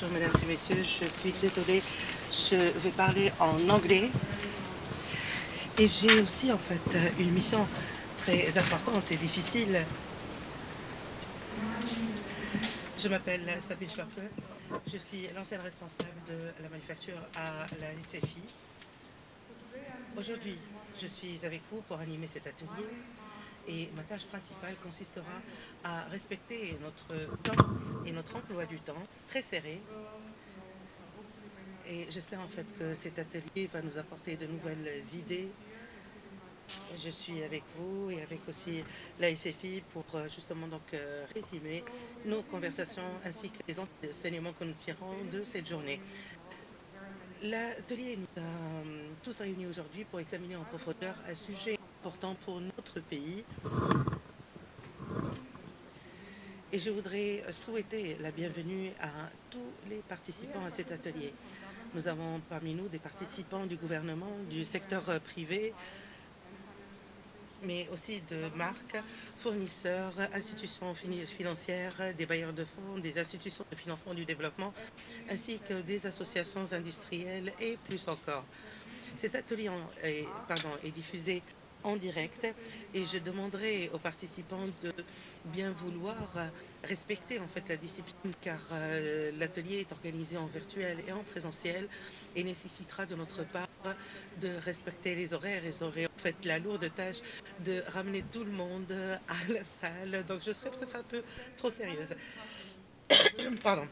Bonjour mesdames et messieurs, je suis désolée, je vais parler en anglais. Et j'ai aussi en fait une mission très importante et difficile. Je m'appelle Sabine Schlorke, je suis l'ancienne responsable de la manufacture à la SFI. Aujourd'hui, je suis avec vous pour animer cet atelier et ma tâche principale consistera à respecter notre temps et notre emploi du temps très serré. Et j'espère en fait que cet atelier va nous apporter de nouvelles idées. Je suis avec vous et avec aussi la SFI pour justement résumer nos conversations ainsi que les enseignements que nous tirons de cette journée. L'atelier nous a tous réunis aujourd'hui pour examiner en profondeur un sujet important pour notre pays. Et je voudrais souhaiter la bienvenue à tous les participants à cet atelier. Nous avons parmi nous des participants du gouvernement, du secteur privé, mais aussi de marques, fournisseurs, institutions financières, des bailleurs de fonds, des institutions de financement du développement, ainsi que des associations industrielles et plus encore. Cet atelier est diffusé en direct et je demanderai aux participants de bien vouloir respecter en fait la discipline car l'atelier est organisé en virtuel et en présentiel et nécessitera de notre part de respecter les horaires et j'aurai en fait la lourde tâche de ramener tout le monde à la salle, donc je serai peut-être un peu trop sérieuse. Pardon.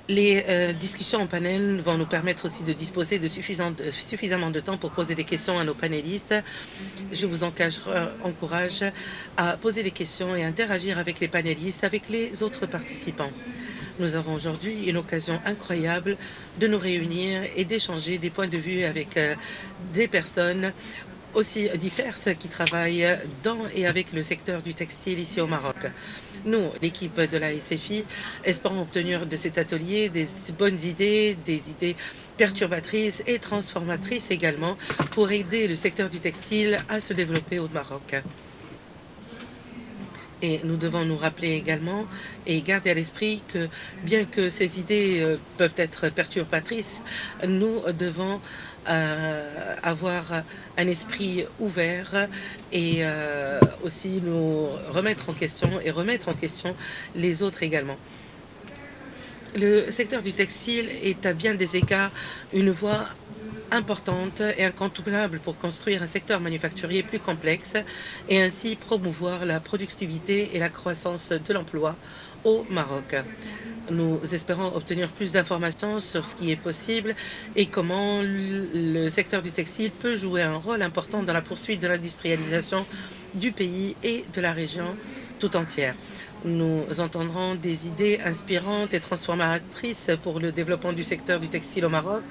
Les discussions en panel vont nous permettre aussi de disposer de suffisamment de temps pour poser des questions à nos panélistes. Je vous encourage à poser des questions et interagir avec les panélistes, avec les autres participants. Nous avons aujourd'hui une occasion incroyable de nous réunir et d'échanger des points de vue avec des personnes aussi diverses qui travaillent dans et avec le secteur du textile ici au Maroc. Nous, l'équipe de la SFI, espérons obtenir de cet atelier des bonnes idées, des idées perturbatrices et transformatrices également pour aider le secteur du textile à se développer au Maroc. Et nous devons nous rappeler également et garder à l'esprit que bien que ces idées peuvent être perturbatrices, nous devons avoir un esprit ouvert et aussi nous remettre en question et remettre en question les autres également. Le secteur du textile est à bien des égards une voie importante et incontournable pour construire un secteur manufacturier plus complexe et ainsi promouvoir la productivité et la croissance de l'emploi au Maroc. Nous espérons obtenir plus d'informations sur ce qui est possible et comment le secteur du textile peut jouer un rôle important dans la poursuite de l'industrialisation du pays et de la région tout entière. Nous entendrons des idées inspirantes et transformatrices pour le développement du secteur du textile au Maroc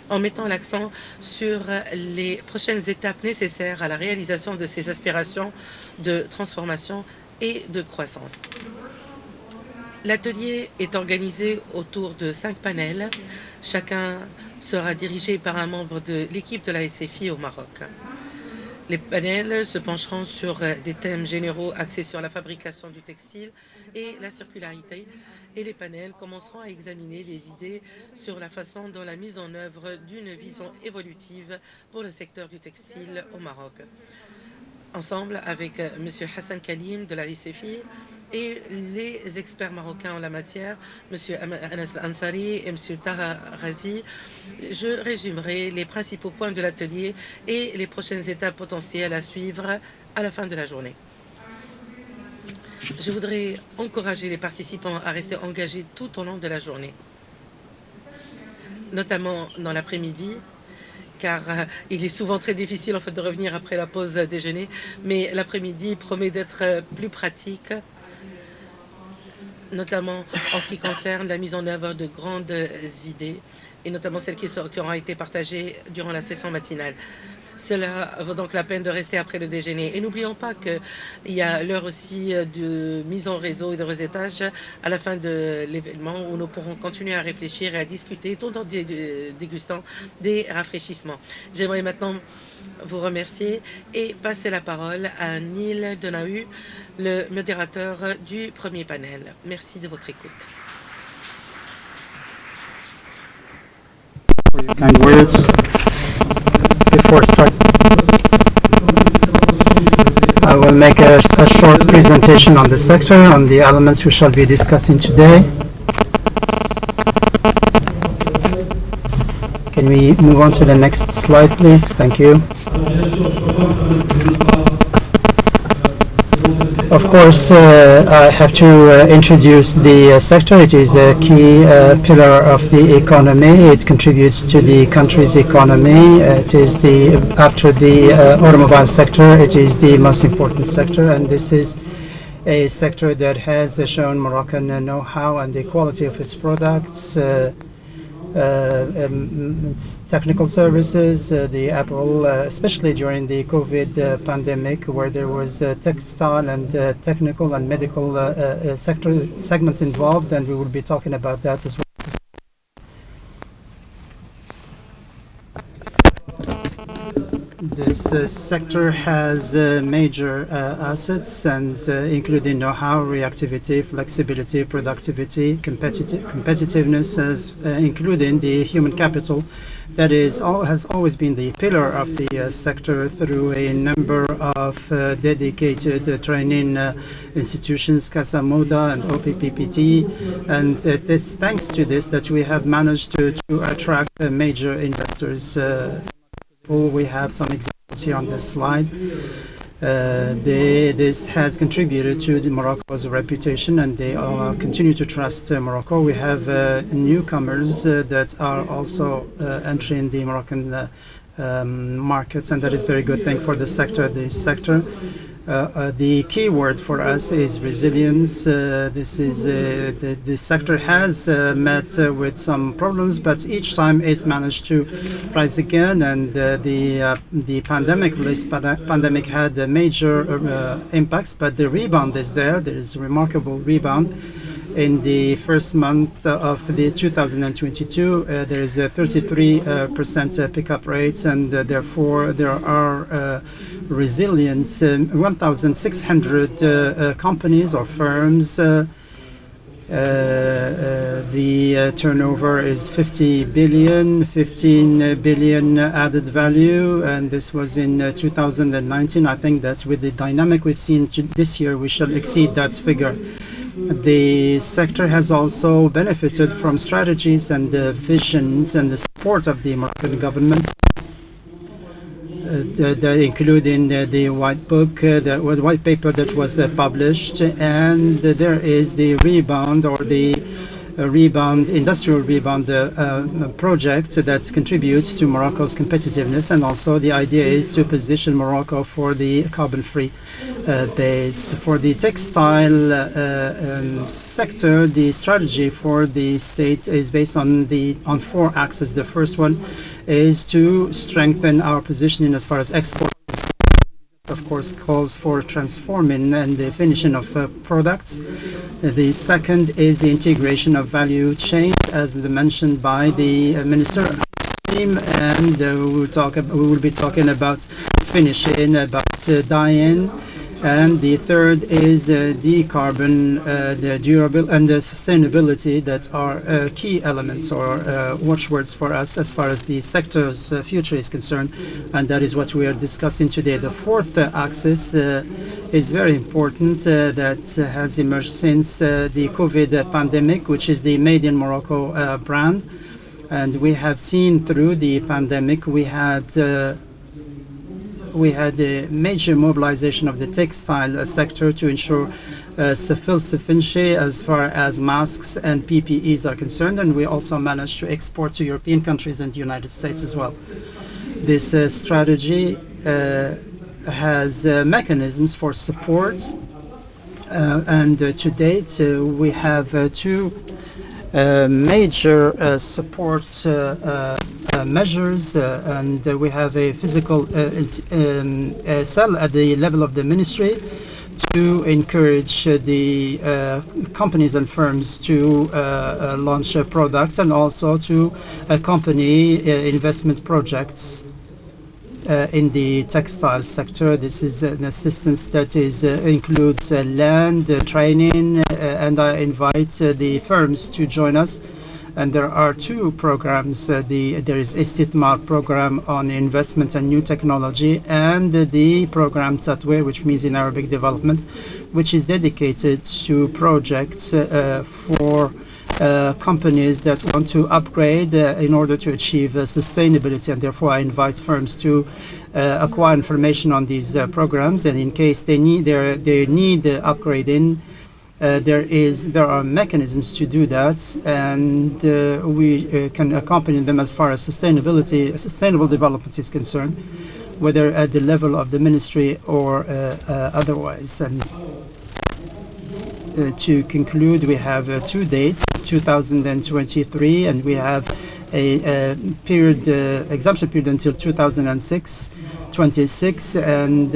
en mettant l'accent sur les prochaines étapes nécessaires à la réalisation de ces aspirations de transformation et de croissance. L'atelier est organisé autour de 5 panels. Chacun sera dirigé par un membre de l'équipe de la SFI au Maroc. Les panels se pencheront sur des thèmes généraux axés sur la fabrication du textile et la circularité. Et les panels commenceront à examiner les idées sur la façon dont la mise en œuvre d'une vision évolutive pour le secteur du textile au Maroc. Ensemble avec M. Hassan Kalim de la SFI et les experts marocains en la matière, M. Anas Ansari et M. Taha Razi, je résumerai les principaux points de l'atelier et les prochaines étapes potentielles à suivre à la fin de la journée. Je voudrais encourager les participants à rester engagés tout au long de la journée, notamment dans l'après-midi, car il est souvent très difficile en fait, de revenir après la pause déjeuner, mais l'après-midi promet d'être plus pratique, notamment en ce qui concerne la mise en œuvre de grandes idées, et notamment celles qui auront été partagées durant la session matinale. Cela vaut donc la peine de rester après le déjeuner. Et n'oublions pas qu'il y a l'heure aussi de mise en réseau et de réseautage à la fin de l'événement où nous pourrons continuer à réfléchir et à discuter tout en dégustant des rafraîchissements. J'aimerais maintenant vous remercier et passer la parole à Neil Donahu, le modérateur du premier panel. Merci de votre écoute. kind words before start. I will make a short presentation on the sector, on the elements we shall be discussing today. Can we move on to the next slide, please? Thank you. Of course, I have to introduce the sector. It is a key pillar of the economy. It contributes to the country's economy. It is after the automobile sector, it is the most important sector, and this is a sector that has shown Moroccan know-how and the quality of its products. Technical services, the apparel, especially during the COVID pandemic, where there was textile and technical and medical segments involved, and we will be talking about that as well. This sector has major assets and including know-how, reactivity, flexibility, productivity, competitiveness, including the human capital that has always been the pillar of the sector through a number of dedicated training institutions, Casa Moda and OPPPT, and it's thanks to this that we have managed to attract major investors. We have some examples here on this slide. This has contributed to Morocco's reputation, and they all continue to trust Morocco. We have newcomers that are also entering the Moroccan markets, and that is a very good thing for the sector. The key word for us is resilience. The sector has met with some problems, but each time it's managed to rise again. And the pandemic had major impacts, but the rebound is there. There is a remarkable rebound. In the first month of the 2022, there is a 33% pickup rate, and therefore there are resilient 1,600 companies or firms. The turnover is 50 billion, 15 billion added value, and this was in 2019. I think that with the dynamic we've seen this year, we shall exceed that figure. The sector has also benefited from strategies and visions and the support of the Moroccan government, including the white book, the white paper that was published, and there is the rebound or the industrial rebound project that contributes to Morocco's competitiveness, and also the idea is to position Morocco for the carbon-free base. For the textile sector, the strategy for the state is based on four axes. The first one is to strengthen our positioning as far as export. Of course, calls for transforming and the finishing of products. The second is the integration of value chain, as mentioned by the minister, and we will be talking about finishing, about dyeing. And the third is the carbon, the durable and the sustainability that are key elements or watchwords for us as far as the sector's future is concerned, and that is what we are discussing today. The fourth axis is very important, that has emerged since the COVID pandemic, which is the Made in Morocco brand. And we have seen through the pandemic, we had a major mobilization of the textile sector to ensure self-sufficiency as far as masks and PPEs are concerned, and we also managed to export to European countries and the United States as well. This strategy has mechanisms for support, and to date we have two major support measures, and we have a physical cell at the level of the ministry to encourage the companies and firms to launch products, and also to accompany investment projects in the textile sector. This is an assistance that includes land, training, and I invite the firms to join us And there are two programs. There is Istithmar program on investment and new technology, and the program Tatwe, which means in Arabic development, which is dedicated to projects for companies that want to upgrade in order to achieve sustainability. And therefore, I invite firms to acquire information on these programs, and in case they need upgrading, there are mechanisms to do that, and we can accompany them as far as sustainable development is concerned, whether at the level of the ministry or otherwise. And to conclude, we have 2 dates, 2023, and we have a exemption period until 2026, and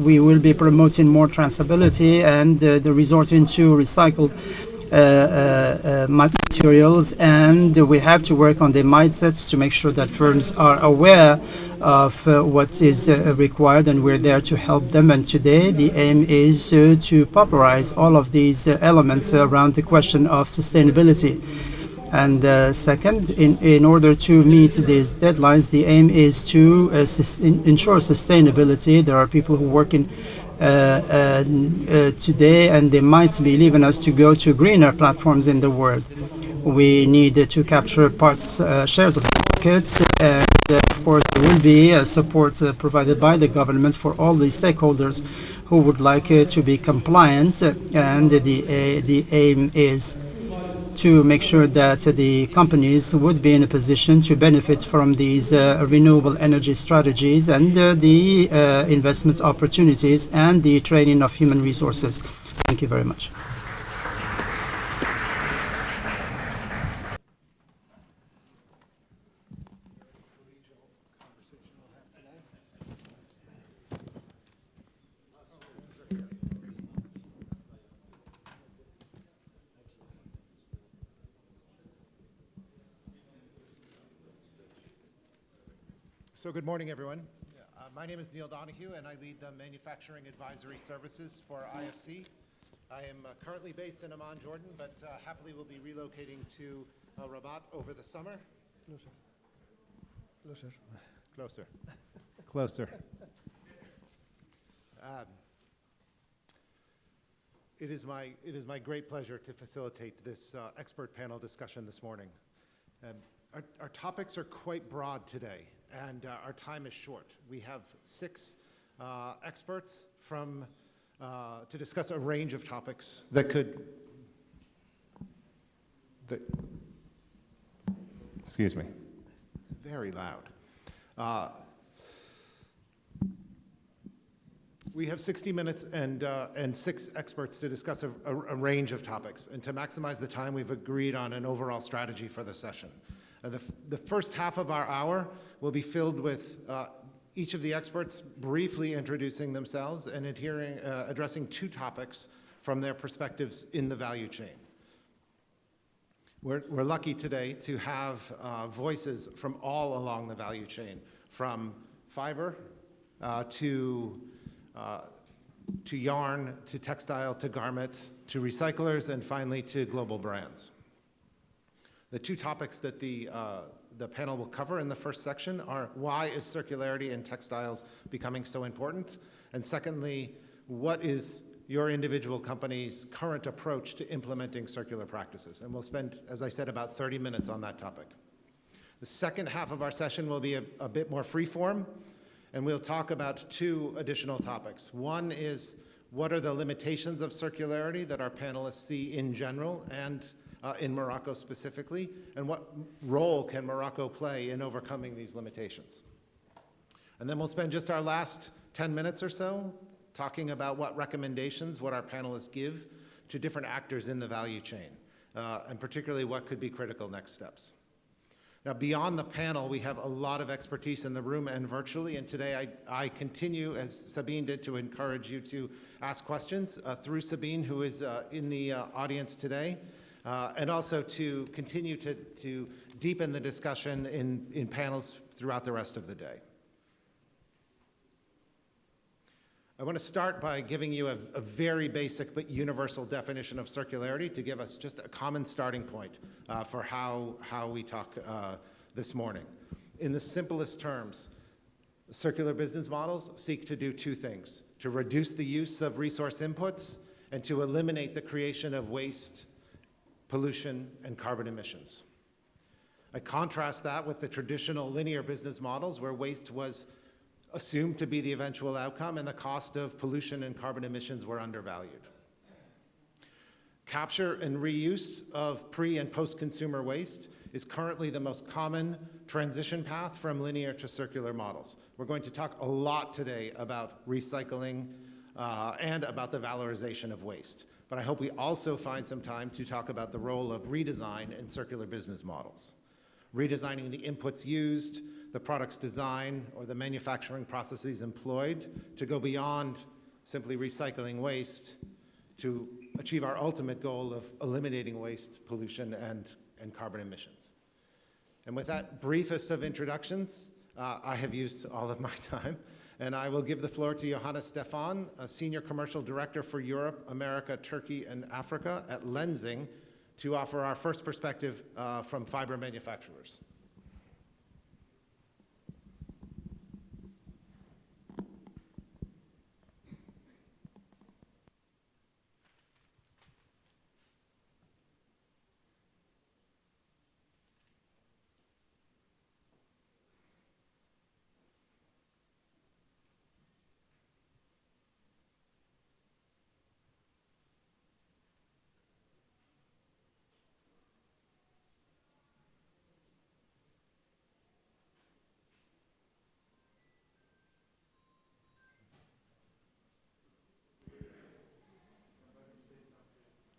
we will be promoting more traceability and the resort into recycled materials, and we have to work on the mindsets to make sure that firms are aware of what is required, and we're there to help them. And today the aim is to popularize all of these elements around the question of sustainability. And second, in order to meet these deadlines, the aim is to ensure sustainability. There are people who work in today, and they might be leaving us to go to greener platforms in the world. We need to capture shares of the markets, and of course there will be support provided by the government for all the stakeholders who would like to be compliant, and the aim is to make sure that the companies would be in a position to benefit from these renewable energy strategies and the investment opportunities and the training of human resources. Thank you very much. So good morning, everyone. My name is Neil Donahue, and I lead the Manufacturing Advisory Services for IFC. I am currently based in Amman, Jordan, but happily will be relocating to Rabat over the summer. Closer. It is my great pleasure to facilitate this expert panel discussion this morning. Our topics are quite broad today, and our time is short. We have 6 experts to discuss a range of topics that could. Excuse me. It's very loud. We have 60 minutes and 6 experts to discuss a range of topics. And to maximize the time, we've agreed on an overall strategy for the session. The first half of our hour will be filled with each of the experts briefly introducing themselves and addressing 2 topics from their perspectives in the value chain. We're lucky today to have voices from all along the value chain, from fiber to yarn, to textile, to garment, to recyclers, and finally to global brands. The 2 topics that the panel will cover in the first section are: why is circularity in textiles becoming so important? And secondly, what is your individual company's current approach to implementing circular practices? And we'll spend, as I said, about 30 minutes on that topic. The second half of our session will be a bit more free-form, and we'll talk about 2 additional topics. One is, what are the limitations of circularity that our panelists see in general and in Morocco specifically, and what role can Morocco play in overcoming these limitations? And then we'll spend just our last 10 minutes or so talking about what recommendations what our panelists give to different actors in the value chain, and particularly what could be critical next steps. Now, beyond the panel, we have a lot of expertise in the room and virtually, and today I continue, as Sabine did, to encourage you to ask questions through Sabine, who is in the audience today, and also to continue to deepen the discussion in panels throughout the rest of the day. I want to start by giving you a very basic but universal definition of circularity to give us just a common starting point for how we talk this morning. In the simplest terms, circular business models seek to do two things: to reduce the use of resource inputs and to eliminate the creation of waste, pollution, and carbon emissions. I contrast that with the traditional linear business models where waste was assumed to be the eventual outcome and the cost of pollution and carbon emissions were undervalued. Capture and reuse of pre- and post-consumer waste is currently the most common transition path from linear to circular models. We're going to talk a lot today about recycling and about the valorization of waste. But I hope we also find some time to talk about the role of redesign in circular business models. Redesigning the inputs used, the product's design, or the manufacturing processes employed to go beyond simply recycling waste to achieve our ultimate goal of eliminating waste, pollution, and carbon emissions. And with that briefest of introductions, I have used all of my time, and I will give the floor to Johannes Stefan, a Senior Commercial Director for Europe, America, Turkey, and Africa at Lenzing, to offer our first perspective from fiber manufacturers.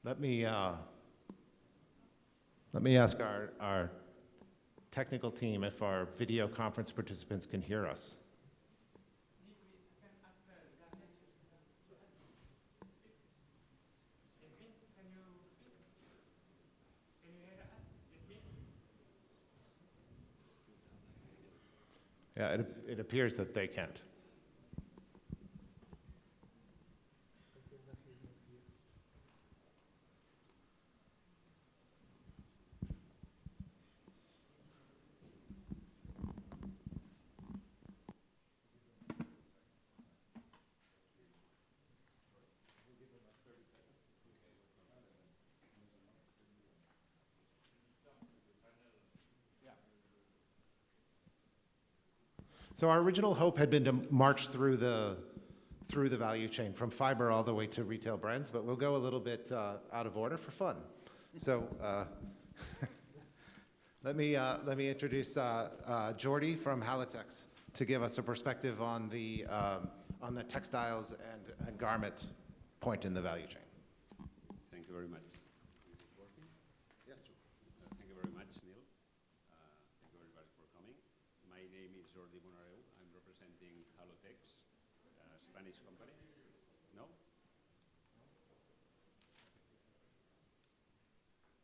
Let me ask our technical team if our video conference participants can hear us. Yeah, it appears that they can't. So our original hope had been to march through the value chain from fiber all the way to retail brands, but we'll go a little bit out of order for fun. So let me introduce Jordi from Halotex to give us a perspective on the textiles and garments point in the value chain. Thank you very much. Is it working? Yes. Thank you very much, Neil. Thank you everybody for coming. My name is Jordi Bonareu. I'm representing Halotex, a Spanish company. No?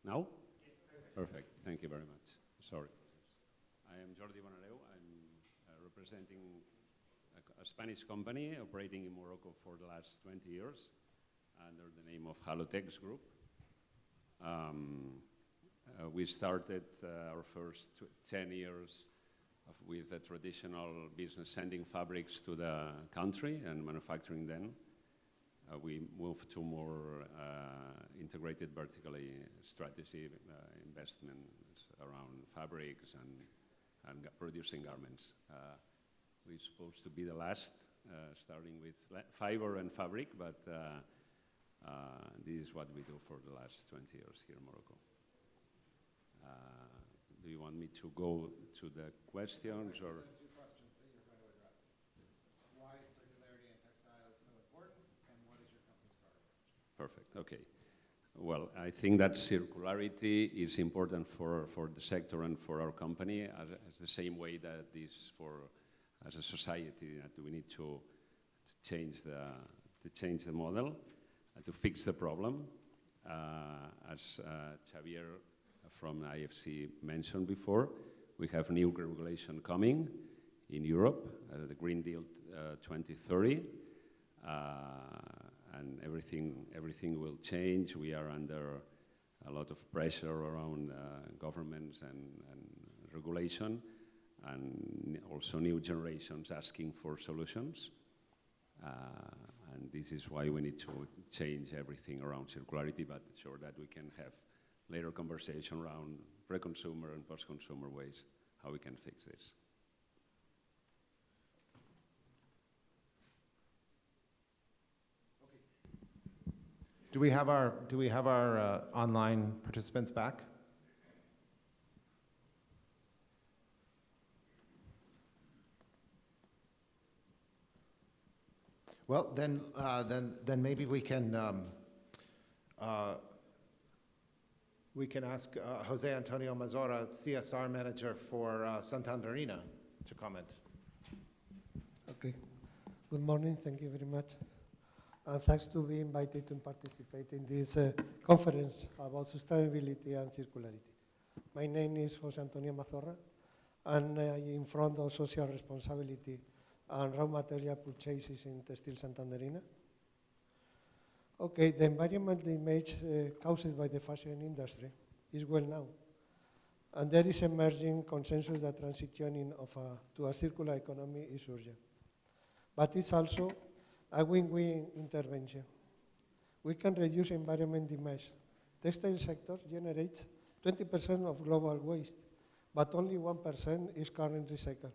Now? Perfect. Thank you very much. Sorry. I am Jordi Bonareu. I'm representing a Spanish company operating in Morocco for the last 20 years under the name of Halotex Group. We started our first 10 years with the traditional business sending fabrics to the country and manufacturing them. We moved to more integrated vertically strategy investments around fabrics and producing garments. We're supposed to be the last, starting with fiber and fabric, but this is what we do for the last 20 years here in Morocco. Do you want me to go to the questions or? Two questions that you're going to address. Why is circularity in textiles so important, and what is your company's carbon footprint? Perfect, okay. Well, I think that circularity is important for the sector and for our company as the same way that is for as a society, that we need to change the model, to fix the problem. As Xavier from IFC mentioned before, we have new regulation coming in Europe, the Green Deal 2030, and everything will change. We are under a lot of pressure around governments and regulation, and also new generations asking for solutions. And this is why we need to change everything around circularity, but sure that we can have later conversation around pre-consumer and post-consumer waste, how we can fix this. Do we have our online participants back? Well, then maybe we can ask Jose Antonio Mazora, CSR manager for Santanderina, to comment. Okay. Good morning. Thank you very much. And thanks to be invited to participate in this conference about sustainability and circularity. My name is Jose Antonio Mazorra, and I'm in front of social responsibility and raw material purchases in Textil Santanderina. Okay, the environmental image caused by the fashion industry is well known, and there is emerging consensus that transitioning to a circular economy is urgent. But it's also a win-win intervention. We can reduce environment damage. Textile sector generates 20% of global waste, but only 1% is currently recycled.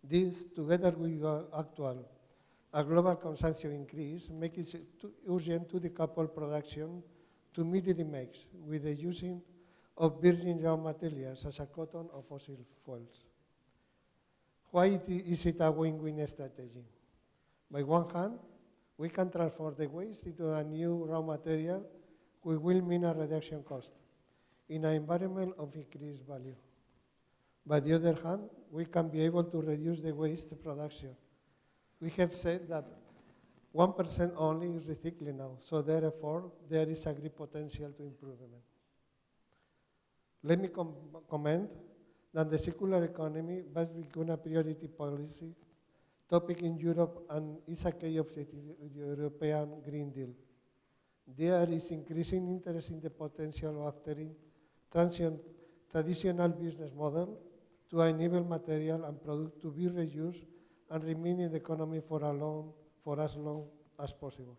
This, together with a global consumption increase, makes it urgent to decouple production to meet the demands with the using of virgin raw materials such as cotton or fossil fuels. Why is it a win-win strategy? By one hand, we can transform the waste into a new raw material, which will mean a reduction cost in an environment of increased value. By the other hand, we can be able to reduce the waste production. We have said that 1% only is recycling now, so therefore there is a great potential to improvement. Let me comment that the circular economy must become a priority policy topic in Europe and is a key of the European Green Deal. There is increasing interest in the potential of altering traditional business model to enable material and product to be reused and remain in the economy for as long as possible.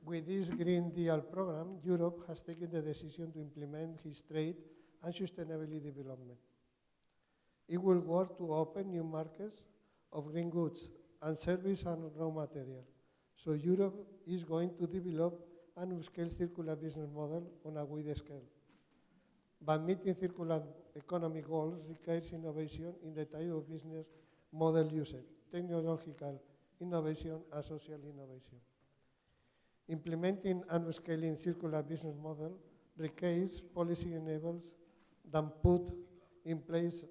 With this Green Deal program, Europe has taken the decision to implement its trade and sustainability development. It will work to open new markets of green goods and service and raw material. So Europe is going to develop an upscale circular business model on a wide scale. But meeting circular economy goals requires innovation in the type of business model used, technological innovation and social innovation. Implementing and scaling circular business model requires policy enables that put in place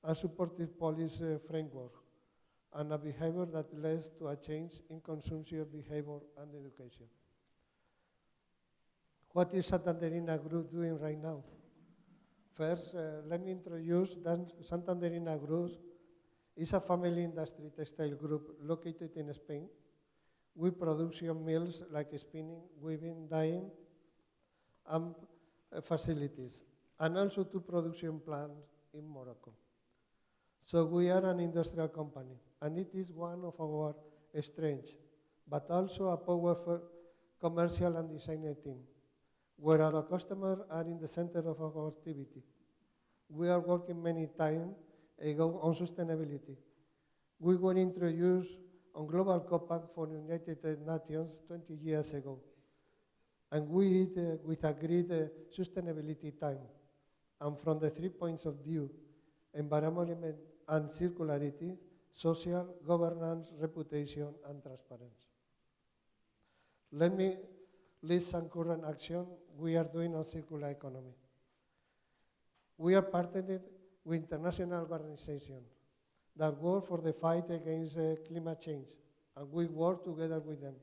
a supportive policy framework and a behavior that leads to a change in consumption behavior and education. What is Santanderina Group doing right now? First, let me introduce that Santanderina Group is a family industry textile group located in Spain with production mills like spinning, weaving, dyeing, and facilities, and also 2 production plants in Morocco. So we are an industrial company, and it is one of our strengths, but also a powerful commercial and design team, where our customers are in the center of our activity. We are working many times ago on sustainability. We were introduced on Global Compact for United Nations 20 years ago, and we did with agreed sustainability time, and from the 3 points of view, environment and circularity, social, governance, reputation, and transparency. Let me list some current action we are doing on circular economy. We are partnered with international organizations that work for the fight against climate change, and we work together with them,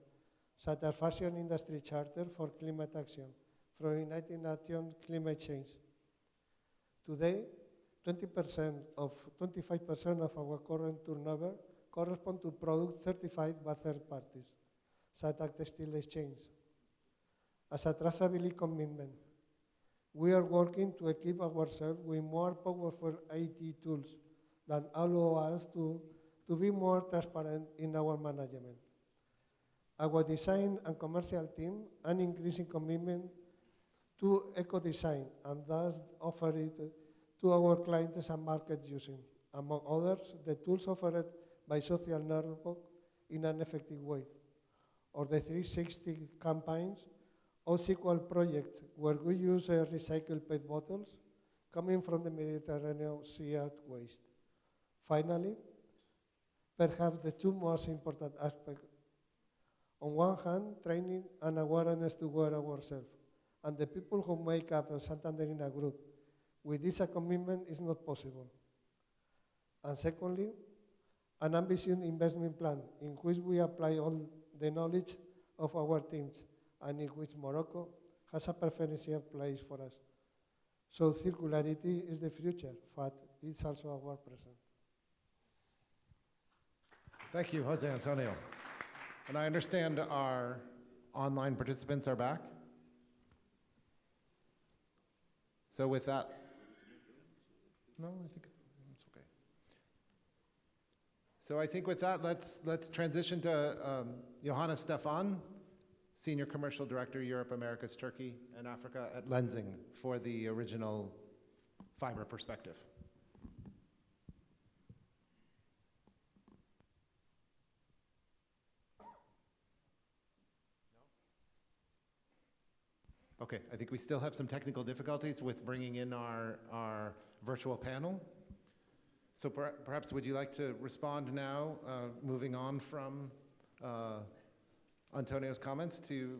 such as Fashion Industry Charter for Climate Action from United Nations Climate Change. Today, 25% of our current turnover correspond to products certified by third parties, such as Textile Exchange. As a traceability commitment, we are working to equip ourselves with more powerful IT tools that allow us to be more transparent in our management. Our design and commercial team an increasing commitment to eco-design and thus offer it to our clients and markets using, among others, the tools offered by social network in an effective way, or the 360 campaigns or sequel projects where we use recycled PET bottles coming from the Mediterranean Sea waste. Finally, perhaps the two most important aspects. On one hand, training and awareness to wear ourselves, and the people who make up the Santanderina group. With this, a commitment is not possible. And secondly, an ambitious investment plan in which we apply all the knowledge of our teams and in which Morocco has a preferential place for us. So circularity is the future, but it's also our present. Thank you, Jose Antonio. And I understand our online participants are back. So with that, no, I think it's okay. So I think with that, let's transition to Johanna Stefan, Senior Commercial Director, Europe, Americas, Turkey, and Africa at Lenzing for the original fiber perspective. Okay, I think we still have some technical difficulties with bringing in our virtual panel. So perhaps would you like to respond now, moving on from Antonio's comments to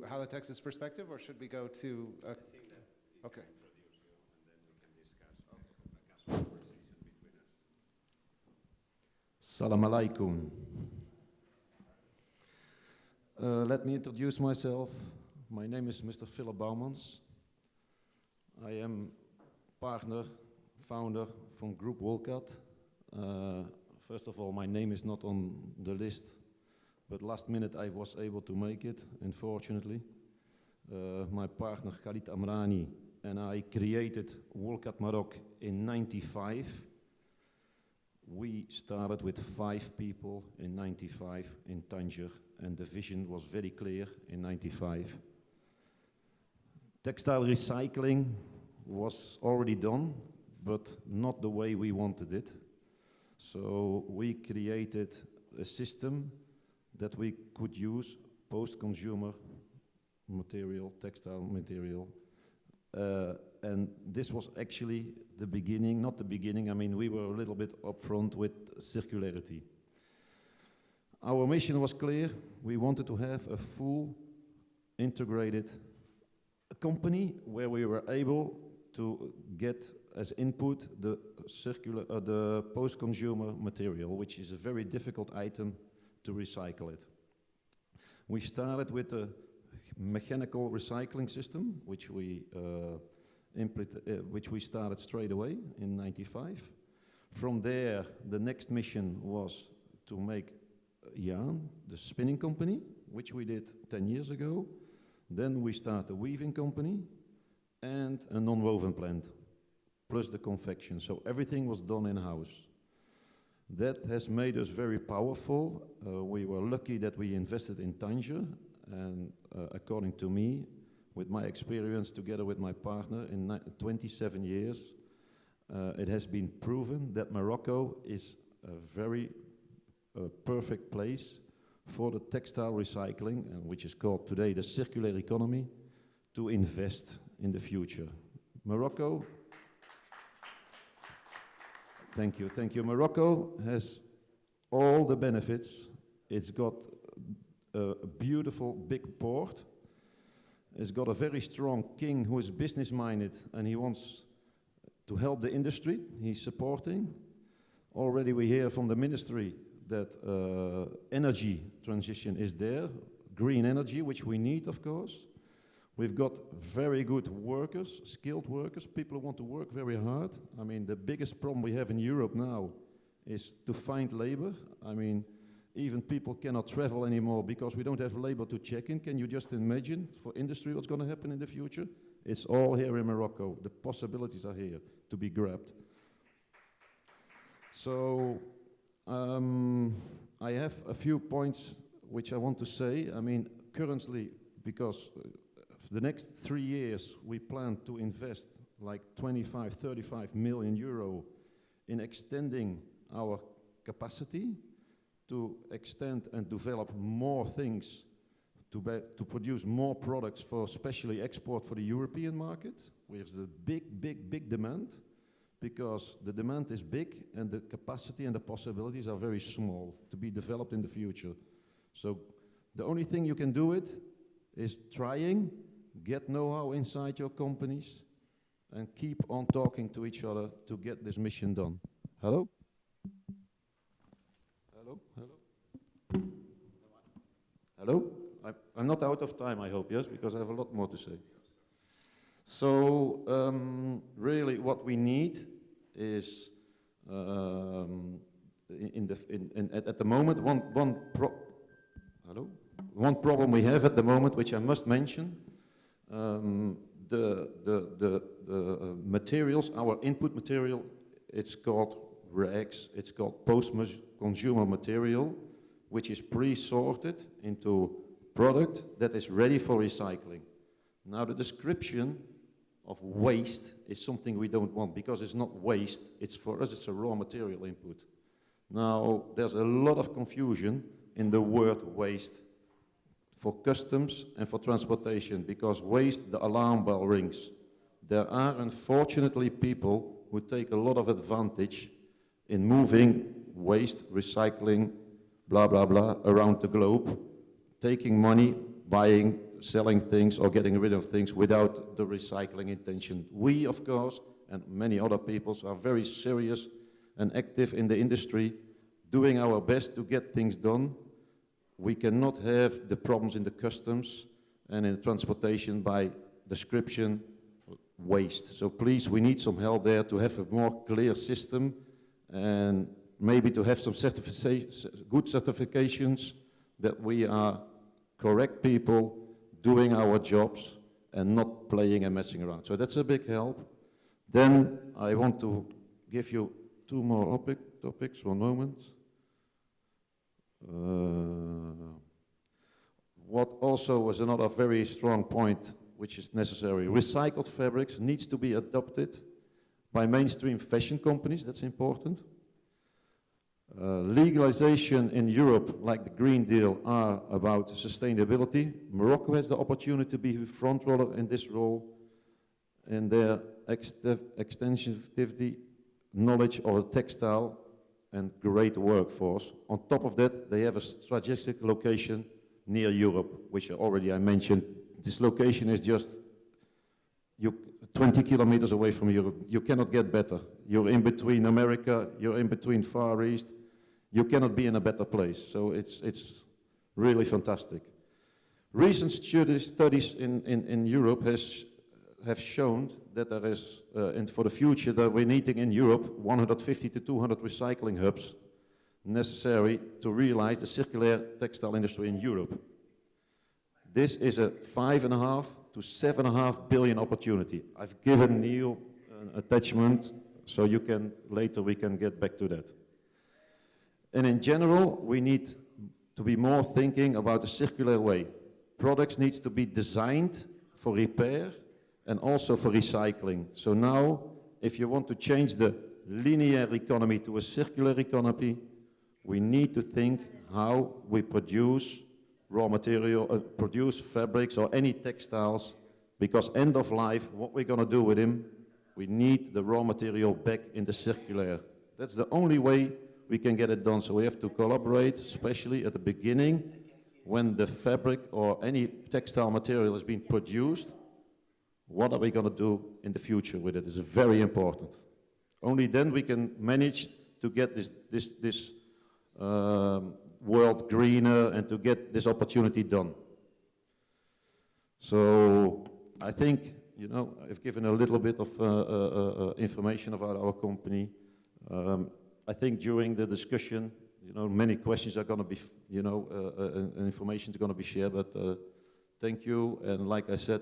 Halitex's perspective, or should we go to... I think that we okay. can introduce you and then we can discuss a casual conversation between us. Salam alaikum. Let me introduce myself. My name is Mr. Philip Boumans. I am partner, founder from Group Wolcat. First of all, my name is not on the list, but last minute I was able to make it, unfortunately. My partner Khalid Amrani and I created Wolcat Maroc in '95. We started with 5 people in '95 in Tanger, and the vision was very clear in '95. Textile recycling was already done, but not the way we wanted it. So we created a system that we could use post-consumer material, textile material. And this was actually the beginning, not the beginning, I mean, we were a little bit upfront with circularity. Our mission was clear. We wanted to have a full integrated company where we were able to get as input the the post-consumer material, which is a very difficult item to recycle it. We started with a mechanical recycling system, which we started straight away in '95. From there, the next mission was to make yarn, the spinning company, which we did 10 years ago. Then we start a weaving company and a non-woven plant, plus the confection. So everything was done in-house. That has made us very powerful. We were lucky that we invested in Tanger, and according to me, with my experience together with my partner in 27 years, it has been proven that Morocco is a very perfect place for the textile recycling, which is called today the circular economy, to invest in the future. Morocco, thank you. Morocco has all the benefits. It's got a beautiful big port. It's got a very strong king who is business-minded and he wants to help the industry. He's supporting. Already we hear from the ministry that energy transition is there, green energy, which we need, of course. We've got very good workers, skilled workers, people who want to work very hard. I mean, the biggest problem we have in Europe now is to find labor. I mean, even people cannot travel anymore because we don't have labor to check in. Can you just imagine for industry what's going to happen in the future? It's all here in Morocco. The possibilities are here to be grabbed. So I have a few points which I want to say. I mean, currently, because for the next 3 years, we plan to invest like 25, 35 million euro in extending our capacity to extend and develop more things to produce more products for especially export for the European market, where there's a big demand, because the demand is big and the capacity and the possibilities are very small to be developed in the future. So the only thing you can do it is trying, get know-how inside your companies, and keep on talking to each other to get this mission done. Hello? Hello? Hello? Hello? I'm not out of time, I hope, yes, because I have a lot more to say. So really what we need is at the moment one problem we have at the moment, which I must mention, the materials, our input material, it's called rags, it's called post-consumer material, which is pre-sorted into product that is ready for recycling. Now the description of waste is something we don't want, because it's not waste, it's for us, it's a raw material input. Now there's a lot of confusion in the word waste for customs and for transportation, because waste, the alarm bell rings. There are unfortunately people who take a lot of advantage in moving waste, recycling, blah blah blah around the globe, taking money, buying, selling things or getting rid of things without the recycling intention. We, of course, and many other people are very serious and active in the industry, doing our best to get things done. We cannot have the problems in the customs and in transportation by description waste. So please, we need some help there to have a more clear system, and maybe to have some good certifications that we are correct people doing our jobs and not playing and messing around. So that's a big help. Then I want to give you two more topics, one moment. What also was another very strong point, which is necessary. Recycled fabrics needs to be adopted by mainstream fashion companies, that's important. Legalization in Europe, like the Green Deal, are about sustainability. Morocco has the opportunity to be a front runner in this role, and their extensive knowledge of the textile and great workforce. On top of that, they have a strategic location near Europe, which already I mentioned. This location is just 20 kilometers away from Europe. You cannot get better. You're in between America, you're in between Far East. You cannot be in a better place. So it's really fantastic. Recent studies in Europe have shown that there is, and for the future, that we're needing in Europe 150 to 200 recycling hubs necessary to realize the circular textile industry in Europe. This is a 5.5 to 7.5 billion opportunity. I've given Neil an attachment, so you can, later we can get back to that. And in general, we need to be more thinking about a circular way. Products need to be designed for repair and also for recycling. So now, if you want to change the linear economy to a circular economy, we need to think how we produce raw material, produce fabrics or any textiles, because end of life, what we're going to do with them, we need the raw material back in the circular. That's the only way we can get it done. So we have to collaborate, especially at the beginning, when the fabric or any textile material is being produced. What are we going to do in the future with it? It's very important. Only then we can manage to get this world greener and to get this opportunity done. So I think, you know, I've given a little bit of information about our company. I think during the discussion, many questions are going to be, information is going to be shared, but thank you. And like I said,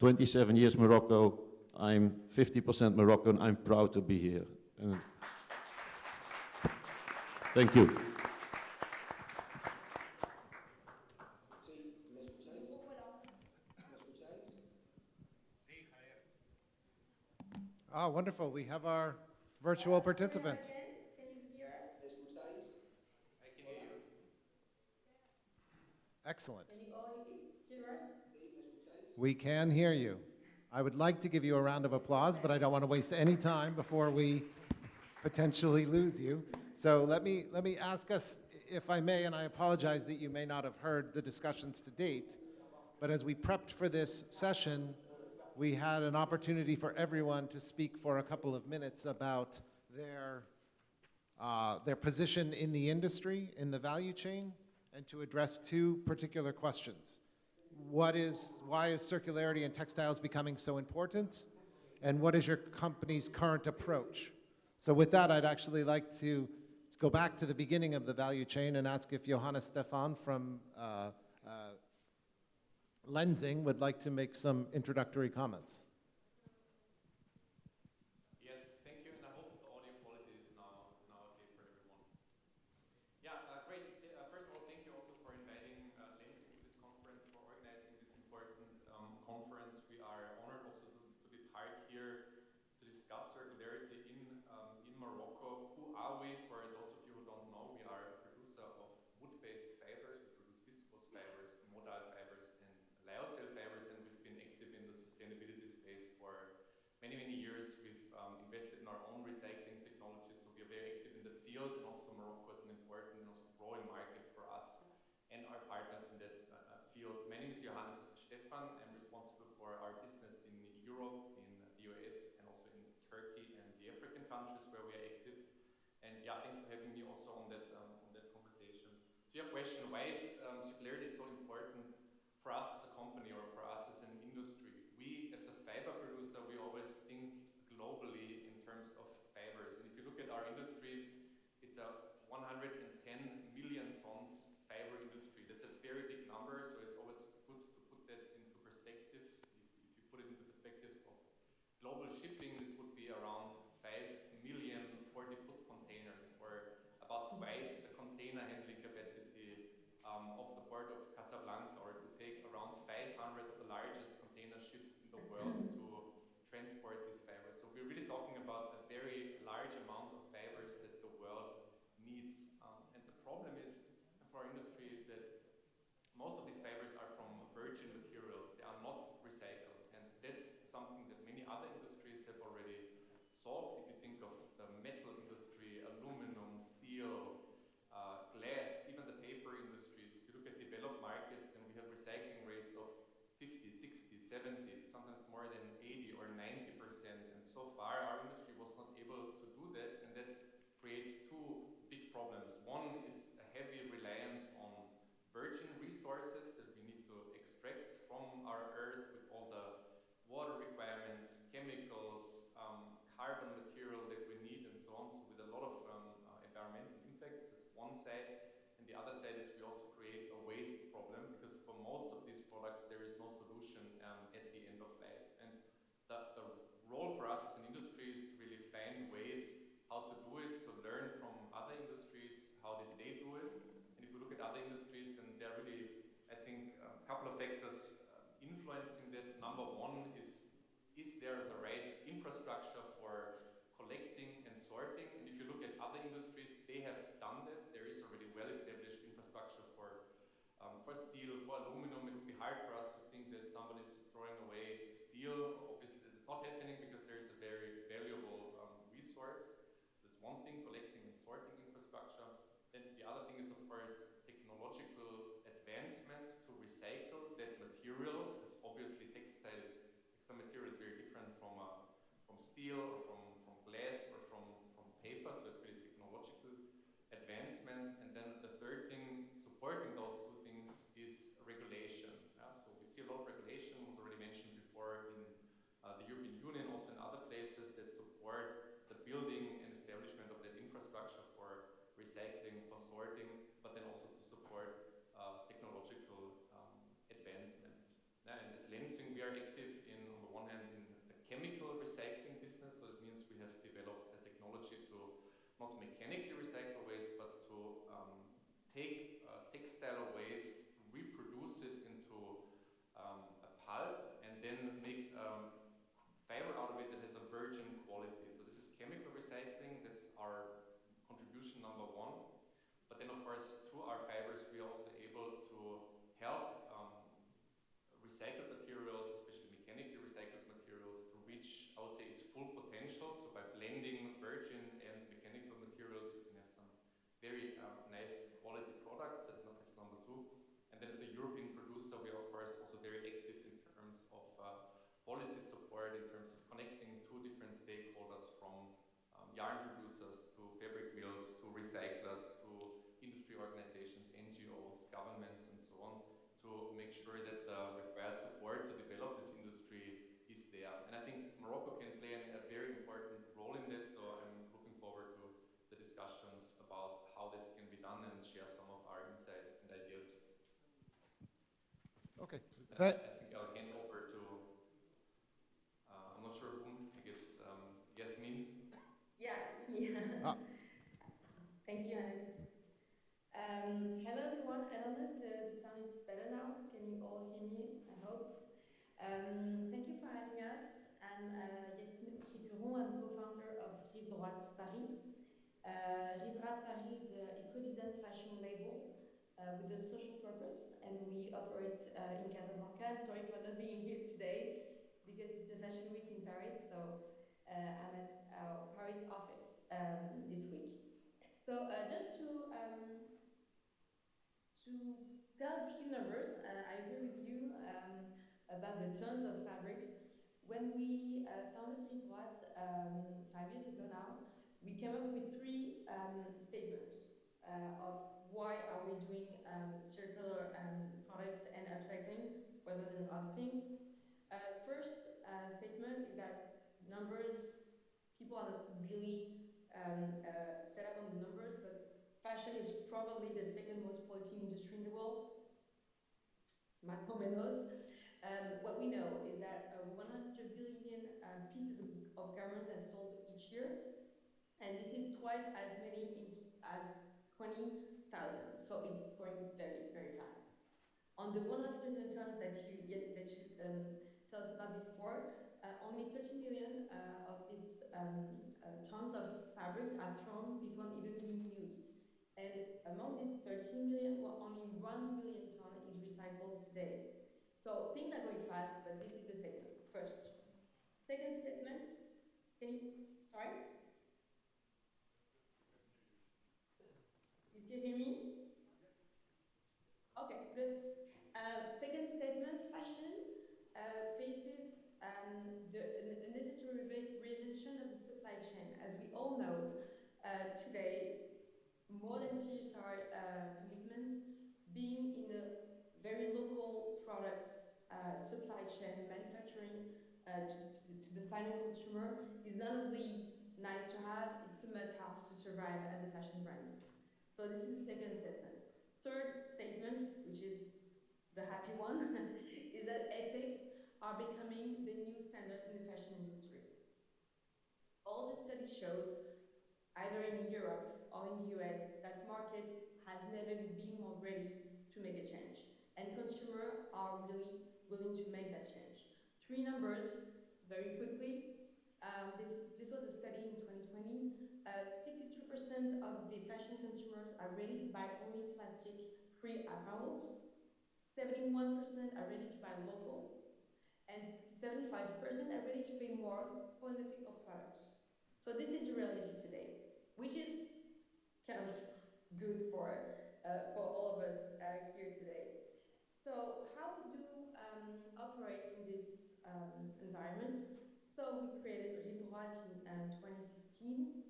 27 years Morocco, I'm 50% Moroccan, I'm proud to be here. And thank you. Ah, wonderful. We have our virtual participants. Can you hear us? I can hear you. Excellent. Can you all hear us? We can hear you. I would like to give you a round of applause, but I don't want to waste any time before we potentially lose you. So let me ask us, if I may, and I apologize that you may not have heard the discussions to date, but as we prepped for this session, we had an opportunity for everyone to speak for a couple of minutes about their position in the industry, in the value chain, and to address two particular questions. Why is circularity in textiles becoming so important? And what is your company's current approach? So with that, I'd actually like to go back to the beginning of the value chain and ask if Johannes Stefan from Lenzing would like to make some introductory comments. Yes, thank you, and I hope the audio quality is now okay for everyone. Yeah, great. First of all, thank you also for inviting Lenzing to this conference, for organizing this important conference. We are honored also to be part here to discuss circularity in Morocco. Who are we? For those of you who don't know, we are a producer of wood-based fibers. We produce viscose fibers, modal fibers, and lyocell fibers, and we've been active in the sustainability space for many, many years. We've invested in our own recycling technology, so we are very active in the field, and also Morocco is an important and also growing market for us and our partners in that field. My name is Johannes Stefan. I'm responsible for our business in Europe, in the US, and also in Turkey and the African countries where we are active. And yeah, thanks for having me also on that conversation. So your question, why is circularity so important for us as a company or for us as an industry? We, as a fiber producer, we always think globally in terms of fibers. And if you look at our industry, it's a 110 million tons fiber industry. That's a very big number, so it's always good to put that into perspective. If you put it into perspectives of global shipping, this would be around 5 million 40-foot containers, or about twice the container handling capacity of the port of Casablanca, or it would take around 500 of the largest container ships in the world to transport these fibers. So we're really talking about a very large amount of fibers that the world needs. And the problem is, for our industry, is that most of these fibers are from virgin materials. They are not recycled. And that's something that many other industries have already solved. If you think of the metal industry, aluminum, steel, glass, even the paper industries, if you look at developed markets, then we have recycling rates of 50, 60, 70, sometimes more than 80 or 90%. And so far, our industry was not able to do that. And that creates two big problems. One is a heavy reliance on virgin resources that we need to extract from our earth, with all the water requirements, chemicals, carbon material that we need, and so on. So with a lot of environmental impacts, that's one side. And the other side is we also create a waste problem, because for most of these products, there is no solution at the end of life. And the role for us as an industry is to really find ways how to do it, to learn from other industries, how did they do it. And if we look at other industries, then there are really, I think, a couple of factors influencing that. Number one is there the right infrastructure for collecting and sorting? And if you look at other industries, they have done that. There is already well-established infrastructure for steel, for aluminum. It would be hard for us to think that somebody's throwing away steel. Obviously, that is not happening, because there is a very valuable resource. That's one thing, collecting and sorting infrastructure. Then the other thing is, of course, technological advancements to recycle that material, because obviously textile material is very different from steel or from glass or from paper. So it's really technological advancements. And then the third thing supporting those two things is regulation. So we see a lot of regulation, was already mentioned before, in the European Union, also in other places, that support the building and establishment of that are active in, on the one hand, in the chemical recycling business. So it means we have developed a technology to not mechanically recycle waste, but to take textile waste, reproduce it into a pulp, and then make fiber out of it that has a virgin quality. So this is chemical recycling. That's our contribution number one. But then, of course, through our fibers, we are also able to help recycled materials, especially mechanically recycled materials, to reach, I would say, its full potential. So by blending virgin and mechanical materials, you can have some very nice quality products. That's number two. And then as a European producer, we are, of course, also very active in terms of policy support, in terms of connecting two different stakeholders, from yarn producers to fabric mills to recyclers to industry organizations, NGOs, governments, and so on, to make sure that the required support to develop this industry is there. And I think Morocco can play a very important role in that, so I'm looking forward to the discussions about how this can be done and share some of our insights and ideas. Okay. I think I'll hand over to, I'm not sure whom, I guess Yasmin. Yeah, it's me. Thank you, Hannes. Hello, everyone. I don't know if the sound is better now. Can you all hear me? I hope. Thank you for having us. I'm Yasmin Chipiron. I'm co-founder of Rive Droite Paris. Rive Droite Paris is an eco-design fashion label with a social purpose, and we operate in Casablanca. I'm sorry for not being here today because it's the Fashion Week in Paris, so I'm at our Paris office this week. So just to tell a few numbers, I agree with you about the tons of fabrics. When we founded Rive Droite 5 years ago now, we came up with three statements of why are we doing circular products and upcycling rather than other things. First statement is that numbers, people are not really set up on the numbers, but fashion is probably the second most polluting industry in the world. Más o menos. What we know is that 100 billion pieces of garment are sold each year, and this is twice as many as 20,000. So it's growing very, very fast. On the 100 million tons that you tell us about before, only 30 million of these tons of fabrics are thrown before even being used. And among these 13 million, well, only 1 million ton is recycled today. So things are going fast, but this is the statement first. Second statement, sorry? You still hear me? Okay, good. Second statement, fashion faces the necessary reinvention of the supply chain. As we all know, today, more than CSR commitment, being in a very local product supply chain, manufacturing to the final consumer is not only nice to have, it's a must-have to survive as a fashion brand. So this is the second statement. Third statement, which is the happy one, is that ethics are becoming the new standard in the fashion industry. All the studies shows, either in Europe or in the US, that market has never been more ready to make a change. And consumers are really willing to make that change. Three numbers, very quickly. This was a study in 2020. 62% of the fashion consumers are ready to buy only plastic-free apparels. 71% are ready to buy local. And 75% are ready to pay more for an ethical product. So this is the reality today, which is kind of good for all of us here today. So how we do operate in this environment? So we created Rive Droite in 2016.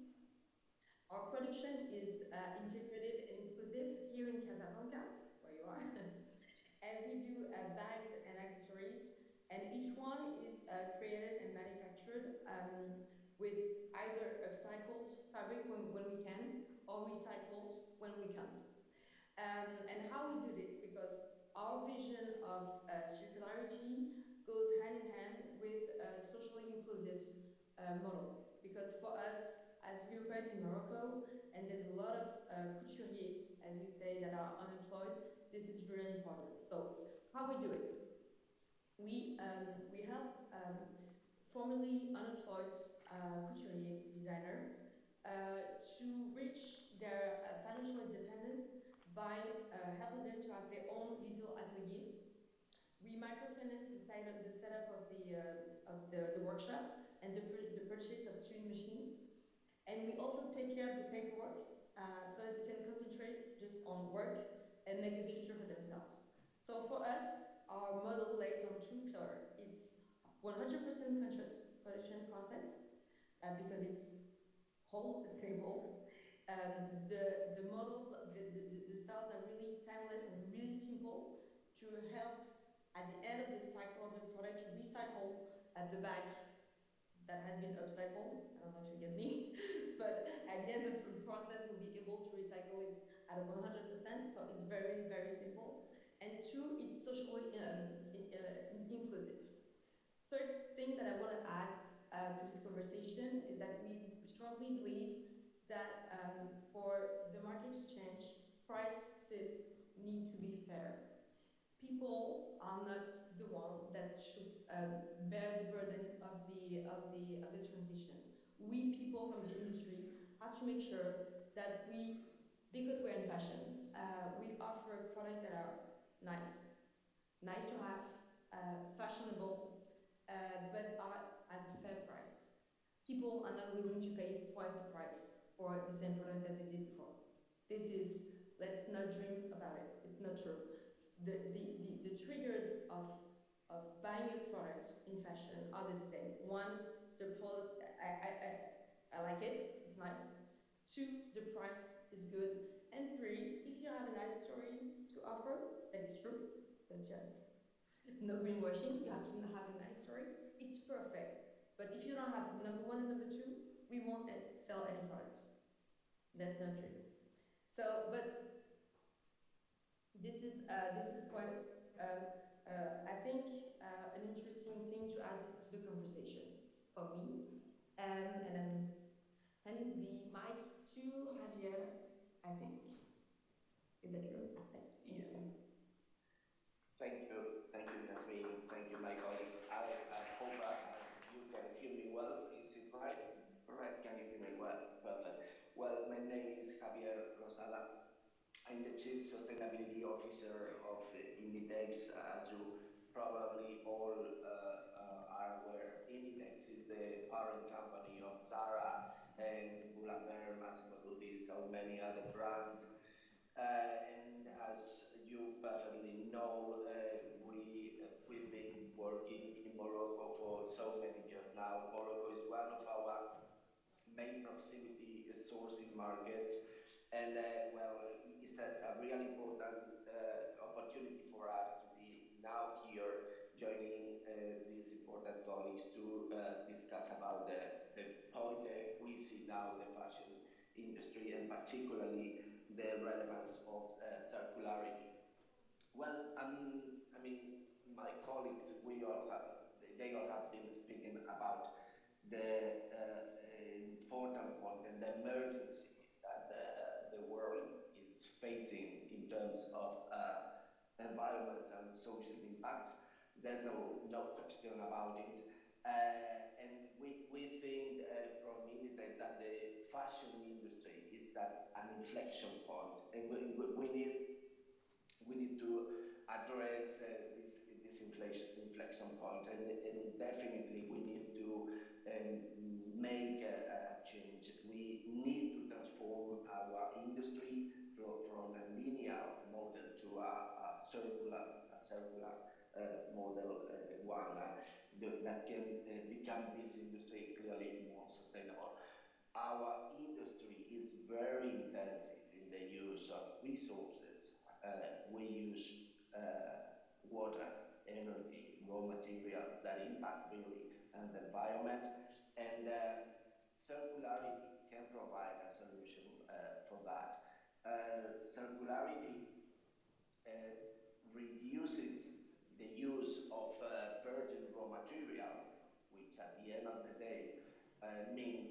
Our production is integrated and inclusive here in Casablanca, where you are. And we do bags and accessories, and each one is created and manufactured with either upcycled fabric when we can, or recycled when we can't. And how we do this, because our vision of circularity goes hand in hand with a socially inclusive model. Because for us, as we operate in Morocco, and there's a lot of couturiers, as we say, that are unemployed, this is really important. So how we do it? We help formerly unemployed couturier designer to reach their financial independence by helping them to have their own little atelier. We microfinance the setup of the workshop and the purchase of sewing machines. And we also take care of the paperwork so that they can concentrate just on work and make a future for themselves. So for us, our model lays on two pillars. It's 100% conscious production process because it's whole, sustainable. The models, the styles are really timeless and really simple to help at the end of the cycle of the product to recycle the bag that has been upcycled. I don't know if you get me, but at the end of the process, we'll be able to recycle it at 100%. So it's very, very simple. And two, it's socially inclusive. Third thing that I want to add to this conversation is that we strongly believe that for the market to change, prices need to be fair. People are not the one that should bear the burden of the transition. We people from the industry have to make sure that because we're in fashion, we offer products that are nice to have, fashionable, but are at a fair price. People are not willing to pay twice the price for the same product as they did before. Let's not dream about it. It's not true. The triggers of buying a product in fashion are the same. One, the product, I like it, it's nice. Two, the price is good. And three, if you have a nice story to offer, that is true, because no greenwashing, you have to have a nice story, it's perfect. But if you don't have number one and number two, we won't sell any product. That's not true. So, but this is quite, I think, an interesting thing to add to the conversation for me. And I'm handing the mic to Javier, I think. Is that true? Okay. Thank you, Yasmin. Thank you, my colleagues. I hope you can hear me well. Is it right? Right, can you hear me well? Perfect. Well, my name is Javier Rosada. I'm the Chief Sustainability Officer of Inditex. As you probably all are aware, Inditex is the parent company of Zara and Pull&Bear, Massimo Dutti, so many other brands. And as you perfectly know, we've been working in Morocco for so many years now. Morocco is one of our main proximity sourcing markets, and well, it's a really important opportunity for us to be now here joining these important colleagues to discuss about the point that we see now in the fashion industry, and particularly the relevance of circularity. Well, I mean, my colleagues, they all have been speaking about the important point and the emergency that the world is facing in terms of environmental and social impacts. There's no question about it. And we think from Inditex that the fashion industry is at an inflection point, and we need to address this inflection point, and definitely we need to make a change. We need to transform our industry from a linear model to a circular model, one that can become this industry clearly more sustainable. Our industry is very intensive in the use of resources. We use water, energy, raw materials that impact really the environment, and circularity can provide a solution for that. Circularity reduces the use of virgin raw material, which at the end of the day means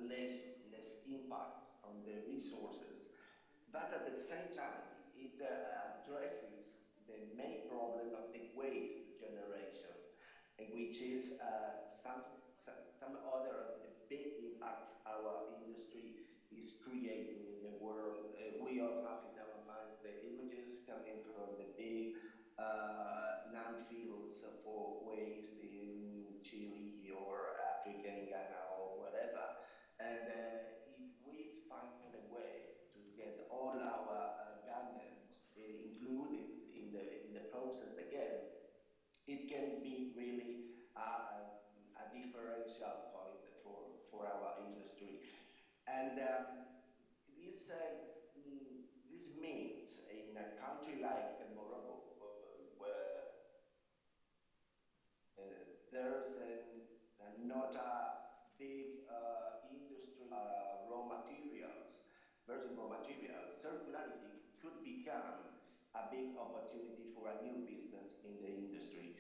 less impacts on the resources, but at the same time, it addresses the main problem of the waste generation, which is some other of the big impacts our industry is creating in the world. We all have in our minds the images coming from the big landfills for waste in Chile or Africa, in Ghana or whatever. And if we find a way to get all our garments included in the process again, it can be really a differential point for our industry. And this means in a country like Morocco, where there's not a big industry raw materials, virgin raw materials, circularity could become a big opportunity for a new business in the industry,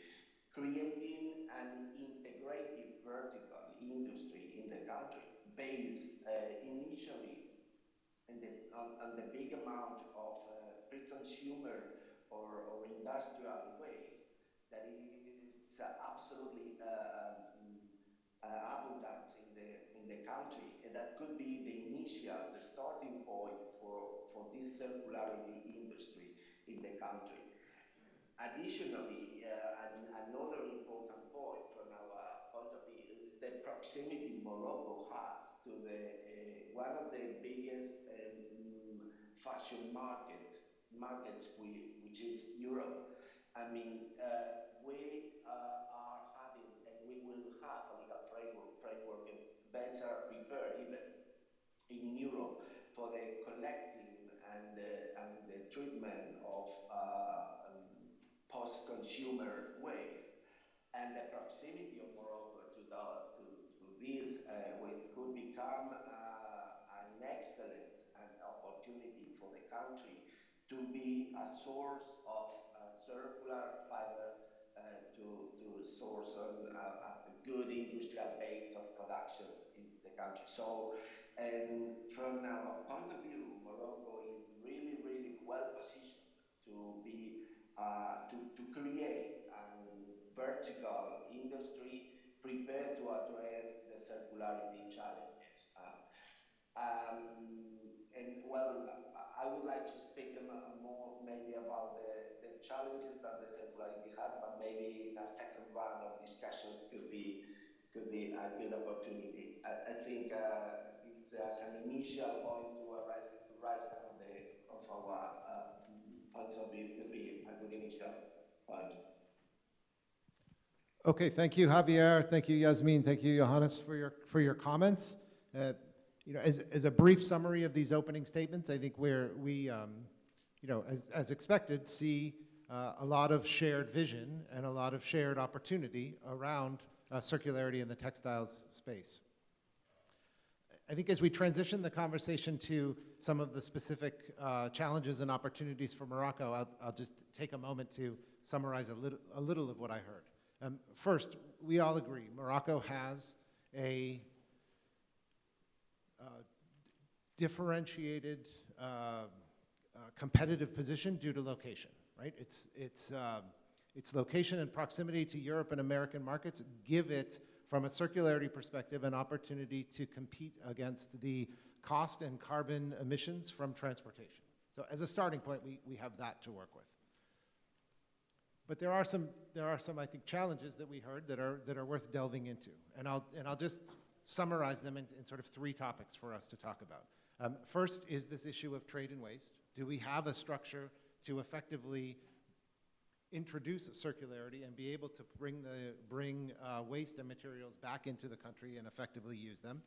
creating an integrated vertical industry in the country based initially on the big amount of pre-consumer or industrial waste that is absolutely abundant in the country, and that could be the starting point for this circularity industry in the country. Additionally, another important point from our point of view is the proximity Morocco has to one of the biggest fashion markets, which is Europe. I mean, we are having, and we will have a legal framework better prepared even in Europe for the collecting and the treatment of post-consumer waste, and the proximity of Morocco to this waste could become an excellent opportunity for the country to be a source of circular fiber to source on a good industrial base of production in the country. So, from our point of view, Morocco is really, really well positioned to be to create a vertical industry prepared to address the circularity challenges. And well, I would like to speak more maybe about the challenges that the circularity has, but maybe in a second round of discussions could be a good opportunity. I think this as an initial point to rise some of our points of view could be a good initial point. Okay, thank you, Javier. Thank you, Yasmin. Thank you, Johannes, for your comments. As a brief summary of these opening statements, I think we as expected, see a lot of shared vision and a lot of shared opportunity around circularity in the textiles space. I think as we transition the conversation to some of the specific challenges and opportunities for Morocco, I'll just take a moment to summarize a little of what I heard. First, we all agree Morocco has a differentiated competitive position due to location, right? Its location and proximity to Europe and American markets give it, from a circularity perspective, an opportunity to compete against the cost and carbon emissions from transportation. So as a starting point, we have that to work with. But there are some I think challenges that we heard that are worth delving into, and I'll just summarize them in sort of three topics for us to talk about. First is this issue of trade and waste. Do we have a structure to effectively introduce circularity and be able to bring waste and materials back into the country and effectively use them?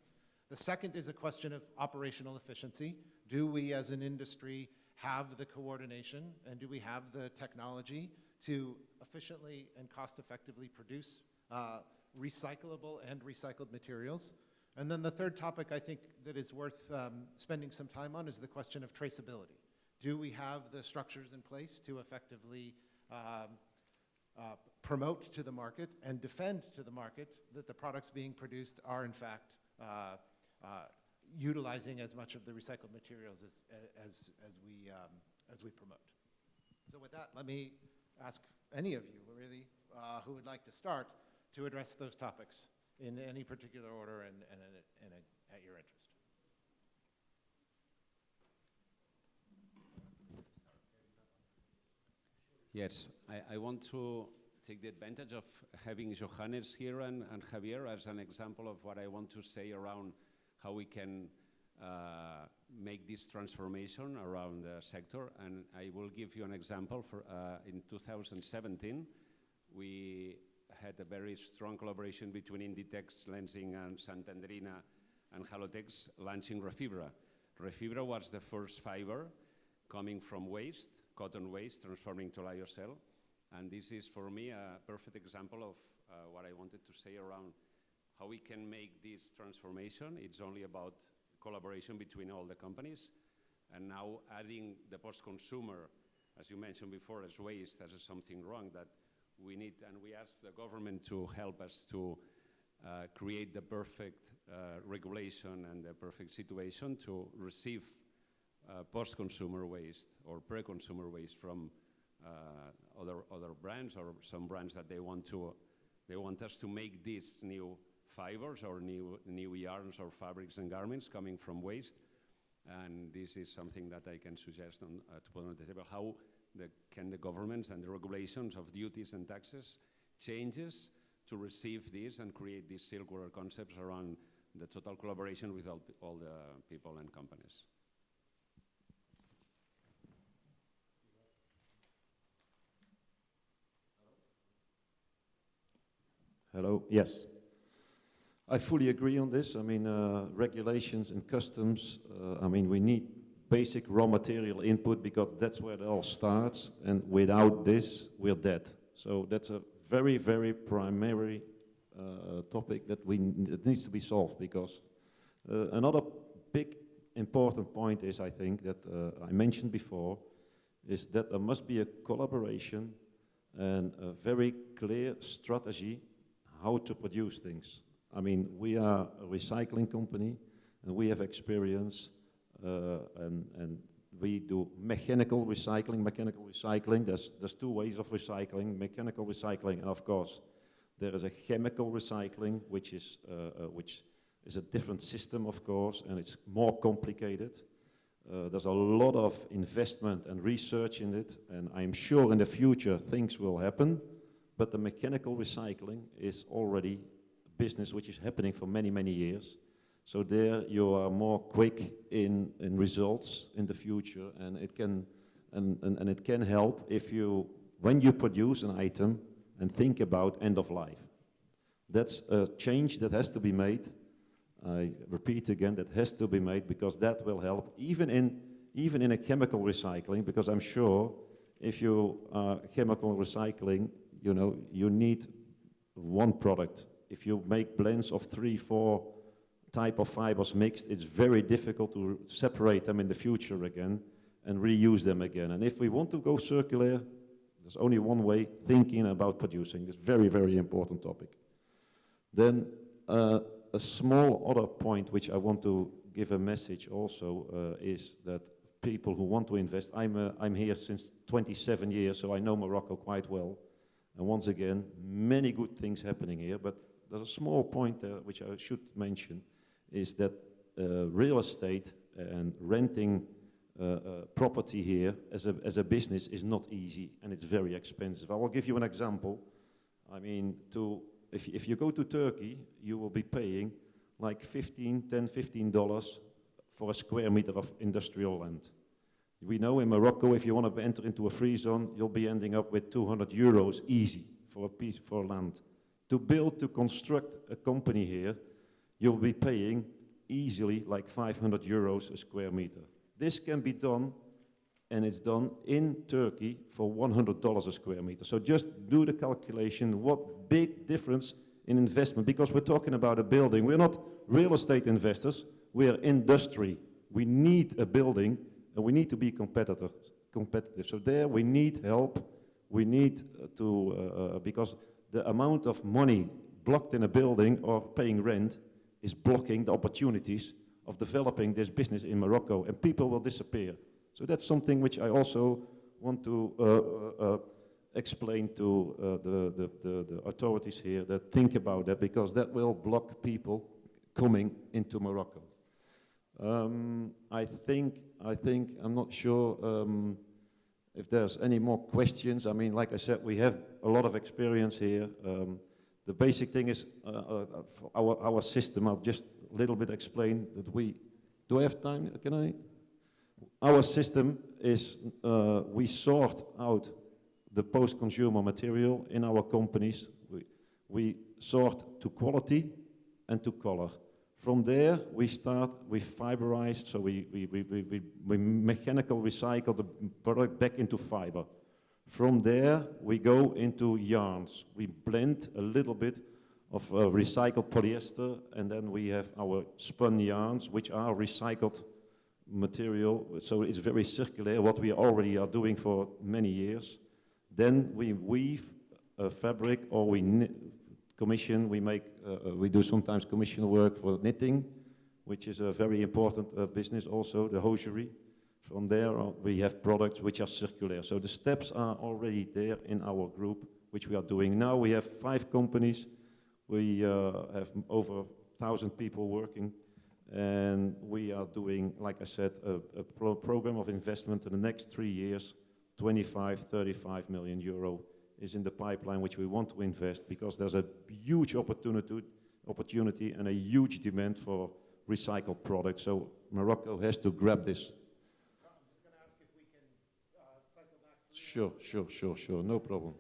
The second is a question of operational efficiency. Do we as an industry have the coordination and do we have the technology to efficiently and cost-effectively produce recyclable and recycled materials? And then the third topic I think that is worth spending some time on is the question of traceability. Do we have the structures in place to effectively promote to the market and defend to the market that the products being produced are in fact utilizing as much of the recycled materials as we promote. So with that, let me ask any of you really who would like to start to address those topics in any particular order and at your interest. Yes, I want to take the advantage of having Johannes here and Javier as an example of what I want to say around how we can make this transformation around the sector. And I will give you an example. In 2017, we had a very strong collaboration between Inditex, Lenzing, and Santandrina and Halotex launching Refibra. Refibra was the first fiber coming from waste, cotton waste, transforming to lyocell. And this is, for me, a perfect example of what I wanted to say around how we can make this transformation. It's only about collaboration between all the companies. And now adding the post-consumer, as you mentioned before, as waste, as something wrong that we need. And we ask the government to help us to create the perfect regulation and the perfect situation to receive post-consumer waste or pre-consumer waste from other brands or some brands that they want us to make these new fibers or new yarns or fabrics and garments coming from waste. And this is something that I can suggest to put on the table. How can the governments and the regulations of duties and taxes changes to receive this and create these circular concepts around the total collaboration with all the people and companies. Hello, yes. I fully agree on this. I mean, regulations and customs, I mean, we need basic raw material input because that's where it all starts. And without this, we're dead. So that's a very, very primary topic that needs to be solved because another big important point is, I think, that I mentioned before, is that there must be a collaboration and a very clear strategy how to produce things. I mean, we are a recycling company and we have experience and we do mechanical recycling. There's two ways of recycling, mechanical recycling, and of course, there is a chemical recycling, which is a different system, of course, and it's more complicated. There's a lot of investment and research in it, and I'm sure in the future things will happen, but the mechanical recycling is already a business which is happening for many, many years. So there you are more quick in results in the future, and it can help if when you produce an item and think about end of life. That's a change that has to be made. I repeat again, that has to be made because that will help even in a chemical recycling, because I'm sure if you are chemical recycling, you know, you need one product. If you make blends of 3-4 type of fibers mixed, it's very difficult to separate them in the future again and reuse them again. And if we want to go circular, there's only one way, thinking about producing. This very, very important topic. Then a small other point which I want to give a message also is that people who want to invest, I'm here since 27 years, so I know Morocco quite well. And once again, many good things happening here, but there's a small point there which I should mention, is that real estate and renting property here as a business is not easy and it's very expensive. I will give you an example. I mean, if you go to Turkey, you will be paying like $15 for a square meter of industrial land. We know in Morocco, if you want to enter into a free zone, you'll be ending up with 200 euros easy for a piece for land. To construct a company here, you'll be paying easily like 500 euros a square meter. This can be done, and it's done in Turkey for $100 a square meter. So just do the calculation, what big difference in investment, because we're talking about a building. We're not real estate investors, we're industry. We need a building, and we need to be competitive. So there we need help we need because the amount of money blocked in a building or paying rent is blocking the opportunities of developing this business in Morocco, and people will disappear. So that's something which I also want to explain to the authorities here that think about that, because that will block people coming into Morocco. I think I'm not sure if there's any more questions. I mean, like I said, we have a lot of experience here. The basic thing is for our system. I'll just a little bit explain that do I have time? Can I? Our system is, we sort out the post-consumer material in our companies. We sort to quality and to color. From there, we start with fiberized, so we mechanical recycle the product back into fiber. From there, we go into yarns. We blend a little bit of recycled polyester, and then we have our spun yarns, which are recycled material, so it's very circular, what we already are doing for many years. Then we weave a fabric, or we commission, we do sometimes commission work for knitting, which is a very important business also, the hosiery. From there, we have products which are circular. So the steps are already there in our group, which we are doing. Now we have 5 companies. We have over 1,000 people working. And we are doing, like I said, a program of investment in the next 3 years, 25, 35 million euro is in the pipeline, which we want to invest because there's a huge opportunity and a huge demand for recycled products. So Morocco has to grab this. I'm just going to ask if we can cycle back. Sure, no problem.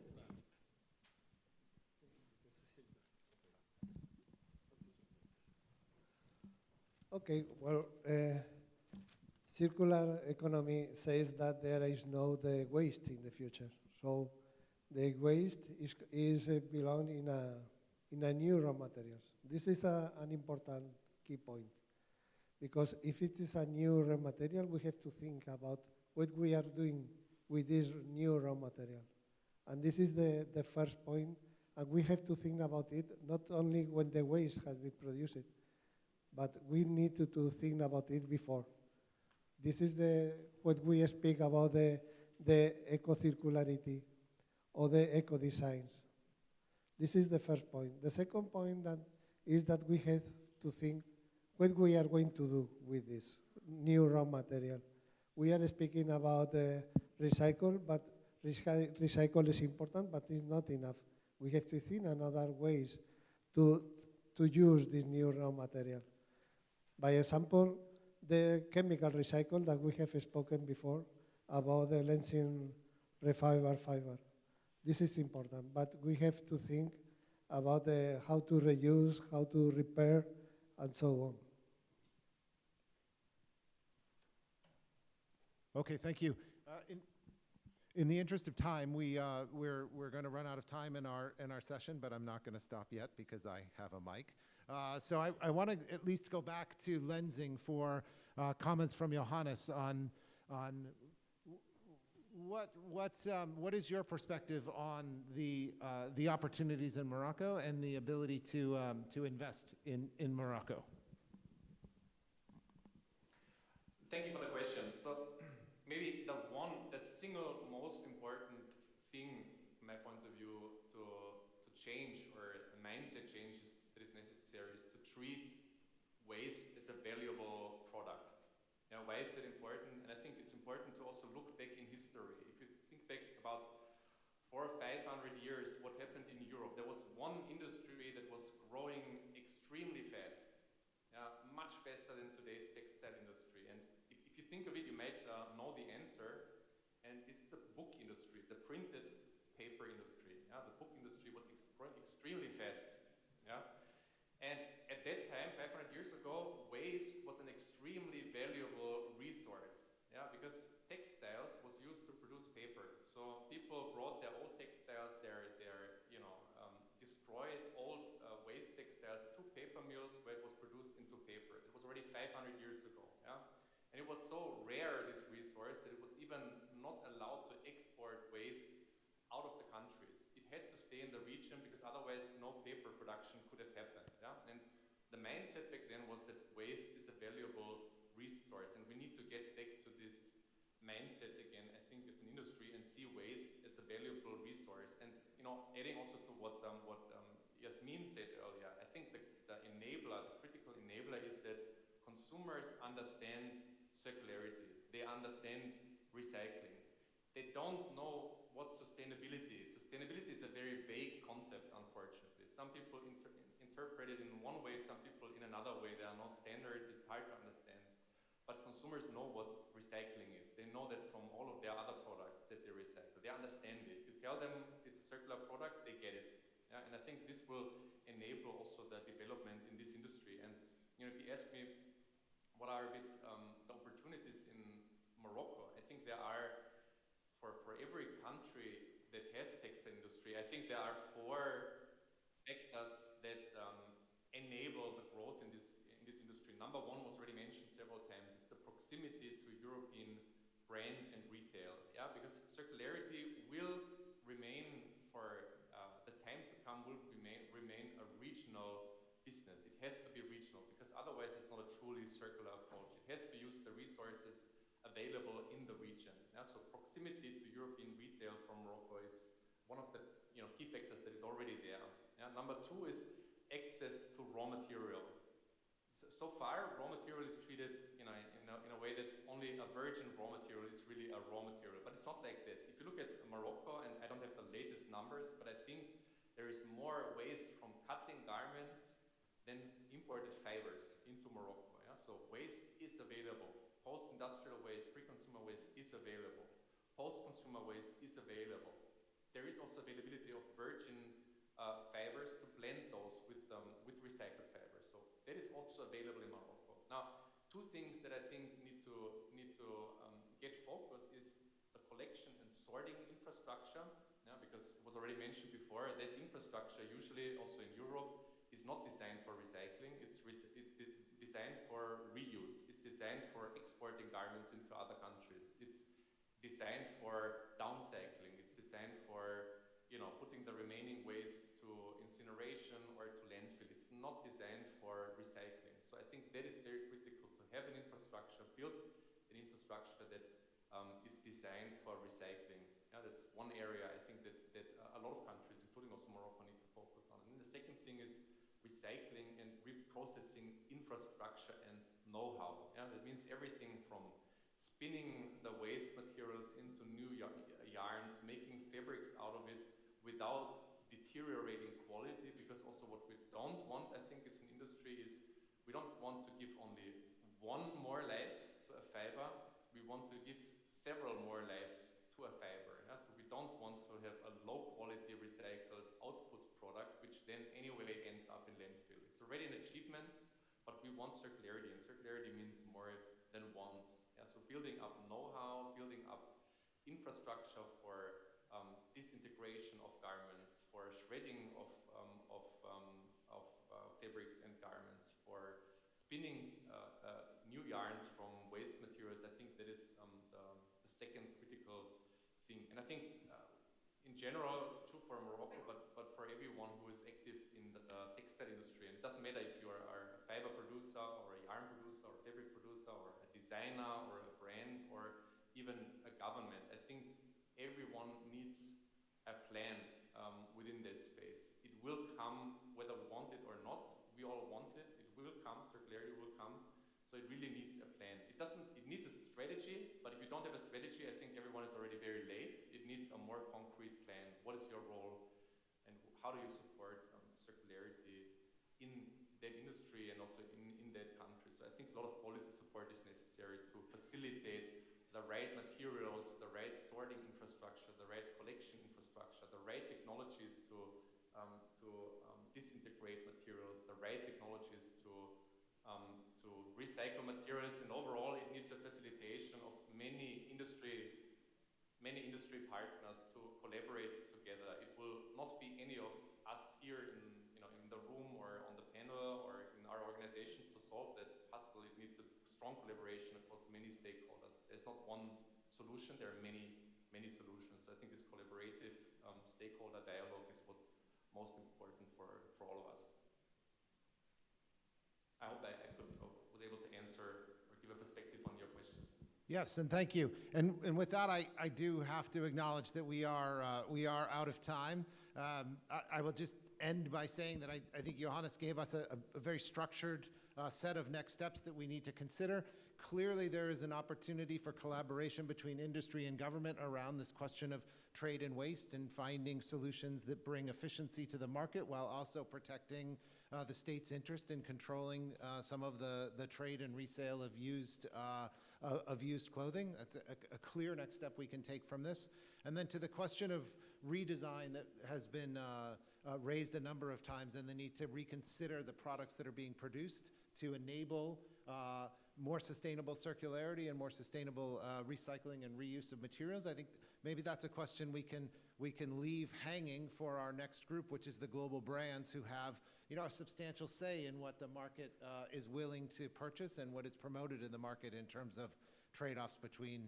Okay, well, circular economy says that there is no the waste in the future. So the waste is belong in a new raw materials. This is an important key point, because if it is a new raw material, we have to think about what we are doing with this new raw material. And this is the first point, and we have to think about it not only when the waste has been produced, but we need to think about it before. This is what we speak about the eco-circularity or the eco-designs. This is the first point. The second point is that we have to think what we are going to do with this new raw material. We are speaking about recycle, but recycle is important, but it's not enough. We have to think another ways to use this new raw material. By example, the chemical recycle that we have spoken before about the lensing refiber fiber. This is important, but we have to think about how to reuse, how to repair, and so on. Okay, thank you. In the interest of time, we're going to run out of time in our session, but I'm not going to stop yet because I have a mic. So I want to at least go back to lensing for comments from Johannes on what is your perspective on the opportunities in Morocco and the ability to invest in Morocco? Thank you for the question. So maybe the single most important thing, from my point of view, to change, or a mindset change that is necessary, is to treat waste as a valuable product. Now, why is that important? And I think it's important to also look back in history. If you think back about 400 or 500 years, what happened in Europe, there was one industry that was growing extremely fast, much faster than today's textile industry. And if you think of it, you might know the answer, and it's the book industry, the printed paper industry. The book industry was growing extremely fast. And at that time, 500 years ago, waste was an extremely valuable resource, because textiles was used to produce paper. So people brought their old textiles, their destroyed old waste textiles to paper mills where it was produced into paper. It was already 500 years ago. And it was so rare, this resource, that it was even not allowed to export waste out of The mindset back then was that waste is a valuable resource, and we need to get back to this mindset again, I think, as an industry, and see waste as a valuable resource. And adding also to what Yasmin said earlier, I think the critical enabler is that consumers understand circularity. They understand recycling. They don't know what sustainability is. Sustainability is a very vague concept, unfortunately. Some people interpret it in one way, some people in another way. There are no standards, it's hard to understand. But consumers know what recycling is. They know that from all of their other products that they recycle. They understand it. You tell them it's a circular product, they get it. Yeah? And I think this will enable also the development in this industry. And if you ask me what are a bit the opportunities in Morocco, I think there are, for every country that has textile industry, I think there are 4 factors that enable the growth in this industry. Number 1 was already mentioned several times. It's the proximity to European brand and retail. Yeah, because circularity will remain for the time to come. Will remain a regional business. It has to be regional because otherwise it's not a truly circular approach. It has to use the resources available in the region. Yeah, so proximity to European retail from Morocco is one of the key factors that is already there. Yeah, number 2 is access to raw material. So far, raw material is treated in a way that only a virgin raw material is really a raw material, but it's not like that. If you look at Morocco, and I don't have the latest numbers, but I think there is more waste from cutting garments than imported fibers into Morocco. Yeah? So waste is available. Post-industrial waste, pre-consumer waste is available. Post-consumer waste is available. There is also availability of virgin fibers to blend those with recycled fibers. So that is also available in Morocco. Now, 2 things that I think need to get focused is the collection and sorting infrastructure, because it was already mentioned before that infrastructure usually also in Europe is not designed for recycling. It's designed for reuse. It's designed for exporting garments into other countries. It's designed for downcycling. It's designed for putting the remaining waste to incineration or to landfill. It's not designed for recycling. So I think that is very critical to have an infrastructure, build an infrastructure that is designed for recycling. Yeah, that's one area I think that a lot of countries, including also Morocco, need to focus on. And the second thing is recycling and reprocessing infrastructure and know-how. Yeah, that means everything from spinning the waste materials into new yarns, making fabrics out of it without deteriorating quality, because also what we don't want, I think, as an industry is we don't want to give only one more life to a fiber, we want to give several more lives to a fiber. Yeah? So we don't want to have a low quality recycled output product, which then anyway ends up in landfill. It's already an achievement, but we want circularity, and circularity means more than once. Yeah? So building up know-how, building up infrastructure for disintegration of garments, for shredding of fabrics and garments, for spinning new yarns from waste materials. I think that is the second critical thing. And I think in general, true for Morocco, but for everyone who is active in the textile industry, and it doesn't matter if you are a fiber producer or a yarn producer or a fabric producer or a designer or a brand or even a government. I think everyone needs a plan within that space. It will come whether we want it or not. We all want it. It will come. Circularity will come. So it really needs a plan. It needs a strategy, but if you don't have a strategy, I think everyone is already very late. It needs a more concrete plan. What is your role and how do you support circularity in that industry and also in that country? So I think a lot of policy support is necessary to facilitate the right materials, the right sorting infrastructure, the right collection infrastructure, the right technologies to disintegrate materials, the right technologies to recycle materials, and overall it needs a facilitation of many industry partners to collaborate together. It will not be any of us here in the room or on the panel or in our organizations to solve that puzzle. It needs a strong collaboration across many stakeholders. There's not one solution, there are many solutions. I think this collaborative stakeholder dialogue is what's most important for all of us. Yes, and thank you. And with that, I do have to acknowledge that we are out of time. I will just end by saying that I think Johannes gave us a very structured set of next steps that we need to consider. Clearly, there is an opportunity for collaboration between industry and government around this question of trade and waste and finding solutions that bring efficiency to the market while also protecting the state's interest in controlling some of the trade and resale of used clothing. That's a clear next step we can take from this. And then to the question of redesign that has been raised a number of times, and the need to reconsider the products that are being produced to enable more sustainable circularity and more sustainable recycling and reuse of materials. I think maybe that's a question we can leave hanging for our next group, which is the global brands who have a substantial say in what the market is willing to purchase and what is promoted in the market in terms of trade-offs between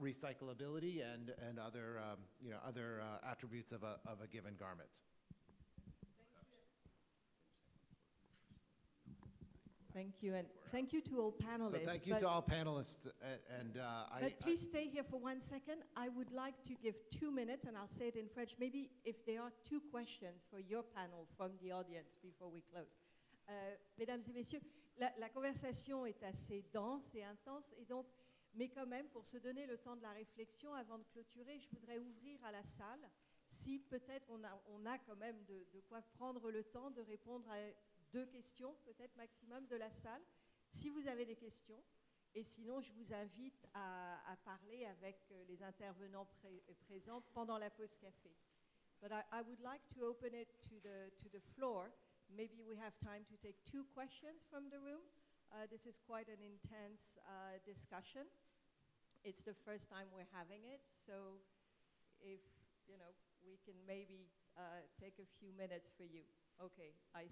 recyclability and other attributes of a given garment. Thank you, and thank you to all panelists. So thank you to all panelists, but please stay here for 1 second. I would like to give 2 minutes, and I'll say it in French. Maybe if there are 2 questions for your panel from the audience before we close. Mesdames et messieurs, la conversation est assez dense et intense, et donc, mais quand même, pour se donner le temps de la réflexion, avant de clôturer, je voudrais ouvrir à la salle, si peut-être on a quand même de quoi prendre le temps de répondre à 2 questions, peut-être maximum, de la salle, si vous avez des questions. Et sinon, je vous invite à parler avec les intervenants présents pendant la pause café. But I would like to open it to the floor. Maybe we have time to take 2 questions from the room. This is quite an intense discussion. It's the first time we're having it, so if we can maybe take a few minutes for you. Okay, I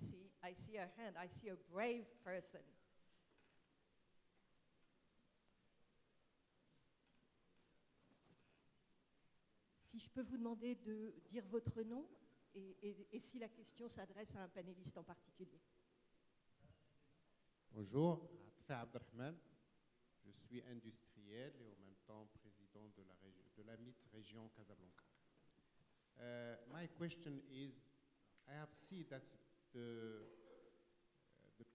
see a hand. I see a brave person. Si je peux vous demander de dire votre nom et si la question s'adresse à un panéliste en particulier. Bonjour, Atfa Abdelrahman. Je suis industriel et en même temps président de la MIT région Casablanca. My question is, I have seen that the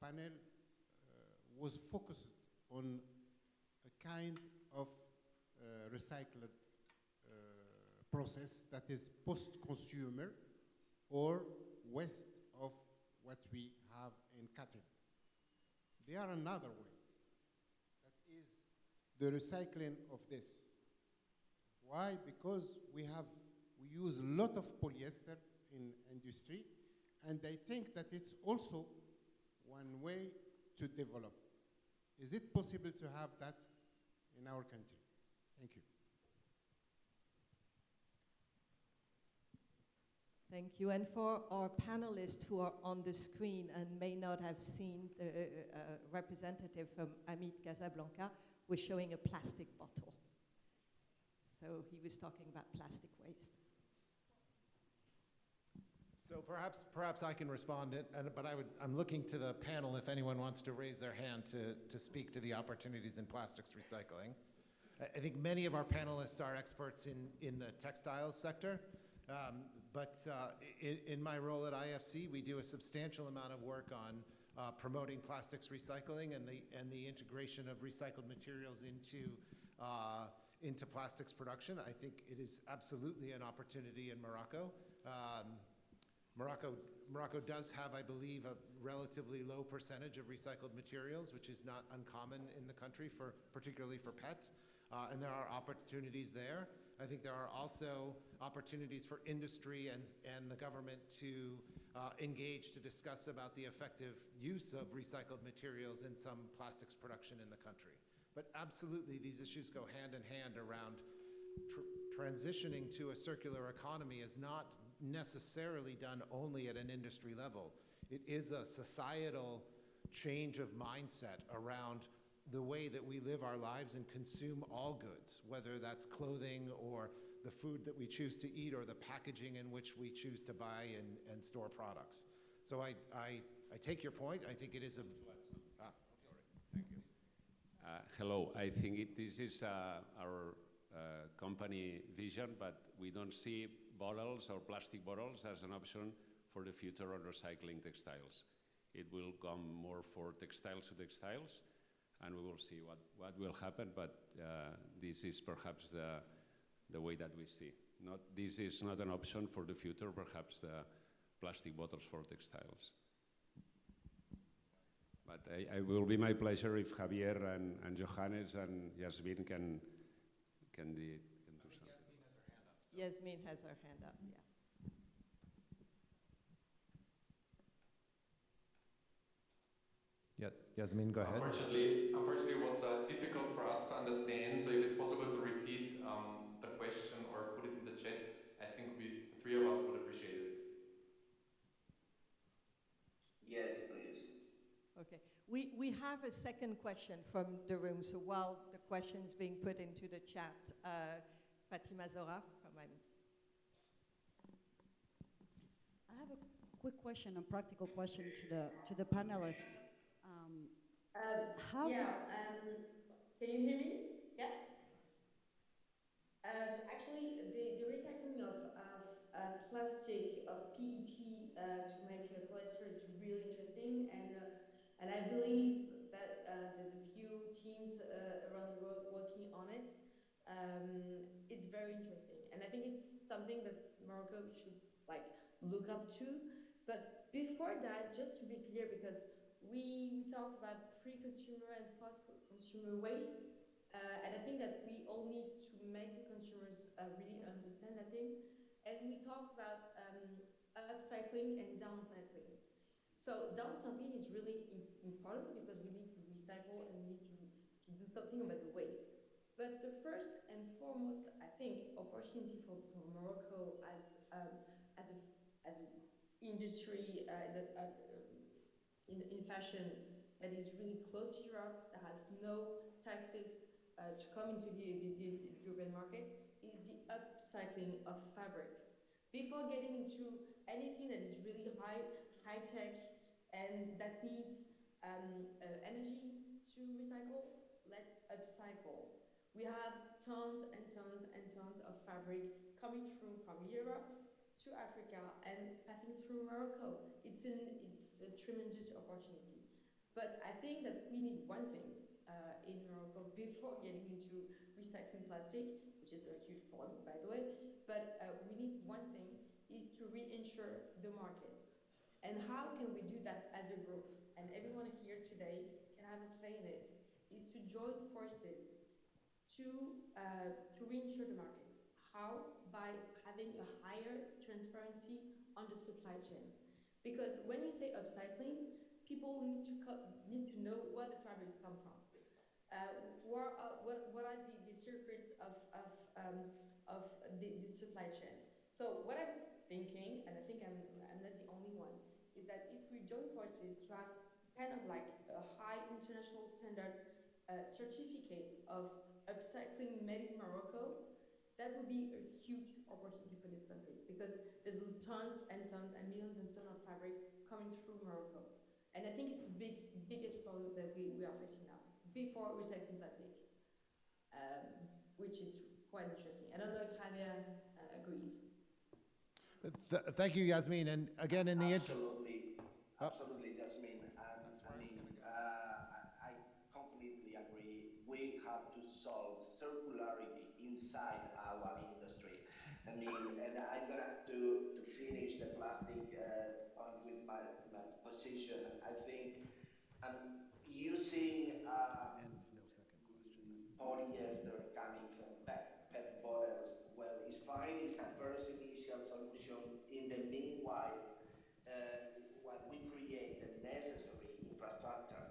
panel was focused on a kind of recycled process that is post-consumer or waste of what we have in cutting. There are another way, that is the recycling of this. Why? Because we use a lot of polyester in industry, and I think that it's also one way to develop. Is it possible to have that in our country? Thank you. Thank you. And for our panelists who are on the screen and may not have seen the representative from Amit Casablanca, was showing a plastic bottle. So he was talking about plastic waste. So perhaps I can respond, but I'm looking to the panel if anyone wants to raise their hand to speak to the opportunities in plastics recycling. I think many of our panelists are experts in the textiles sector, but in my role at IFC, we do a substantial amount of work on promoting plastics recycling and the integration of recycled materials into plastics production. I think it is absolutely an opportunity in Morocco. Morocco does have, I believe, a relatively low percentage of recycled materials, which is not uncommon in the country, particularly for PET, and there are opportunities there. I think there are also opportunities for industry and the government to engage to discuss about the effective use of recycled materials in some plastics production in the country. But absolutely, these issues go hand in hand around transitioning to a circular economy is not necessarily done only at an industry level. It is a societal change of mindset around the way that we live our lives and consume all goods, whether that's clothing or the food that we choose to eat or the packaging in which we choose to buy and store products. So I take your point. I think it is a... Thank you. Hello, I think this is our company vision, but we don't see bottles or plastic bottles as an option for the future on recycling textiles. It will come more for textiles to textiles, and we will see what will happen, but this is perhaps the way that we see. This is not an option for the future, perhaps the plastic bottles for textiles. But it will be my pleasure if Javier and Johannes and Yasmin can do something. Yasmin has her hand up, yeah. Yeah, Yasmin, go ahead. Unfortunately, it was difficult for us to understand. So if it's possible to repeat the question or put it in the chat, I think the three of us would appreciate it. Yes, please. Okay. We have a second question from the room. So while the question's being put into the chat, Fatima Zora from IMI. I have a quick question, a practical question to the panelists. Can you hear me? Yeah. Actually, the recycling of plastic, of PET to make polyester is really interesting, and I believe that there's a few teams around the world working on it. It's very interesting, and I think it's something that Morocco should look up to. But before that, just to be clear, because we talked about pre-consumer and post-consumer waste, and I think that we all need to make the consumers really understand that thing. And we talked about upcycling and downcycling. So downcycling is really important because we need to recycle and we need to do something about the waste. But the first and foremost, I think, opportunity for Morocco as an industry in fashion that is really close to Europe, that has no taxes to come into the European market, is the upcycling of fabrics. Before getting into anything that is really high tech and that needs energy to recycle, let's upcycle. We have tons and tons and tons of fabric coming through from Europe to Africa and passing through Morocco. It's a tremendous opportunity. But I think that we need one thing in Morocco before getting into recycling plastic, which is a huge problem, by the way. But we need one thing, is to reinsure the markets. And how can we do that as a group? And everyone here today can have a play in it, is to join forces to reinsure the markets. How? By having a higher transparency on the supply chain. Because when you say upcycling, people need to know where the fabrics come from. What are the secrets of the supply chain? So what I'm thinking, and I think I'm not the only one, is that if we join forces to have kind of like a high international standard certificate of upcycling made in Morocco, that would be a huge opportunity for this country, because there's tons and tons and millions and tons of fabrics coming through Morocco. And I think it's the biggest problem that we are facing now, before recycling plastic, which is quite interesting. I don't know if Javier agrees. Thank you, Yasmin. And again, in the Absolutely, Jasmine. I completely agree. We have to solve circularity inside our industry. And I'm gonna to finish the plastic point with my position. I think using polyester coming from PET bottles, well, it's fine. It's a first initial solution. In the meanwhile, what we create the necessary infrastructure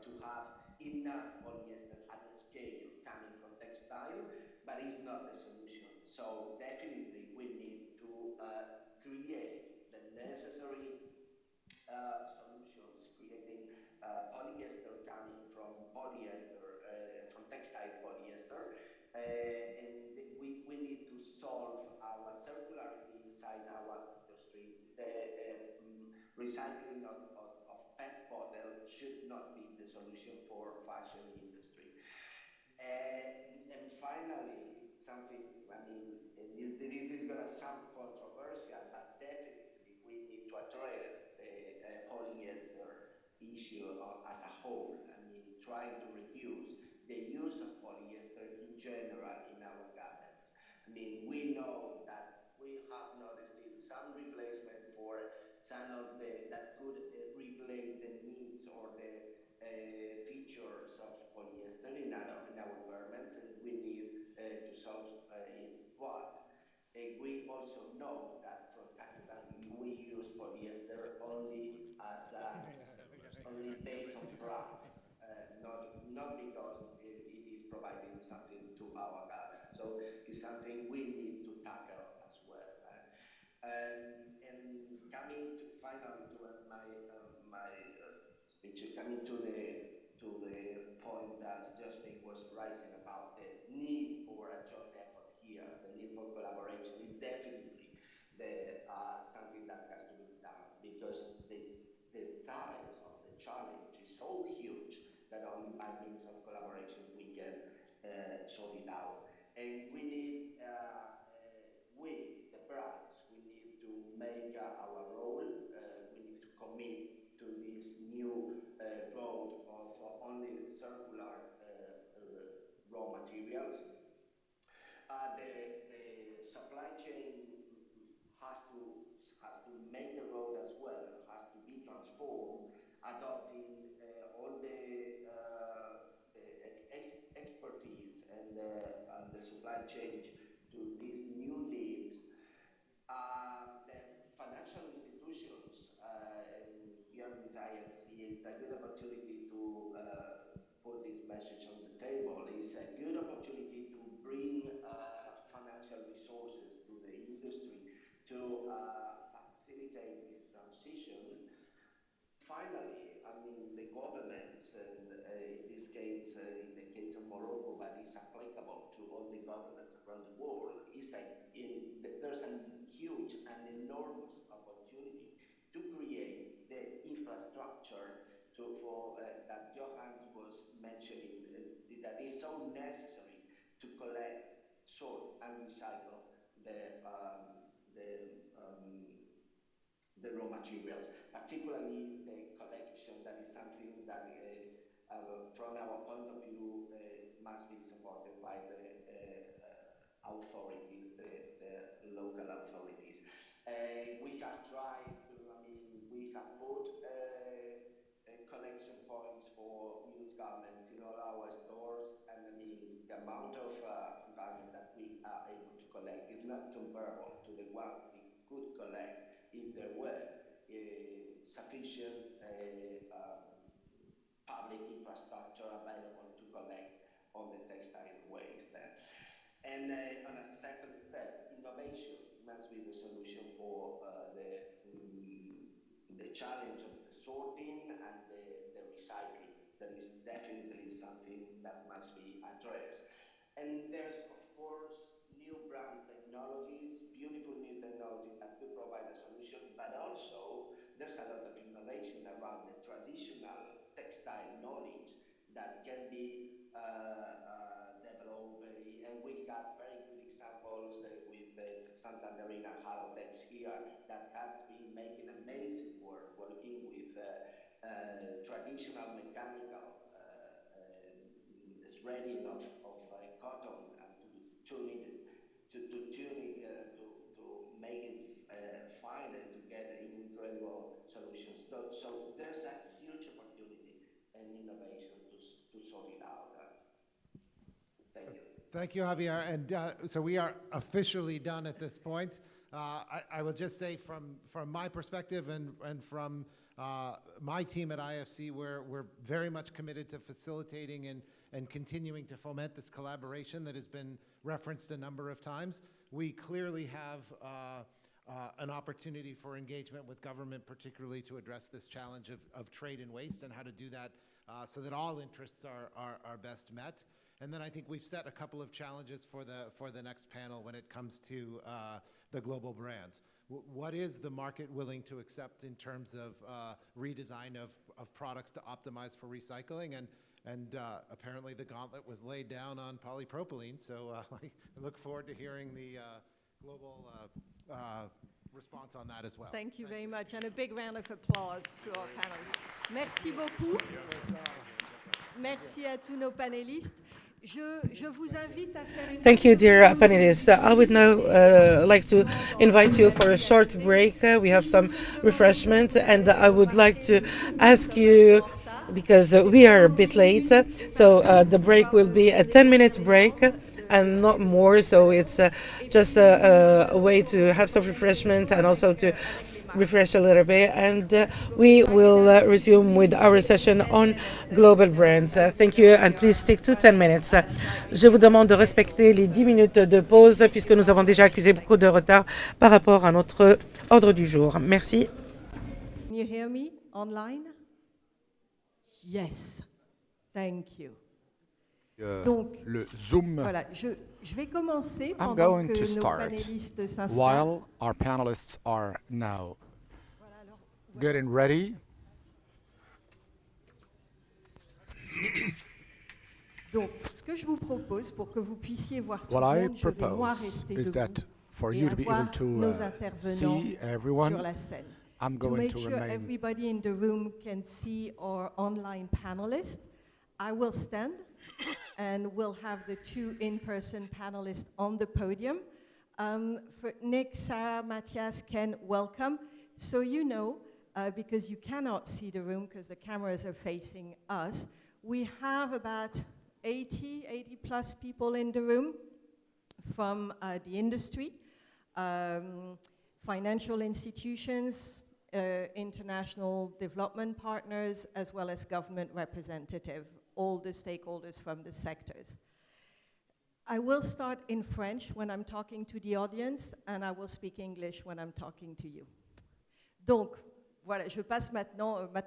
to have enough polyester at the scale coming from textile, but it's not the solution. So definitely we need to create the necessary solutions, creating polyester coming from polyester, from textile polyester, and we need to solve our circularity inside our industry. The recycling of PET bottle should not be the solution for fashion. fashion industry. And finally, something, I mean, this is going to sound controversial, but definitely we need to address the polyester issue as a whole. I mean, trying to reduce the use of polyester in general in our garments. I mean, we know that we have noticed some replacement for some of that could replace the needs or the features of polyester in our garments, and we need to solve it. But we also know that from time to time we use polyester only as only based on price, not because it is providing something to our garments. So it's something we need to tackle as well. And coming to, finally to my speech, coming to the point that Justin was raising about the need for a joint effort here, the need for collaboration is definitely something that has to be done, because the size of the challenge is so huge that only by means of collaboration we can sort it out. And we need, the brands, we need to make our role, we need to commit to this new road of only circular raw materials. The supply chain has to make the road as well, has to be transformed, adopting all the expertise and the supply chain to these new needs. The financial institutions, and here with IFC, is a good opportunity to put this message on the table. It's a good opportunity to bring financial resources to the industry to facilitate this transition. Finally, I mean, the governments, and in this case, in the case of Morocco, but it's applicable to all the governments around the world, there's a huge and enormous opportunity to create the infrastructure that Johannes was mentioning, that is so necessary to collect, sort, and recycle the raw materials, particularly the collection. That is something that, from our point of view, must be supported by the authorities, the local authorities. We have tried to, I mean, we have put collection points for used garments in all our stores, and I mean, the amount of garment that we are able to collect is not comparable to the one we could collect if there were sufficient public infrastructure available to collect all the textile waste. And on a second step, innovation must be the solution for the challenge of the sorting and the recycling. That is definitely something that must be addressed. And there's, of course, new brand technologies, beautiful new technologies that could provide a solution, but also there's a lot of innovation around the traditional textile knowledge that can be developed, and we got very good examples with Santanderina Halotex here that has been making amazing work working with traditional mechanical threading of cotton, and to tune it, to make it fine and to get incredible solutions. So there's a huge opportunity and innovation to sort it out. Thank you. Thank you, Javier. And so we are officially done at this point. I will just say from my perspective and from my team at IFC, we're very much committed to facilitating and continuing to foment this collaboration that has been referenced a number of times. We clearly have an opportunity for engagement with government, particularly to address this challenge of trade and waste, and how to do that so that all interests are best met. And then I think we've set a couple of challenges for the next panel when it comes to the global brands. What is the market willing to accept in terms of redesign of products to optimize for recycling? And apparently the gauntlet was laid down on polypropylene, so I look forward to hearing the global response on that as well. Thank you very much, and a big round of applause to our panelists. Merci beaucoup. Merci à tous nos panélistes. Je vous invite à faire une... Thank you, dear panelists. I would now like to invite you for a short break. We have some refreshments, and I would like to ask you, because we are a bit late, so the break will be a 10-minute break and not more, so it's just a way to have some refreshment and also to refresh a little bit, and we will resume with our session on global brands. Thank you, and please stick to 10 minutes. Je vous demande de respecter les 10 minutes de pause puisque nous avons déjà accusé beaucoup de retard par rapport à notre ordre du jour. Merci. Can you hear me online? Yes. Thank you. Donc, le Zoom. Voilà, je vais commencer I'm pendant going que to nos start panélistes s'installent. while our panelists are now getting ready. Donc, ce que je vous propose pour que vous puissiez voir tout What le I monde, je vais moi propose rester is debout that for et you to be avoir able to nos intervenants see everyone, sur la scène. I'm To going make to sure remain. everybody in the room can see our online panelists, I will stand and we'll have the two in-person panelists on the podium. For Nick, Sarah, Matthias, Ken, welcome. So you know, because you cannot see the room because the cameras are facing us, we have about 80 plus people in the room from the industry, financial institutions, international development partners, as well as government representative, all the stakeholders from the sectors. I will start in French when I'm talking to the audience, and I will speak English when I'm talking to you. Donc, voilà, je passe maintenant la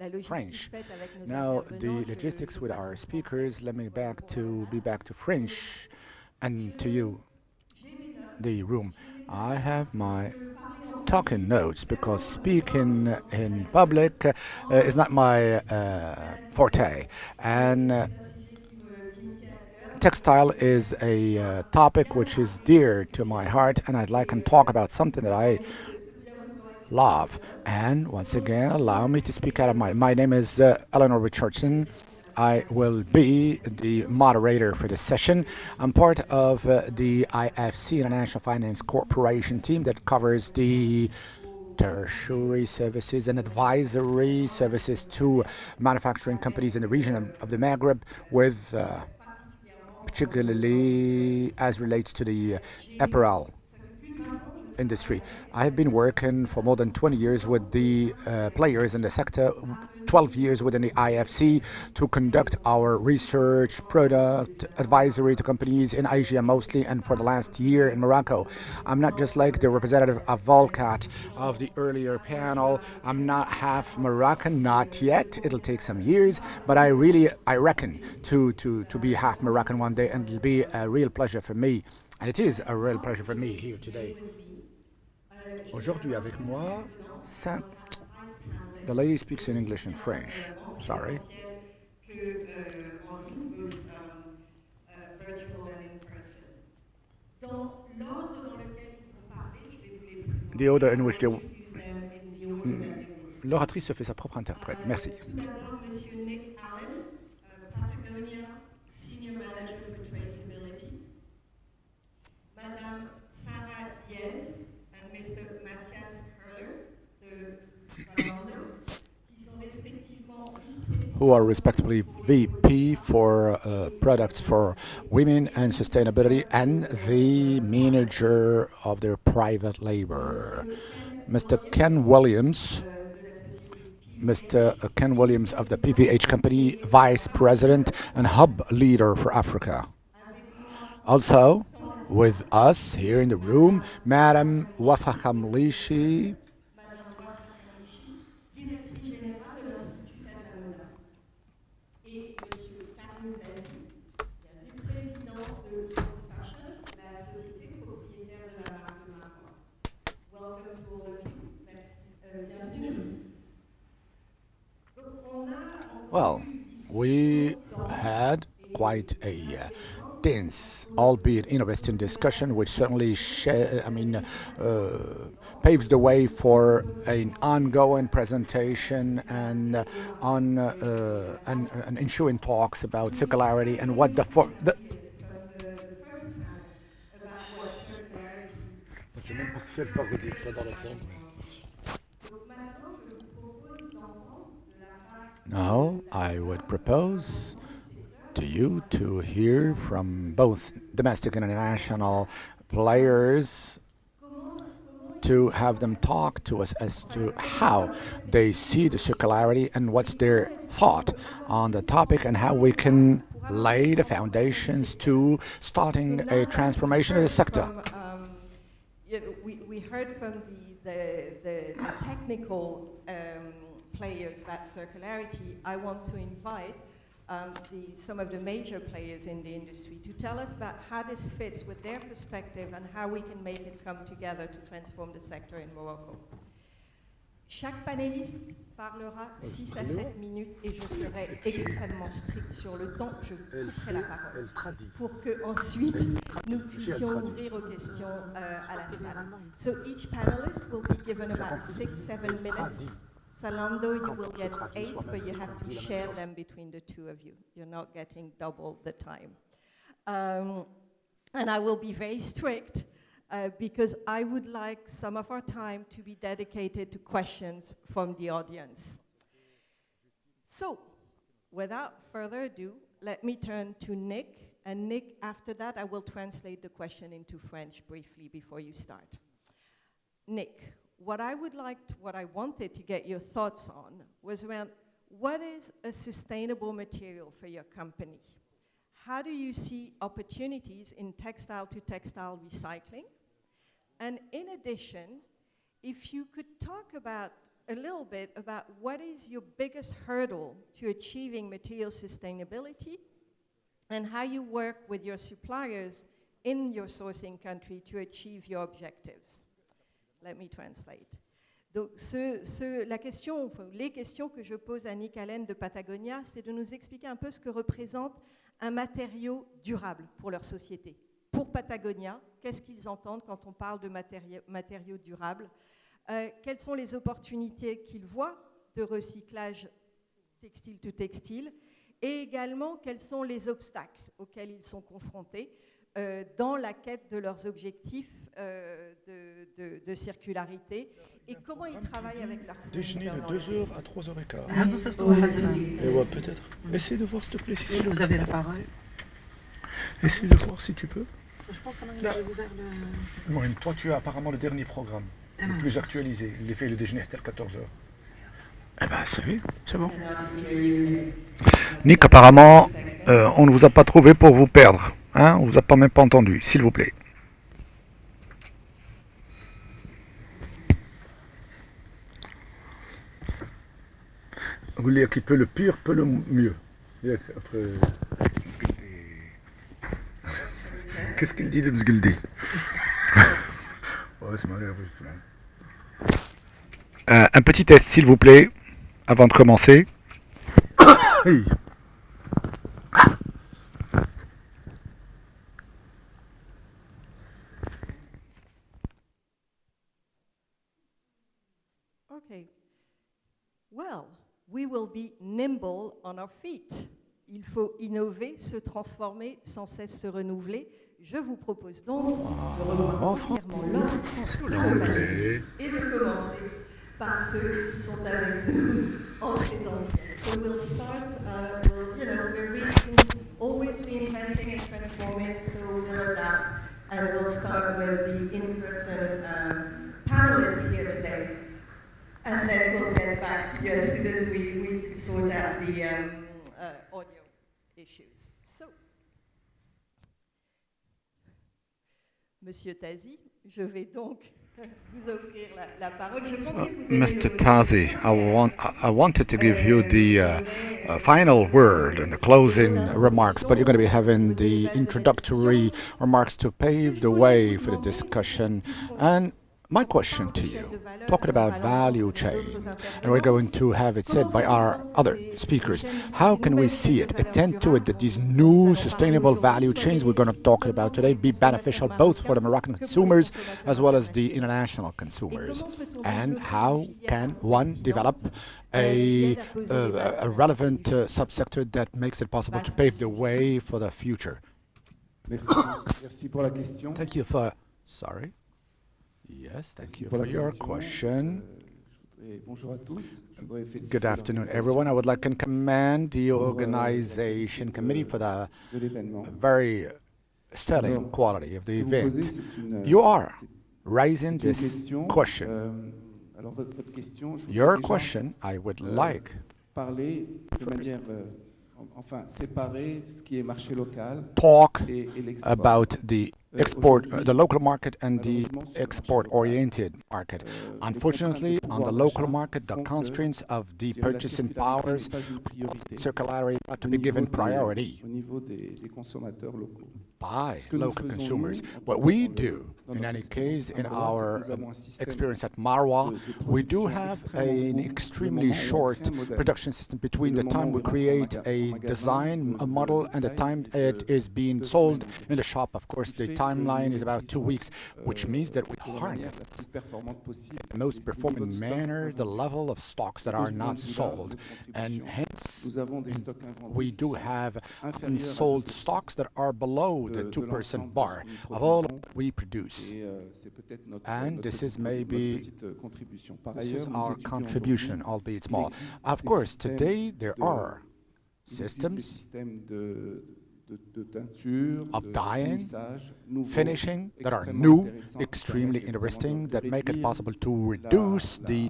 logistique French. faite avec nos Now intervenants. the logistics with our speakers. Let me be back to French, and to you, the room. I have my talking notes because speaking in public is not my forte, and textile is a topic which is dear to my heart, and I'd like to talk about something that I love. And once again, allow me to speak out of my name is Eleanor Richardson. I will be the moderator for this session. I'm part of the IFC, International Finance Corporation team that covers the tertiary services and advisory services to manufacturing companies in the region of the Maghreb, with particularly as relates to the apparel industry. I have been working for more than 20 years with the players in the sector, 12 years within the IFC, to conduct our research, product advisory to companies in Asia mostly, and for the last year in Morocco. I'm not just like the representative of Volcat of the earlier panel. I'm not half Moroccan, not yet. It'll take some years, but I reckon to be half Moroccan one day, and it'll be a real pleasure for me. And it is a real pleasure for me here today. Aujourd'hui avec moi, the lady speaks in English and French. Sorry. The order in which l'oratrice se fait sa propre interprète. Merci. Tout d'abord, Monsieur Nick Allen, Patagonia Senior Manager for Traceability. Madame Sarah Diaz and Mr. Matthias Herler, the founder, qui sont respectivement who are respectively VP for products for women and sustainability, and the manager of their private labor. Mr. Ken Williams of the PVH company, Vice President and Hub Leader for Africa. Also with us here in the room, Madam Wafa Hamlishi, well, quite a dense, albeit interesting discussion, which certainly paves the way for an ongoing presentation and ensuing talks about circularity and what the now I would propose to you to hear from both domestic and international players, to have them talk to us as to how they see the circularity and what's their thought on the topic and how we can lay the foundations to starting a transformation in the sector. We heard from the technical players about circularity. I want to invite some of the major players in the industry to tell us about how this fits with their perspective and how we can make it come together to transform the sector in Morocco. Chaque panéliste parlera 6 à 7 minutes et je serai extrêmement stricte sur le temps. Je vous couperai la parole pour que ensuite nous puissions ouvrir aux questions à la salle. So each panelist will be given about 6-7 minutes. Salando, you will get 8, but you have to share them between the two of you. You're not getting double the time. And I will be very strict because I would like some of our time to be dedicated to questions from the audience. So, without further ado, let me turn to Nick. And Nick, after that, I will translate the question into French briefly before you start. Nick, what I wanted to get your thoughts on was around what is a sustainable material for your company? How do you see opportunities in textile-to-textile recycling? And in addition, if you could talk about a little bit about what is your biggest hurdle to achieving material sustainability and how you work with your suppliers in your sourcing country to achieve your objectives. Let me translate. Donc, les questions que je pose à Nick Allen de Patagonia, c'est de nous expliquer un peu ce que représente un matériau durable pour leur société. Pour Patagonia, qu'est-ce qu'ils entendent quand on parle de matériaux durables? Quelles sont les opportunités qu'ils voient de recyclage textile to textile? Et également, quels sont les obstacles auxquels ils sont confrontés dans la quête de leurs objectifs de circularité et comment ils travaillent avec leurs fournisseurs. Déjeuner de 2h à 3h15. Et ouais, peut-être. Essaye de voir s'il te plaît si vous avez la parole. Essaye de voir si tu peux. Je pense que j'ai ouvert le... Mohamed, toi tu as apparemment le dernier programme, le plus actualisé. Il est fait le déjeuner à 14h. Eh ben c'est bon. Nick, apparemment, on ne vous a pas trouvé pour vous perdre. Hein, on ne vous a pas même pas entendu, s'il vous plaît. Vous voulez dire qu'il peut le pire, peut le mieux. Après... Qu'est-ce qu'il dit le Mzgildi? Un petit test, s'il vous plaît, avant de commencer. Oui. Okay. Well, we will be nimble on our feet. Il faut innover, se transformer, sans cesse se renouveler. Je vous propose donc de reprendre entièrement l'anglais et de commencer par ceux qui sont avec nous en présentiel. So we'll start, we're always reinventing and transforming, so we'll adapt. And we'll start with the in-person panelists here today. And then we'll get back to you as soon as we sort out the audio issues. So, Monsieur Tazi, je vais donc vous offrir la parole. Mr. Tazi, I wanted to give you the final word and the closing remarks, but you're going to be having the introductory remarks to pave the way for the discussion. And My question to you, talking about value chain, and we're going to have it said by our other speakers, how can we see it, attend to it, that these new sustainable value chains we're going to talk about today be beneficial both for the Moroccan consumers as well as the international consumers? And how can one develop a relevant subsector that makes it possible to pave the way for the future? Thank you for... Sorry. Yes, thank you for your question. Good afternoon, everyone. I would like to commend the organization committee for the very sterling quality of the event. You are raising this question. Your question, I would like talk about the export, the local market and the export-oriented market. Unfortunately, on the local market, the constraints of the purchasing powers, circularity ought to be given priority by local consumers. What we do, in any case, in our experience at Marwa, we do have an extremely short production system between the time we create a design, a model, and the time it is being sold in the shop. Of course, the timeline is about 2 weeks, which means that we harness in the most performing manner the level of stocks that are not sold. And hence, we do have unsold stocks that are below the 2% bar of all we produce. And this is maybe our contribution, albeit small. Of course, today there are systems of dyeing, finishing that are new, extremely interesting, that make it possible to reduce the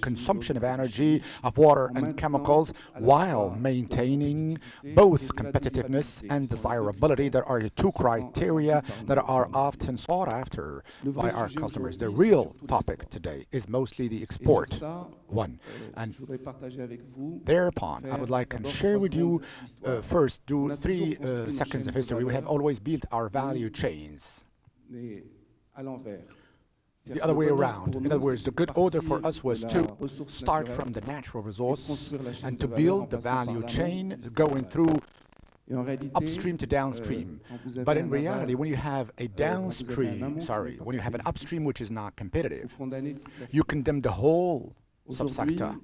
consumption of energy, of water and chemicals, while maintaining both competitiveness and desirability. That are the two criteria that are often sought after by our customers. The real topic today is mostly the export one. And thereupon, I would like to share with you first, do 3 seconds of history. We have always built our value chains the other way around. In other words, the good order for us was to start from the natural resource and to build the value chain going through upstream to downstream. But in reality, when you have a when you have an upstream which is not competitive, you condemn the whole subsector.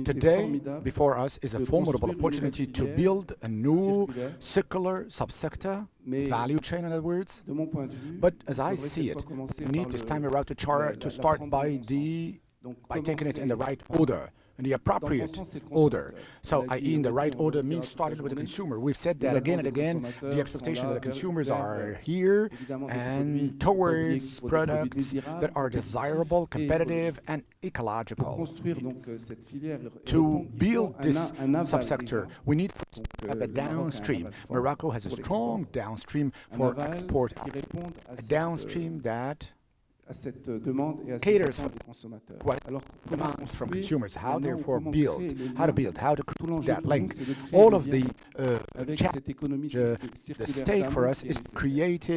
Today, before us is a formidable opportunity to build a new circular subsector, value chain in other words. But as I see it, we need this time around to start by taking it in the right order, in the appropriate order. So, i.e. in the right order means started with the consumer. We've said that again and again. The expectations of the consumers are here and towards products that are desirable, competitive, and ecological. To build this subsector, we need to have a downstream. Morocco has a strong downstream for export, a downstream that caters for demands from consumers, how therefore how to create that link. All of the stake for us is to create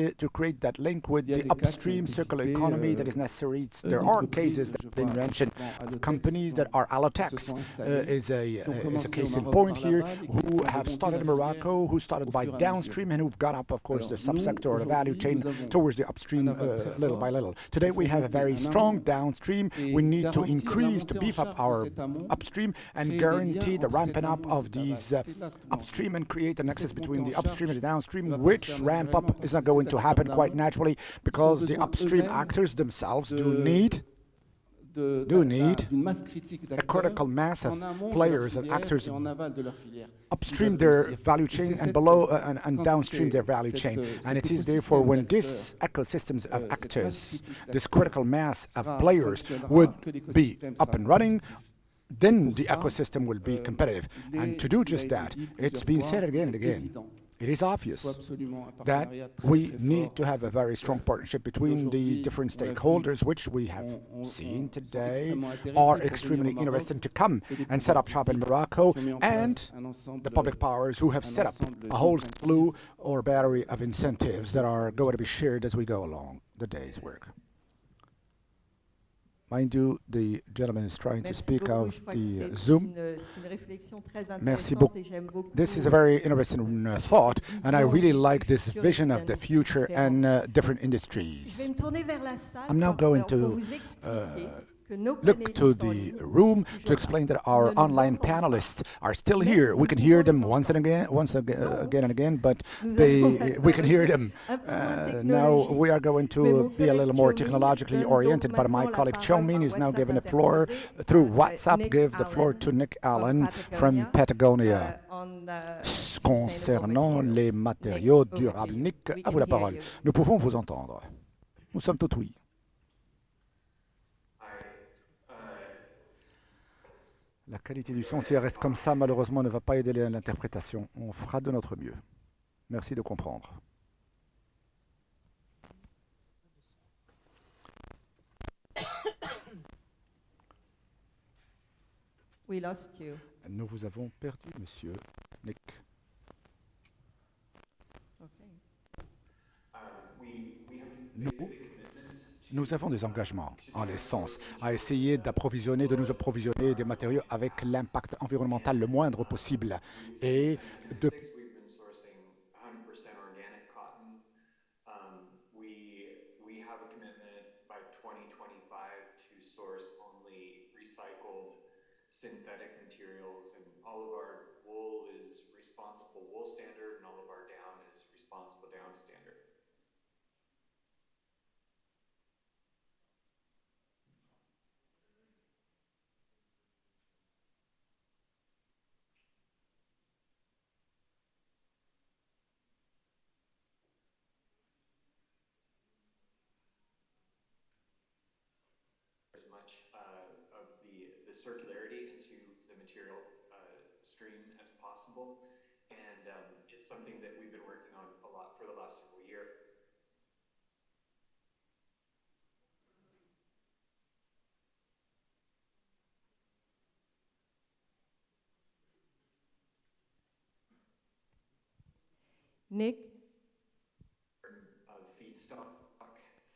that link with the upstream circular economy that is necessary. There are cases that have been mentioned of companies that are Allotex is a case in point here, who have started in Morocco, who started by downstream and who've got up, of course, the subsector or the value chain towards the upstream little by little. Today we have a very strong downstream. We need to increase, to beef up our upstream and guarantee the ramping up of these upstream and create a nexus between the upstream and the downstream, which ramp up is not going to happen quite naturally because the upstream actors themselves do need a critical mass of players and actors upstream their value chain and below and downstream their value chain. And it is therefore when this ecosystems of actors, this critical mass of players would be up and running, then the ecosystem will be competitive. And to do just that, it's been said again and again, it is obvious that we need to have a very strong partnership between the different stakeholders, which we have seen today are extremely interested to come and set up shop in Morocco, and the public powers who have set up a whole slew or battery of incentives that are going to be shared as we go along the day's work. Mind you, the gentleman is trying to Merci speak beaucoup. of Je crois que the c'est Zoom. une réflexion très Merci intéressante beaucoup. et j'aime beaucoup This is a very interesting thought, and I really like this futur vision des of the industries future and different Je vais industries. me tourner vers la salle I'm now going pour to vous expliquer que nos look to panélistes en the ligne room sont to toujours explain là. that our Ils ne nous online entendent pas. panelists are still Mais here. We nous can pouvons hear les them once and again and again, but we can hear them. Now we are going to be a little more technologically oriented, but my colleague Chomin is now giving the floor through WhatsApp. Give the floor to Nick Allen from Patagonia. Concernant les matériaux durables. Nick, à vous la parole. Nous pouvons vous entendre. Nous sommes tout oui. La qualité du son, si elle reste comme ça, malheureusement, ne va pas aider l'interprétation. On fera de notre mieux. Merci de comprendre. We lost you. Nous vous avons perdu, monsieur Nick. Nous avons des engagements, en l'essence, à essayer de nous approvisionner des matériaux avec l'impact environnemental le moindre possible et de we have a commitment by 2025 to source only recycled synthetic materials, and all of our wool is responsible wool standard, and all of our down is responsible down standard. As much of the circularity into the material stream as possible, and it's something that we've been working on a lot for the last several years. Nick? Feedstock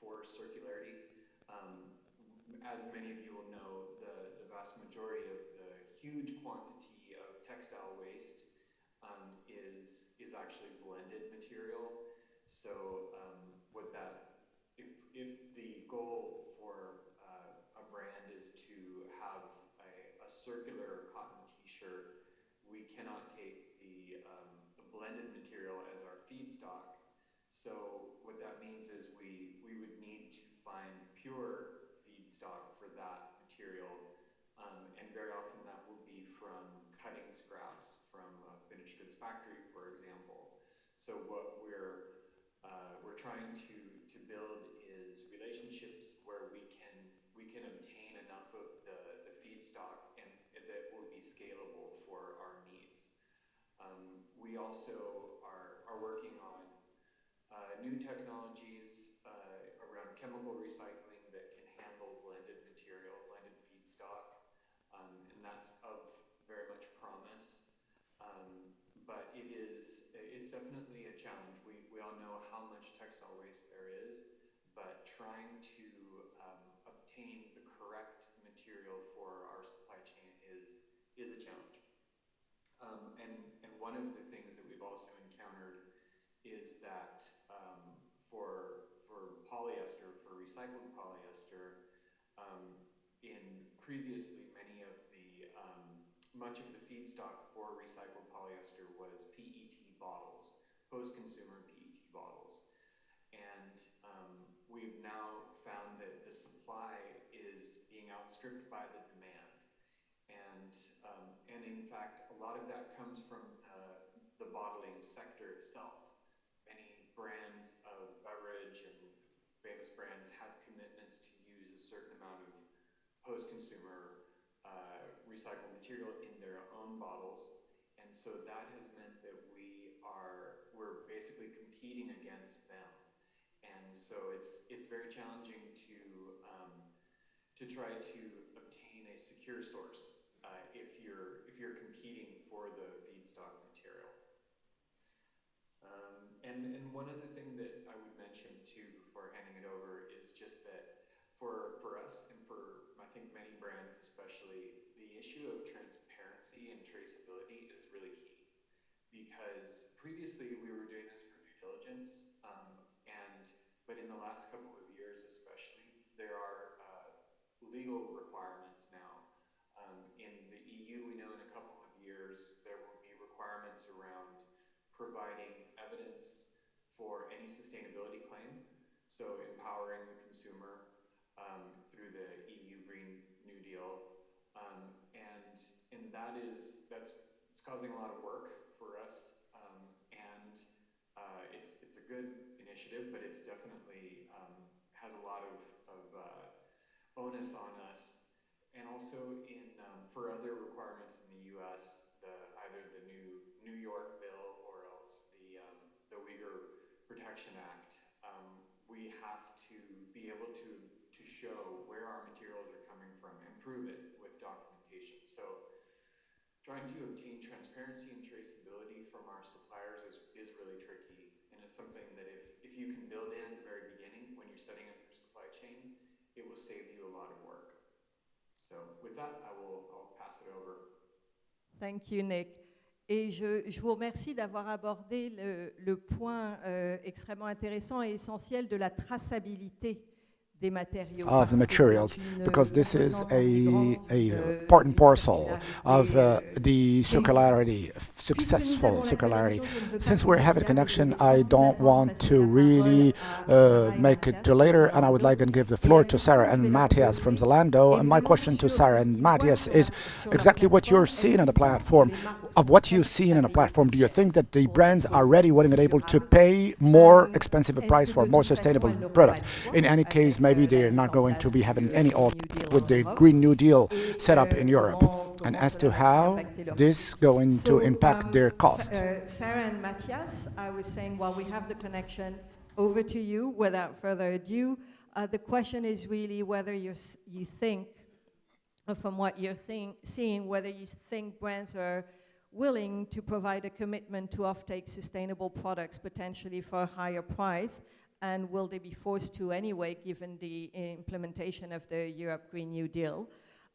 for circularity. As many of you will know, the vast majority of the huge quantity of textile waste is actually blended material. So what that, if the goal for a brand is to have a circular cotton t-shirt, we cannot take the blended material as our feedstock. So what that means is we would need to find pure feedstock for that material, and very often that will be from cutting scraps from a finished goods factory, for example. So what we're trying to build is relationships where we can obtain enough of the feedstock and that will be scalable for our needs. We also are working on new technologies around chemical recycling that can handle blended material, blended feedstock, and that's of very much promise. But it's definitely a challenge. We all know how much textile waste there is, but trying to obtain the correct material for our supply chain is a challenge. And one of the things that we've also encountered is that for polyester, for recycled polyester, in previously much of the feedstock for recycled polyester was PET bottles, post-consumer PET bottles. And we've now found that the supply is being outstripped by the demand. And in fact, a lot of that comes from the bottling sector itself. Many brands of beverage and famous brands have commitments to use a certain amount of post-consumer recycled material in their own bottles. And so that has meant that we're basically competing against them. And so it's very challenging to try to obtain a secure source if you're competing for the feedstock material. And one other thing that I would mention too before handing it over is just that for us and for because previously we were doing this for due diligence, but in the last couple of years especially, there are legal requirements now. In the EU, we know in a couple of years there will be requirements around providing evidence for any sustainability claim, so empowering the consumer through the EU Green New Deal, and that's it's causing a lot of work for us, and it's a good initiative, but it's definitely has a lot of onus on us. And also for other requirements in the U.S., either the New York bill or else the Uyghur Protection Act, we have to be able to show where our materials are coming from and prove it with documentation. So trying to obtain transparency and traceability from our suppliers is really tricky, and it's something that if you can build in at the very beginning when you're setting up your supply chain, it will save you a lot of work. So with that, I'll pass it over. Thank you, Nick. Et je vous remercie d'avoir abordé le point extrêmement intéressant et essentiel de la traçabilité des matériaux. Of the materials, because this is a part and parcel of the circularity, successful circularity. Since we're having a connection, I don't want to really make it to later, and I would like to give the floor to Sarah and Matthias from Zalando. And my question to Sarah and Matthias is exactly what you're seeing on the platform. Of what you've seen on a platform, do you think that the brands are ready, willing, and able to pay more expensive a price for more sustainable product? In any case, maybe they're not going to be having any alternative with the Green New Deal set up in Europe. And as to how this is going to impact their cost. Sarah and Matthias, I was saying, while we have the connection, over to you without further ado. The question is really whether you think, from what you're seeing, whether you think brands are willing to provide a commitment to offtake sustainable products potentially for a higher price, and will they be forced to anyway given the implementation of the Europe Green New Deal?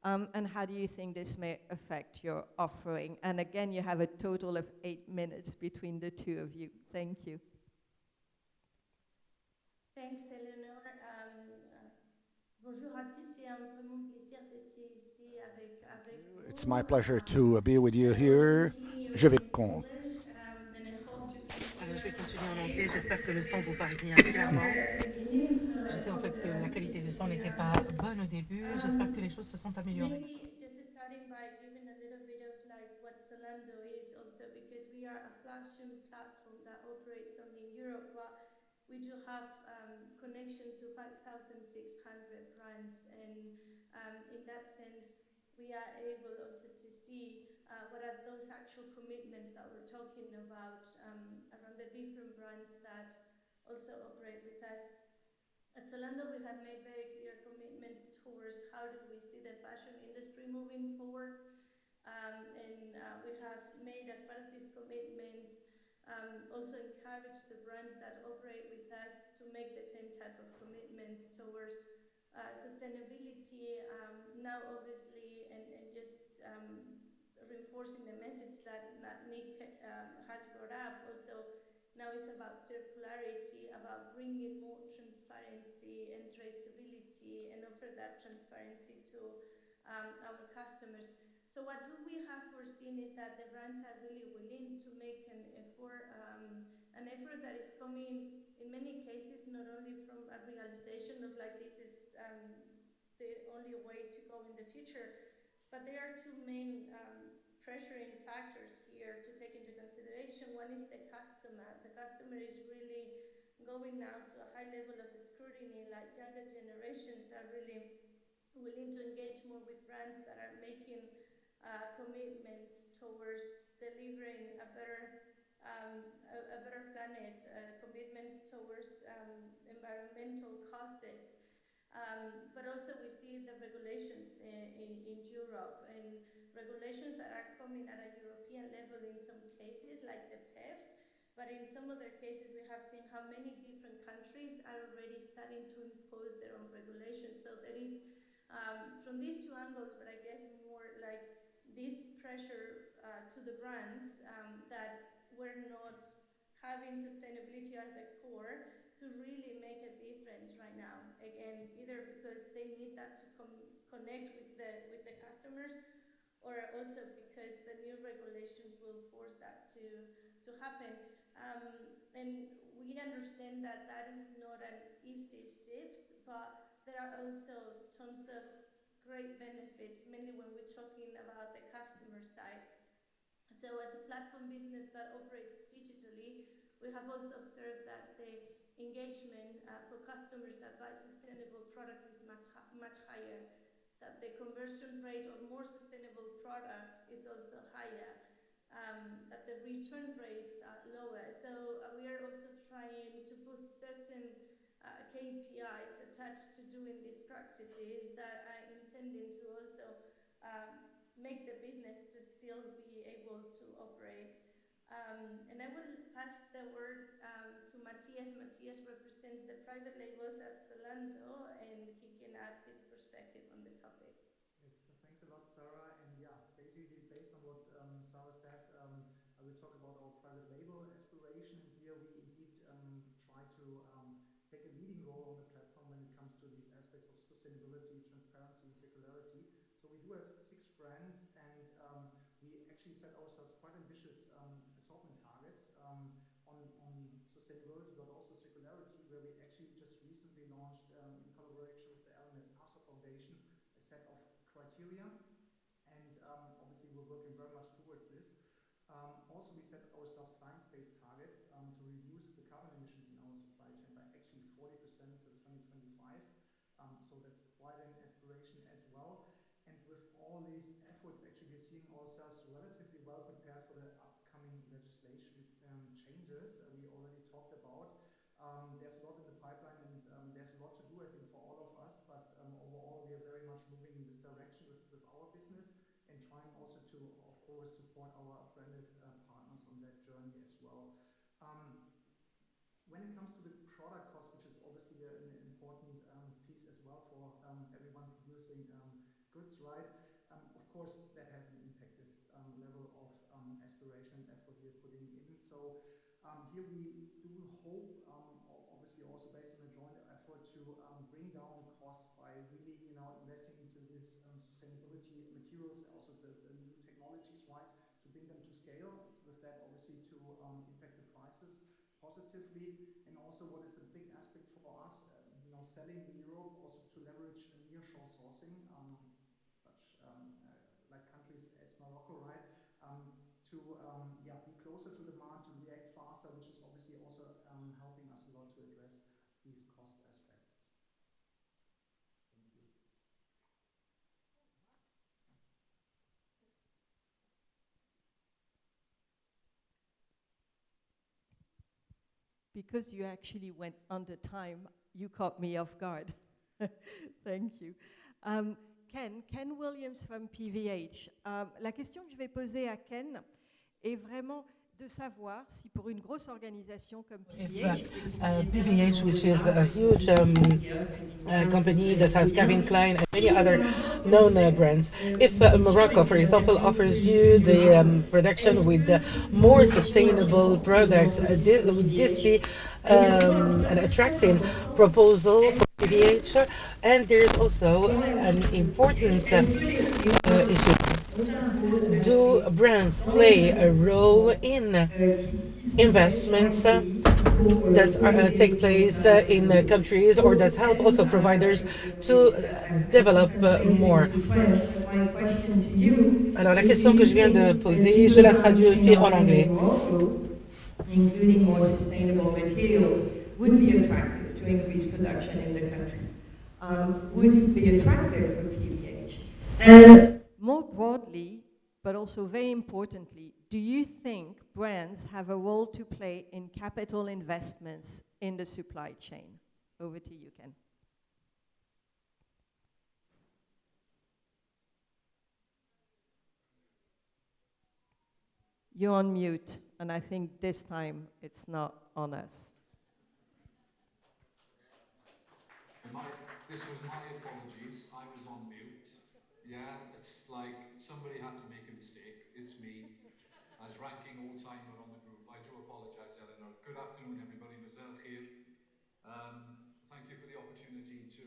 And how do you think this may affect your offering? And again, you have a total of 8 minutes between the two of you. Thank you. Thanks, Eleanor. Bonjour à tous, c'est un vraiment plaisir d'être ici avec vous. It's my pleasure to be with you here. Je vais Je vais continuer en anglais, j'espère que le son vous parvient clairement. Je sais en fait que la qualité du son n'était pas bonne au début, j'espère que les choses se sont améliorées. Maybe just starting by giving a little bit of like what Zalando is also, because we are a fashion platform that operates only in Europe, but we do have connection to 5,600 brands, and in that sense, we are able also to see what are those actual commitments that we're talking about around the different brands that also operate with us. At Zalando, we have made very clear commitments towards how do we see the fashion industry moving forward. We have made, as part of these commitments, also encourage the brands that operate with us to make the same type of commitments towards sustainability. Now, obviously, and just reinforcing the message that Nick has brought up, also now it's about circularity, about bringing more transparency and traceability and offer that transparency to our customers. So what do we have foreseen is that the brands are really willing to make an effort that is coming in many cases not only from a realization of like this is the only way to go in the future, but there are two main pressuring factors here to take into consideration. One is the customer. The customer is really going now to a high level of scrutiny, like younger generations are really willing to engage more with brands that are making commitments towards delivering a better planet, commitments towards environmental causes. But also we see the regulations in Europe, and regulations that are coming at a European level in some cases, like the PEF, but in some other cases we have seen how many different countries are already starting to impose their own regulations. So there is, from these two angles, but I guess more like this pressure to the brands that we're not having sustainability at the core to really make a difference right now. Again, either because they need that to connect with the customers, or also because the new regulations will force that to happen. And we understand that that is not an easy shift, but there are also tons of great benefits, mainly when we're talking about the customer side. So as a platform business that operates digitally, we have also observed that the engagement for customers that buy sustainable products is much higher, that the conversion rate of more sustainable product is also higher, that the return rates are lower. So we are also trying to put certain KPIs attached to doing these practices that are intending to also make the business to still be able to operate. And I will pass the word to Matthias. Matthias represents the private labels at Zalando, and he can add his perspective on the topic. Yes, thanks a lot, Sarah. And yeah, basically based on what Sarah said, I will talk about our private label aspiration. And here we indeed try to take a leading role on the platform when it comes to these aspects of sustainability, transparency, and circularity. So we do have 6 brands, and we actually set ourselves quite ambitious assortment targets on sustainability, but also circularity, where we actually just recently launched, in collaboration with the Ellen Arthur Foundation, a set of criteria. And obviously we're working very much towards this. Also, we set ourselves science-based targets to reduce the carbon emissions in our supply chain by actually 40% till 2025. So that's quite an aspiration as well. And with all these efforts, actually, we're seeing ourselves relatively well prepared for the upcoming legislation changes we already talked about. There's a lot in the pipeline, and there's a lot to do, I think, for all of us. But overall, we are very much moving in this direction with our business, and trying also to, of course, support our branded partners on that journey as well. When it comes to the product cost, which is obviously an important piece as well for everyone producing goods, right? Of course, that has an impact, this level of aspiration and effort we're putting in. So here we do hope, obviously also based on a joint effort, to bring down the costs by really, investing into this sustainability materials, also the new technologies, right, to bring them to scale. With that, obviously, to impact the prices positively. And also, what is a big aspect for us, selling in Europe, also to leverage nearshore sourcing, like countries as Morocco, right? To be closer to demand, to react faster, which is obviously also helping us a lot to address these cost aspects. Thank you. Because you actually went under time, you caught me off guard. Thank you. Ken Williams from PVH. La question que je vais poser à Ken est vraiment de savoir si pour une grosse organisation comme PVH, PVH, which is a huge company that has Calvin Klein and many other known brands. If Morocco, for example, offers you the production with more sustainable products, would this be an attractive proposal for PVH? And there's also an important issue. Do brands play a role in investments that take place in countries, or that help also providers to develop more? Alors la question que je viens de poser, je la traduis aussi en anglais. Including more sustainable materials would be attractive to increase production in the country. Would it be attractive for PVH? And more broadly, but also very importantly, do you think brands have a role to play in capital investments in the supply chain? Over to you, Ken. You're on mute, and I think this time it's not on us. This was my apologies. I was on mute. Yeah, it's like somebody had to make a mistake. It's me. As ranking all-timer on the group, I afternoon, everybody. Mazel khair. Thank you for the opportunity to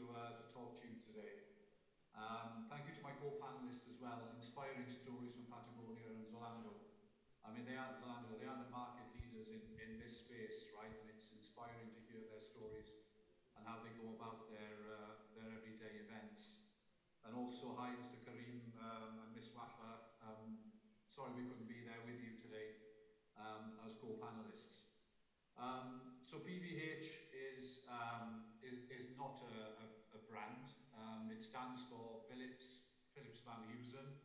talk to you today. Thank you to my co-panelists as well. Inspiring stories from Patagonia and Zalando. I mean, they are Zalando. They are the market leaders in this space, right? And it's inspiring to hear their stories and how they go about their everyday events. And also, hi, Mr. Karim and Miss Wahla. Sorry we couldn't be there with you today as co-panelists. So PVH is not a brand. It stands for Philips Van Heusen.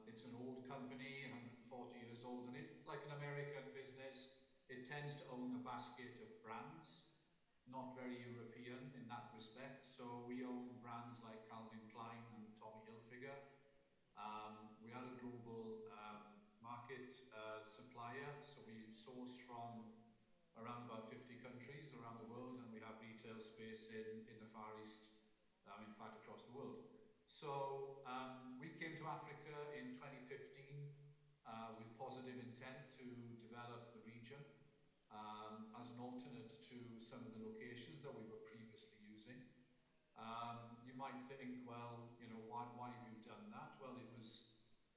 It's an old company, 140 years old, and it, like an American business, it tends to own a basket of brands, not very European in that respect. So we own brands like Calvin Klein and Tommy Hilfiger. We are a global market supplier, so we source from around about 50 countries around the world, and we have retail space in the Far East, in fact across the world. So we came to Africa in 2015 with positive intent to develop the region as an alternate to some of the locations that we were previously using. You might think, well, you know, why have you done that? Well,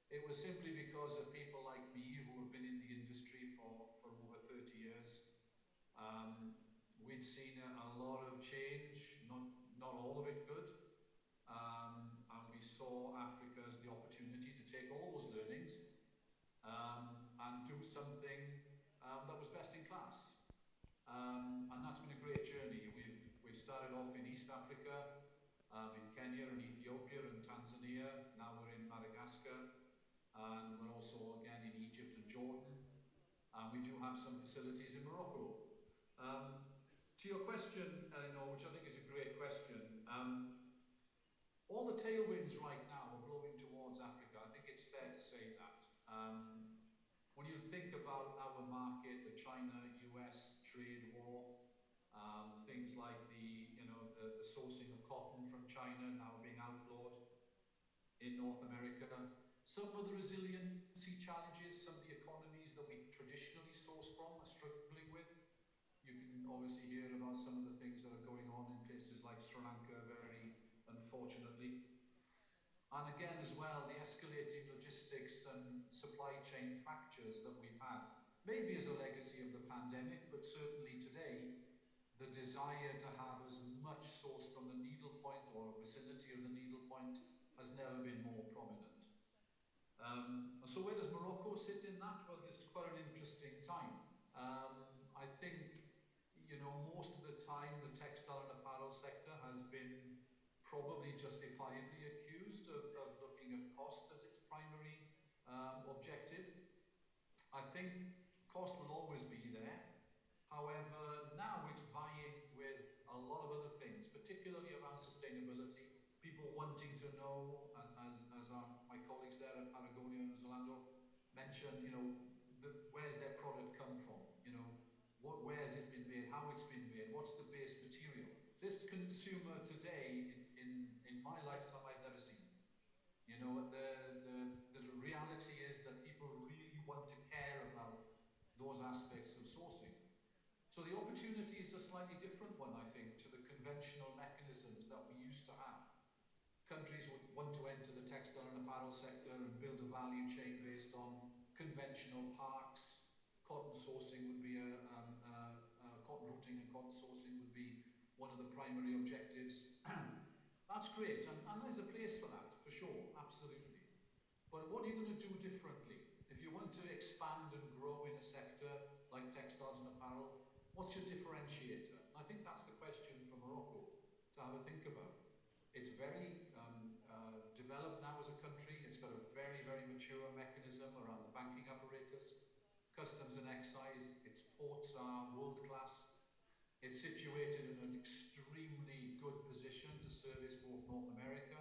it was simply because of people like me who have been in the industry for over 30 years. We'd seen a lot of change, not all of it good, and we saw Africa as the opportunity to take all those learnings and do something that was best in class. And that's been a great journey. We've started off in East Africa, in Kenya and Ethiopia and Tanzania. Now we're in Madagascar, and we're also again in Egypt and Jordan. We do have some facilities in Morocco. To your question, which I think is a great question, all the tailwinds right now are blowing towards Africa. I think it's fair to say that. When you think about our market, the China-US trade war, things like the sourcing of cotton from China now being outlawed in North America, some of the resiliency challenges, some of the economies that we traditionally source from are struggling with. You can obviously hear about some of the things that are going on in places like Sri Lanka, very unfortunately. And again, as well, the escalating logistics and supply chain fractures that we've had, maybe as a legacy of the pandemic, but certainly today, the desire to have as much sourced from the needle point or vicinity of the needle point has never been more prominent. So where does Morocco sit in that? Well, it's quite an interesting time. I think, most of the time the textile and apparel sector has been probably justifiably accused of looking at cost as its primary objective. I think cost will always be there. However, now it's vying with a lot of other things, particularly around sustainability. People wanting to know, as my colleagues there at Patagonia and Zalando mentioned, where's their product come from? Where has it been made? How it's been made? What's the base material? This consumer today, in my lifetime, I've never seen. The reality is that people really want to care about those aspects of sourcing. So the opportunity is a slightly different one, I think, to the conventional mechanisms that we used to have. Countries would want to enter the textile and apparel sector and build a value chain based on conventional parks. Cotton sourcing would be cotton routing and cotton sourcing would be one of the primary objectives. That's great, and there's a place for that, for sure, absolutely. But what are you going to do differently? If you want to expand and grow in a sector like textiles and apparel, what's your differentiator? And I think that's the question for Morocco to have a think about. It's very developed now as a country. It's got a very, very mature mechanism around the banking apparatus, customs and excise. Its ports are world-class. It's situated in an extremely good position to service both North America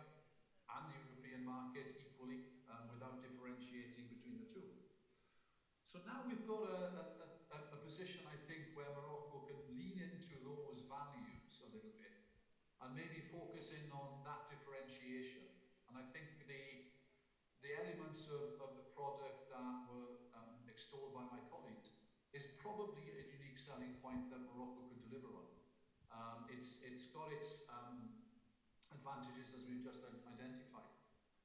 and the European market equally, without differentiating between the two. So now we've got a position, I think, where Morocco can lean into those values a little bit and maybe focus in on that differentiation. And I think the elements of the product that were extolled by my colleagues is probably a unique selling point that Morocco could deliver on. It's got its advantages, as we've just identified,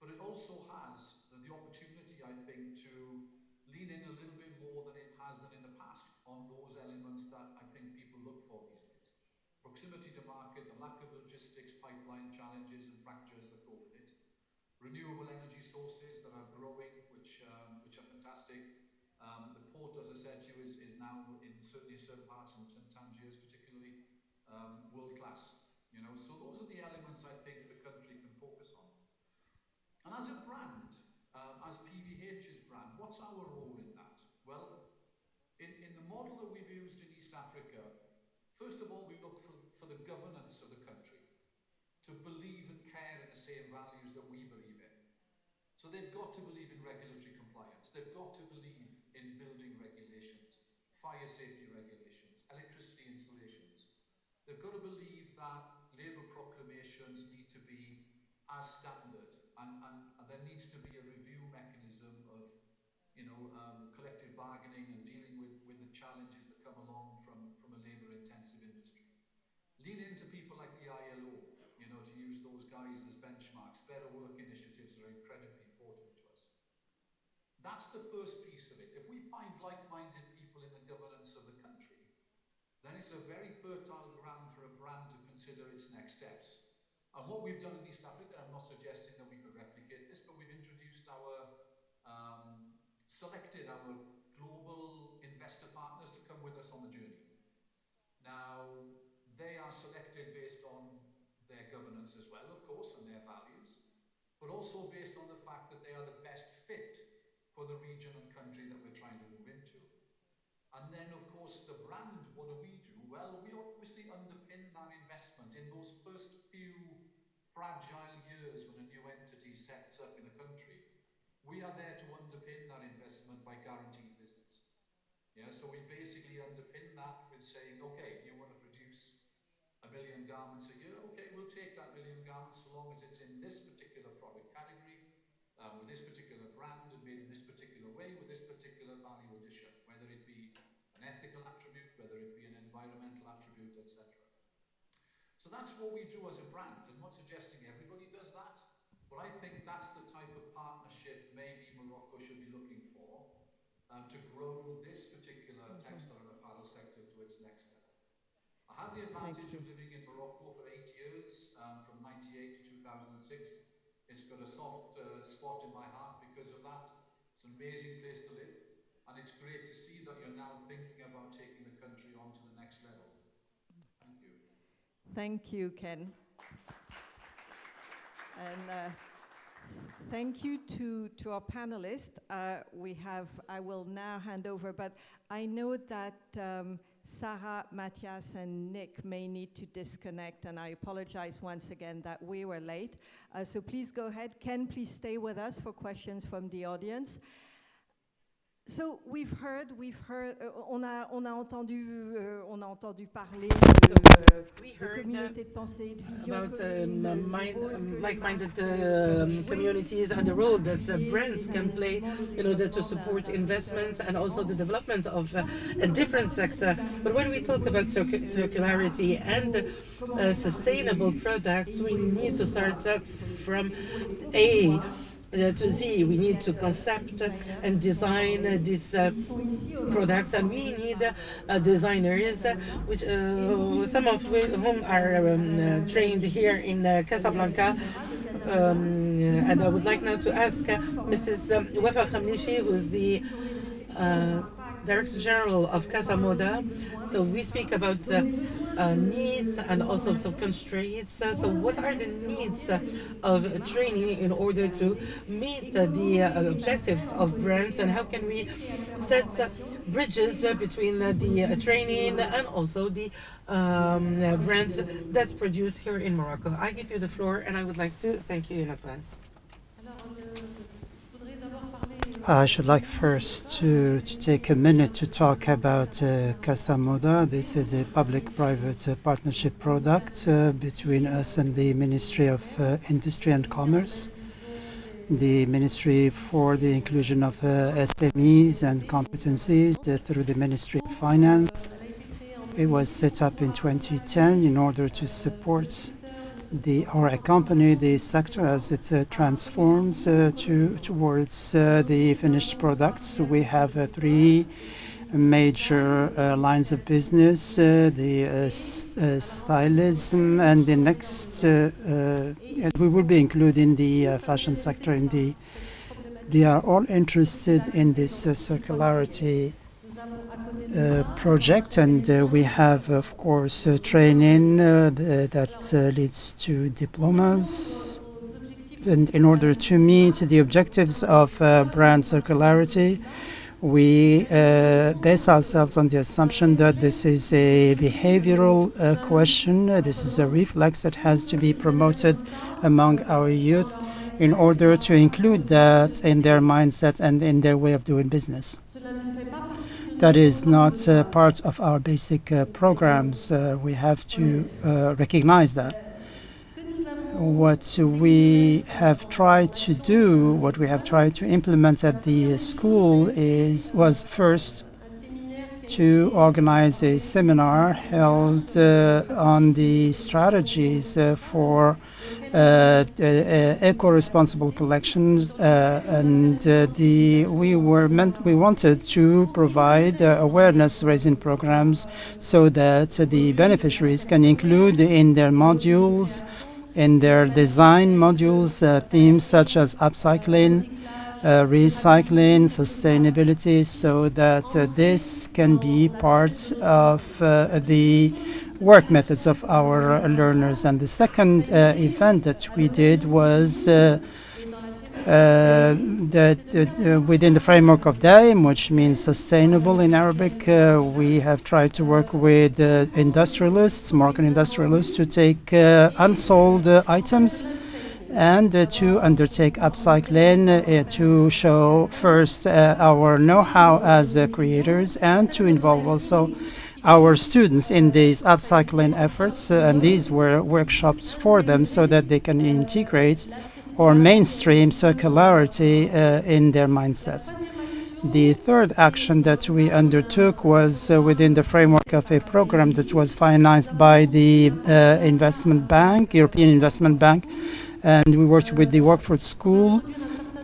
but it also has the opportunity, I think, to lean in a little bit more than it has done in the past on those elements that I think people look for these days. Proximity to market, the lack of logistics, pipeline challenges and fractures that go with it. Renewable energy sources that are growing, which are fantastic. The port, as I said to you, is now certainly in certain parts, in Tangiers particularly, world class. So those are the elements I think the country can focus on. And as a brand, as PVH's brand, what's our role in that? Well, in the model that we've used in East Africa, first of all, we look for the governance of the country to believe and care in the same values that we believe in. So they've got to believe in regulatory compliance. They've got to believe in building regulations, fire safety regulations, electricity installations. They've got to believe that labour proclamations need to be as standard, and there needs to be a review mechanism of collective bargaining and dealing with the challenges that come along from a labour-intensive industry. Lean into people like the ILO, to use those guys as benchmarks. Better work initiatives are incredibly important to us. That's the first piece of it. If we find like-minded people in the governance of the country, then it's a very fertile ground for a brand to consider its next steps. And what we've done in East Africa, I'm not suggesting that we could replicate this, but we've introduced selected our global investor partners to come with us on the journey. Now, they are selected based on their governance as well, of course, and their values, but also based on the fact that they are the best fit for the region and country that we're trying to move into. And then, of course, the brand, what do? Well, we obviously underpin that investment in those first few fragile years when a new entity sets up in a country. We are there to underpin that investment by guaranteed business. Yeah, so we basically underpin that with saying, okay, you want to produce 1 million garments a year? Okay, we'll take that 1 million garments so long as it's in this particular product category, with this particular brand and made in this particular way, with this particular value addition, whether it be an ethical attribute, whether it be an environmental attribute, etc. So that's what we do as a brand. I'm not suggesting everybody does that, but I think that's the type of partnership maybe Morocco should be looking for to grow this particular textile and apparel sector to its next level. I had the advantage of living in Morocco for 8 years, from 98 to 2006. It's got a soft spot in my heart because of that. It's an amazing place to live, and it's great to see that you're now thinking about taking the country on to the next level. Thank you. Thank you, Ken. And thank you to our panelists. I will now hand over, but I know that Sarah, Matthias, and Nick may need to disconnect, and I apologize once again that we were late. So please go ahead. Ken, please stay with us for questions from the audience. So we've heard, on a entendu parler de communautés de pensée, de vision about like-minded communities and the role that brands can play in order to support investments and also the development of a different sector. But when we talk about circularity and sustainable products, we need to start from A to Z. We need to concept and design these products, and we need designers, which some of whom are trained here in Casablanca. And I would like now to ask Mrs. Wafa Khamnishi, who's the Director General of Casa Moda. So we speak about needs and also some constraints. So what are the needs of training in order to meet the objectives of brands, and how can we set bridges between the training and also the brands that produce here in Morocco? I give you the floor, and I would like to thank you in advance. I should like first to take a minute to talk about Casa Moda. This is a public-private partnership product between us and the Ministry of Industry and Commerce. the Ministry for the Inclusion of SMEs and Competencies through the Ministry of Finance. It was set up in 2010 in order to support or accompany the sector as it transforms towards the finished products. We have three major lines of business, the stylism, and the next, we will be including the fashion sector in they are all interested in this circularity project, and we have, of course, training that leads to diplomas. And in order to meet the objectives of brand circularity, we base ourselves on the assumption that this is a behavioral question. This is a reflex that has to be promoted among our youth in order to include that in their mindset and in their way of doing business. That is not part of our basic programs. We have to recognize that. What we have tried to do, what we have tried to implement at the school was first to organize a seminar held on the strategies for eco-responsible collections, and we wanted to provide awareness-raising programs so that the beneficiaries can include in their modules, in their design modules, themes such as upcycling, recycling, sustainability, so that this can be part of the work methods of our learners. And the second event that we did was within the framework of DAIM, which means sustainable in Arabic. We have tried to work with industrialists, Moroccan industrialists, to take unsold items and to undertake upcycling, to show first our know-how as creators, and to involve also our students in these upcycling efforts. And these were workshops for them so that they can integrate or mainstream circularity in their mindset. The third action that we undertook was within the framework of a program that was financed by the investment bank, European Investment Bank, and we worked with the Workforce School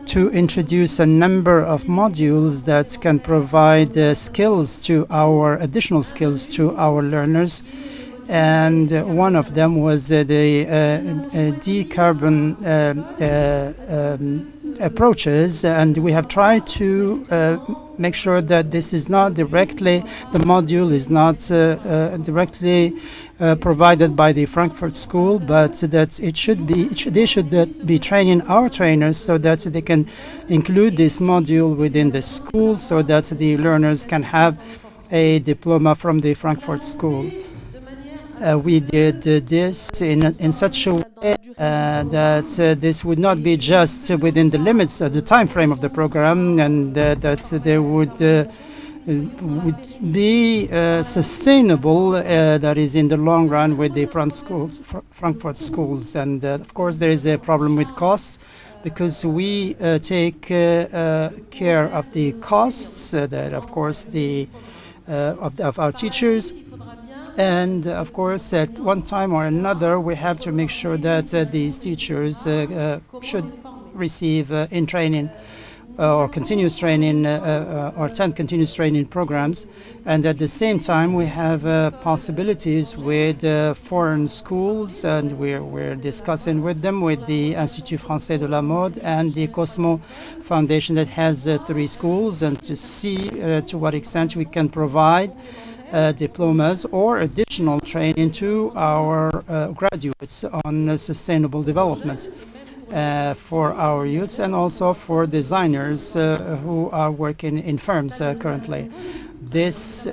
to introduce a number of modules that can provide additional skills to our learners. And one of them was the decarbon approaches, and we have tried to make sure that this is not directly, the module is not directly provided by the Frankfurt School, but that they should be training our trainers so that they can include this module within the school, so that the learners can have a diploma from the Frankfurt School. We did this in such a way that this would not be just within the limits of the time frame of the program, and that there would be sustainable, that is in the long run, with the Frankfurt schools. And of course there is a problem with cost, because we take care of the costs that of course of our teachers. And of course, at one time or another, we have to make sure that these teachers should receive in training or continuous training or attend continuous training programs. And at the same time, we have possibilities with foreign schools, and we're discussing with them, with the Institut Français de la Mode and the Cosmo Foundation that has 3 schools, and to see to what extent we can provide diplomas or additional training to our graduates on sustainable development for our youths, and also for designers who are working in firms currently. This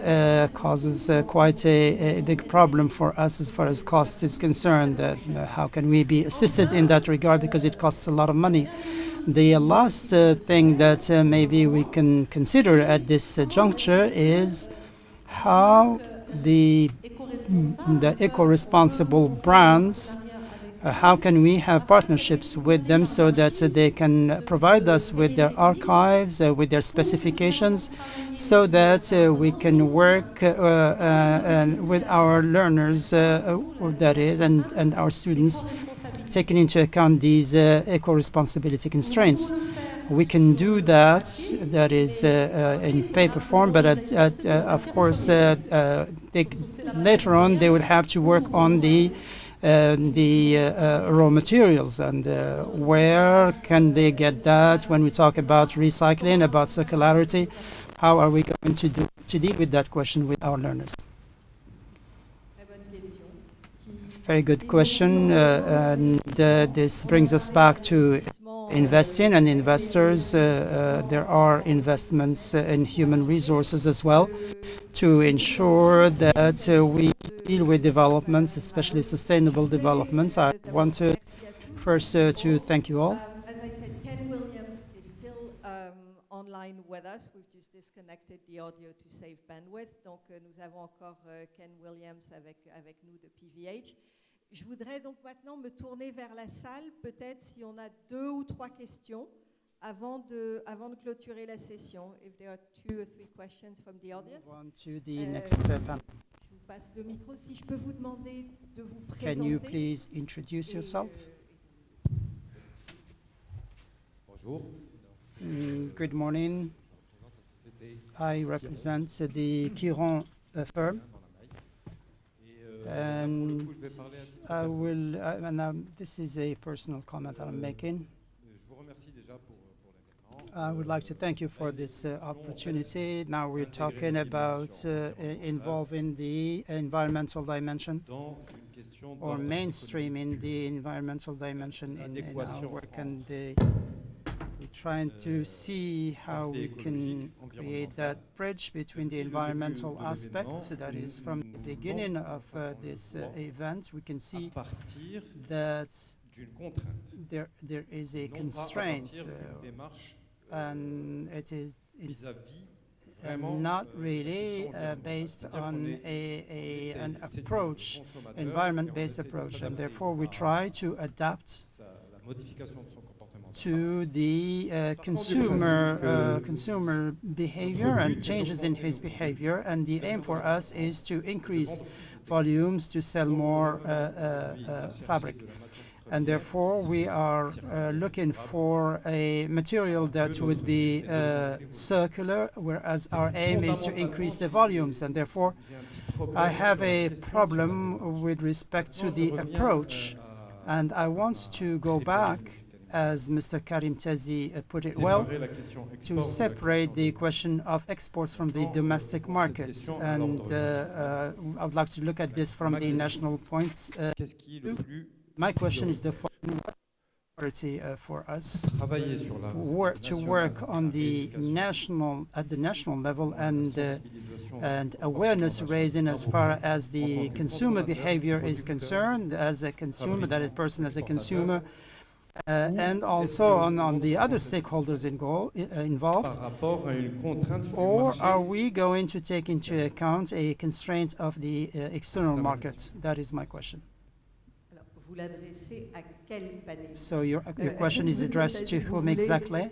causes quite a big problem for us as far as cost is concerned. How can we be assisted in that regard, because it costs a lot of money. The last thing that maybe we can consider at this juncture is how the eco-responsible brands how can we have partnerships with them so that they can provide us with their archives, with their specifications, so that we can work and with our learners, that is, and our students, taking into account these eco-responsibility constraints. We can do that, that is in paper form, but of course, later on they would have to work on the raw materials, and where can they get that when we talk about recycling, about circularity? How are we going to deal with that question with our learners? Very good question, and this brings us back to investing and investors. There are investments in human resources as well to ensure that we deal with developments, especially sustainable developments. I want to first to thank you all. As I said, Ken Williams is still online with us. We've just disconnected the audio to save bandwidth. Donc, nous avons encore Ken Williams avec nous de PVH. Je voudrais donc maintenant me tourner vers la salle, peut-être si on a 2 ou 3 questions avant de clôturer la session. If there are 2 or 3 questions from the audience. Move on to the next panel. Je vous passe le micro. Si je peux vous demander de vous présenter. Can you please introduce yourself? Bonjour. Good morning. I represent the Quiron firm. And this is a personal comment I'm making. I would like to thank you for this opportunity. Now we're talking about involving the environmental dimension or mainstreaming the environmental dimension in our work, and we're trying to see how we can create that bridge between the environmental aspects. That is, from the beginning of this event, we can see that there is a constraint, and it's not really based on an approach, environment-based approach, and therefore we try to adapt to the consumer behavior and changes in his behavior, and the aim for us is to increase volumes to sell more fabric. And therefore, we are looking for a material that would be circular, whereas our aim is to increase the volumes. And therefore, I have a problem with respect to the approach, and I want to go back, as Mr. Karim Tazi put it well, to separate the question of exports from the domestic markets. And I would like to look at this from the national point. My question is the following: priority for us to work on the at the national level, and awareness raising as far as the consumer behavior is concerned, as a consumer, that a person as a consumer, and also on the other stakeholders involved, or are we going to take into account a constraint of the external market? That is my question. So your question is addressed to whom exactly?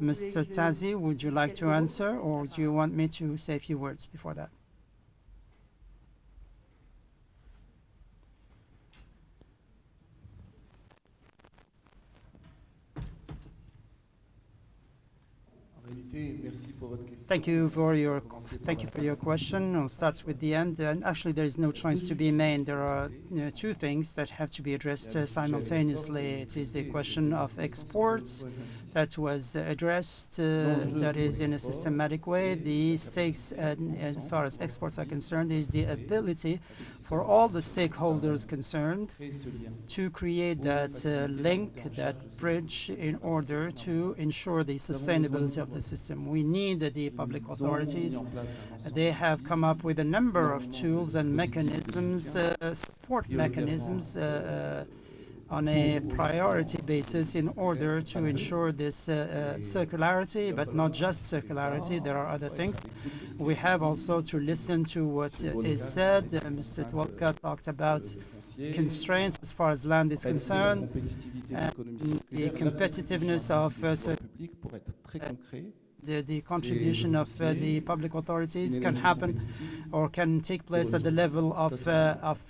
Mr. Tazi, would you like to answer, or do you want me to say a few words before that? Thank you for your question. I'll start with the end. And actually, there is no choice to be made. There are 2 things that have to be addressed simultaneously. It is the question of exports that was addressed, that is in a systematic way. The stakes, as far as exports are concerned, is the ability for all the stakeholders concerned to create that link, that bridge, in order to ensure the sustainability of the system. We need the public authorities. They have come up with a number of tools and mechanisms, support mechanisms on a priority basis in order to ensure this circularity, but not just circularity. There are other things. We have also to listen to what is said. Mr. Twalka talked about constraints as far as land is concerned, and the competitiveness of the contribution of the public authorities can happen or can take place at the level of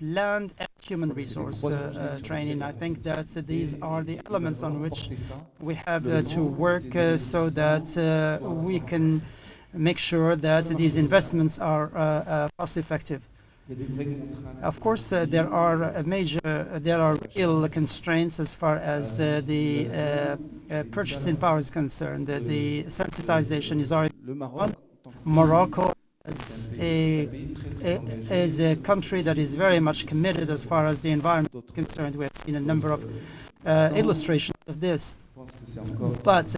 land and human resource training. I think that these are the elements on which we have to work so that we can make sure that these investments are cost effective. Of course, there are real constraints as far as the purchasing power is concerned. The sensitization is already on. Morocco is a country that is very much committed as far as the environment is concerned. We have seen a number of illustrations of this. But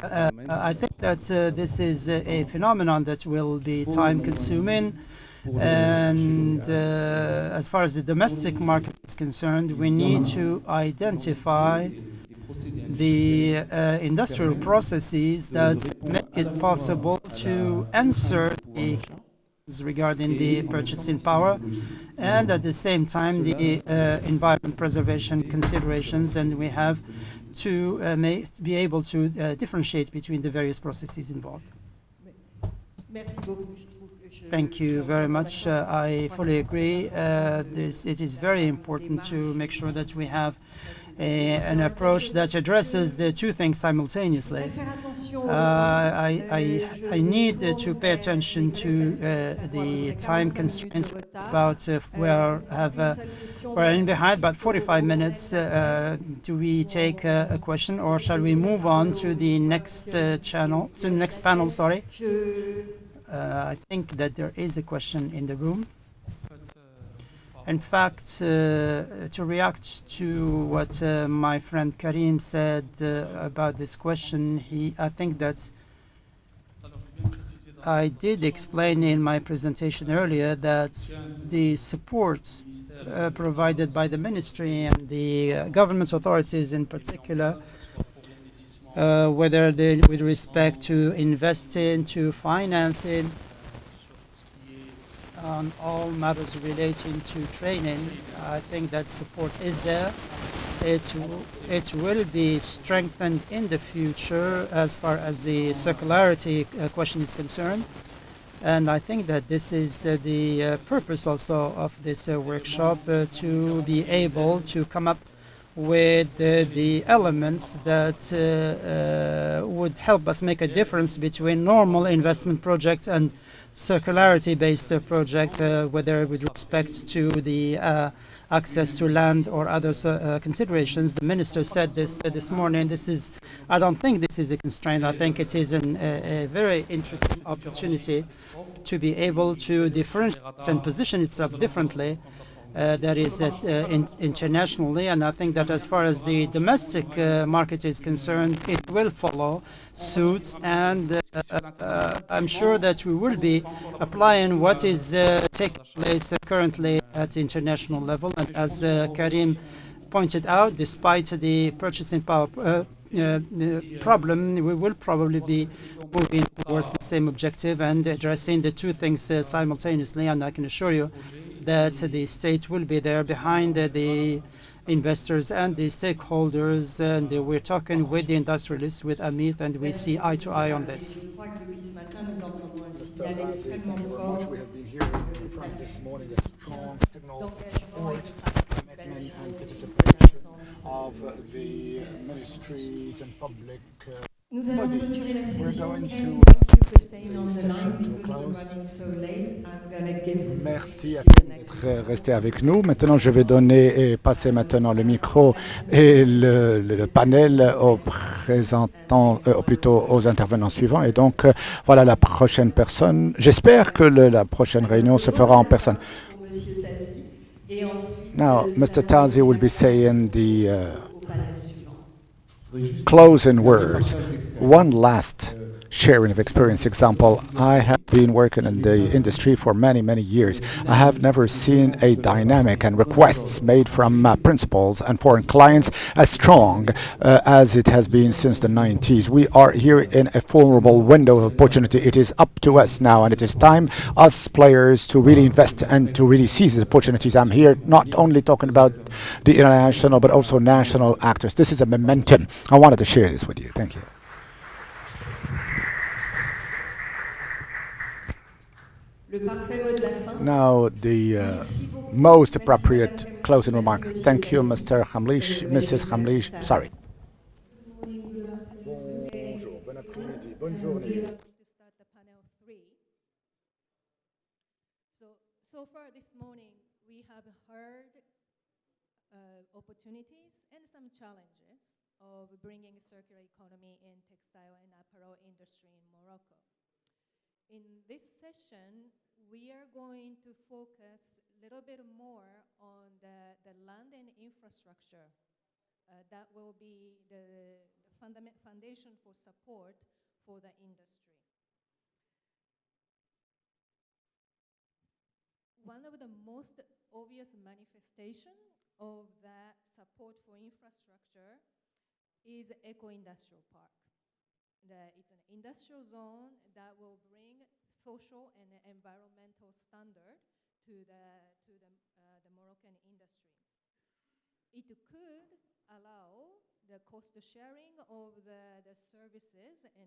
I think that this is a phenomenon that will be time-consuming. And as far as the domestic market is concerned, we need to identify the industrial processes that make it possible to answer the regarding the purchasing power and at the same time the environment preservation considerations, and we have to be able to differentiate between the various processes involved. Thank you very much. I fully agree. It is very important to make sure that we have an approach that addresses the two things simultaneously. I need to pay attention to the time constraints. About we're in behind about 45 minutes. Do we take a question, or shall we move on to the next panel? Sorry. I think that there is a question in the room. In fact, to react to what my friend Karim said about this question, I think that I did explain in my presentation earlier that the support provided by the ministry and the government authorities in particular, whether with respect to investing, to financing, on all matters relating to training, I think that support is there. It will be strengthened in the future as far as the circularity question is concerned. And I think that this is the purpose also of this workshop, to be able to come up with the elements that would help us make a difference between normal investment projects and circularity-based project, whether with respect to the access to land or other considerations. The minister said this morning. I don't think this is a constraint. I think it is a very interesting opportunity to be able to differentiate and position itself differently. That is internationally, and I think that as far as the domestic market is concerned, it will follow suit, and I'm sure that we will be applying what is taking place currently at the international level. And as Karim pointed out, despite the purchasing power problem, we will probably be moving towards the same objective and addressing the two things simultaneously, and I can assure you that the state will be there behind the investors and the stakeholders, and we're talking with the industrialists, with Amit, and we see eye to eye on this. We have been hearing from this morning a strong signal support, commitment and participation of the ministries and public bodies. We're going to Merci à tous d'être restés avec nous. Maintenant, je vais donner et passer maintenant le micro et le panel aux présentants, plutôt aux intervenants suivants. Et donc, voilà la prochaine personne. J'espère que la prochaine réunion se fera en personne. Now, Mr. Tazi will be saying the closing words. One last sharing of experience example. I have been working in the industry for many, many years. I have never seen a dynamic and requests made from principals and foreign clients as strong as it has been since the 90s. We are here in a formidable window of opportunity. It is up to us now, and it is time us players to really invest and to really seize the opportunities. I'm here not only talking about the international but also national actors. This is a momentum. I wanted to share this with you. Thank you. Now, the most appropriate closing remark. Thank you, Mr. Hamlish, Mrs. Hamlish. Sorry. Bonjour, bon après-midi, bonne journée. To start the panel 3. So far this morning, we have heard opportunities and some challenges of bringing a circular economy in textile and apparel industry in Morocco. In this session, we are going to focus a little bit more on the land and infrastructure. That will be the foundation for support for the industry. One of the most obvious manifestations of that support for infrastructure is eco-industrial park. It's an industrial zone that will bring social and environmental standard to the Moroccan industry. It could allow the cost sharing of the services and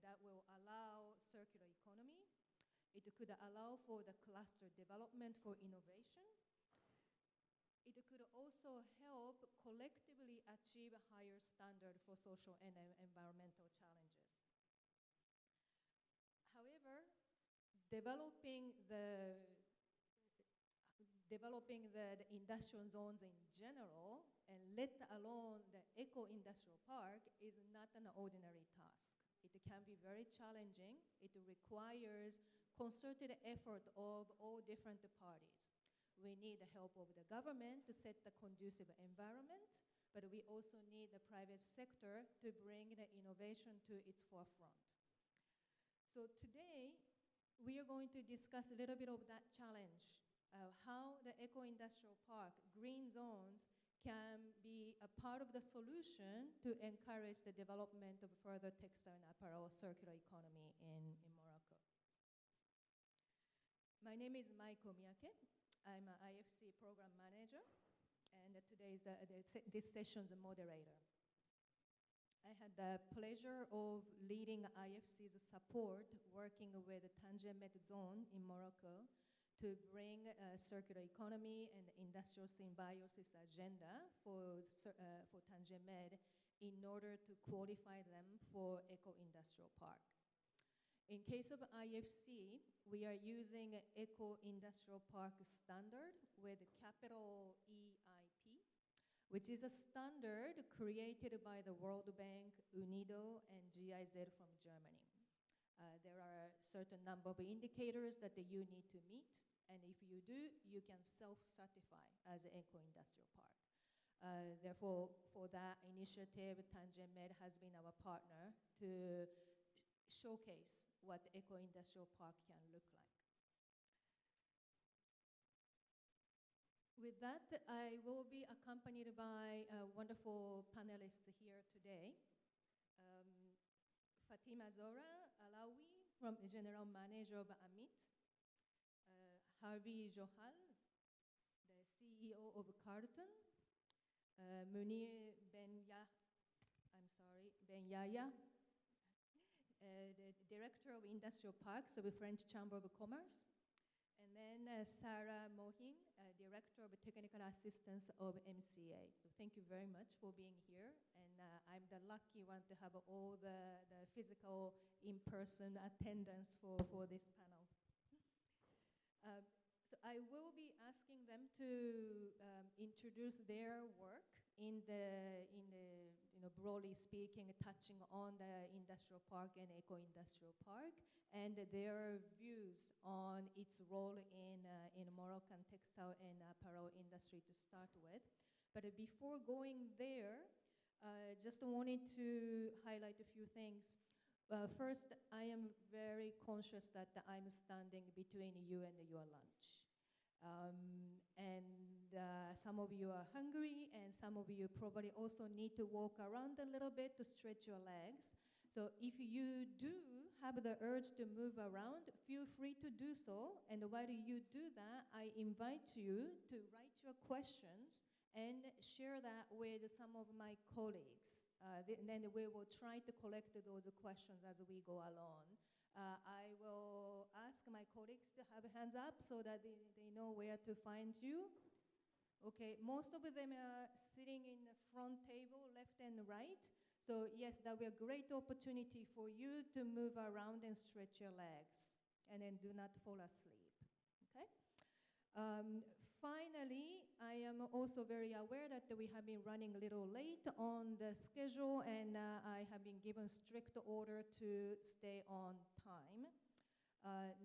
that will allow circular economy. It could allow for the cluster development for innovation. It could also help collectively achieve a higher standard for social and environmental challenges. However, developing the industrial zones in general, and let alone the eco-industrial park, is not an ordinary task. It can be very challenging. It requires concerted effort of all different parties. We need the help of the government to set the conducive environment, but we also need the private sector to bring the innovation to its forefront. So today, we are going to discuss a little bit of that challenge, how the eco-industrial park, green zones, can be a part of the solution to encourage the development of further textile and apparel circular economy in Morocco. My name is Maiko Miyake. I'm an IFC program manager, and today is this session's moderator. I had the pleasure of leading IFC's support, working with the Tangier-Med zone in Morocco to bring a circular economy and industrial symbiosis agenda for Tangier-Med in order to qualify them for eco-industrial park. In case of IFC, we are using eco-industrial park standard with capital EIP, which is a standard created by the World Bank, UNIDO, and GIZ from Germany. There are a certain number of indicators that you need to meet, and if you do, you can self-certify as an eco-industrial park. Therefore, for that initiative, Tangier-Med has been our partner to showcase what eco-industrial park can look like. With that, I will be accompanied by wonderful panelists here today. Fatima Zora Alawi, from General Manager of AMIT. Harvey Johal, the CEO of Carlton. Munir Ben Yaya, the Director of Industrial Parks of the French Chamber of Commerce. And then Sarah Mohin, Director of Technical Assistance of MCA. So thank you very much for being here. And I'm the lucky one to have all the physical in-person attendance for this panel. So I will be asking them to introduce their work in the broadly speaking, touching on the industrial park and eco-industrial park, and their views on its role in Moroccan textile and apparel industry to start with. But before going there, just wanted to highlight a few things. First, I am very conscious that I'm standing between you and your lunch. Some of you are hungry, and some of you probably also need to walk around a little bit to stretch your legs. So if you do have the urge to move around, feel free to do so. And while you do that, I invite you to write your questions and share that with some of my colleagues. Then we will try to collect those questions as we go along. I will ask my colleagues to have hands up so that they know where to find you. Okay, most of them are sitting in the front table, left and right. So yes, that will be a great opportunity for you to move around and stretch your legs, and then do not fall asleep, okay? Finally, I am also very aware that we have been running a little late on the schedule, and I have been given strict order to stay on time.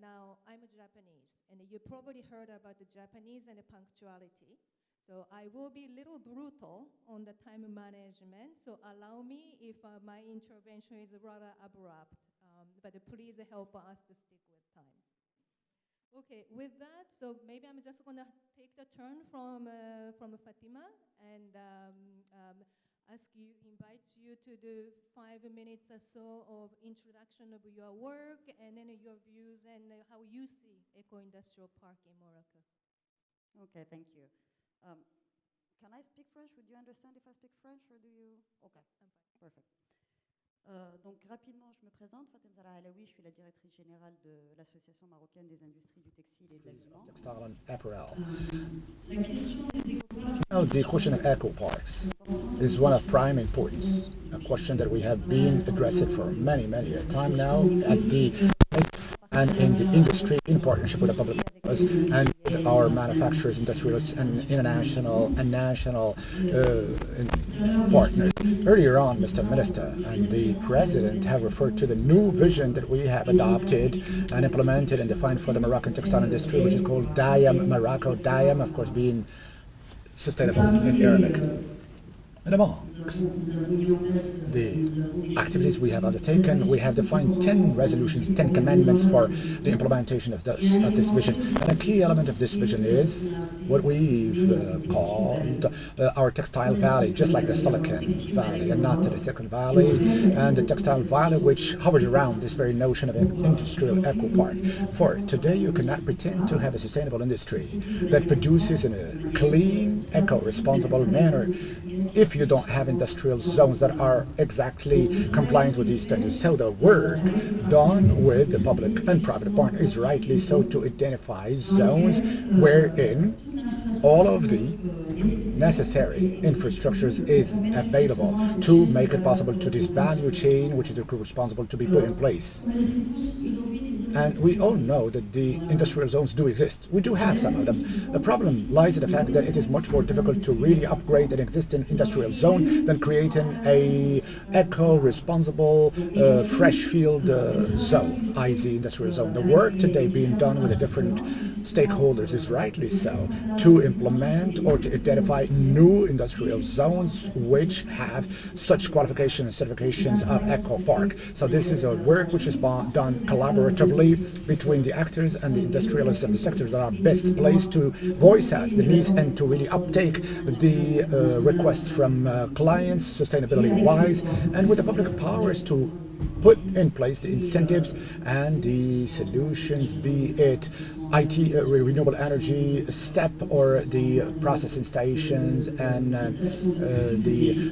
Now, I'm a Japanese, and you probably heard about the Japanese and the punctuality. So I will be a little brutal on the time management, so allow me if my intervention is rather abrupt, but please help us to stick with time. Okay, with that, so maybe I'm just gonna take the turn from Fatima and invite you to do 5 minutes or so of introduction of your work, and then your views and how you see Eco-Industrial Park in Morocco. Okay, thank you. Can I speak French? Would you understand if I speak French, or do you? Okay, I'm fine. Perfect. Donc rapidement, je me présente, Fatima Zahra Alaoui, je suis la directrice générale de l'Association marocaine des industries du textile et de l'habillement. Textile and apparel. La question des éco-parcs. Now, the question of eco parks is one of prime importance, a question that we have been addressing for many a time now at the and in the industry in partnership with the public and with our manufacturers, industrialists, and international and national partners. Earlier on, Mr. Minister and the President have referred to the new vision that we have adopted and implemented and defined for the Moroccan textile industry, which is called Dayam Morocco. Dayam, of course, being sustainable in Arabic. And amongst the activities we have undertaken, we have defined 10 resolutions, 10 commandments for the implementation of this vision. And a key element of this vision is what we've called our textile valley, just like the Silicon Valley and not the Silicon Valley, and the textile valley which hovers around this very notion of an industrial eco park. For today, you cannot pretend to have a sustainable industry that produces in a clean, eco-responsible manner if you don't have industrial zones that are exactly compliant with these standards. So the work done with the public and private partners is rightly so to identify zones wherein all of the necessary infrastructures is available to make it possible to this value chain, which is responsible to be put in place. And we all know that the industrial zones do exist. We do have some of them. The problem lies in the fact that it is much more difficult to really upgrade an existing industrial zone than creating a eco-responsible fresh field zone, IZ industrial zone. The work today being done with the different stakeholders is rightly so to implement or to identify new industrial zones which have such qualifications and certifications of eco park. So this is a work which is done collaboratively between the actors and the industrialists and the sectors that are best placed to voice out the needs and to really uptake the requests from clients, sustainability wise, and with the public powers to put in place the incentives and the solutions, be it IT, renewable energy step, or the processing stations and the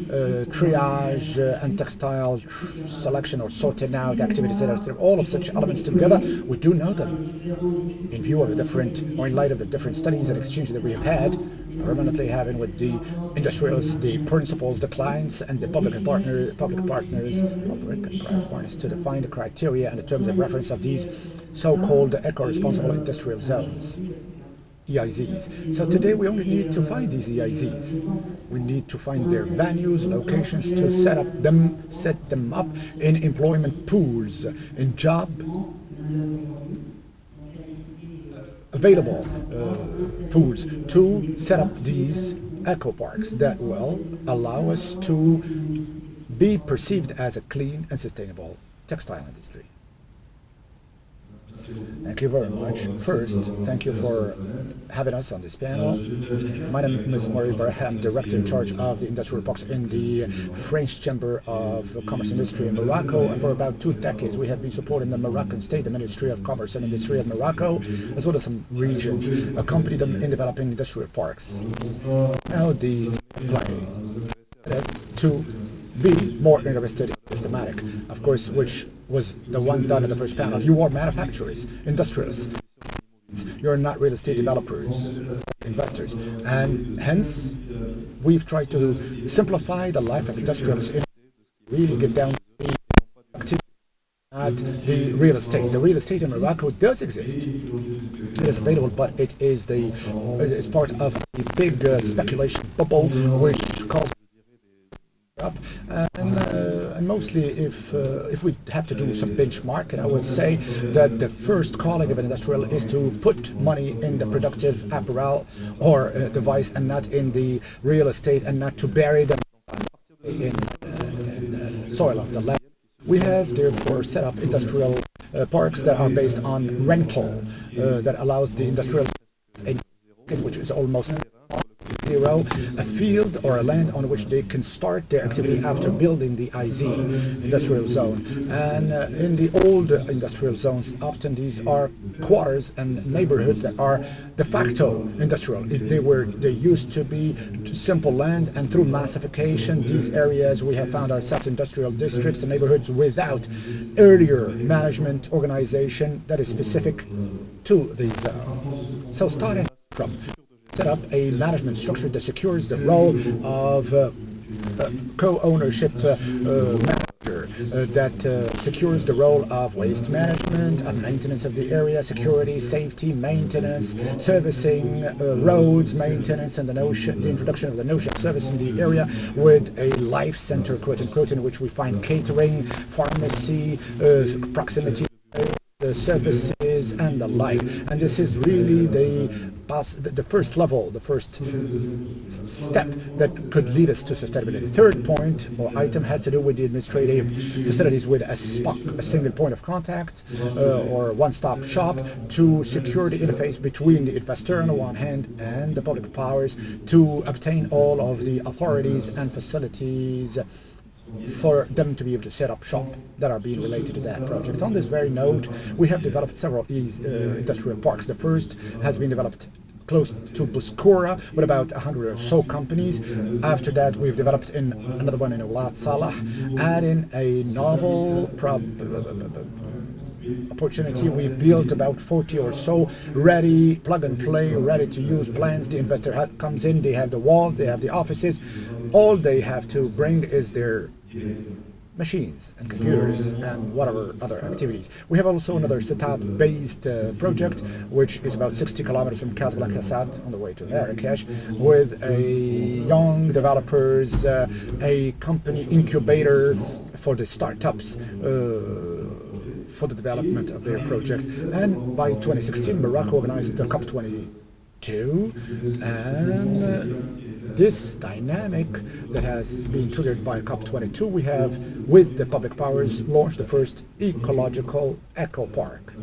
triage and textile selection or sorting out activities, etc. All of such elements together, we do know that in view of the different, or in light of the different studies and exchanges that we have had, permanently having with the industrials, the principals, the clients, and the public and private partners to define the criteria and the terms of reference of these so-called eco-responsible industrial zones, EIZs. So today we only need to find these EIZs. We need to find their venues, locations to set them up in employment pools, in job available pools to set up these eco parks that will allow us to be perceived as a clean and sustainable textile industry. Thank you very much. First, thank you for having us on this panel. My name is Maury Barham, Director in charge of the industrial parks in the French Chamber of Commerce and Industry in Morocco. And for about 2 decades, we have been supporting the Moroccan state, the Ministry of Commerce and Industry of Morocco, as well as some regions, accompany them in developing industrial parks. Now the plan is to be more interested in systematic, of course, which was the one done in the first panel. You are manufacturers, industrialists. You're not real estate developers, investors. And hence, we've tried to simplify the life of industrialists, really get down to the activity at the real estate. The real estate in Morocco does exist. It is available, but it is part of a big speculation bubble which causes up, and mostly if we have to do some benchmarking, I would say that the first calling of an industrial is to put money in the productive apparel or device and not in the real estate, and not to bury them in soil of the land. We have therefore set up industrial parks that are based on rental, that allows the industrial, which is almost zero, a field or a land on which they can start their activity after building the IZ, industrial zone. And in the old industrial zones, often these are quarters and neighborhoods that are de facto industrial. They used to be simple land, and through massification, these areas we have found ourselves industrial districts and neighborhoods without earlier management organization that is specific to these. So starting from set up a management structure that secures the role of co-ownership manager, that secures the role of waste management, of maintenance of the area, security, safety, maintenance, servicing, roads maintenance, and the introduction of the notion of service in the area with a life center, quote unquote, in which we find catering, pharmacy, proximity services, and the like. And this is really the first level, the first step that could lead us to sustainability. The third point or item has to do with the administrative facilities, with a SPOC, a single point of contact, or one-stop shop, to secure the interface between the investor on the one hand and the public powers, to obtain all of the authorities and facilities for them to be able to set up shop that are being related to that project. On this very note, we have developed several industrial parks. The first has been developed close to Bouskoura with about 100 or so companies. After that, we've developed in another one in Oulat Salah, adding a novel opportunity. We've built about 40 or so ready, plug and play, ready to use plans. The investor comes in, they have the walls, they have the offices. All they have to bring is their machines and computers and whatever other activities. We have also another Setat-based project, which is about 60 kilometers from Casablanca South on the way to Marrakesh, with a young developers, a company incubator for the startups, for the development of their projects. And by 2016, Morocco organized the COP22, and this dynamic that has been triggered by COP22, we have, with the public powers, launched the first ecological eco park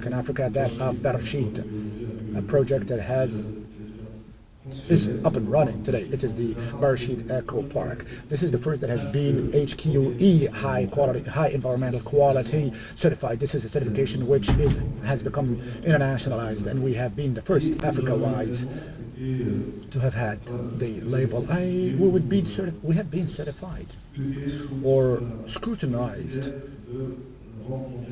in Africa, that of Barshid, a project that is up and running today. It is the Barshid Eco Park. This is the first that has been HQE, high environmental quality certified. This is a certification which has become internationalized, and we have been the first Africa-wise to have had the label. We have been certified or scrutinized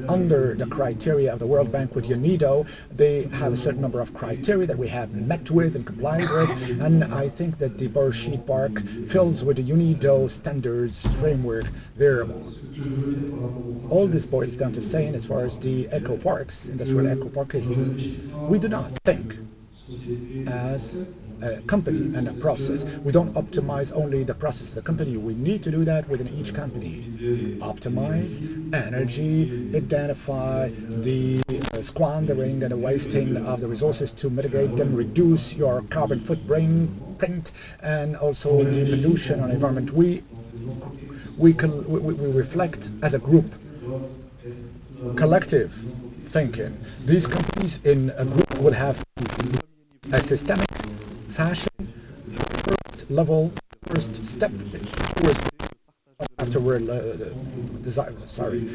under the criteria of the World Bank with UNIDO. They have a certain number of criteria that we have met with and complied with, and I think that the Barshid Park fills with the UNIDO standards framework there. All this boils down to saying, as far as the eco parks, industrial eco park is, we do not think as a company and a process. We don't optimize only the process of the company. We need to do that within each company. Optimize energy, identify the squandering and the wasting of the resources to mitigate them, reduce your carbon footprint, and also the pollution on the environment. We reflect as a group collective thinking. These companies in a group would have a systemic fashion, first level, first step towards afterward design. Sorry.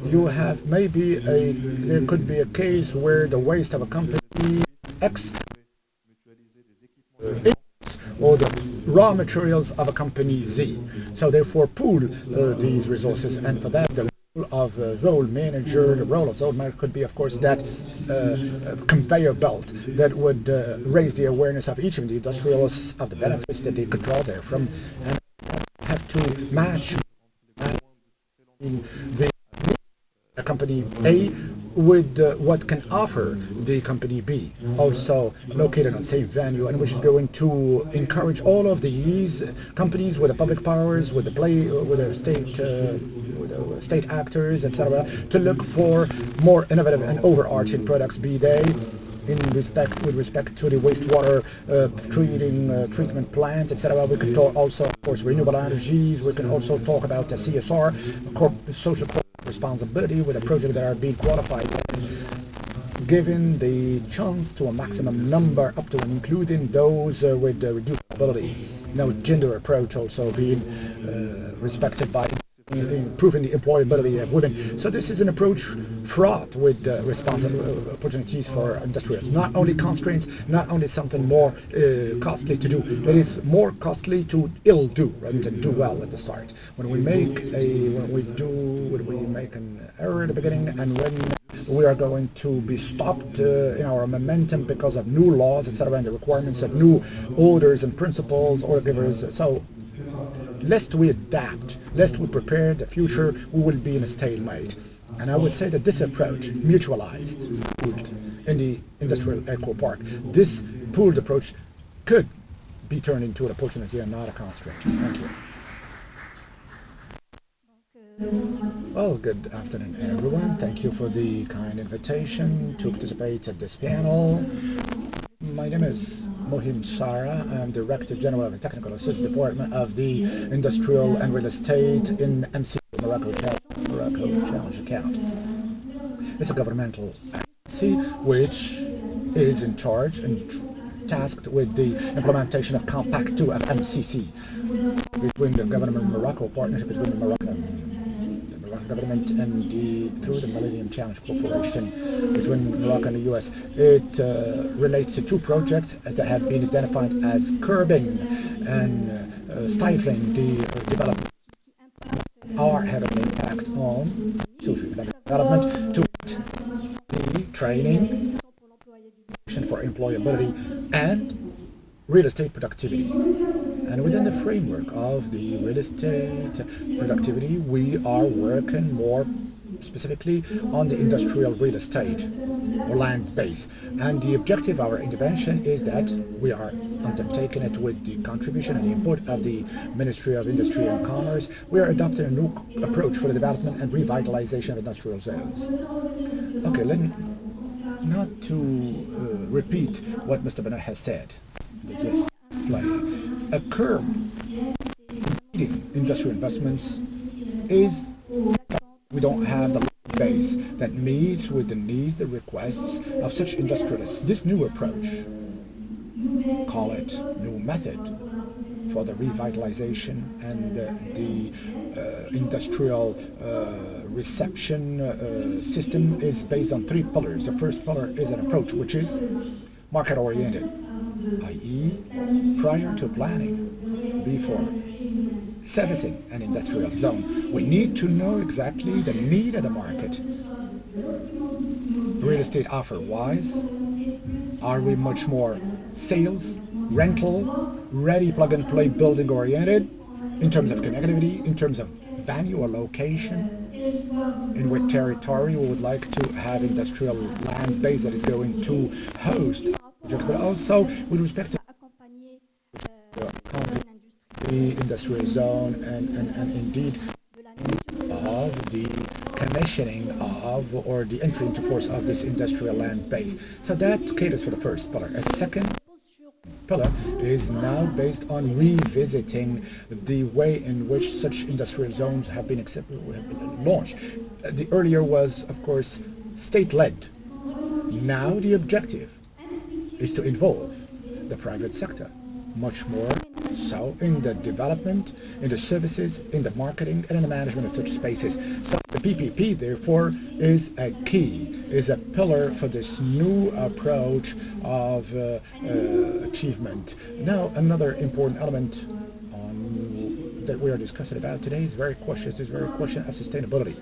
You have maybe there could be a case where the waste of a company X or the raw materials of a company Z. So therefore pool these resources, and for that the role of zone manager, the role of zone manager could be of course that conveyor belt that would raise the awareness of each of the industrialists of the benefits that they could draw there from, and have to match the company A with what can offer the company B, also located on the same venue, and which is going to encourage all of these companies with the public powers, with the state actors, etc., to look for more innovative and overarching products, be they with respect to the wastewater treatment plants, etc. We could talk also, of course, renewable energies. We can also talk about the CSR, social corporate responsibility, with a project that are being qualified as given the chance to a maximum number, up to and including those with reduced ability. Gender approach also being respected by improving the employability of women. So this is an approach fraught with responsible opportunities for industrials. Not only constraints, not only something more costly to do. It is more costly to ill do rather than do well at the start. When we make an error at the beginning, and when we are going to be stopped in our momentum because of new laws, etc., and the requirements of new orders and principles or givers. So lest we adapt, lest we prepare the future, we will be in a stalemate. And I would say that this approach, mutualized, pooled in the industrial eco park, this pooled approach could be turned into an opportunity and not a constraint. Thank you. Well, good afternoon, everyone. Thank you for the kind invitation to participate at this panel. My name is Mohim Sara. I'm Director General of the Technical Assistance Department of the Industrial and Real Estate in MC Morocco Challenge Account. It's a governmental agency which is in charge and tasked with the implementation of Compact 2 of MCC between the government of Morocco, partnership between the Moroccan government and through the Millennium Challenge Corporation between Morocco and the U.S. It relates to two projects that have been identified as curbing and stifling the development are having an impact on social development, to the training for employability and real estate productivity. And within the framework of the real estate productivity, we are working more specifically on the industrial real estate or land base. And the objective of our intervention is that we are undertaking it with the contribution and the input of the Ministry of Industry and Commerce. We are adopting a new approach for the development and revitalization of industrial zones. Okay, not to repeat what Mr. Bennett has said. A curb impeding industrial investments is we don't have the base that meets with the needs, the requests of such industrialists. This new approach, call it new method for the revitalization and the industrial reception system, is based on three pillars. The first pillar is an approach which is market-oriented, i.e. prior to planning, before servicing an industrial zone, we need to know exactly the need of the market. Real estate offer-wise, are we much more sales, rental, ready plug-and-play building-oriented, in terms of connectivity, in terms of value or location, in what territory we would like to have industrial land base that is going to host, but also with respect to the industrial zone and indeed of the commissioning of or the entry into force of this industrial land base. So that caters for the first pillar. A second pillar is now based on revisiting the way in which such industrial zones have been launched. The earlier was, of course, state-led. Now the objective is to involve the private sector much more so in the development, in the services, in the marketing, and in the management of such spaces. So the PPP, therefore, is a key, is a pillar for this new approach of achievement. Now, another important element that we are discussing about today is very question of sustainability.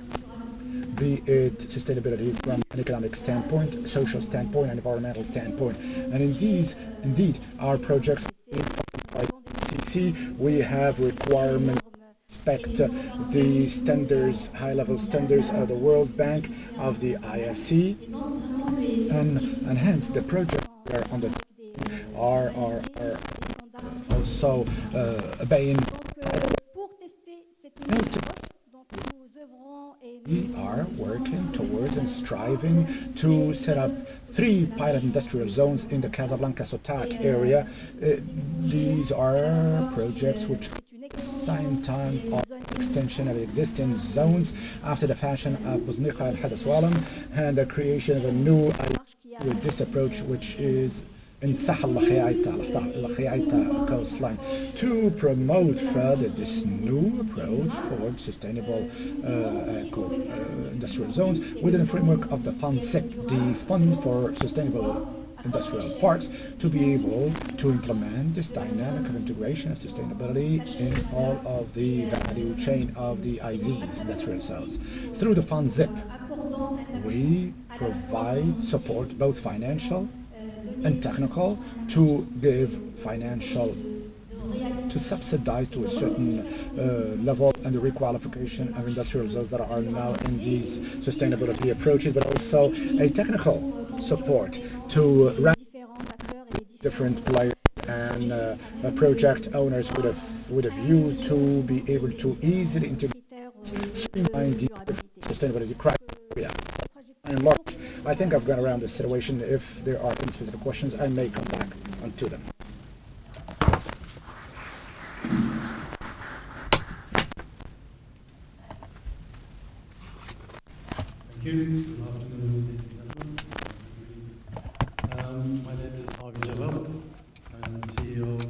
Be it sustainability from an economic standpoint, social standpoint, and environmental standpoint. And indeed, our projects by CC, we have requirements respect the standards, high-level standards of the World Bank, of the IFC, and hence the projects that are on the are also obeying. We are working towards and striving to set up 3 pilot industrial zones in the Casablanca-Sotat area. These are projects which at the same time are extension of existing zones after the fashion of Buznika and Hadaswalam, and the creation of a new with this approach, which is in Sahel coastline, to promote further this new approach towards sustainable industrial zones within the framework of the FUNSIP, the Fund for Sustainable Industrial Parks, to be able to implement this dynamic of integration of sustainability in all of the value chain of the IZs, industrial zones. Through the FUNSIP, we provide support, both financial and technical, to give financial, to subsidize to a certain level and the requalification of industrial zones that are now in these sustainability approaches, but also a technical support to different players and project owners with a view to be able to easily integrate, streamline the sustainability criteria. And Mark, I think I've gone around the situation. If there are any specific questions, I may come back onto them. Thank you. Good afternoon, ladies and gentlemen. My name is Harvey Jalal. I'm the CEO of a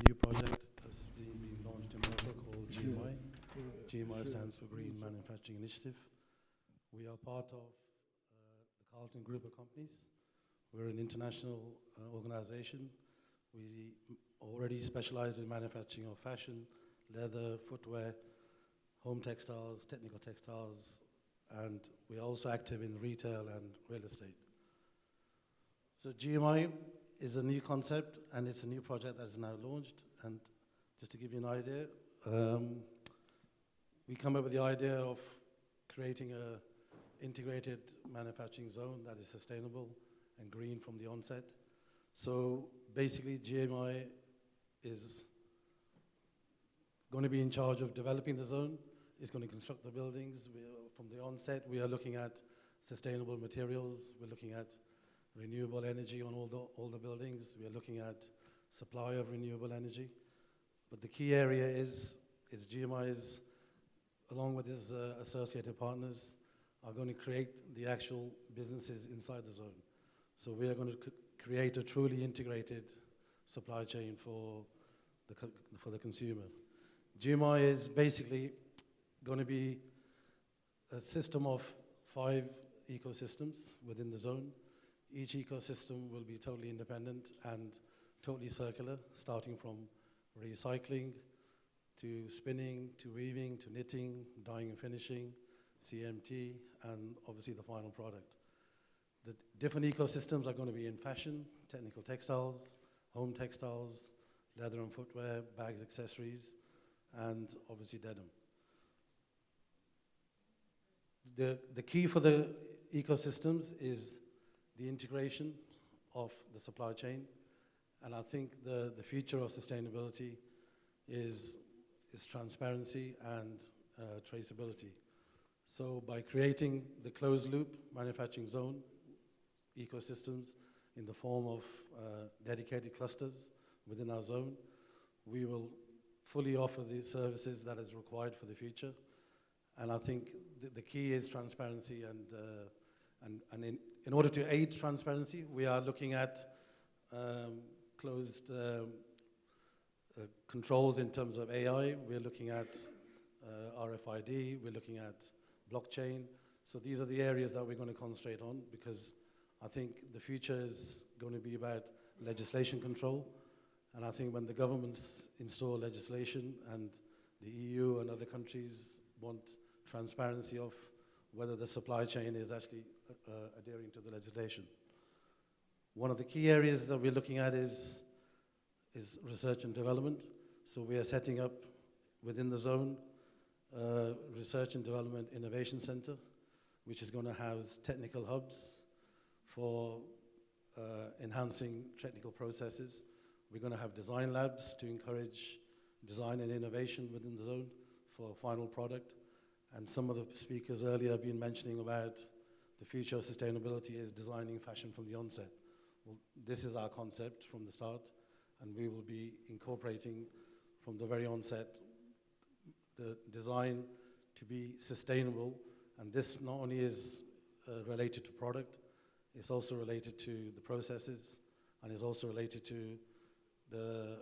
new project that's being launched in Morocco called GMI. GMI stands for Green Manufacturing Initiative. We are part of the Carlton Group of companies. We're an international organization. We already specialize in manufacturing of fashion, leather, footwear, home textiles, technical textiles, and we're also active in retail and real estate. So GMI is a new concept, and it's a new project that is now launched. And just to give you an idea, we come up with the idea of creating a integrated manufacturing zone that is sustainable and green from the onset. So basically, GMI is going to be in charge of developing the zone. It's going to construct the buildings. From the onset, we are looking at sustainable materials. We're looking at renewable energy on all the buildings. We are looking at supply of renewable energy. But the key area is GMI is, along with its associated partners, are going to create the actual businesses inside the zone. So we are going to create a truly integrated supply chain for the consumer. GMI is basically going to be a system of 5 ecosystems within the zone. Each ecosystem will be totally independent and totally circular, starting from recycling to spinning, to weaving, to knitting, dyeing and finishing, CMT, and obviously the final product. The different ecosystems are going to be in fashion, technical textiles, home textiles, leather and footwear, bags, accessories, and obviously denim. The key for the ecosystems is the integration of the supply chain, and I think the future of sustainability is transparency and traceability. So by creating the closed loop manufacturing zone ecosystems in the form of dedicated clusters within our zone. We will fully offer the services that is required for the future. And I think the key is transparency, and in order to aid transparency, we are looking at closed controls in terms of AI. We're looking at RFID, we're looking at blockchain. So these are the areas that we're going to concentrate on, because I think the future is going to be about legislation control. And I think when the governments install legislation and the EU and other countries want transparency of whether the supply chain is actually adhering to the legislation. One of the key areas that we're looking at is research and development. So we are setting up within the zone Research and Development Innovation Center, which is going to house technical hubs for enhancing technical processes. We're going to have design labs to encourage design and innovation within the zone for a final product. And some of the speakers earlier have been mentioning about the future of sustainability is designing fashion from the onset. Well, this is our concept from the start, and we will be incorporating from the very onset the design to be sustainable. And this not only is related to product, it's also related to the processes, and it's also related to the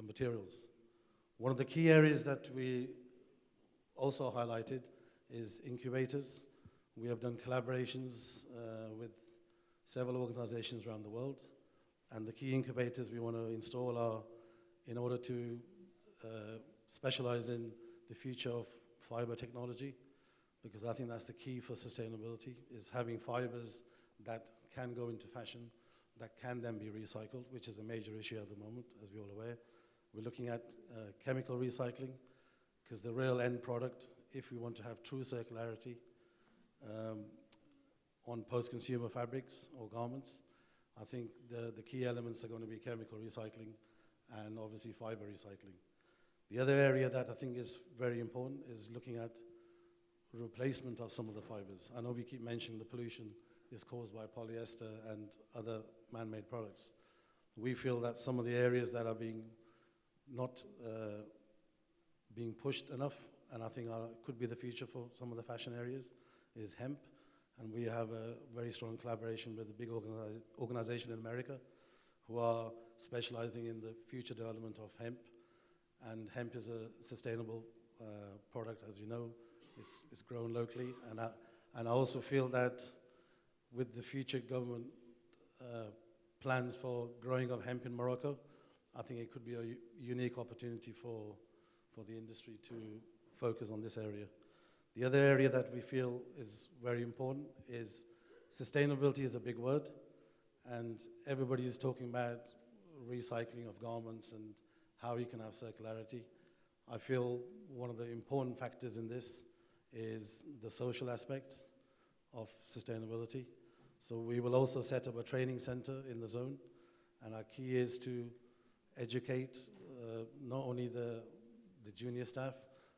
materials. One of the key areas that we also highlighted is incubators. We have done collaborations with several organizations around the world, and the key incubators we want to install are in order to specialize in the future of fiber technology, because I think that's the key for sustainability, is having fibers that can go into fashion, that can then be recycled, which is a major issue at the moment, as we're all aware. We're looking at chemical recycling, because the real end product, if we want to have true circularity on post-consumer fabrics or garments, I think the key elements are going to be chemical recycling and obviously fiber recycling. The other area that I think is very important is looking at replacement of some of the fibers. I know we keep mentioning the pollution is caused by polyester and other man-made products. We feel that some of the areas that are being not being pushed enough, and I think could be the future for some of the fashion areas, is hemp. And we have a very strong collaboration with a big organization in America who are specializing in the future development of hemp. And hemp is a sustainable product, as you know. It's grown locally. And I also feel that with the future government plans for growing of hemp in Morocco, I think it could be a unique opportunity for the industry to focus on this area. The other area that we feel is very important is sustainability is a big word, and everybody is talking about recycling of garments and how you can have circularity. I feel one of the important factors in this is the social aspects of sustainability. So we will also set up a training center in the zone, and our key is to educate not only the junior staff,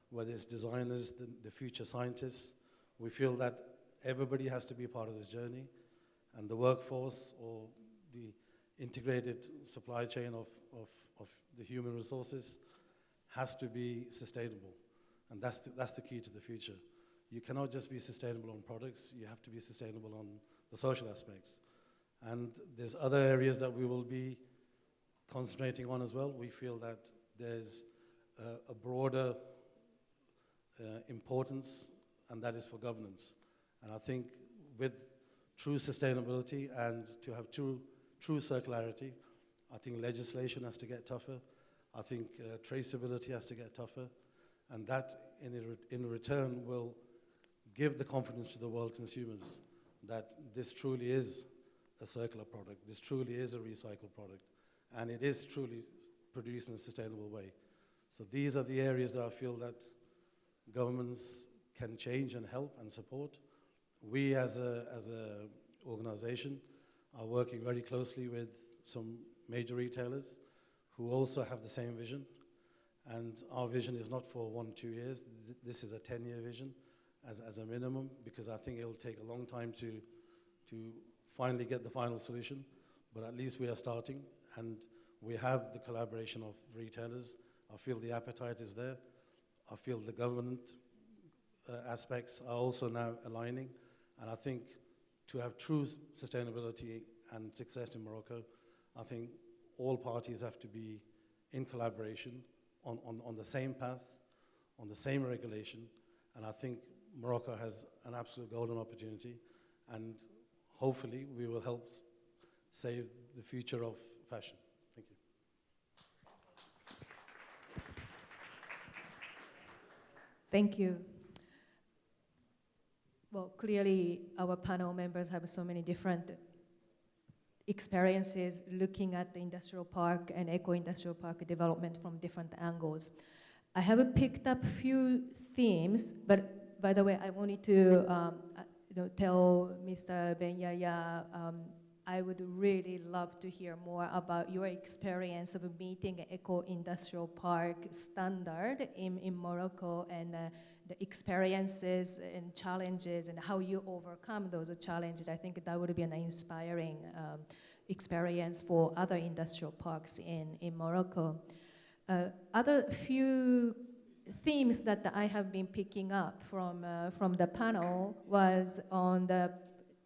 whether it's designers, the future scientists. We feel that everybody has to be part of this journey, and the workforce or the integrated supply chain of the human resources has to be sustainable, and that's the key to the future. You cannot just be sustainable on products, you have to be sustainable on the social aspects. And there's other areas that we will be concentrating on as well. We feel that there's a broader importance, and that is for governance. And I think with true sustainability and to have true circularity, I think legislation has to get tougher. I think traceability has to get tougher, and that in return will give the confidence to the world consumers that this truly is a circular product, this truly is a recycled product, and it is truly produced in a sustainable way. So these are the areas that I feel that governments can change and help and support. We as a organization are working very closely with some major retailers who also have the same vision. And our vision is not for 1 or 2 years. This is a 10-year vision as a minimum, because I think it'll take a long time to finally get the final solution. But at least we are starting. And We have the collaboration of retailers. I feel the appetite is there. I feel the government aspects are also now aligning. And I think to have true sustainability and success in Morocco, I think all parties have to be in collaboration on the same path, on the same regulation. And I think Morocco has an absolute golden opportunity. And hopefully we will help save the future of fashion. Thank you. Thank you. Well, clearly our panel members have so many different experiences looking at the industrial park and eco-industrial park development from different angles. I have picked up few themes, but by the way, I wanted to tell Mr. Ben Yahya, I would really love to hear more about your experience of meeting an eco-industrial park standard in Morocco, and the experiences and challenges and how you overcome those challenges. I think that would be an inspiring experience for other industrial parks in Morocco. Other few themes that I have been picking up from the panel was on the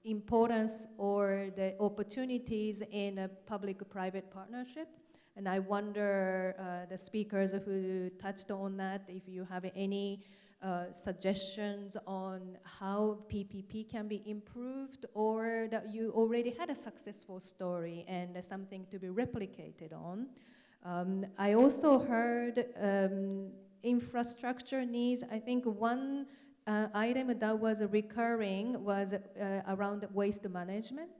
importance or the opportunities in a public-private partnership. And I wonder, the speakers who touched on that, if you have any suggestions on how PPP can be improved, or that you already had a successful story and something to be replicated on. I also heard infrastructure needs. I think one item that was recurring was around waste management.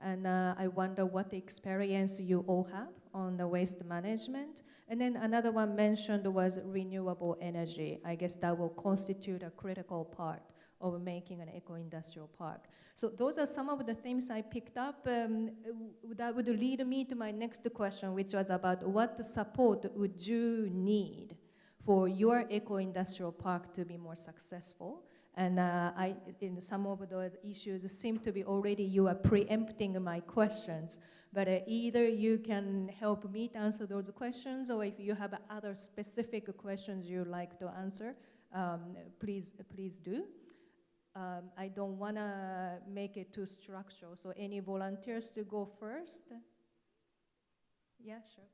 And I wonder what experience you all have on the waste management. And then another one mentioned was renewable energy. I guess that will constitute a critical part of making an eco-industrial park. So those are some of the things I picked up. That would lead me to my next question, which was about what support would you need for your eco-industrial park to be more successful? And in some of those issues seem to be already you are preempting my questions. But either you can help me to answer those questions, or if you have other specific questions you'd like to answer, please do. I don't want to make it too structural. So any volunteers to go first? Yeah, sure.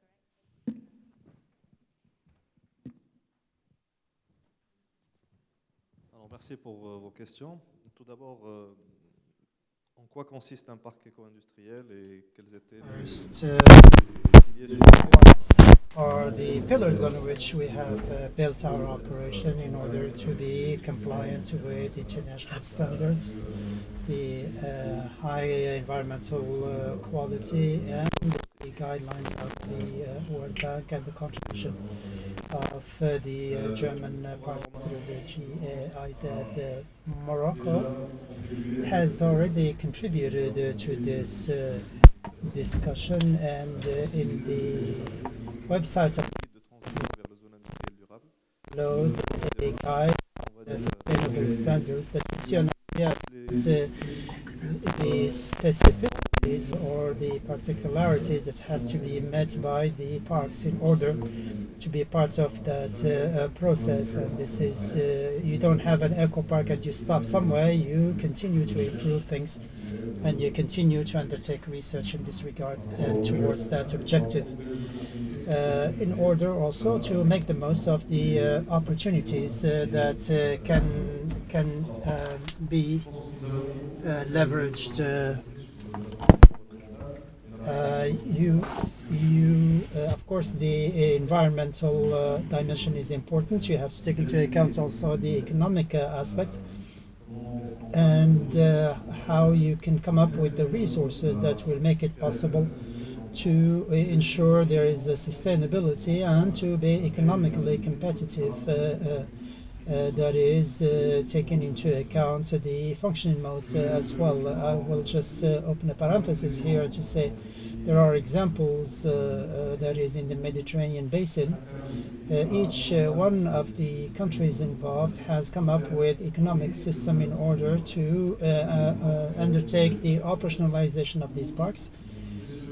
Alors, merci pour vos questions. Tout d'abord, en quoi consiste un parc éco-industriel et quels étaient are the pillars on which we have built our operation in order to be compliant with international standards, the high environmental quality, and the guidelines of the World Bank, and the contribution of the German part of the GIZ. Morocco has already contributed to this discussion, and in the websites of load a guide on sustainable standards that gives you an idea of the specificities or the particularities that have to be met by the parks in order to be a part of that process. And this is, you don't have an eco park and you stop somewhere, you continue to improve things and you continue to undertake research in this regard and towards that objective. In order also to make the most of the opportunities that can be leveraged. Of course, the environmental dimension is important. You have to take into account also the economic aspect, and how you can come up with the resources that will make it possible to ensure there is a sustainability and to be economically competitive. That is taking into account the functioning modes as well. I will just open a parenthesis here to say there are examples that is in the Mediterranean basin. Each one of the countries involved has come up with economic system in order to undertake the operationalization of these parks.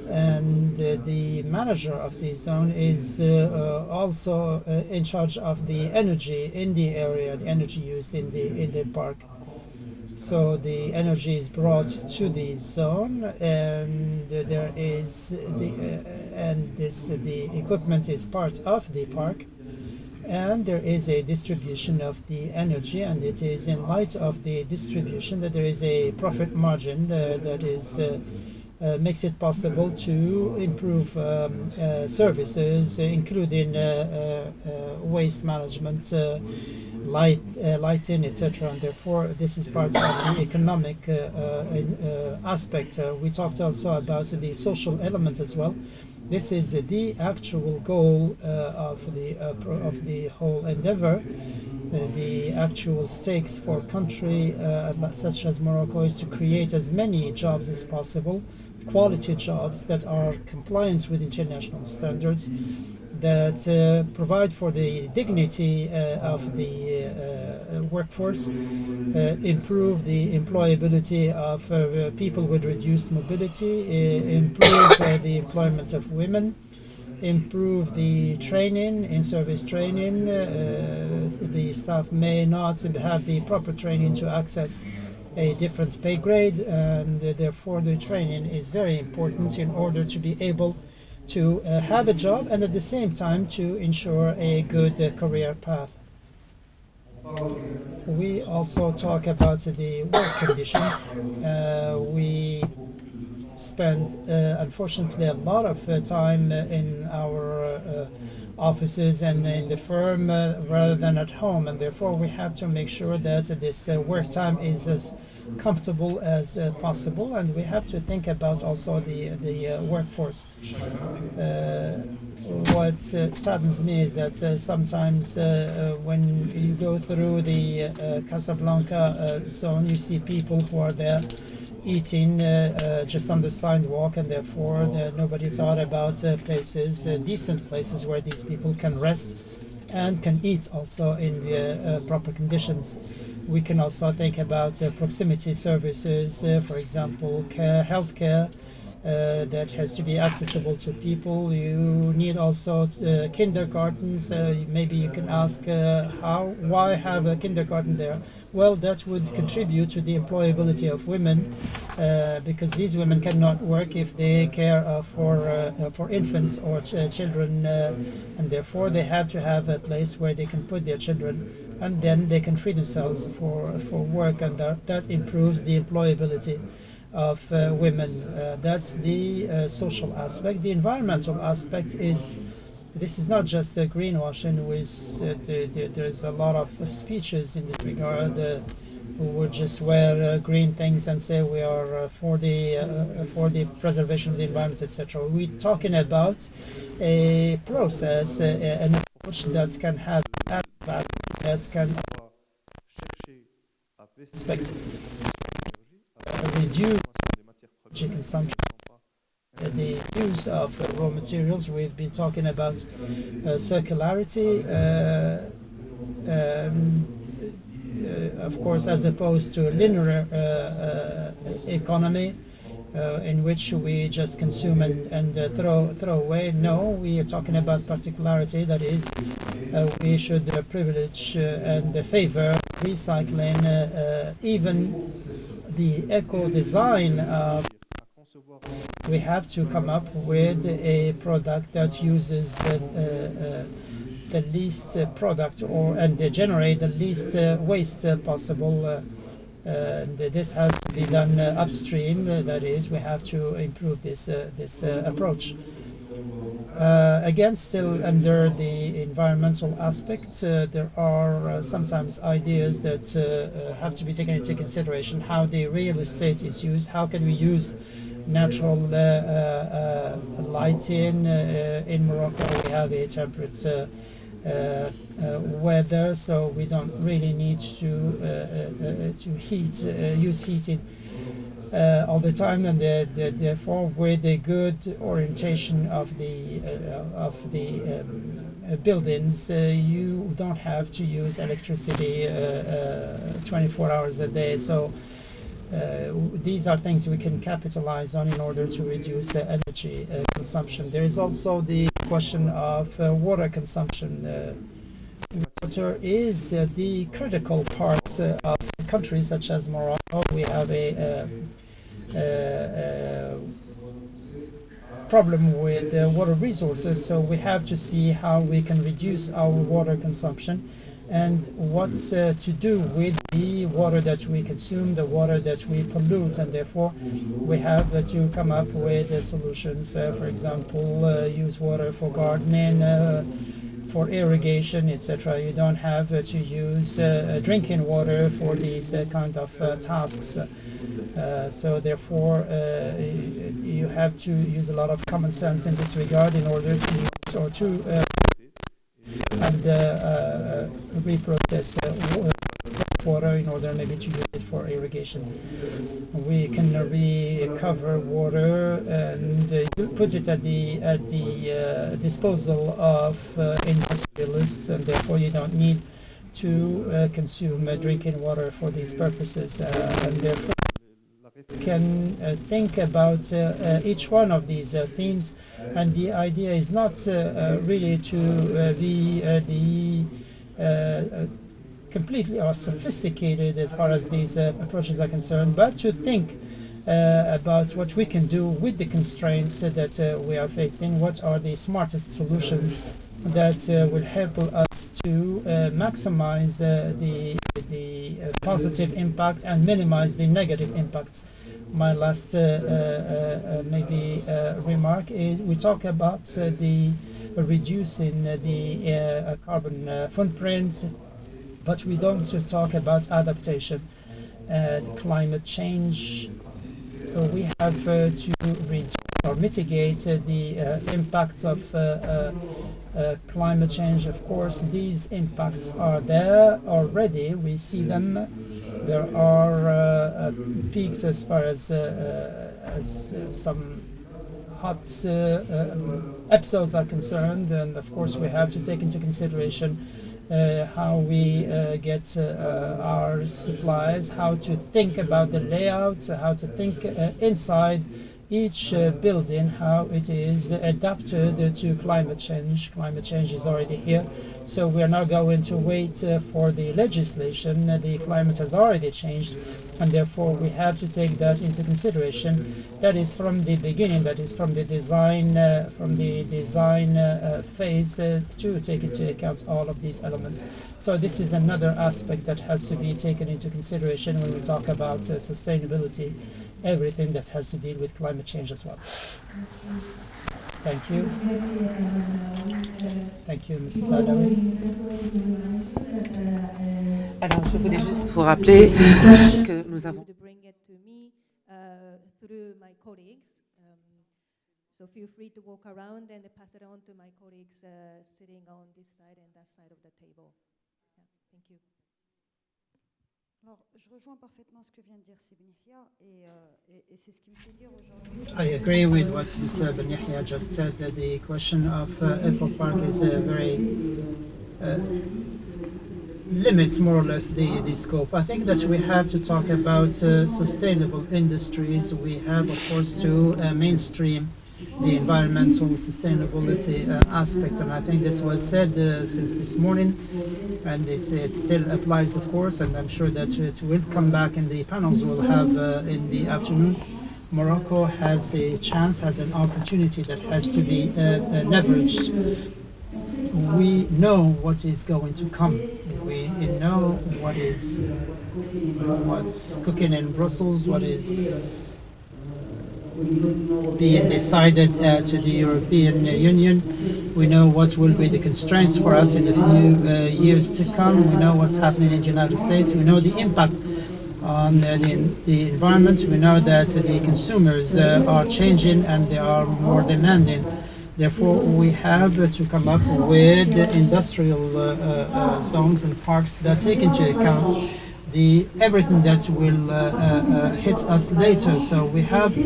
And the manager of the zone is also in charge of the energy in the area, the energy used in the park. So the energy is brought to the zone, and there is the equipment is part of the park, and there is a distribution of the energy, and it is in light of the distribution that there is a profit margin that is makes it possible to improve services, including waste management, lighting, etc. And therefore, this is part of the economic aspect. We talked also about the social element as well. This is the actual goal of the whole endeavor. The actual stakes for a country such as Morocco is to create as many jobs as possible, quality jobs that are compliant with international standards, that provide for the dignity of the workforce, improve the employability of people with reduced mobility, improve the employment of women, improve the training, in-service training. The staff may not have the proper training to access a different pay grade, and therefore the training is very important in order to be able to have a job and at the same time to ensure a good career path. We also talk about the work conditions. We spend, unfortunately, a lot of time in our offices and in the firm rather than at home, and therefore we have to make sure that this work time is as comfortable as possible, and we have to think about also the workforce. What saddens me is that sometimes when you go through the Casablanca zone, you see people who are there eating just on the sidewalk, and therefore nobody thought about places, decent places where these people can rest and can eat also in the proper conditions. We can also think about proximity services, for example, healthcare that has to be accessible to people. You need also kindergartens. Maybe you can ask why have a kindergarten there? Well, that would contribute to the employability of women, because these women cannot work if they care for infants or children, and therefore they have to have a place where they can put their children, and then they can free themselves for work, and that improves the employability of women. That's the social aspect. The environmental aspect is, this is not just greenwashing. There's a lot of speeches in this regard who would just wear green things and say we are for the preservation of the environment, etc. We're talking about a process, an approach that can have impact, that can expect reduce energy consumption. The use of raw materials. We've been talking about circularity, of course, as opposed to a linear economy in which we just consume and throw away. No, we are talking about particularity. That is, we should privilege and favor recycling, even the eco-design of. We have to come up with a product that uses the least product and generate the least waste possible. This has to be done upstream. That is, we have to improve this approach. Again, still under the environmental aspect, there are sometimes ideas that have to be taken into consideration. How the real estate is used. How can we use natural lighting? In Morocco we have a temperate weather, so we don't really need to use heating all the time, and therefore with a good orientation of the buildings, you don't have to use electricity 24 hours a day. So these are things we can capitalize on in order to reduce energy consumption. There is also the question of water consumption. Water is the critical part of countries such as Morocco. We have a problem with water resources, so we have to see how we can reduce our water consumption and what to do with the water that we consume, the water that we pollute, and therefore we have to come up with solutions. For example, use water for gardening, for irrigation, etc. You don't have to use drinking water for these kind of tasks. So therefore, you have to use a lot of common sense in this regard in order to use or to and reprocess water in order maybe to use it for irrigation. We can recover water and put it at the disposal of industrialists, and therefore you don't need to consume drinking water for these purposes, and therefore can think about each one of these themes, and the idea is not really to be completely or sophisticated as far as these approaches are concerned, but to think about what we can do with the constraints that we are facing, what are the smartest solutions that will help us to maximize the positive impact and minimize the negative impacts. My last maybe remark is we talk about the reducing the carbon footprint, but we don't talk about adaptation, climate change. We have to reduce or mitigate the impact of climate change. Of course, these impacts are there already. We see them. There are peaks as far as some hot episodes are concerned, and of course we have to take into consideration how we get our supplies, how to think about the layout, how to think inside each building, how it is adapted to climate change. Climate change is already here, so we are not going to wait for the legislation. The climate has already changed, and therefore we have to take that into consideration. That is from the beginning, that is from the design phase to take into account all of these elements. So this is another aspect that has to be taken into consideration when we talk about sustainability, everything that has to deal with climate change as well. Thank you. Thank you, Mrs. Adawi. Alors, je voulais juste vous rappeler que nous avons... through my colleagues. So feel free to walk around and pass it on to my colleagues sitting on this side and that side of the table. Yeah, thank you. Alors, je rejoins parfaitement ce que vient de dire Sibnihia et c'est ce qui me fait dire aujourd'hui. I agree with what Mr. Ben Yahya just said, that the question of Apple Park is a very limits more or less the scope. I think that we have to talk about sustainable industries. We have, of course, to mainstream the environmental sustainability aspect, and I think this was said since this morning, and it still applies, of course, and I'm sure that it will come back in the panels we'll have in the afternoon. Morocco has a chance, has an opportunity that has to be leveraged. We know what is going to come. We know what's cooking in Brussels, what is being decided to the European Union. We know what will be the constraints for us in the few years to come. We know what's happening in the United States. We know the impact on the environment. We know that the consumers are changing and they are more demanding. Therefore, we have to come up with industrial zones and parks that take into account everything that will hit us later. So we have,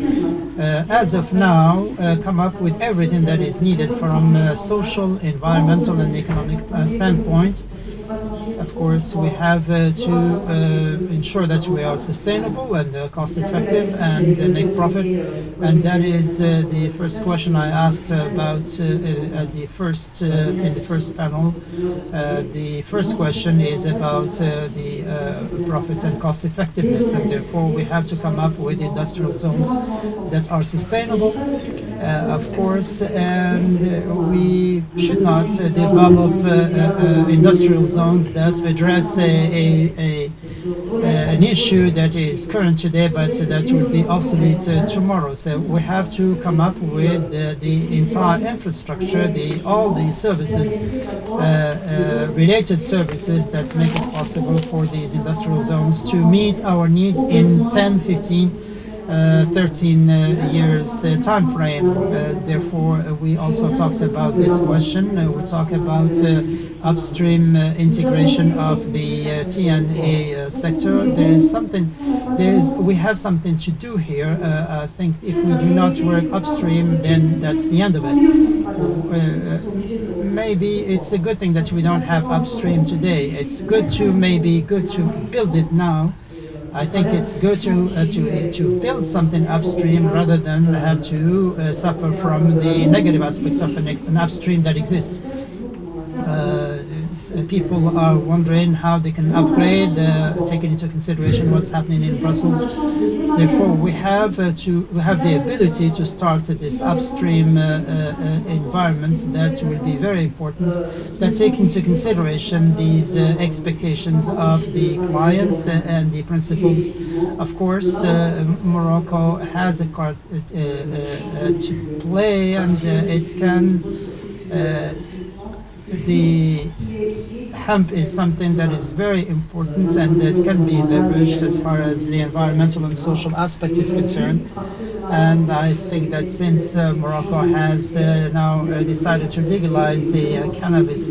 as of now, come up with everything that is needed from a social, environmental and economic standpoint. Of course, we have to ensure that we are sustainable and cost effective and make profit. And that is the first question I asked about at the first in the first panel. The first question is about the profits and cost effectiveness, and therefore we have to come up with industrial zones that are sustainable, of course, and we should not develop industrial zones that address an issue that is current today but that will be obsolete tomorrow. So we have to come up with the entire infrastructure, all the services, related services that make it possible for these industrial zones to meet our needs in 10, 15, 13 years time frame. Therefore, we also talked about this question. We talk about upstream integration of the T&A sector. We have something to do here. I think if we do not work upstream, then that's the end of it. Maybe it's a good thing that we don't have upstream today. It's good to build it now. I think it's good to build something upstream rather than have to suffer from the negative aspects of an upstream that exists. People are wondering how they can upgrade, taking into consideration what's happening in Brussels. Therefore, we have the ability to start this upstream environment that will be very important, that take into consideration these expectations of the clients and the principles. Of course, Morocco has a card to play, and it can. The hemp is something that is very important and that can be leveraged as far as the environmental and social aspect is concerned. And I think that since Morocco has now decided to legalize the cannabis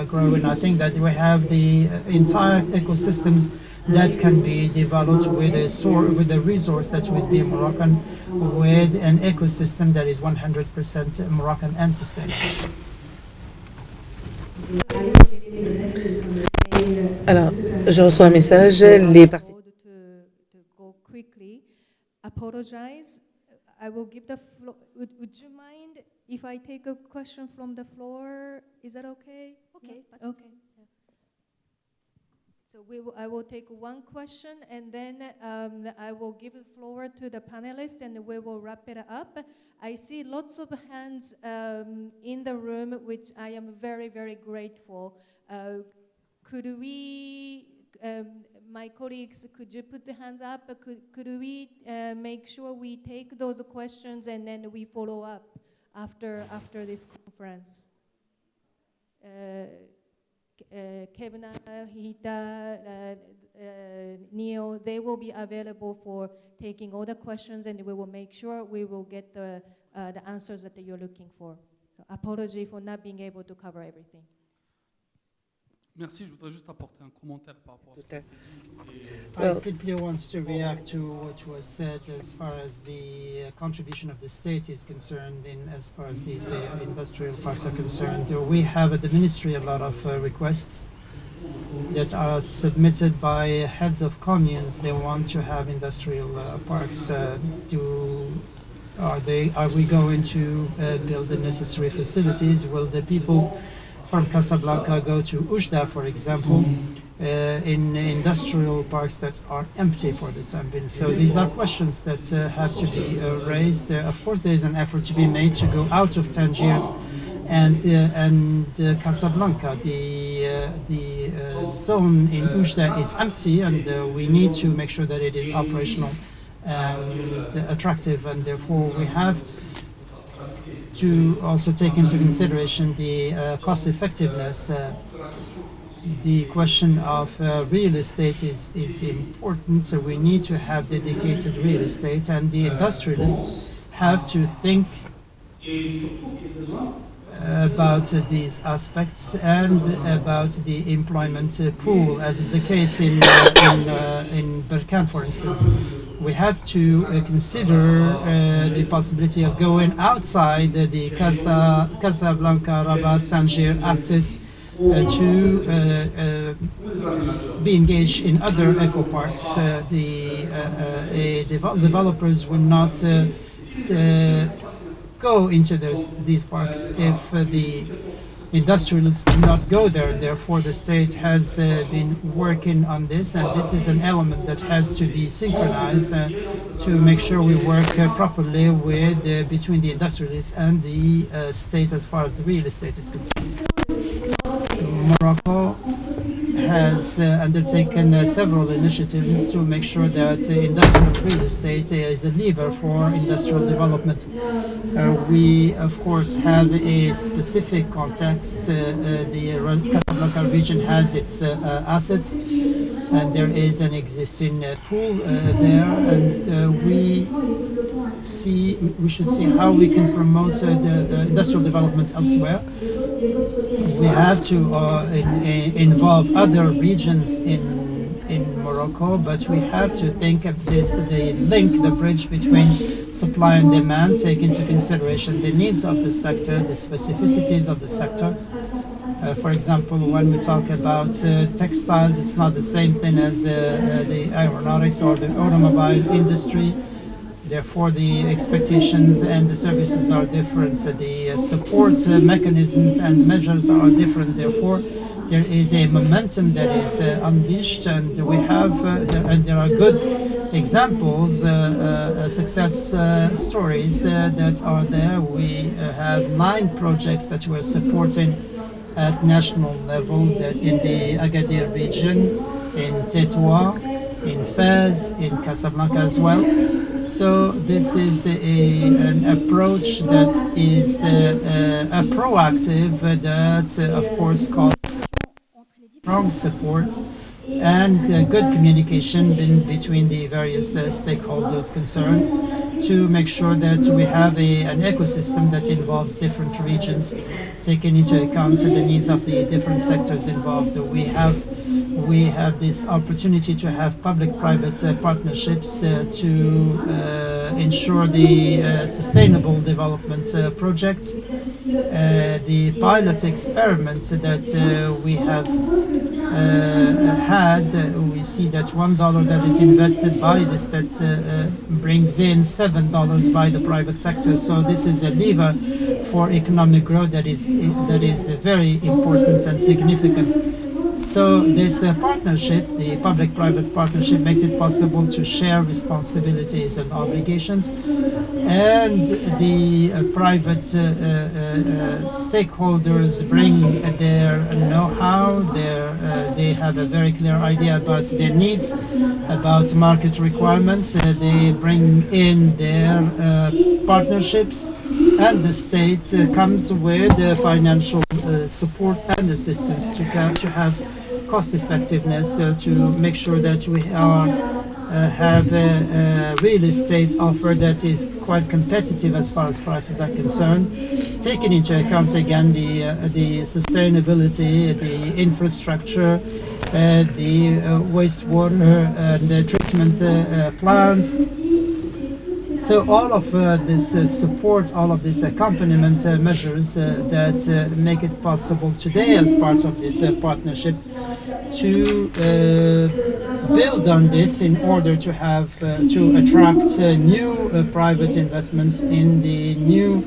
growing, I think that we have the entire ecosystems that can be developed with a resource that would be Moroccan, with an ecosystem that is 100% Moroccan and sustainable. Alors, je reçois un message. Les participants. To go quickly, apologize. I will give the floor. Would you mind if I take a question from the floor? Is that okay? Okay. No? Okay. Yeah. So I will take one question, and then I will give the floor to the panelists, and we will wrap it up. I see lots of hands in the room, which I am very, very grateful. Could we, my colleagues, could you put the hands up? Could we make sure we take those questions and then we follow up after this conference? Kevna, Hita, Neil, they will be available for taking all the questions, and we will make sure we will get the answers that you're looking for. So apology for not being able to cover everything. Merci, je voudrais juste apporter un commentaire par rapport à ce que I simply want to react to what was said as far as the contribution of the state is concerned, as far as these industrial parks are concerned. We have at the ministry a lot of requests that are submitted by heads of communes. They want to have industrial parks. Are we going to build the necessary facilities? Will the people from Casablanca go to Oujda, for example, in industrial parks that are empty for the time being? So these are questions that have to be raised. Of course, there is an effort to be made to go out of Tangiers and Casablanca. The zone in Oujda is empty, and we need to make sure that it is operational and attractive, and therefore we have to also take into consideration the cost effectiveness. The question of real estate is important, so we need to have dedicated real estate, and the industrialists have to think about these aspects and about the employment pool, as is the case in Berkane, for instance. We have to consider the possibility of going outside the Casablanca, Rabat, Tangier axis to be engaged in other eco parks. Developers will not go into these parks if the industrialists do not go there. Therefore, the state has been working on this, and this is an element that has to be synchronized to make sure we work properly with between the industrialists and the state as far as the real estate is concerned. Morocco has undertaken several initiatives to make sure that industrial real estate is a lever for industrial development. We, of course, have a specific context. The Casablanca region has its assets, and there is an existing pool there, and we should see how we can promote the industrial development elsewhere. We have to involve other regions in Morocco, but we have to think of the link, the bridge between supply and demand, take into consideration the needs of the sector, the specificities of the sector. For example, when we talk about textiles, it's not the same thing as the aeronautics or the automobile industry. Therefore, the expectations and the services are different. The support mechanisms and measures are different. Therefore, there is a momentum that is unleashed, and we have, and there are good examples, success stories that are there. We have 9 projects that we're supporting at national level, that in the Agadir region, in Tétouan, in Fez, in Casablanca as well. So this is an approach that is a proactive, that of course calls strong support and good communication between the various stakeholders concerned, to make sure that we have an ecosystem that involves different regions, taking into account the needs of the different sectors involved. We have this opportunity to have public-private partnerships to ensure the sustainable development projects. The pilot experiments that we have had, we see that $1 that is invested by the state brings in $7 by the private sector. So this is a lever for economic growth that is very important and significant. So this partnership, the public-private partnership, makes it possible to share responsibilities and obligations, and the private stakeholders bring their know-how, they have a very clear idea about their needs, about market requirements, they bring in their partnerships, and the state comes with financial support and assistance to have cost effectiveness, to make sure that we have a real estate offer that is quite competitive as far as prices are concerned, taking into account again the sustainability, the infrastructure, the wastewater and the treatment plants. So all of this support, all of these accompaniment measures that make it possible today as part of this partnership to build on this in order to have to attract new private investments in the new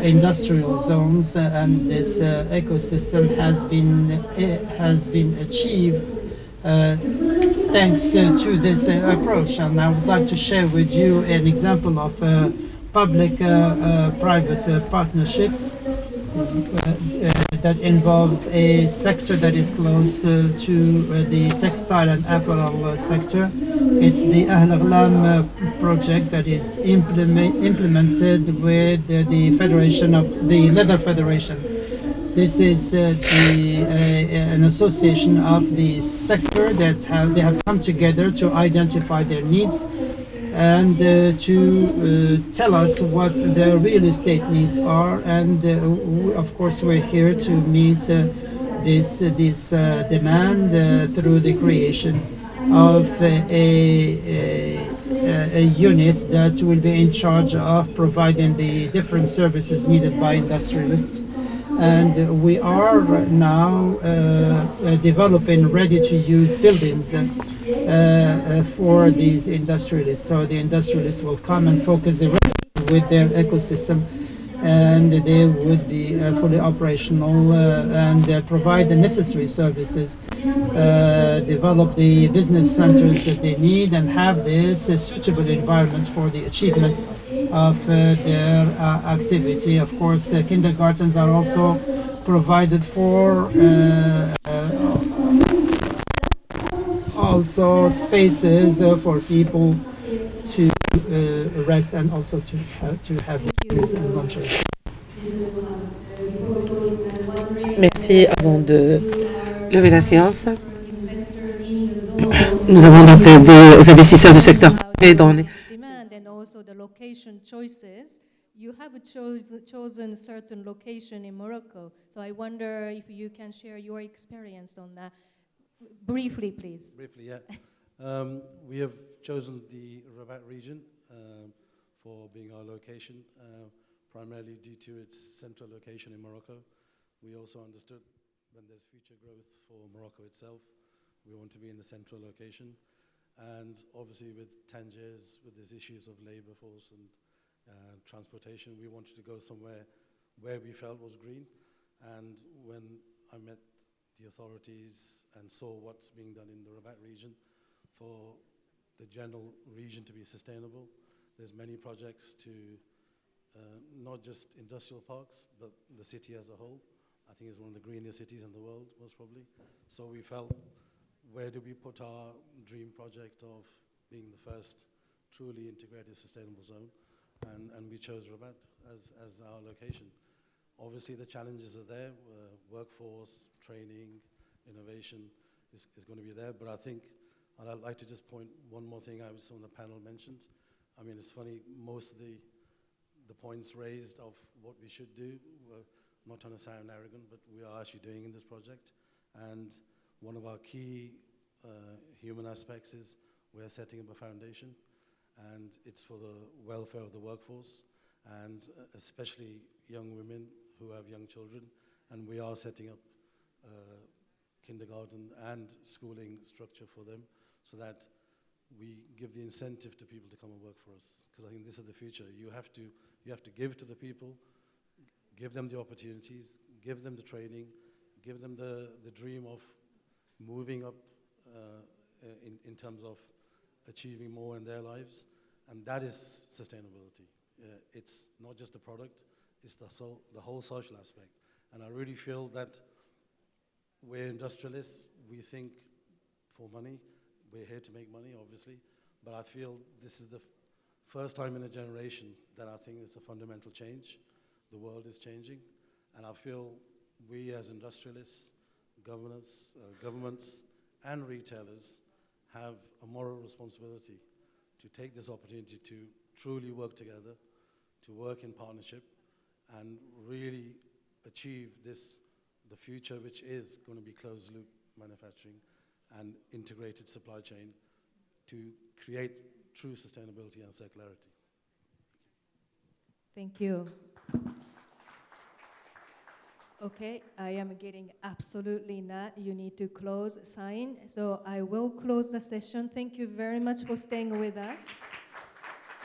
industrial zones, and this ecosystem has been achieved thanks to this approach. And I would like to share with you an example of public-private partnership that involves a sector that is close to the textile and apparel sector. It's the Ahl Ghlam project that is implemented with the Federation of the Leather Federation. This is an association of the sector that they have come together to identify their needs and to tell us what their real estate needs are. And of course, we're here to meet this demand through the creation of a unit that will be in charge of providing the different services needed by industrialists. And we are now developing ready-to-use buildings for these industrialists. So the industrialists will come and focus with their ecosystem, and they would be fully operational and provide the necessary services, develop the business centers that they need, and have this suitable environment for the achievement of their activity. Of course, kindergartens are also provided for, also spaces for people to rest and also to have dinners and lunches. Merci. Avant de lever la séance, nous avons donc des investisseurs du secteur privé dans les... And also the location choices. You have chosen certain location in Morocco, so I wonder if you can share your experience on that. Briefly, please. Briefly, yeah. We have chosen the Rabat region for being our location, primarily due to its central location in Morocco. We also understood when there's future growth for Morocco itself, we want to be in the central location. And obviously with Tangiers, with these issues of labor force and transportation, we wanted to go somewhere where we felt was green. And when I met the authorities and saw what's being done in the Rabat region for the general region to be sustainable, there's many projects to not just industrial parks, but the city as a whole. I think it's one of the greenest cities in the world, most probably. So we felt, where do we put our dream project of being the first truly integrated sustainable zone? And we chose Rabat as our location. Obviously the challenges are there, workforce, training, innovation is going to be there, but I think, and I'd like to just point one more thing I was on the panel mentioned. I mean, it's funny, most of the points raised of what we should do, not trying to sound arrogant, but we are actually doing in this project. And one of our key human aspects is we're setting up a foundation, and it's for the welfare of the workforce, and especially young women who have young children. And we are setting up kindergarten and schooling structure for them, so that we give the incentive to people to come and work for us. Because I think this is the future. You have to give to the people, give them the opportunities, give them the training, give them the dream of moving up in terms of achieving more in their lives. And that is sustainability. It's not just the product, it's the whole social aspect. And I really feel that we're industrialists, we think for money. We're here to make money, obviously, but I feel this is the first time in a generation that I think it's a fundamental change. The world is changing, and I feel we as industrialists, governments, and retailers have a moral responsibility to take this opportunity to truly work together, to work in partnership, and really achieve the future, which is going to be closed-loop manufacturing and integrated supply chain to create true sustainability and circularity. Thank you. Okay, I am getting absolutely not. You need to close, sign. So I will close the session. Thank you very much for staying with us.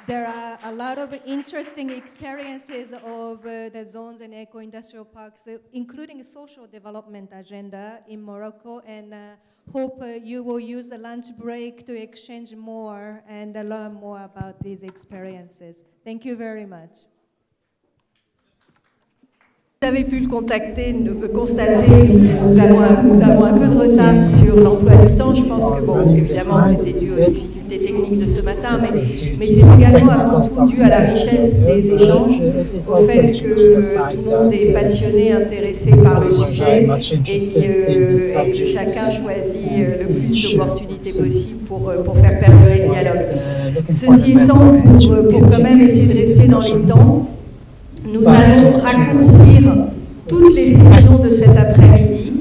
There are a lot of interesting experiences of the zones and eco-industrial parks, including a social development agenda in Morocco, and hope you will use the lunch break to exchange more and learn more about these experiences. Thank you very much. Vous avez pu le constater, nous avons un peu de retard sur l'emploi du temps. Je pense que, bon, évidemment, c'était dû aux difficultés techniques de ce matin, mais c'est également avant tout dû à la richesse des échanges, au fait que tout le monde est passionné, intéressé par le sujet, et que chacun choisit le plus d'opportunités possibles pour faire perdurer le dialogue. Ceci étant, pour quand même essayer de rester dans les temps, nous allons raccourcir toutes les sessions de cet après-midi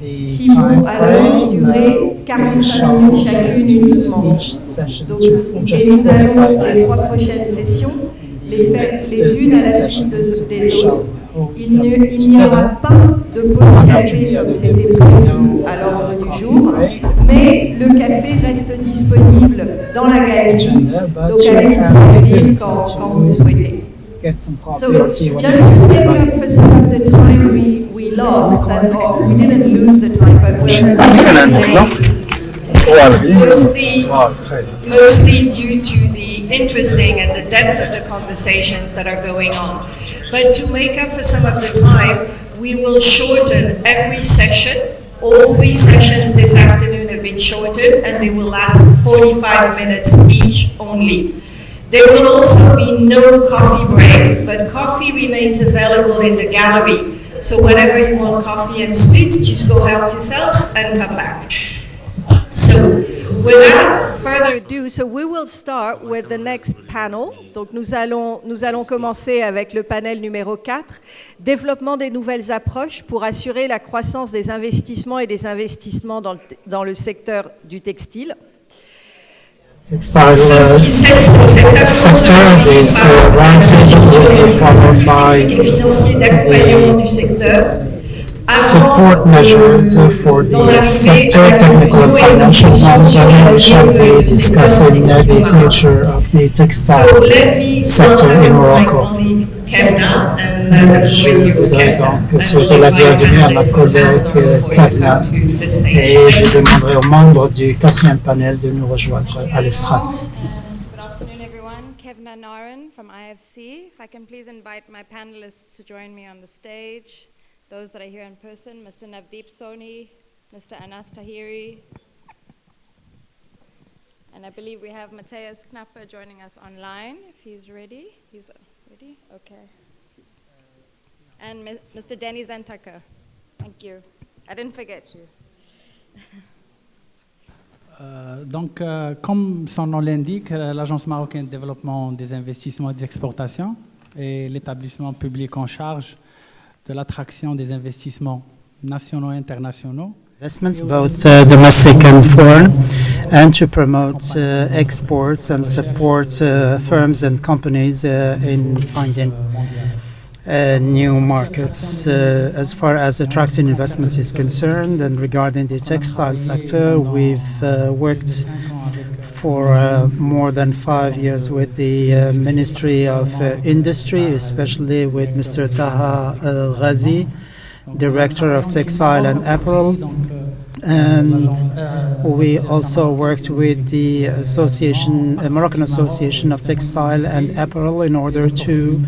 qui vont alors durer 45 minutes chacune uniquement. Donc, et nous allons, les 3 prochaines sessions, les faites les unes à la suite des autres. Il n'y aura pas de pause café comme c'était prévu à l'ordre du jour, mais le café reste disponible dans la galerie, donc allez vous servir quand vous le souhaitez. So just to make up for some of the time we lost, or we didn't lose the time, but mostly due to the interesting and the depth of the conversations that are going on. But to make up for some of the time, we will shorten every session. All 3 sessions this afternoon have been shortened, and they will last 45 minutes each only. There will also be no coffee break, but coffee remains available in the gallery. So whenever you want coffee and sweets, just go help yourselves and come back. So without further ado, so we will start with the next panel. Donc nous allons commencer avec le panel numéro 4, développement des nouvelles approches pour assurer la croissance des investissements et des investissements dans le secteur du textile. Textile sector is one session will be followed by the support measures for the sector, technical and financial ones, and we shall be discussing the future of the textile sector in Morocco. Je voudrais donc souhaiter la bienvenue à ma collègue Kevna et je demanderai aux membres du 4e panel de nous rejoindre à l'estrade. Good afternoon, everyone. Kevna Naran from IFC. If I can please invite my panelists to join me on the stage. Those that are here in person, Mr. Navdeep Soni, Mr. Anas Tahiri, and I believe we have Matthias Knapper joining us online, if he's ready. He's ready? Okay. And Mr. Danny Zantaka. Thank you. I didn't forget you. Donc, comme son nom l'indique, l'Agence marocaine de développement des investissements et des exportations est l'établissement public en charge de l'attraction des investissements nationaux et internationaux. Investments, both domestic and foreign, and to promote exports and support firms and companies in finding new markets. As far as attracting investment is concerned, and regarding the textile sector, we've worked for more than 5 years with the Ministry of Industry, especially with Mr. Taha Ghazi, Director of Textile and Apparel. And we also worked with the Moroccan Association of Textile and Apparel in order to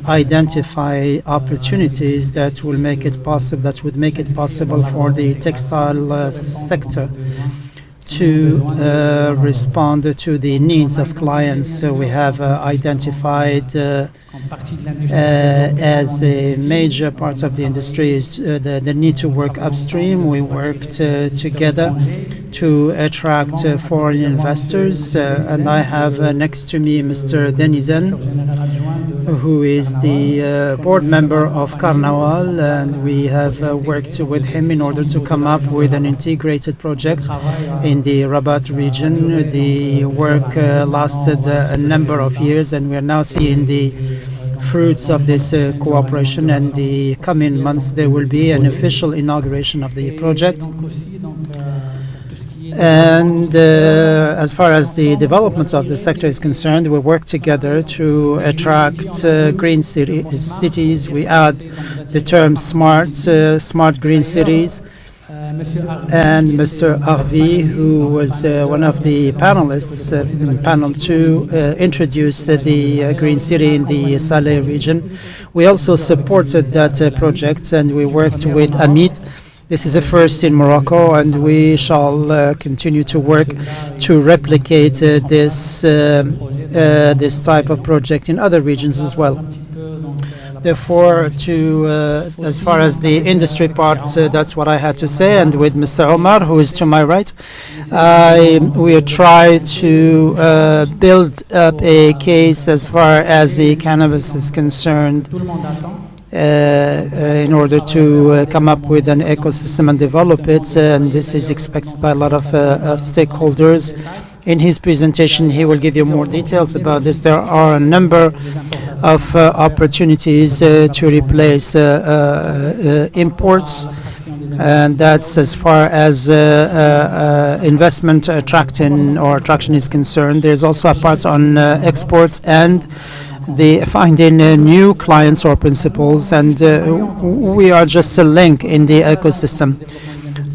identify opportunities that would make it possible for the textile sector to respond to the needs of clients. So we have identified as a major part of the industry is the need to work upstream. We worked together to attract foreign investors, and I have next to me Mr. Denizen, who is the board member of Carnaval, and we have worked with him in order to come up with an integrated project in the Rabat region. The work lasted a number of years, and we are now seeing the fruits of this cooperation, and the coming months there will be an official inauguration of the project. And as far as the development of the sector is concerned, we work together to attract green cities. We add the term smart green cities. And Mr. Arvi, who was one of the panelists in panel 2, introduced the green city in the Saleh region. We also supported that project, and we worked with Amit. This is a first in Morocco, and we shall continue to work to replicate this type of project in other regions as well. Therefore, as far as the industry part, that's what I had to say. And with Mr. Omar, who is to my right, we try to build up a case as far as the cannabis is concerned, in order to come up with an ecosystem and develop it. And this is expected by a lot of stakeholders. In his presentation, he will give you more details about this. There are a number of opportunities to replace imports. And that's as far as investment attraction is concerned. There's also a part on exports and the finding new clients or principals, and we are just a link in the ecosystem.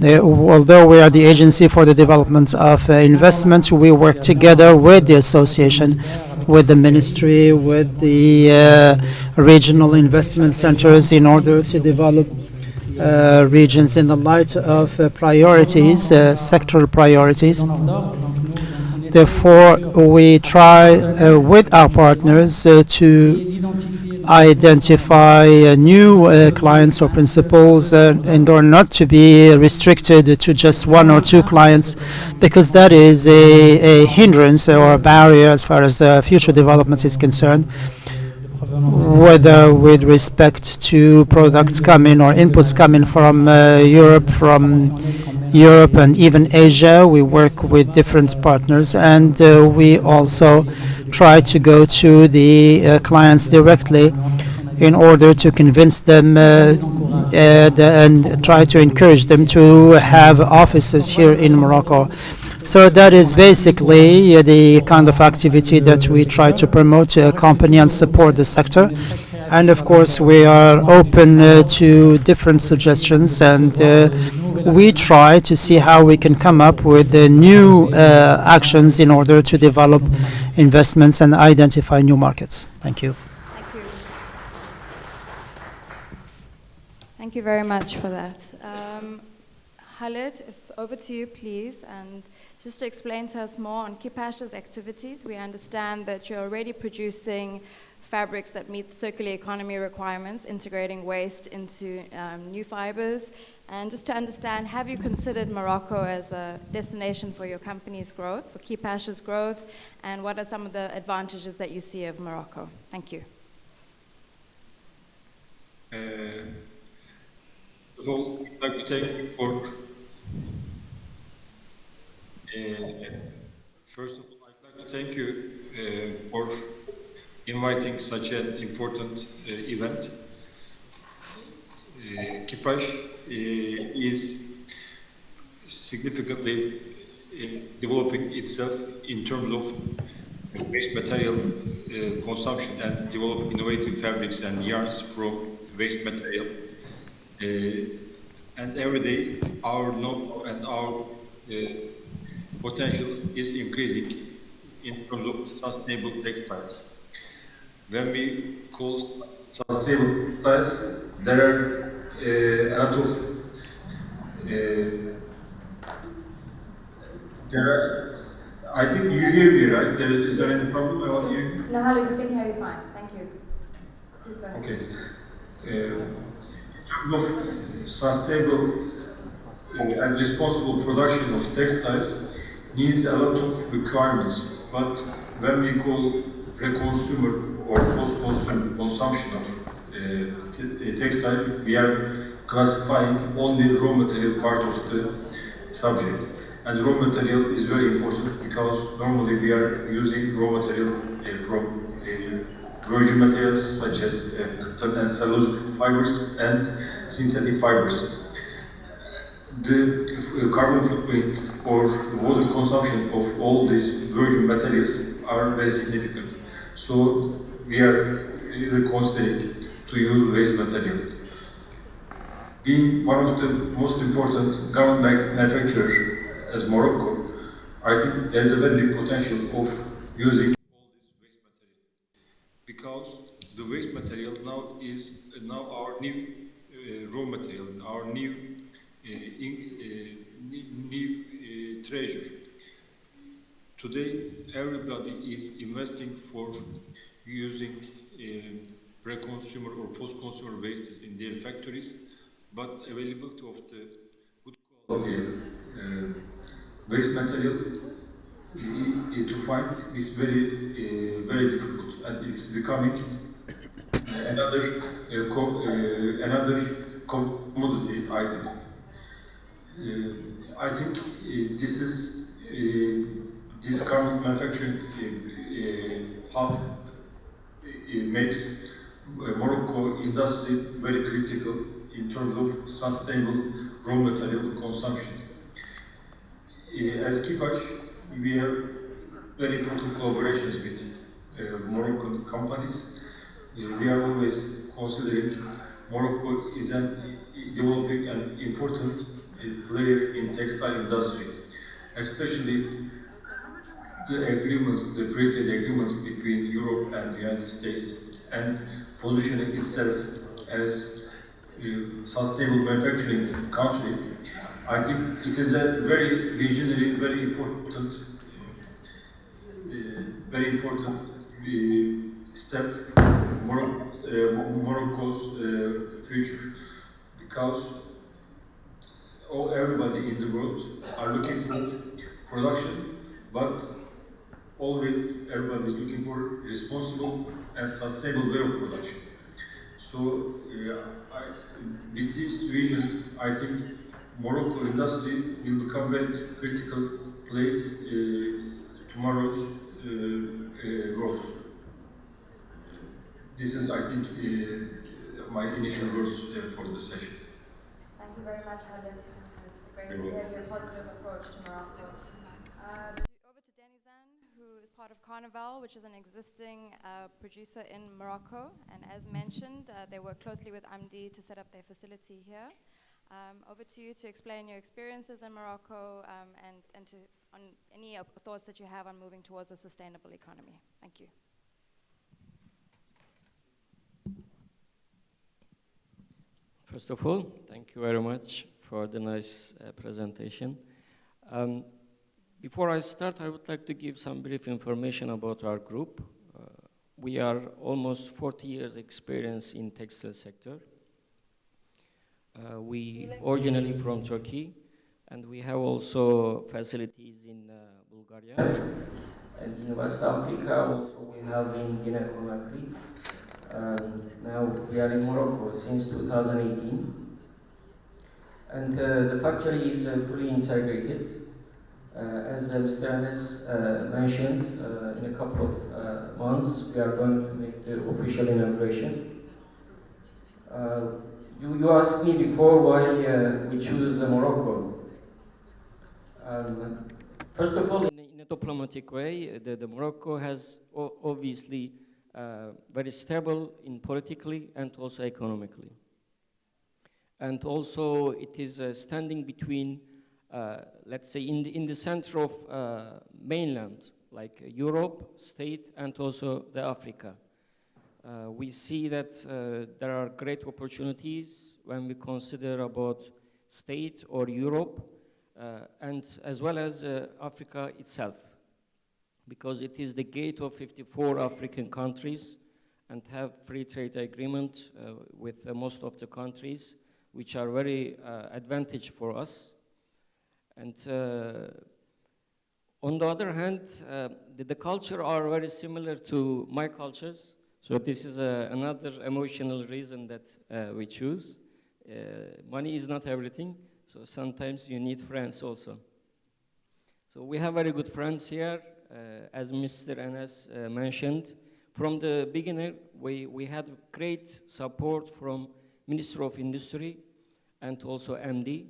Although we are the agency for the development of investments, we work together with the association, with the ministry, with the regional investment centers in order to develop regions in the light of priorities, sectoral priorities. Therefore, we try with our partners to identify new clients or principals in order not to be restricted to just one or two clients, because that is a hindrance or a barrier as far as the future development is concerned, whether with respect to products coming or inputs coming from Europe and even Asia. We work with different partners, and we also try to go to the clients directly in order to convince them and try to encourage them to have offices here in Morocco. So that is basically the kind of activity that we try to promote, to accompany and support the sector. And of course, we are open to different suggestions, and we try to see how we can come up with new actions in order to develop investments and identify new markets. Thank you. Thank you very much for that. Khaled, it's over to you, please. And just to explain to us more on Kipash's activities, we understand that you're already producing fabrics that meet circular economy requirements, integrating waste into new fibers. And just to understand, have you considered Morocco as a destination for your company's growth, for Kipash's growth, and what are some of the advantages that you see of Morocco? Thank you. First of all, I'd like to thank you for first of all, I'd like to thank you for inviting such an important event. Kipash is significantly developing itself in terms of waste material consumption and develop innovative fabrics and yarns from waste material. And every day, our know and our potential is increasing in terms of sustainable textiles. When we call sustainable textiles, there are a lot of I think you hear me, right? Is there any problem about you? No, Khaled, we can hear you fine. Thank you. Please go ahead. Okay. In terms of sustainable and responsible production of textiles needs a lot of requirements, but when we call pre-consumer or post-consumption of textile, we are classifying only the raw material part of the subject. And raw material is very important because normally we are using raw material from virgin materials such as cotton and cellulose fibers and synthetic fibers. The carbon footprint or water consumption of all these virgin materials are very significant. So we are really considering to use waste material. Being one of the most important garment manufacturers as Morocco, I think there's a very big potential of using all this waste material, because the waste material now is our new raw material, our new treasure. Today, everybody is investing for using pre-consumer or post-consumer wastes in their factories, but availability of the good quality waste material to find is very difficult, and it's becoming another commodity item. I think this garment manufacturing hub makes Morocco industry very critical in terms of sustainable raw material consumption. As Kipac, we have very important collaborations with Moroccan companies. We are always considering Morocco is a developing and important player in textile industry, especially the agreements, the free trade agreements between Europe and the United States, and positioning itself as a sustainable manufacturing country. I think it is a very visionary, very important step for Morocco's future, because everybody in the world are looking for production, but always everybody is looking for responsible and sustainable way of production. So with this vision, I think Morocco industry will become very critical place tomorrow's world. This is, I think, my initial words for the session. Thank you very much, Khalid. It's great to hear your positive approach to Morocco. Over to Denizan, who is part of Carnival, which is an existing producer in Morocco. And as mentioned, they work closely with AMDI to set up their facility here. Over to you to explain your experiences in Morocco and on any thoughts that you have on moving towards a sustainable economy. Thank you. First of all, thank you very much for the nice presentation. Before I start, I would like to give some brief information about our group. We are almost 40 years experience in textile sector. We originally from Turkey, and we have also facilities in Bulgaria. And in West Africa, also we have in Guinea-Conakry. Now we are in Morocco since 2018. And the factory is fully integrated. As Mr. Anes mentioned, in a couple of months, we are going to make the official inauguration. You asked me before why we choose Morocco. First of all, in a diplomatic way, the Morocco has obviously very stable in politically and also economically. And also it is standing between, let's say, in the center of mainland, like Europe, state, and also the Africa. We see that there are great opportunities when we consider about state or Europe, and as well as Africa itself, because it is the gate of 54 African countries and have free trade agreement with most of the countries, which are very advantage for us. And on the other hand, the culture are very similar to my cultures. So this is another emotional reason that we choose. Money is not everything, so sometimes you need friends also. So we have very good friends here. As Mr. Anas mentioned, from the beginning, we had great support from Minister of Industry and also MD.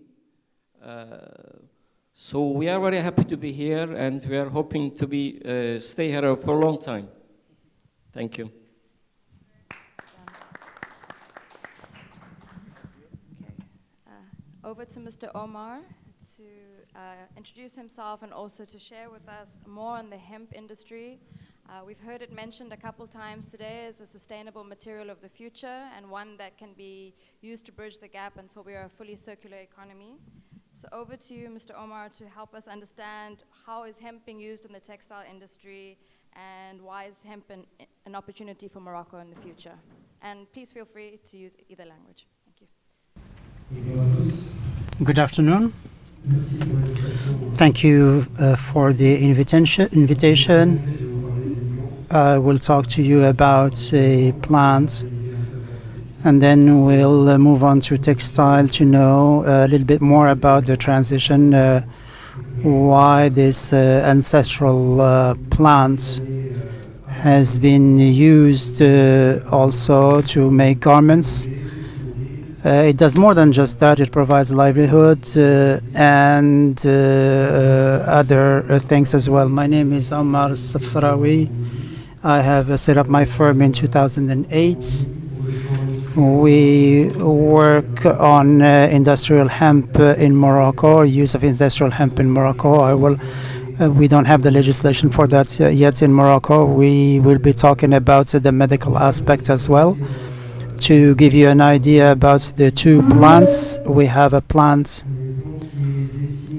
So we are very happy to be here, and we are hoping to stay here for a long time. Thank you. Over to Mr. Omar to introduce himself and also to share with us more on the hemp industry. We've heard it mentioned a couple times today as a sustainable material of the future and one that can be used to bridge the gap until we are a fully circular economy. So over to you, Mr. Omar, to help us understand how is hemp being used in the textile industry and why is hemp an opportunity for Morocco in the future. And please feel free to use either language. Thank you. Good afternoon. Thank you for the invitation. I will talk to you about plants, and then we'll move on to textile to know a little bit more about the transition, why this ancestral plant has been used also to make garments. It does more than just that. It provides livelihood and other things as well. My name is Omar Safrawi. I have set up my firm in 2008. We work on industrial hemp in Morocco, use of industrial hemp in Morocco. We don't have the legislation for that yet in Morocco. We will be talking about the medical aspect as well. To give you an idea about the two plants, we have a plant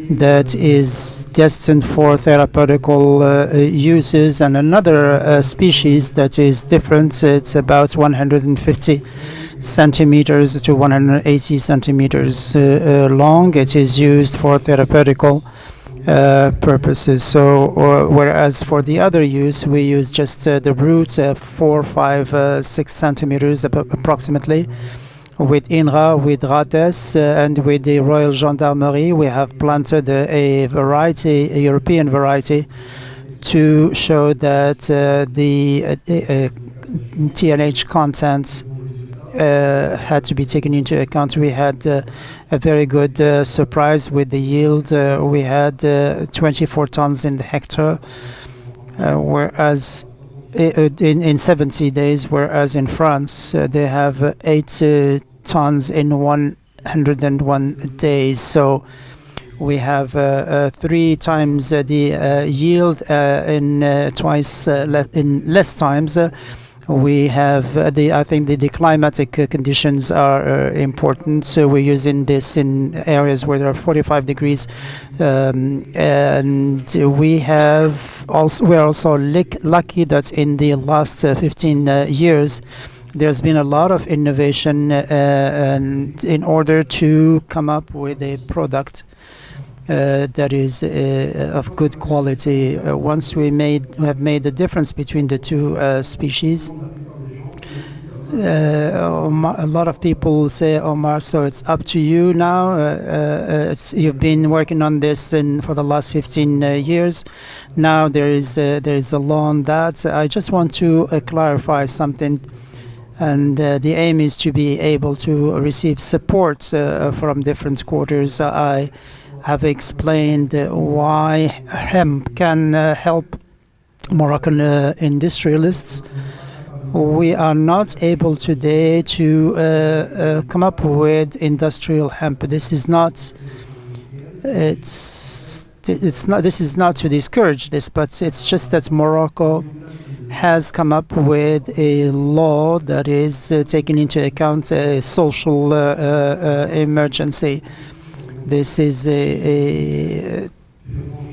that is destined for therapeutical uses and another species that is different. It's about 150 centimeters to 180 centimeters long. It is used for therapeutical purposes. So, whereas for the other use, we use just the roots, 4, 5, 6 centimeters approximately. With INRA, with RATES, and with the Royal Gendarmerie, we have planted a variety, a European variety, to show that the TNH content had to be taken into account. We had a very good surprise with the yield. We had 24 tons in the hectare, whereas in 70 days, whereas in France they have 8 tons in 101 days. So we have 3 times the yield in twice in less times. We have I think the climatic conditions are important. So we're using this in areas where there are 45 degrees, and we're also lucky that in the last 15 years there's been a lot of innovation and in order to come up with a product that is of good quality. Once we have made the difference between the two species, a lot of people say, Omar, so it's up to you now. You've been working on this for the last 15 years. Now there is a law on that. I just want to clarify something. And the aim is to be able to receive support from different quarters. I have explained why hemp can help Moroccan industrialists. We are not able today to come up with industrial hemp. This is not to discourage this, but it's just that Morocco has come up with a law that is taking into account a social emergency. This is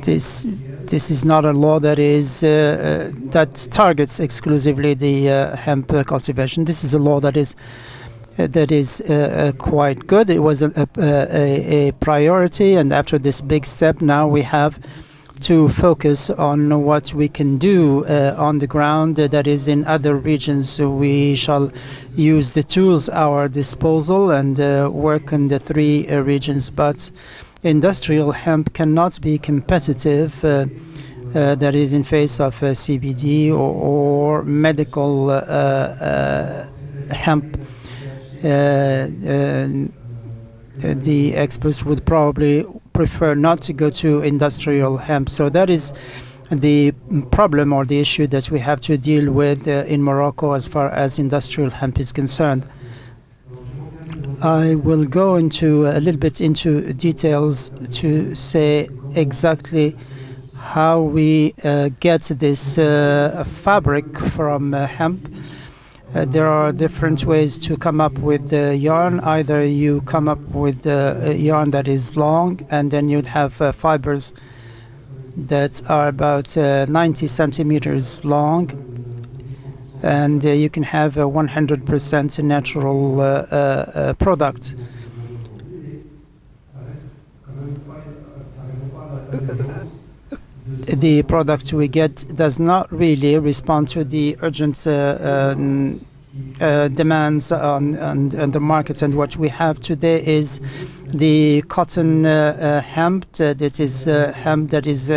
this is not a law that is that targets exclusively the hemp cultivation. This is a law that is quite good. It was a priority, and after this big step, now we have to focus on what we can do on the ground that is in other regions. So we shall use the tools at our disposal and work in the 3 regions. But industrial hemp cannot be competitive, that is in face of CBD or medical hemp. The experts would probably prefer not to go to industrial hemp. So that is the problem or the issue that we have to deal with in Morocco as far as industrial hemp is concerned. I will go into a little bit into details to say exactly how we get this fabric from hemp. There are different ways to come up with the yarn. Either you come up with a yarn that is long, and then you'd have fibers that are about 90 centimeters long, and you can have a 100% natural product. The product we get does not really respond to the urgent demands on the markets, and what we have today is the cotton hemp. That is hemp that is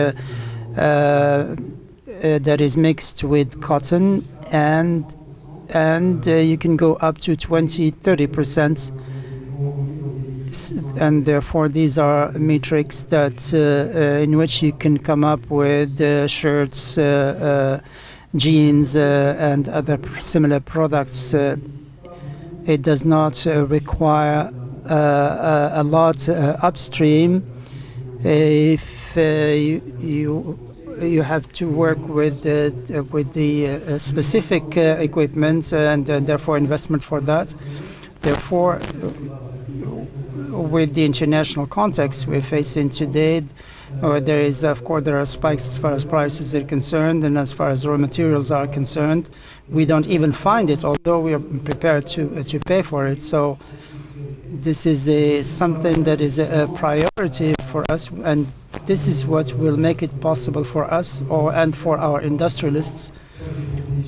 that is mixed with cotton, and you can go up to 20-30%. And therefore, these are metrics that in which you can come up with shirts, jeans, and other similar products. It does not require a lot upstream. If you have to work with the specific equipment and therefore investment for that. Therefore, with the international context we're facing today, there are spikes as far as prices are concerned, and as far as raw materials are concerned, we don't even find it, although we are prepared to pay for it. So this is something that is a priority for us, and this is what will make it possible for us and for our industrialists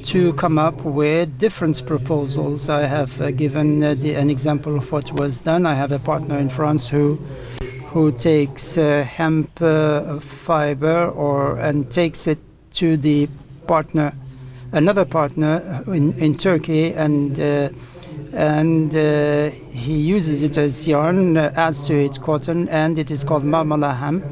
to come up with different proposals. I have given an example of what was done. I have a partner in France who takes hemp fiber and takes it to the another partner in Turkey, and he uses it as yarn, adds to it cotton, and it is called Marmala hemp.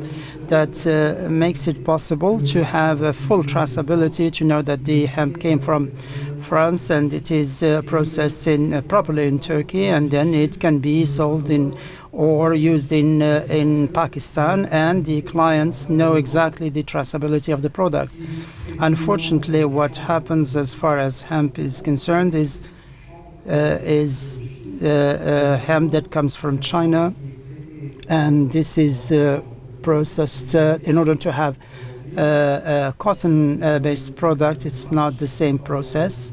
That makes it possible to have a full traceability, to know that the hemp came from France and it is processed properly in Turkey, and then it can be sold or used in Pakistan, and the clients know exactly the traceability of the product. Unfortunately, what happens as far as hemp is concerned is hemp that comes from China, and this is processed in order to have a cotton-based product. It's not the same process.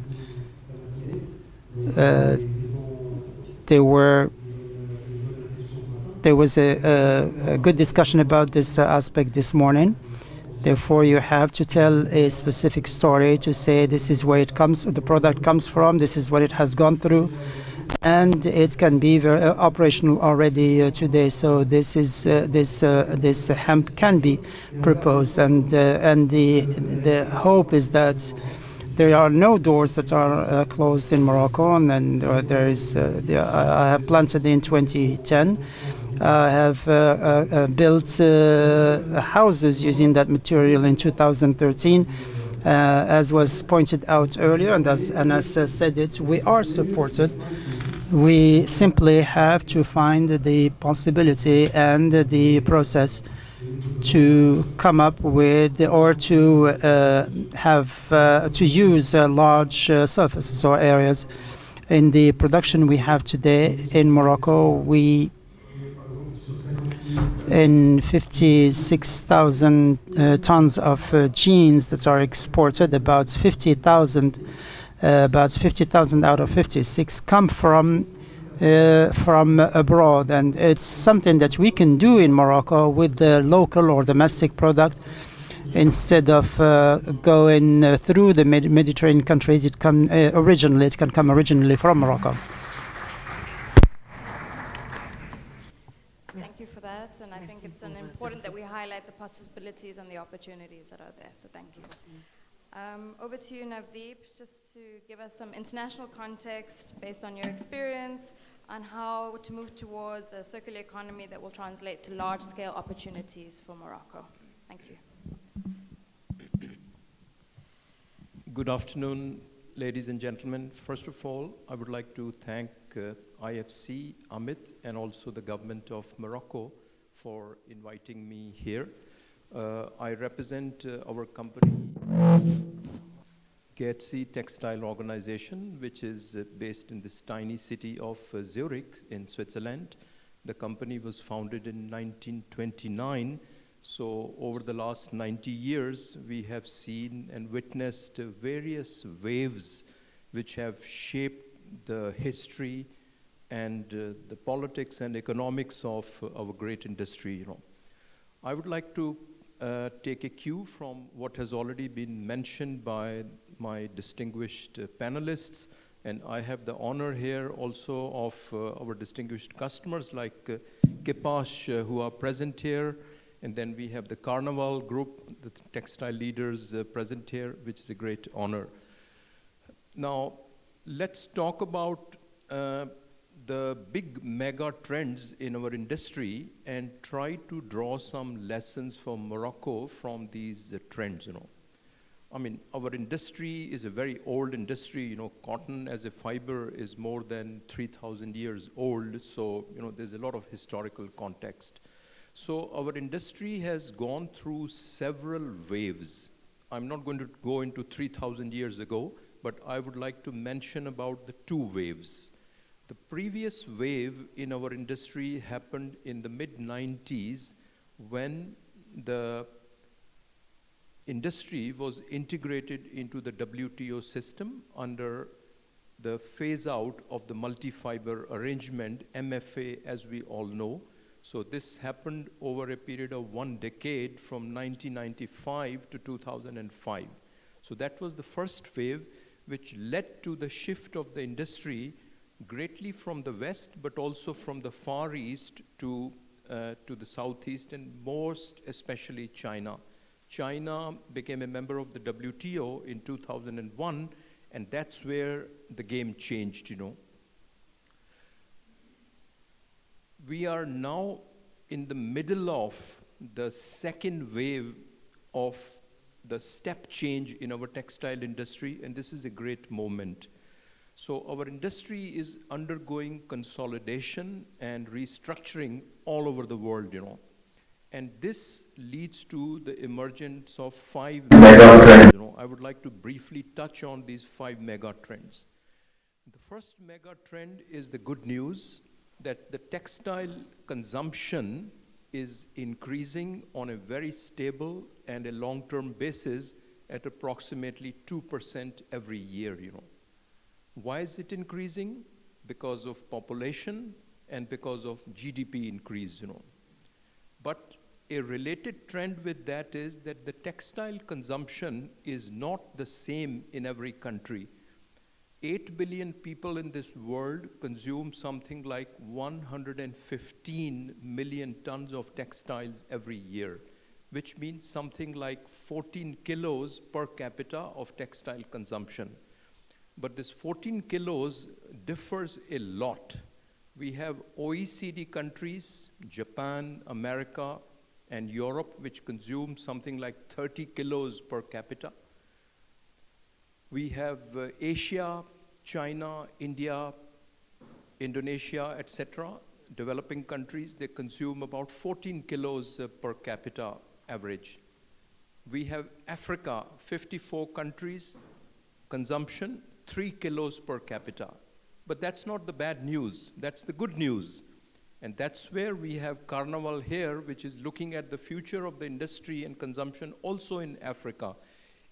There was a good discussion about this aspect this morning. Therefore, you have to tell a specific story to say this is where the product comes from, this is what it has gone through, and it can be very operational already today. So this hemp can be proposed, and the hope is that there are no doors that are closed in Morocco, and then I have planted in 2010. I have built houses using that material in 2013. As was pointed out earlier, and as Anas said it, we are supported. We simply have to find the possibility and the process to come up with or to use large surfaces or areas. In the production we have today in Morocco, in 56,000 tons of jeans that are exported, about 50,000 out of 56 come from abroad, and it's something that we can do in Morocco with the local or domestic product instead of going through the Mediterranean countries. It can come originally from Morocco. And I think it's important that we highlight the possibilities and the opportunities that are there. So thank you. Over to you, Navdeep, just to give us some international context based on your experience on how to move towards a circular economy that will translate to large-scale opportunities for Morocco. Thank you. Good afternoon, ladies and gentlemen. First of all, I would like to thank IFC, Amit, and also the government of Morocco for inviting me here. I represent our company, Getzi Textile Organization, which is based in this tiny city of Zurich in Switzerland. The company was founded in 1929. So over the last 90 years, we have seen and witnessed various waves which have shaped the history and the politics and economics of our great industry. I would like to take a cue from what has already been mentioned by my distinguished panelists, and I have the honor here also of our distinguished customers like Kepash, who are present here, And then we have the Carnival group, the textile leaders present here, which is a great honor. Now, let's talk about the big mega trends in our industry and try to draw some lessons for Morocco from these trends, you know. I mean, our industry is a very old industry, you know, cotton as a fiber is more than 3,000 years old, so, you know, there's a lot of historical context. So our industry has gone through several waves. I'm not going to go into 3,000 years ago, but I would like to mention about the two waves. The previous wave in our industry happened in the mid-90s when the industry was integrated into the WTO system under the phase out of the multi-fiber arrangement, MFA, as we all know. So this happened over a period of 1 decade from 1995 to 2005. So that was the first wave, which led to the shift of the industry greatly from the West, but also from the Far East to the Southeast, and most especially China. China became a member of the WTO in 2001, and that's where the game changed, you know. We are now in the middle of the second wave of the step change in our textile industry, and this is a great moment. So our industry is undergoing consolidation and restructuring all over the world, you know. And this leads to the emergence of 5 mega trends. You know, I would like to briefly touch on these 5 mega trends. The first mega trend is the good news that the textile consumption is increasing on a very stable and a long-term basis at approximately 2% every year, you know. Why is it increasing? Because of population and because of GDP increase, you know. But a related trend with that is that the textile consumption is not the same in every country. 8 billion people in this world consume something like 115 million tons of textiles every year, which means something like 14 kilos per capita of textile consumption. But this 14 kilos differs a lot. We have OECD countries, Japan, America, and Europe, which consume something like 30 kilos per capita. We have Asia, China, India, Indonesia, etc., developing countries. They consume about 14 kilos per capita average. We have Africa, 54 countries, consumption 3 kilos per capita. But that's not the bad news, that's the good news. And that's where we have Carnival here, which is looking at the future of the industry and consumption also in Africa.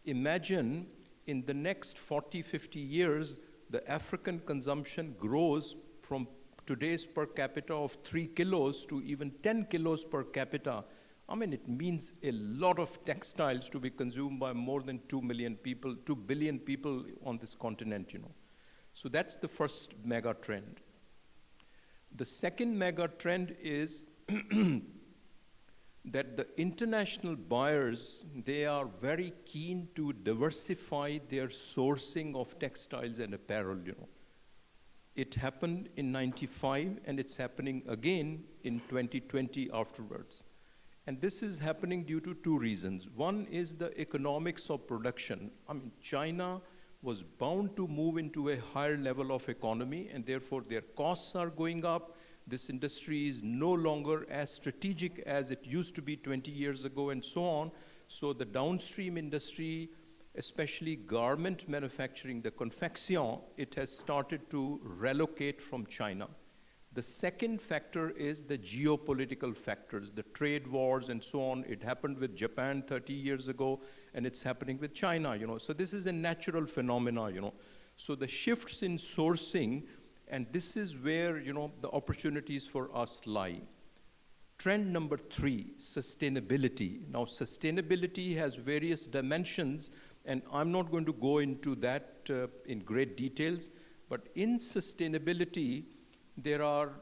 Imagine in the next 40, 50 years, the African consumption grows from today's per capita of 3 kilos to even 10 kilos per capita. I mean, it means a lot of textiles to be consumed by more than 2 million people, 2 billion people on this continent, you know. So that's the first mega trend. The second mega trend is that the international buyers, they are very keen to diversify their sourcing of textiles and apparel, you know. It happened in 95 and it's happening again in 2020 afterwards. And this is happening due to 2 reasons. One is the economics of production. I mean, China was bound to move into a higher level of economy, and therefore their costs are going up. This industry is no longer as strategic as it used to be 20 years ago, and so on. So the downstream industry, especially garment manufacturing, the confection, it has started to relocate from China. The second factor is the geopolitical factors, the trade wars and so on. It happened with Japan 30 years ago, and it's happening with China, you know. So this is a natural phenomena, you know. So the shifts in sourcing, and this is where, you know, the opportunities for us lie. Trend number 3, sustainability. Now, sustainability has various dimensions, and I'm not going to go into that in great details, but in sustainability, there are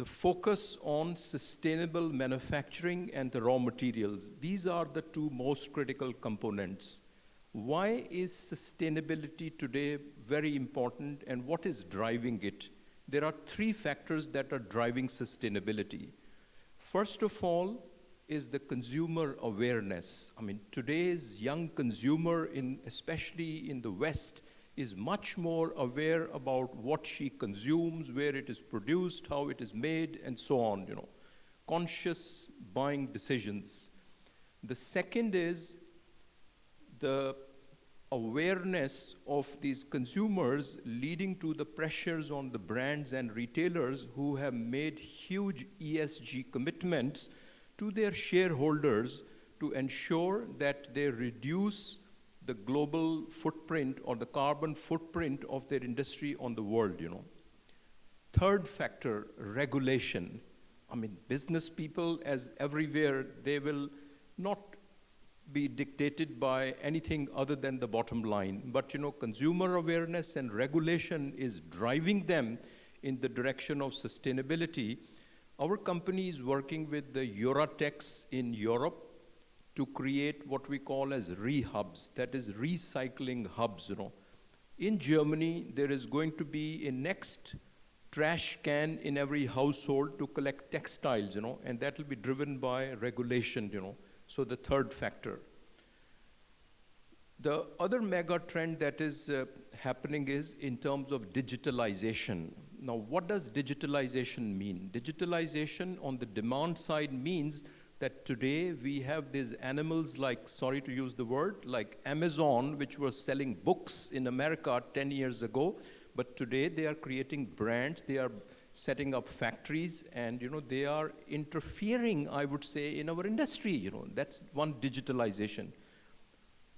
the focus on sustainable manufacturing and the raw materials. These are the two most critical components. Why is sustainability today very important, and what is driving it? There are three factors that are driving sustainability. First of all is the consumer awareness. I mean, today's young consumer, especially in the West, is much more aware about what she consumes, where it is produced, how it is made, and so on, you know. Conscious buying decisions. The second is the awareness of these consumers leading to the pressures on the brands and retailers who have made huge ESG commitments to their shareholders to ensure that they reduce the global footprint or the carbon footprint of their industry on the world, you know. Third factor, regulation. I mean, business people, as everywhere, they will not be dictated by anything other than the bottom line. But, you know, consumer awareness and regulation is driving them in the direction of sustainability. Our company is working with the Eurotex in Europe to create what we call as re-hubs, that is recycling hubs, you know. In Germany, there is going to be a next trash can in every household to collect textiles, you know, and that will be driven by regulation, you know. So the third factor. The other mega trend that is happening is in terms of digitalization. Now, what does digitalization mean? Digitalization on the demand side means that today we have these animals like, sorry to use the word, like Amazon, which was selling books in America 10 years ago, but today they are creating brands, they are setting up factories, and, you know, they are interfering, I would say, in our industry, you know. That's one digitalization.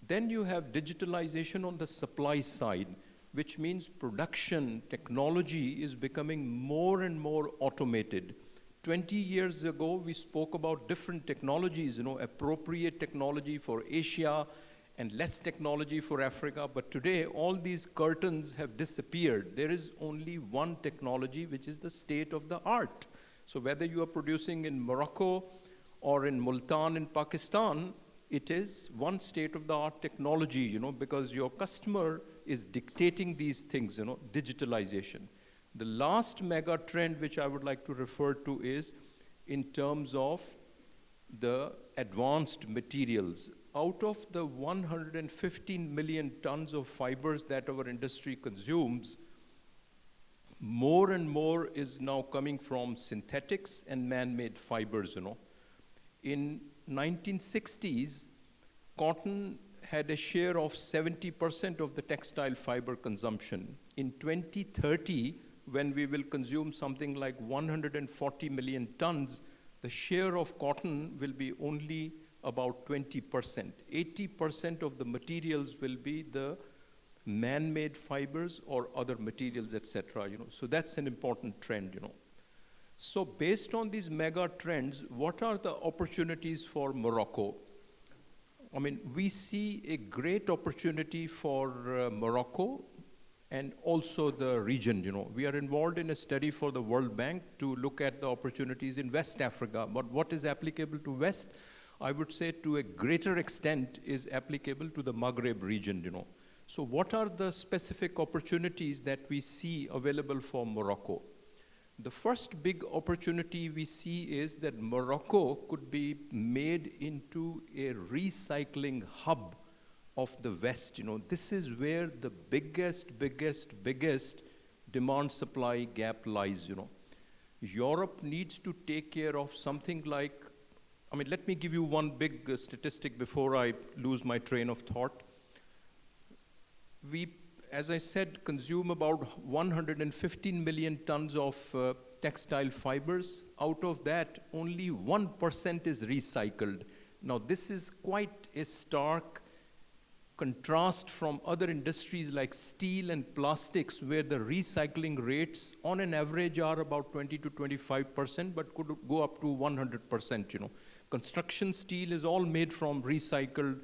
Then you have digitalization on the supply side, which means production technology is becoming more and more automated. 20 years ago, we spoke about different technologies, you know, appropriate technology for Asia and less technology for Africa. But today, all these curtains have disappeared. There is only one technology, which is the state of the art. So whether you are producing in Morocco or in Multan in Pakistan, it is one state-of-the-art technology, you know, because your customer is dictating these things, you know, digitalization. The last mega trend which I would like to refer to is in terms of the advanced materials. Out of the 115 million tons of fibers that our industry consumes, more and more is now coming from synthetics and man-made fibers, you know. In 1960s, cotton had a share of 70% of the textile fiber consumption. In 2030, when we will consume something like 140 million tons, the share of cotton will be only about 20%. 80% of the materials will be the man-made fibers or other materials, etc. You know, so that's an important trend, you know. So based on these mega trends, what are the opportunities for Morocco? I mean, we see a great opportunity for Morocco and also the region, you know. We are involved in a study for the World Bank to look at the opportunities in West Africa. But what is applicable to West, I would say to a greater extent is applicable to the Maghreb region, you know. So what are the specific opportunities that we see available for Morocco? The first big opportunity we see is that Morocco could be made into a recycling hub of the West. You know, this is where the biggest demand-supply gap lies, you know. Europe needs to take care of something like, I mean, let me give you one big statistic before I lose my train of thought. We, as I said, consume about 115 million tons of textile fibers. Out of that, only 1% is recycled. Now, this is quite a stark contrast from other industries like steel and plastics, where the recycling rates on an average are about 20 to 25%, but could go up to 100%, you know. Construction steel is all made from recycled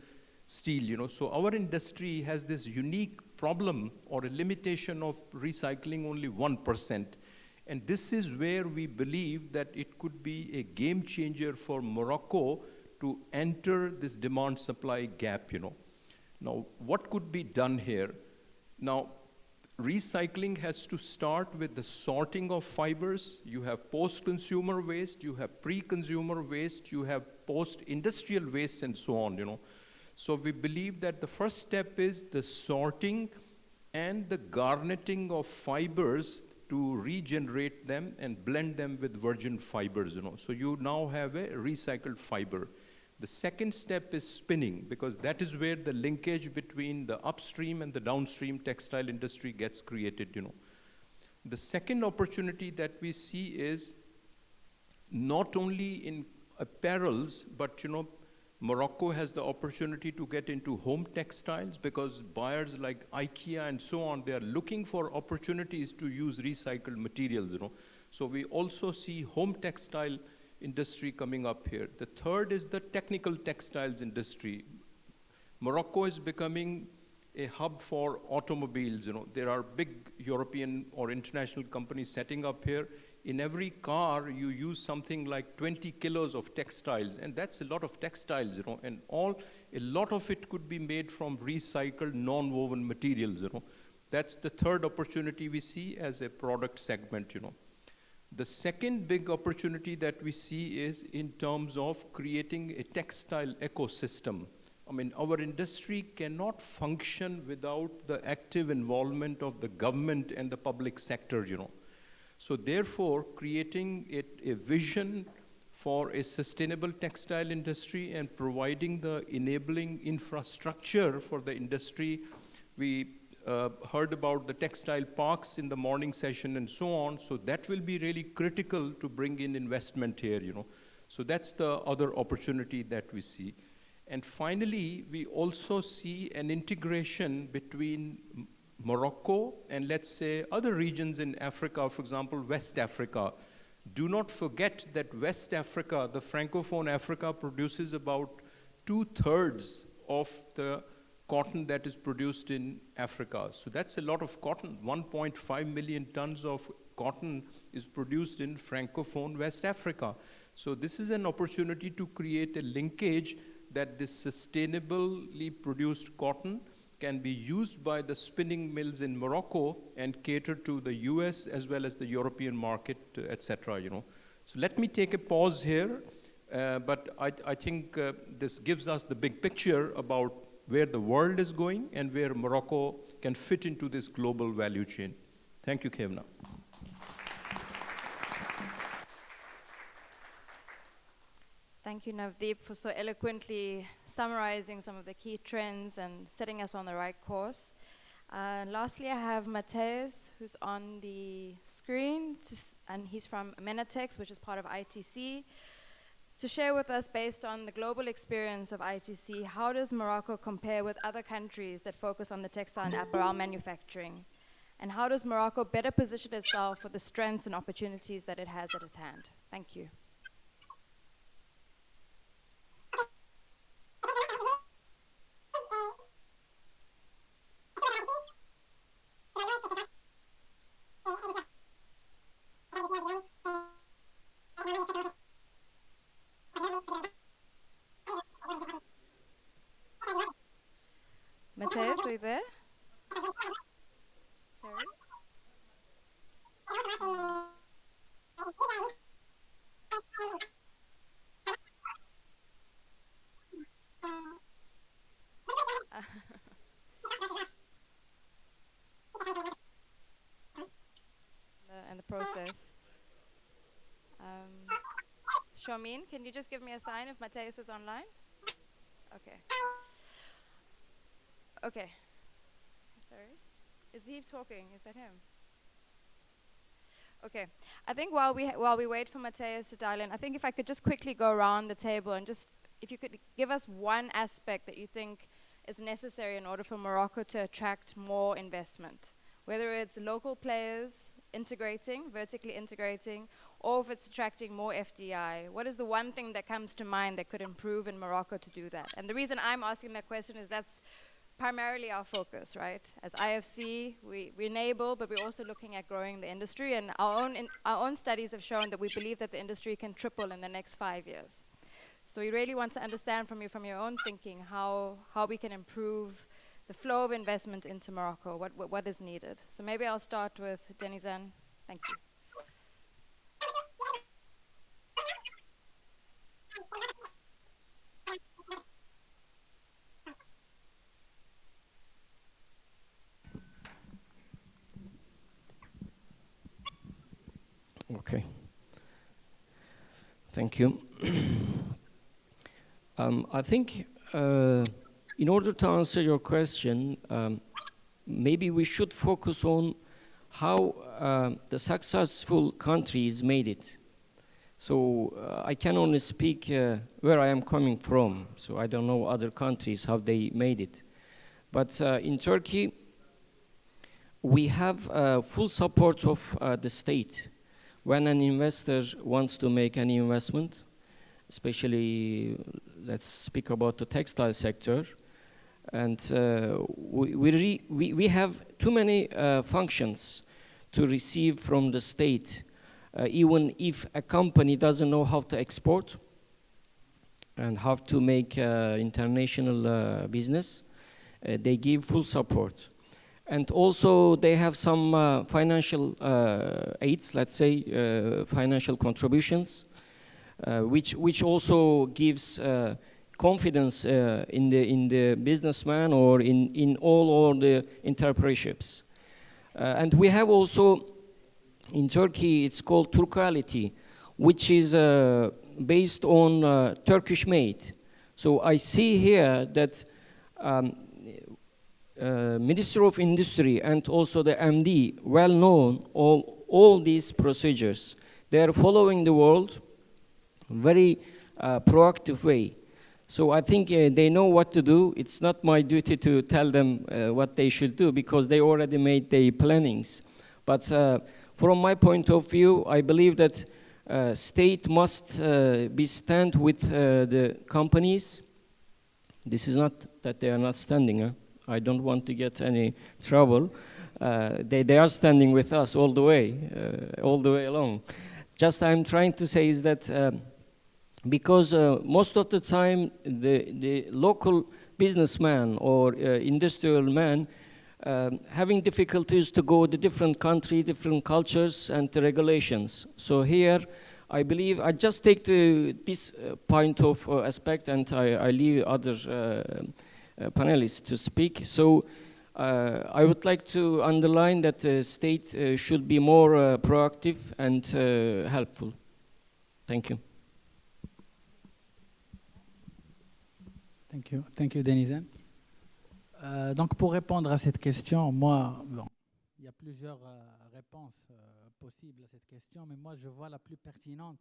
steel, you know. So our industry has this unique problem or a limitation of recycling only 1%. And this is where we believe that it could be a game changer for Morocco to enter this demand-supply gap, Now, what could be done here? Now, recycling has to start with the sorting of fibers. You have post-consumer waste, you have pre-consumer waste, you have post-industrial waste, and so on, So we believe that the first step is the sorting and the garnetting of fibers to regenerate them and blend them with virgin fibers, So you now have a recycled fiber. The second step is spinning, because that is where the linkage between the upstream and the downstream textile industry gets created, The second opportunity that we see is not only in apparels, but, Morocco has the opportunity to get into home textiles, because buyers like IKEA and so on, they are looking for opportunities to use recycled materials, So we also see home textile industry coming up here. The third is the technical textiles industry. Morocco is becoming a hub for automobiles. There are big European or international companies setting up here. In every car, you use something like 20 kilos of textiles, and that's a lot of textiles, and a lot of it could be made from recycled, non-woven materials, That's the third opportunity we see as a product segment, The second big opportunity that we see is in terms of creating a textile ecosystem. I mean, our industry cannot function without the active involvement of the government and the public sector, So therefore, creating a vision for a sustainable textile industry and providing the enabling infrastructure for the industry. We heard about the textile parks in the morning session and so on, so that will be really critical to bring in investment here, So that's the other opportunity that we see. And finally, we also see an integration between Morocco and, let's say, other regions in Africa, for example, West Africa. Do not forget that West Africa, the Francophone Africa, produces about 2/3 of the cotton that is produced in Africa. So that's a lot of cotton. 1.5 million tons of cotton is produced in Francophone West Africa. So this is an opportunity to create a linkage that this sustainably produced cotton can be used by the spinning mills in Morocco and cater to the US as well as the European market, etc. So let me take a pause here, but I think this gives us the big picture about where the world is going and where Morocco can fit into this global value chain. Thank you, Kevna. Thank you, Navdeep, for so eloquently summarizing some of the key trends and setting us on the right course. Lastly, I have Matthias, who's on the screen, and he's from Menatex, which is part of ITC, to share with us, based on the global experience of ITC, how does Morocco compare with other countries that focus on the textile and apparel manufacturing? And how does Morocco better position itself for the strengths and opportunities that it has at its hand? Thank you. Matthias, are you there? Sorry? And the process. Charmaine, can you just give me a sign if Matthias is online? Okay. Okay. Sorry. Is he talking? Is that him? Okay. I think while we wait for Matthias to dial in, I think if I could just quickly go around the table and just, if you could give us one aspect that you think is necessary in order for Morocco to attract more investment, whether it's local players integrating, vertically integrating, or if it's attracting more FDI. What is the one thing that comes to mind that could improve in Morocco to do that? And the reason I'm asking that question is that's primarily our focus, right? As IFC, we enable, but we're also looking at growing the industry, and our own studies have shown that we believe that the industry can triple in the next 5 years. So we really want to understand from you, from your own thinking, how we can improve the flow of investment into Morocco, what is needed. So maybe I'll start with Denizan. Thank you. Okay. Thank you. I think in order to answer your question, maybe we should focus on how the successful countries made it. So I can only speak where I am coming from. So I don't know other countries, how they made it. But in Turkey, we have full support of the state. When an investor wants to make any investment, especially let's speak about the textile sector, and we have too many functions to receive from the state, even if a company doesn't know how to export and how to make international business, they give full support. And also they have some financial aids, let's say, financial contributions, which also gives confidence in the businessman or in all the entrepreneurships. And we have also, in Turkey, it's called Turkality, which is based on Turkish made. So I see here that Minister of Industry and also the MD, well known all these procedures. They are following the world very proactive way. So I think they know what to do. It's not my duty to tell them what they should do because they already made their plannings. But from my point of view, I believe that state must be stand with the companies. This is not that they are not standing. I don't want to get any trouble. They are standing with us all the way along. Just I'm trying to say is that because most of the time the local businessman or industrial man having difficulties to go to different country, different cultures and the regulations. So here I believe I just take this point of aspect and I leave other panelists to speak. So I would like to underline that the state should be more proactive and helpful. Thank you. Thank you, Denizan. Donc pour répondre à cette question, moi, bon, il y a plusieurs réponses possibles à cette question, mais moi je vois la plus pertinente,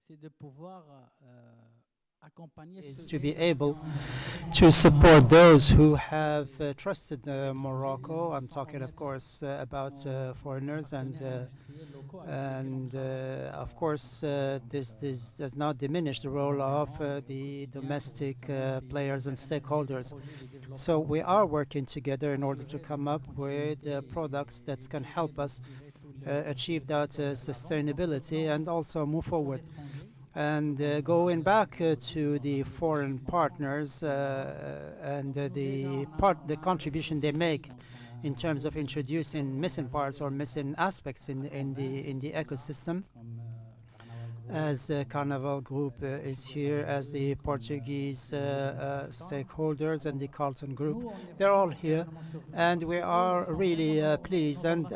c'est de pouvoir is to be able to support those who have trusted Morocco. I'm talking, of course, about foreigners, and of course, this does not diminish the role of the domestic players and stakeholders. So we are working together in order to come up with products that can help us achieve that sustainability and also move forward. And going back to the foreign partners and the contribution they make in terms of introducing missing parts or missing aspects in the ecosystem, as Carnival Group is here, as the Portuguese stakeholders and the Carlton Group, they're all here, and we are really pleased and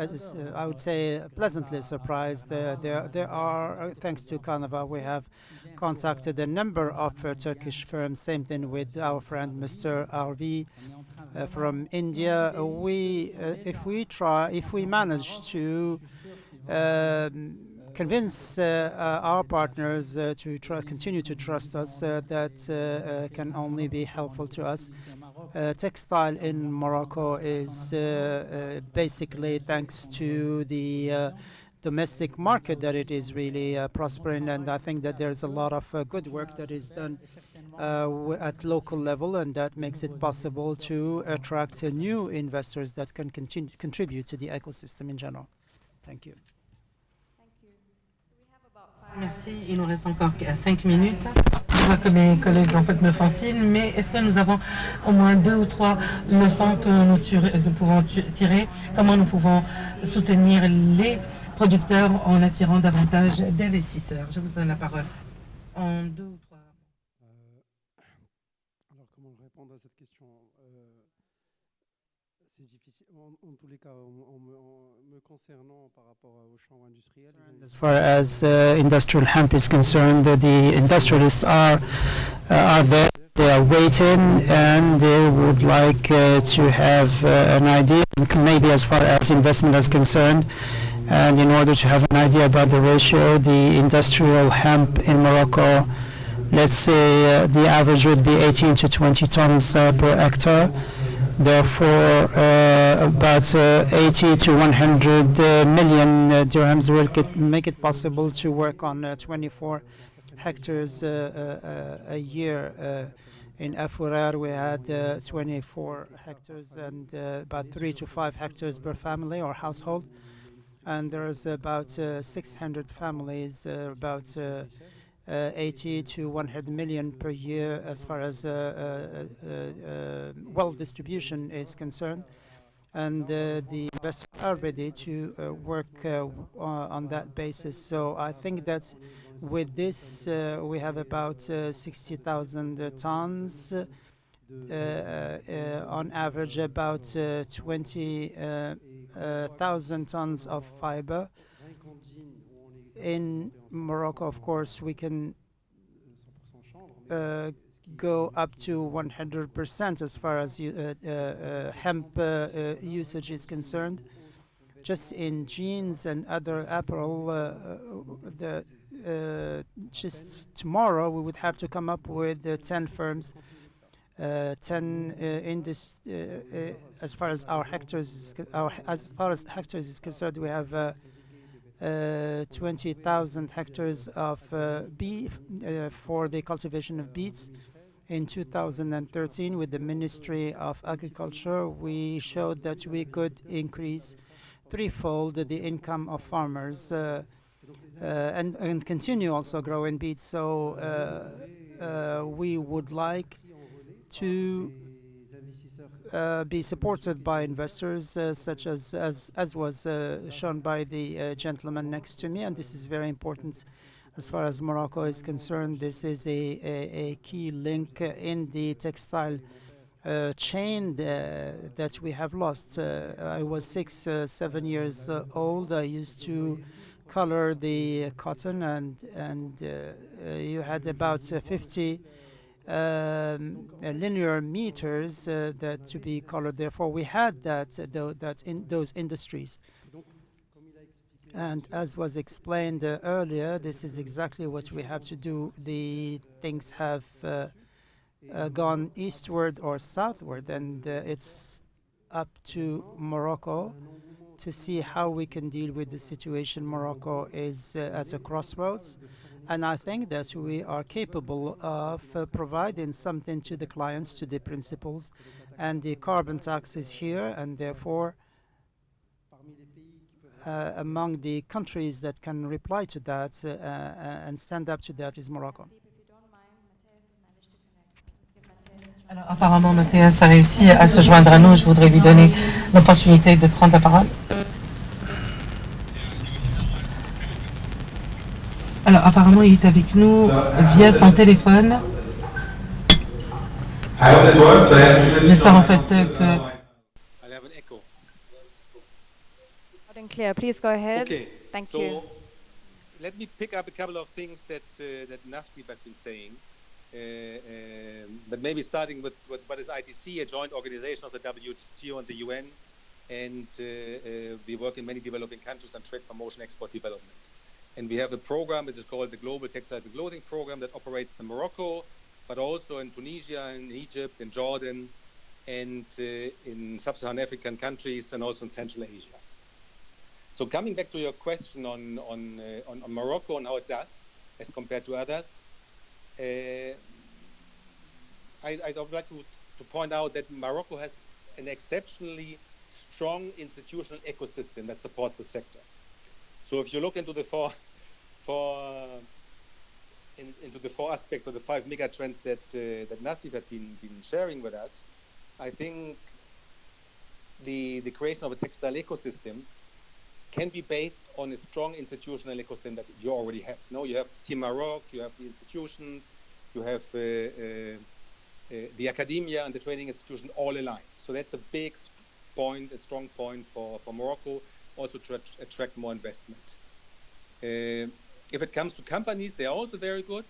I would say pleasantly surprised. There are, thanks to Carnival, we have contacted a number of Turkish firms. Same thing with our friend Mr. RV from India. If we manage to convince our partners to continue to trust us, that can only be helpful to us. Textile in Morocco is basically thanks to the domestic market that it is really prospering, and I think that there's a lot of good work that is done at local level, and that makes it possible to attract new investors that can contribute to the ecosystem in general. Thank you. Merci. Il nous reste encore 5 minutes. Je vois que mes collègues en fait me font signe, mais est-ce que nous avons au moins 2 ou 3 leçons que nous pouvons tirer? Comment nous pouvons soutenir les producteurs en attirant davantage d'investisseurs? Je vous donne la parole en 2 ou 3. Alors, comment répondre à cette question? C'est difficile. En tous les cas, me concernant par rapport au champ industriel. As far as industrial hemp is concerned, the industrialists are there. They are waiting, and they would like to have an idea, maybe as far as investment is concerned. And in order to have an idea about the ratio, the industrial hemp in Morocco, let's say the average would be 18 to 20 tons per hectare. Therefore, about 80 to 100 million dirhams will make it possible to work on 24 hectares a year. In Afurar, we had 24 hectares and about 3 to 5 hectares per family or household. And there's about 600 families, about 80 to 100 million per year as far as wealth distribution is concerned. And the investors are ready to work on that basis. So I think that with this, we have about 60,000 tons, on average about 20,000 tons of fiber. In Morocco, of course, we can go up to 100% as far as hemp usage is concerned. Just in jeans and other apparel, just tomorrow we would have to come up with 10 firms, 10 as far as our hectares, as far as hectares is concerned, we have 20,000 hectares of beef for the cultivation of beets. In 2013, with the Ministry of Agriculture, we showed that we could increase threefold the income of farmers and continue also growing beets. So we would like to be supported by investors such as was shown by the gentleman next to me, and this is very important as far as Morocco is concerned. This is a key link in the textile chain that we have lost. I was 6, 7 years old. I used to color the cotton, and you had about 50 linear meters that to be colored. Therefore, we had that in those industries. And as was explained earlier, this is exactly what we have to do. The things have gone eastward or southward, and it's up to Morocco to see how we can deal with the situation. Morocco is at a crossroads, and I think that we are capable of providing something to the clients, to the principals, and the carbon tax is here, and therefore among the countries that can reply to that and stand up to that is Morocco. Alors, apparemment, Mathias a réussi à se joindre à nous. Je voudrais lui donner l'opportunité de prendre la parole. Alors, apparemment, il est avec nous via son téléphone. J'espère en fait que... Clear. Please go ahead. Okay. Thank you. Let me pick up a couple of things that Nafdeep has been saying, but maybe starting with what is ITC, a joint organization of the WTO and the UN, and we work in many developing countries on trade promotion, export development. And we have a program which is called the Global Textiles and Clothing Program that operates in Morocco, but also in Tunisia, in Egypt, in Jordan, and in sub-Saharan African countries, and also in Central Asia. So coming back to your question on Morocco and how it does as compared to others, I would like to point out that Morocco has an exceptionally strong institutional ecosystem that supports the sector. So if you look into the four aspects of the 5 mega trends that Natif had been sharing with us, I think the creation of a textile ecosystem can be based on a strong institutional ecosystem that you already have. No, you have Team Maroc, you have the institutions, you have the academia and the training institution all aligned. So that's a big point, a strong point for Morocco, also to attract more investment. If it comes to companies, they are also very good,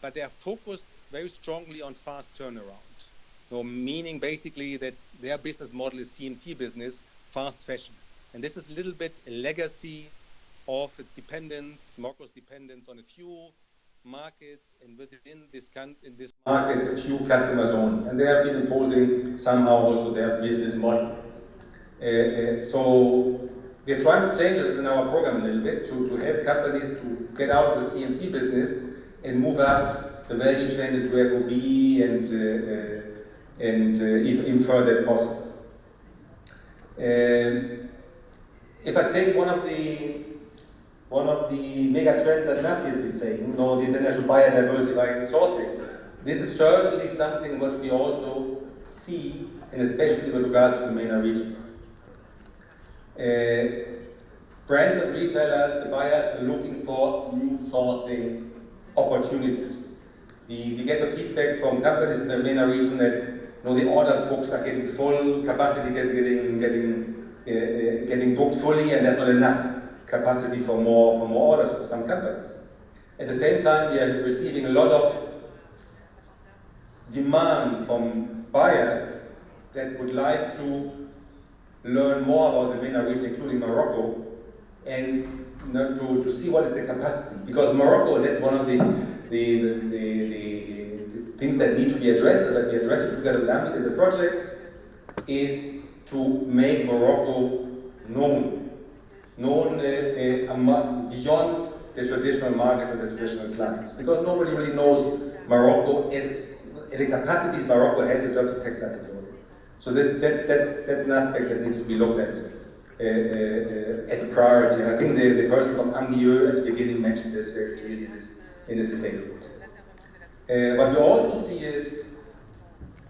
but they are focused very strongly on fast turnaround. So meaning basically that their business model is CMT business, fast fashion. And this is a little bit a legacy of its dependence, Morocco's dependence on a few markets, and within this markets, a few customers only. And they have been imposing somehow also their business model. So we're trying to change this in our program a little bit to help companies to get out of the CMT business and move up the value chain into FOB and even further if possible. If I take one of the mega trends that Nafi is saying, the international buyer diversifying sourcing, this is certainly something which we also see, and especially with regard to the MENA region. Brands and retailers, the buyers are looking for new sourcing opportunities. We get the feedback from companies in the MENA region that the order books are getting full, capacity getting booked fully, and there's not enough capacity for more orders for some companies. At the same time, we are receiving a lot of demand from buyers that would like to learn more about the MENA region, including Morocco, and to see what is the capacity. Because Morocco, that's one of the things that need to be addressed, and that we address it together with Amit in the project, is to make Morocco known beyond the traditional markets and the traditional clients. Because nobody really knows Morocco as the capacities Morocco has in terms of textile technology. So that's an aspect that needs to be looked at as a priority. And I think the person from Angieu at the beginning mentioned this very clearly in this statement. What we also see is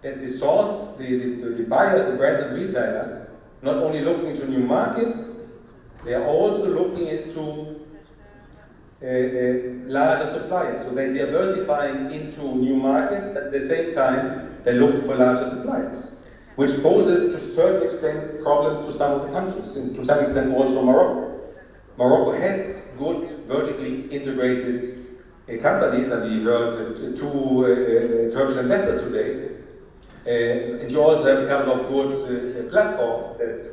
that the source, the buyers, the brands and retailers, not only looking into new markets, they are also looking into larger suppliers. So they're diversifying into new markets, but at the same time, they're looking for larger suppliers, which poses to a certain extent problems to some of the countries, and to some extent also Morocco. Morocco has good vertically integrated companies, and we heard two Turkish investors today. And you also have a couple of good platforms that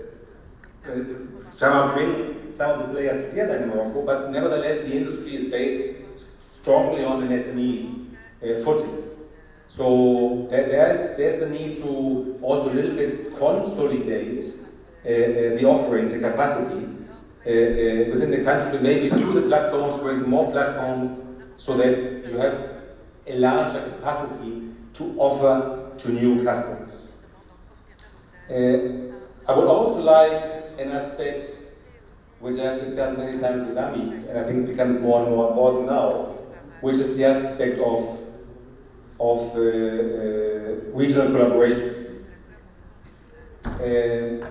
somehow bring some of the players together in Morocco, but nevertheless the industry is based strongly on an SME footing. So there's a need to also a little bit consolidate the offering, the capacity within the country, maybe through the platforms, bring more platforms, so that you have a larger capacity to offer to new customers. I would also like an aspect which I have discussed many times with Amit, and I think it becomes more and more important now, which is the aspect of regional collaboration.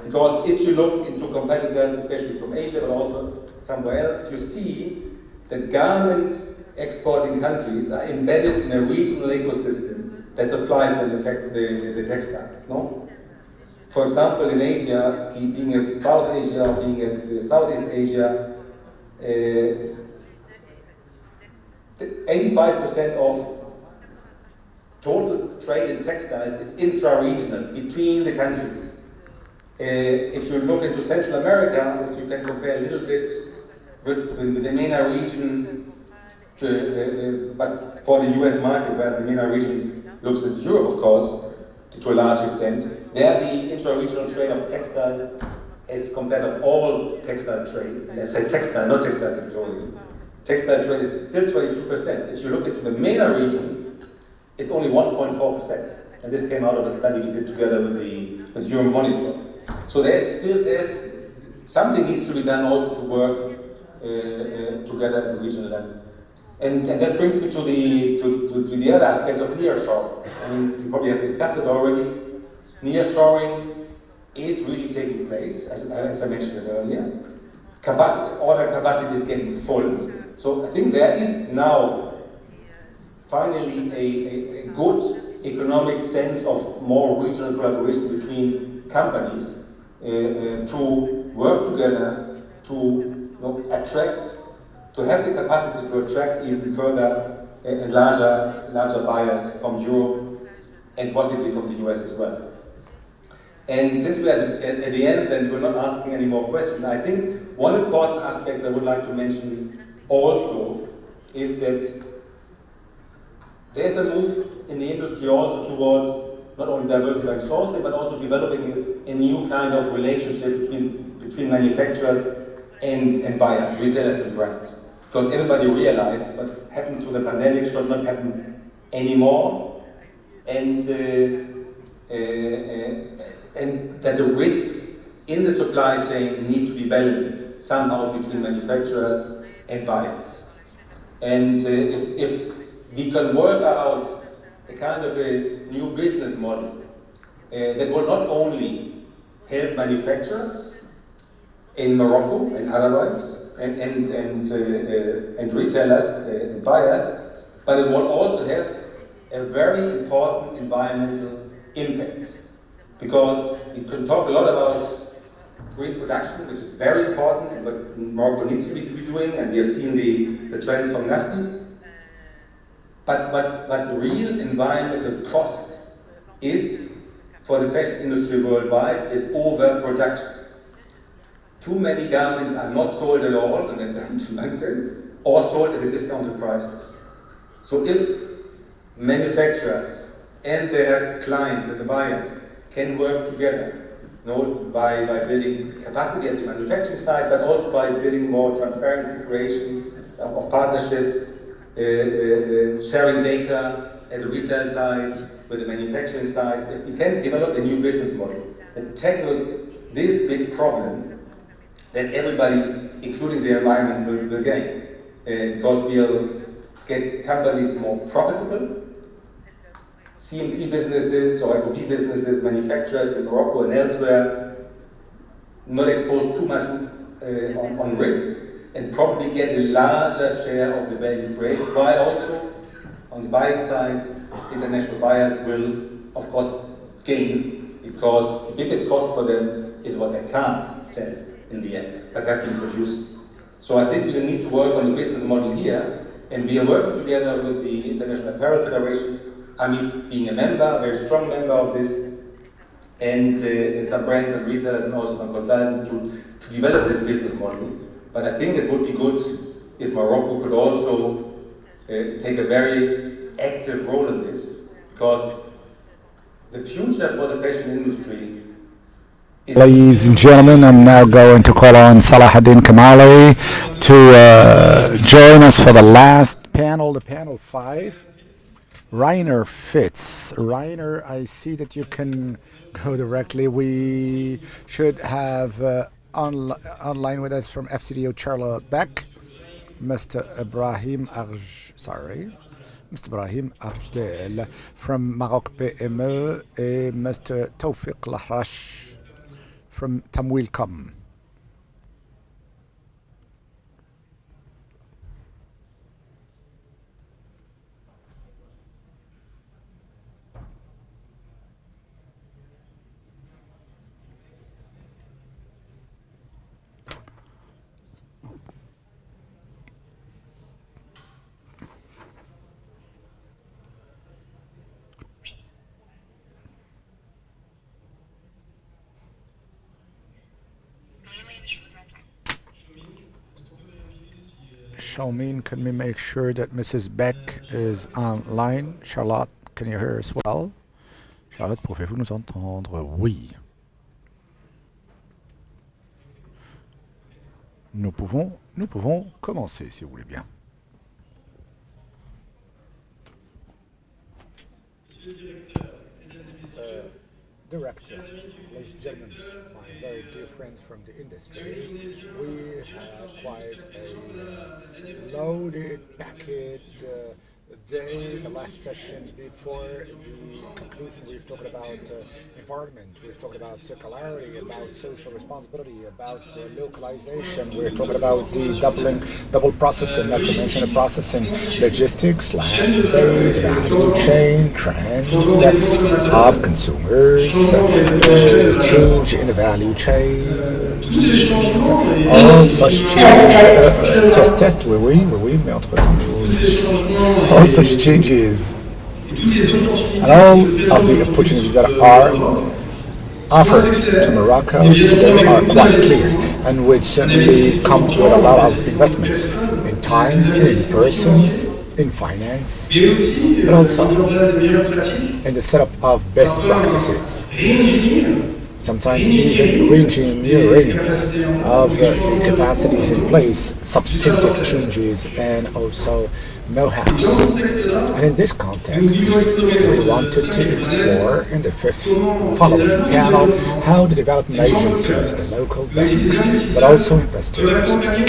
Because if you look into competitors, especially from Asia, but also somewhere else, you see that garment exporting countries are embedded in a regional ecosystem that supplies them the textiles. No? For example, in Asia, being in South Asia, being in Southeast Asia, 85% of total trade in textiles is intra-regional, between the countries. If you look into Central America, if you can compare a little bit with the MENA region, but for the US market, whereas the MENA region looks at Europe, of course, to a large extent, there the intra-regional trade of textiles is compared to all textile trade. And I say textile, not textile sectorial. Textile trade is still 22%. If you look into the MENA region, it's only 1.4%. And this came out of a study we did together with Euromonitor. So there's something needs to be done also to work together at the regional level. And that brings me to the other aspect of nearshoring. I mean, you probably have discussed it already. Nearshoring is really taking place, as I mentioned it earlier. Order capacity is getting full. So I think there is now finally a good economic sense of more regional collaboration between companies to work together to attract, to have the capacity to attract even further and larger buyers from Europe and possibly from the US as well. And since we're at the end and we're not asking any more questions, I think one important aspect I would like to mention also is that there's a move in the industry also towards not only diversifying sourcing, but also developing a new kind of relationship between manufacturers and buyers, retailers and brands. Because everybody realized what happened to the pandemic should not happen anymore, and that the risks in the supply chain need to be balanced somehow between manufacturers and buyers. And if we can work out a kind of a new business model that will not only help manufacturers in Morocco and otherwise, and retailers and buyers, but it will also have a very important environmental impact. Because we can talk a lot about green production, which is very important and what Morocco needs to be doing, and we have seen the trends from NAFTA. But the real environmental cost is, for the fashion industry worldwide, is overproduction. Too many garments are not sold at all, and then or sold at discounted prices. So if manufacturers and their clients and the buyers can work together, by building capacity at the manufacturing side, but also by building more transparency, creation of partnership, sharing data at the retail side, with the manufacturing side. If we can develop a new business model that tackles this big problem, then everybody, including the environment, will gain. Because we'll get companies more profitable, CMT businesses or FOB businesses, manufacturers in Morocco and elsewhere, not exposed too much on risks, and probably get a larger share of the value created, while also, on the buying side, international buyers will, of course, gain, because the biggest cost for them is what they can't sell in the end, but have been produced. So I think we need to work on the business model here, and we are working together with the International Apparel Federation, Amit being a member, a very strong member of this, and some brands and retailers and also some consultants to develop this business model. But I think it would be good if Morocco could also take a very active role in this, because the future for the fashion industry is... Ladies and gentlemen, I'm now going to call on Salahuddin Kamali to join us for the last panel, the panel 5. Rainer Fitz. Rainer, I see that you can go directly. We should have online with us from FCDO Charlotte Beck, Mr. Ibrahim Arjdel from Maroc PME, and Mr. Tawfiq Lahrash from Tamwilcom. Shalmin, can we make sure that Mrs. Beck is online? Charlotte, can you hear us well? Charlotte, pouvez-vous nous entendre? Oui. Nous pouvons commencer, si vous voulez bien. Director, ladies and gentlemen, my very dear friends from the industry, we have quite a loaded, packed day, the last session before the conclusion. We've talked about environment, we've talked about circularity, about social responsibility, about localization, we're talking about the double processing, not to mention the processing, logistics, land-based, value chain, trends of consumers, change in the value chain, all such change, test, oui, mais entre all such changes and all of the opportunities that are offered to Morocco today are quite clear and would certainly come with a lot of investments in time, in persons, in finance, but also in the setup of best practices. Sometimes even re-engineering of the capacities in place, substantive changes, and also know-how. And in this context, we wanted to explore in the fifth following panel how the development agencies, the local banks, but also investors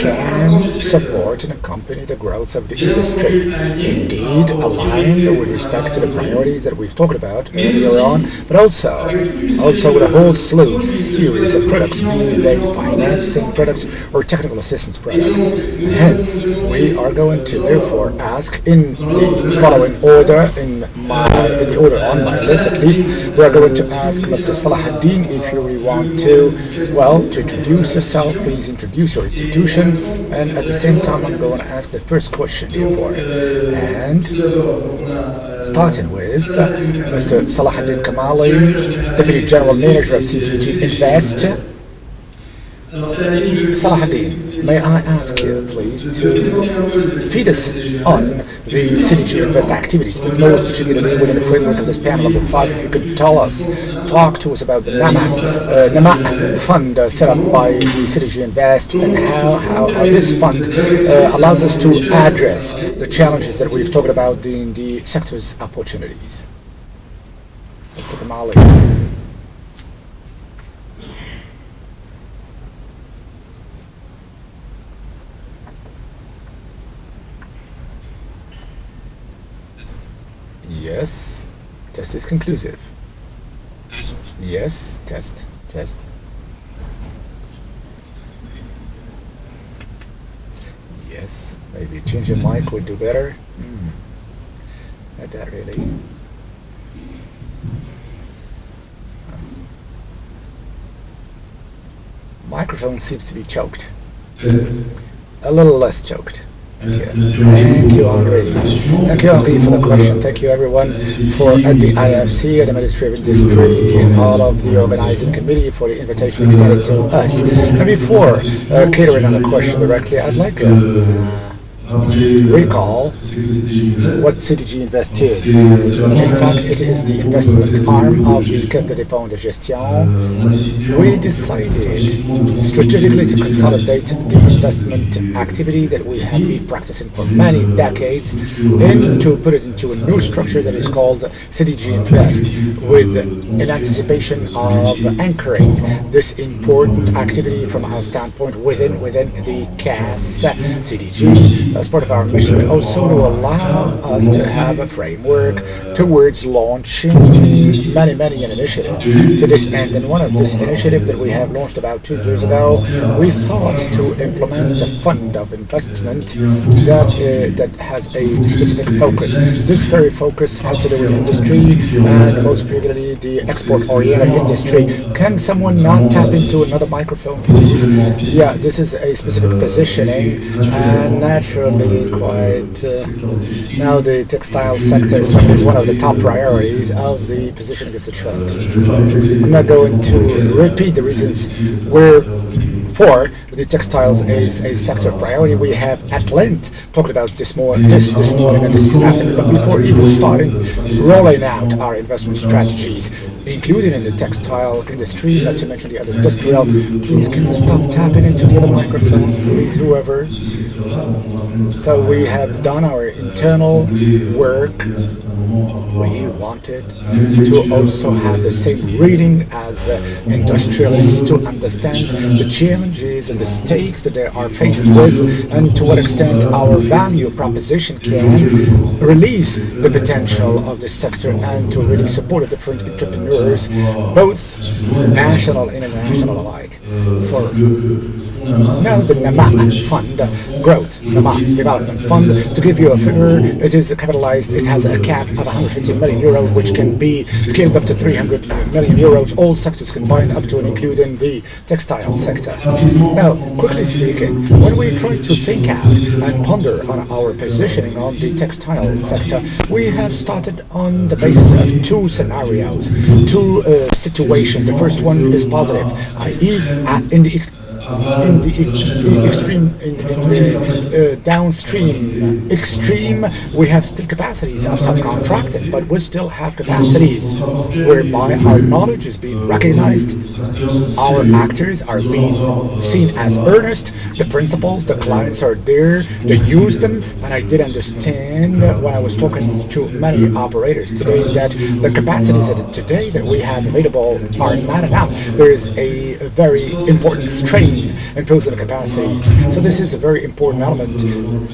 can support and accompany the growth of the industry. Indeed, aligned with respect to the priorities that we've talked about earlier on, but also with a whole series of products, be they financing products or technical assistance products. And hence, we are going to therefore ask in the following order, in the order on my list at least, we are going to ask Mr. Salahuddin if you really want to introduce yourself, please introduce your institution, and at the same time I'm going to ask the first question for it. And starting with Mr. Salahuddin Kamali, Deputy General Manager of CTG Invest. Salahuddin, may I ask you, please, to feed us on the CTG Invest activities, but more particularly within the framework of this panel number 5, if you could talk to us about the NAMA fund set up by the CTG Invest and how this fund allows us to address the challenges that we've talked about in the sector's opportunities. Mr. Kamali. Yes, test is conclusive. Test. Yes, test. Yes, maybe change your mic would do better. Not that really. Microphone seems to be choked. Test. A little less choked. Thank you, Henri. Thank you, Henri, for the question. Thank you, everyone, at the IFC, at the Ministry of Industry, all of the organizing committee for the invitation extended to us. And before catering on the question directly, I'd like to recall what CTG Invest is. In fact, it is the investment arm of the Caisse de dépôt de gestion. We decided strategically to consolidate the investment activity that we have been practicing for many decades and to put it into a new structure that is called CTG Invest, with an anticipation of anchoring this important activity from our standpoint within the CAS CTG. As part of our mission, also to allow us to have a framework towards launching many initiatives to this end. And one of this initiative that we have launched about 2 years ago, we thought to implement a fund of investment that has a specific focus. This very focus has to do with industry, and most particularly the export-oriented industry. Can someone not tap into another microphone, please? Yeah, this is a specific positioning, and naturally quite now the textile sector is one of the top priorities of the positioning of the trend. I'm not going to repeat the reasons for the textiles is a sector of priority. We have at length talked about this morning and this afternoon, but before even starting rolling out our investment strategies, including in the textile industry, not to mention the other industrial, please can you stop tapping into the other microphone, please, whoever. So we have done our internal work. We wanted to also have the same reading as industrialists to understand the challenges and the stakes that they are faced with, and to what extent our value proposition can release the potential of this sector and to really support the different entrepreneurs, both national and international alike. For now, the NAMA Fund, Growth NAMA Development Fund, to give you a figure, it is capitalized, it has a cap of 150 million euros, which can be scaled up to 300 million euros, all sectors combined up to and including the textile sector. Now, quickly speaking, when we try to think out and ponder on our positioning on the textile sector, we have started on the basis of two scenarios, two situations. The first one is positive, i.e. in the extreme, in the downstream extreme, we have still capacities of subcontracting, but we still have capacities whereby our knowledge is being recognized, our actors are being seen as earnest, the principals, the clients are there, they use them, and I did understand when I was talking to many operators today that the capacities that today that we have available are not enough. There is a very important strain imposed on the capacities. So this is a very important element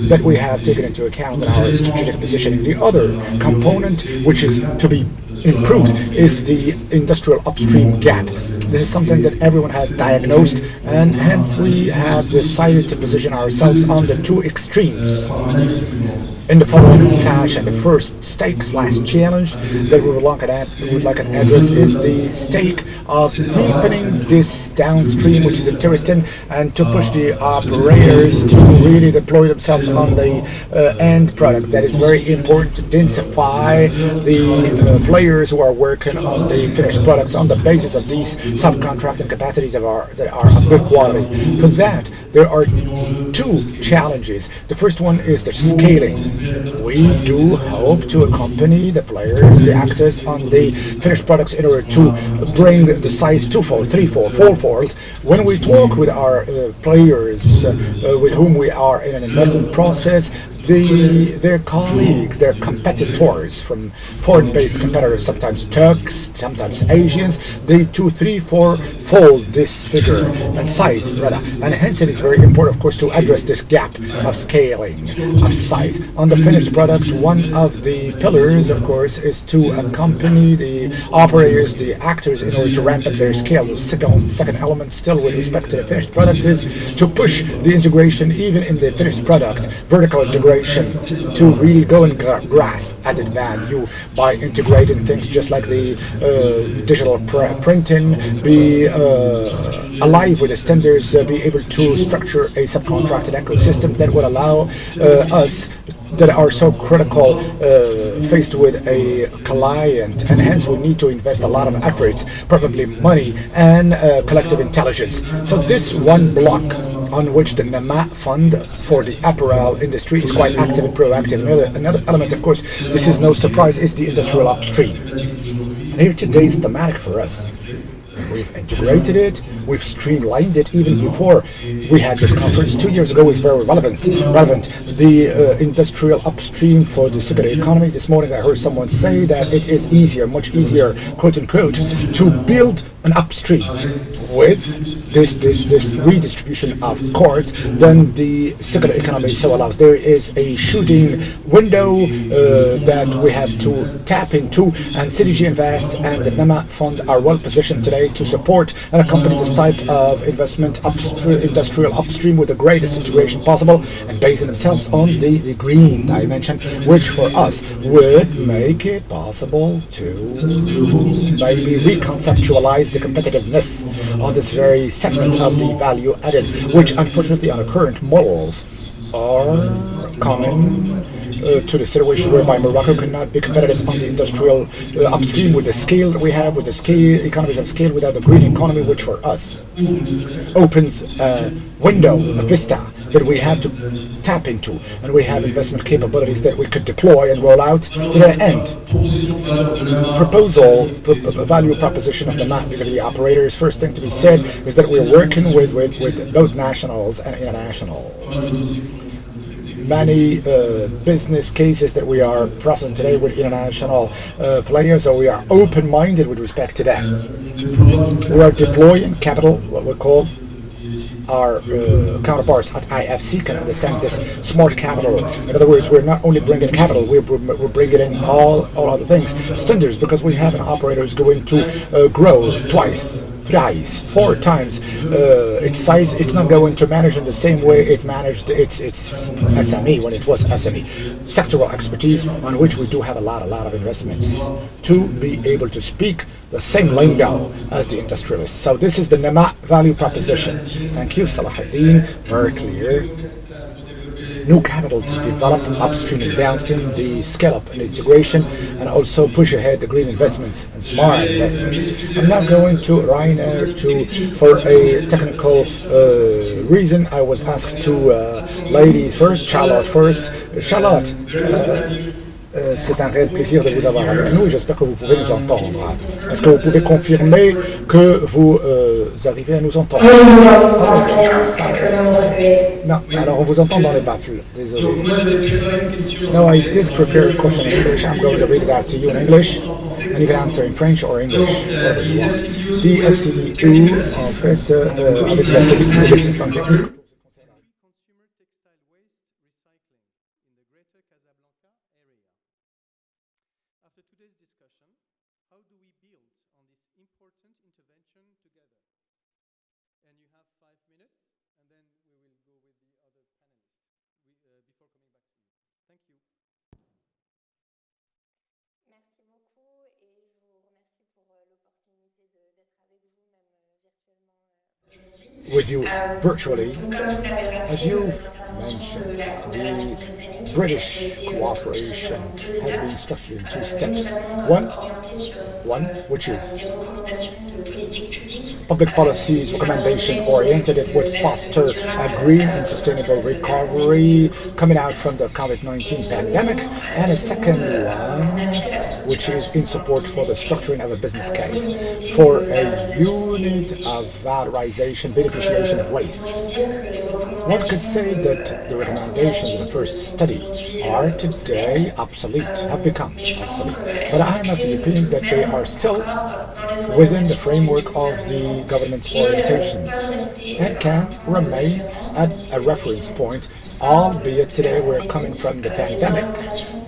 that we have taken into account in our strategic positioning. The other component, which is to be improved, is the industrial upstream gap. This is something that everyone has diagnosed, and hence we have decided to position ourselves on the two extremes in the following fashion. The first stake/challenge that we would like to address is the stake of deepening this downstream, which is interesting, and to push the operators to really deploy themselves on the end product. That is very important to densify the players who are working on the finished products on the basis of these subcontracting capacities that are of good quality. For that, there are two challenges. The first one is the scaling. We do hope to accompany the players, the actors on the finished products in order to bring the size twofold, threefold, fourfold. When we talk with our players with whom we are in an investment process, their colleagues, their competitors from foreign-based competitors, sometimes Turks, sometimes Asians, they 2, 3, 4-fold this figure and size, rather. And hence it is very important, of course, to address this gap of scaling, of size. On the finished product, one of the pillars, of course, is to accompany the operators, the actors, in order to ramp up their scale. The second element, still with respect to the finished product, is to push the integration, even in the finished product, vertical integration, to really go and grasp added value by integrating things just like the digital printing, be alive with the standards, be able to structure a subcontracted ecosystem that will allow us that are so critical faced with a client, and hence we need to invest a lot of efforts, probably money and collective intelligence. So this one block on which the NAMA fund for the apparel industry is quite active and proactive. Another element, of course, this is no surprise, is the industrial upstream. And here today is thematic for us. We've integrated it, we've streamlined it. Even before we had this conference 2 years ago is very relevant. The industrial upstream for the circular economy. This morning I heard someone say that it is easier, much easier, quote unquote, to build an upstream with this redistribution of cords than the circular economy so allows. There is a shooting window that we have to tap into, and CDG Invest and the NAMA Fund are well positioned today to support and accompany this type of investment industrial upstream with the greatest integration possible, and basing themselves on the green dimension, which for us would make it possible to maybe reconceptualize the competitiveness on this very segment of the value added, which unfortunately on the current models are coming to the situation whereby Morocco cannot be competitive on the industrial upstream with the scale that we have, with the scale, economies of scale, without the green economy, which for us opens a window, a vista that we have to tap into, and we have investment capabilities that we could deploy and roll out to the end. Value proposition of the MAP vis-a-vis the operators. First thing to be said is that we're working with both nationals and internationals. Many business cases that we are processing today with international players, so we are open-minded with respect to that. We are deploying capital, what we call our counterparts at IFC can understand this smart capital. In other words, we're not only bringing capital, we're bringing in all other things. Standards, because we have an operator who's going to grow twice, thrice, 4 times its size. It's not going to manage in the same way it managed its SME when it was SME. Sectoral expertise on which we do have a lot of investments to be able to speak the same lingo as the industrialists. So this is the NEMA value proposition. Thank you, Salahuddin. Very clear. New capital to develop upstream and downstream, the scale-up and integration, and also push ahead the green investments and smart investments. I'm now going to Rainer for a technical reason. I was asked to ladies first, Charlotte first. Charlotte, c'est un réel plaisir de vous avoir avec nous. J'espère que vous pouvez nous entendre. Est-ce que vous pouvez confirmer que vous arrivez à nous entendre? Non, alors on vous entend dans les baffles. Désolé. No, I did prepare a question in English. I'm going to read it out to you in English, and you can answer in French or English, whatever you want. DFCDU, en fait, avec la technique. With you virtually. As you mentioned, the British cooperation has been structured in 2 steps. One which is public policies recommendation oriented. It would foster a green and sustainable recovery coming out from the COVID-19 pandemic, and a second one which is in support for the structuring of a business case for a unit of valorization, beneficiation of wastes. One could say that the recommendations in the first study are today obsolete, have become obsolete. But I am of the opinion that they are still within the framework of the government's orientations and can remain at a reference point, albeit today we're coming from the pandemic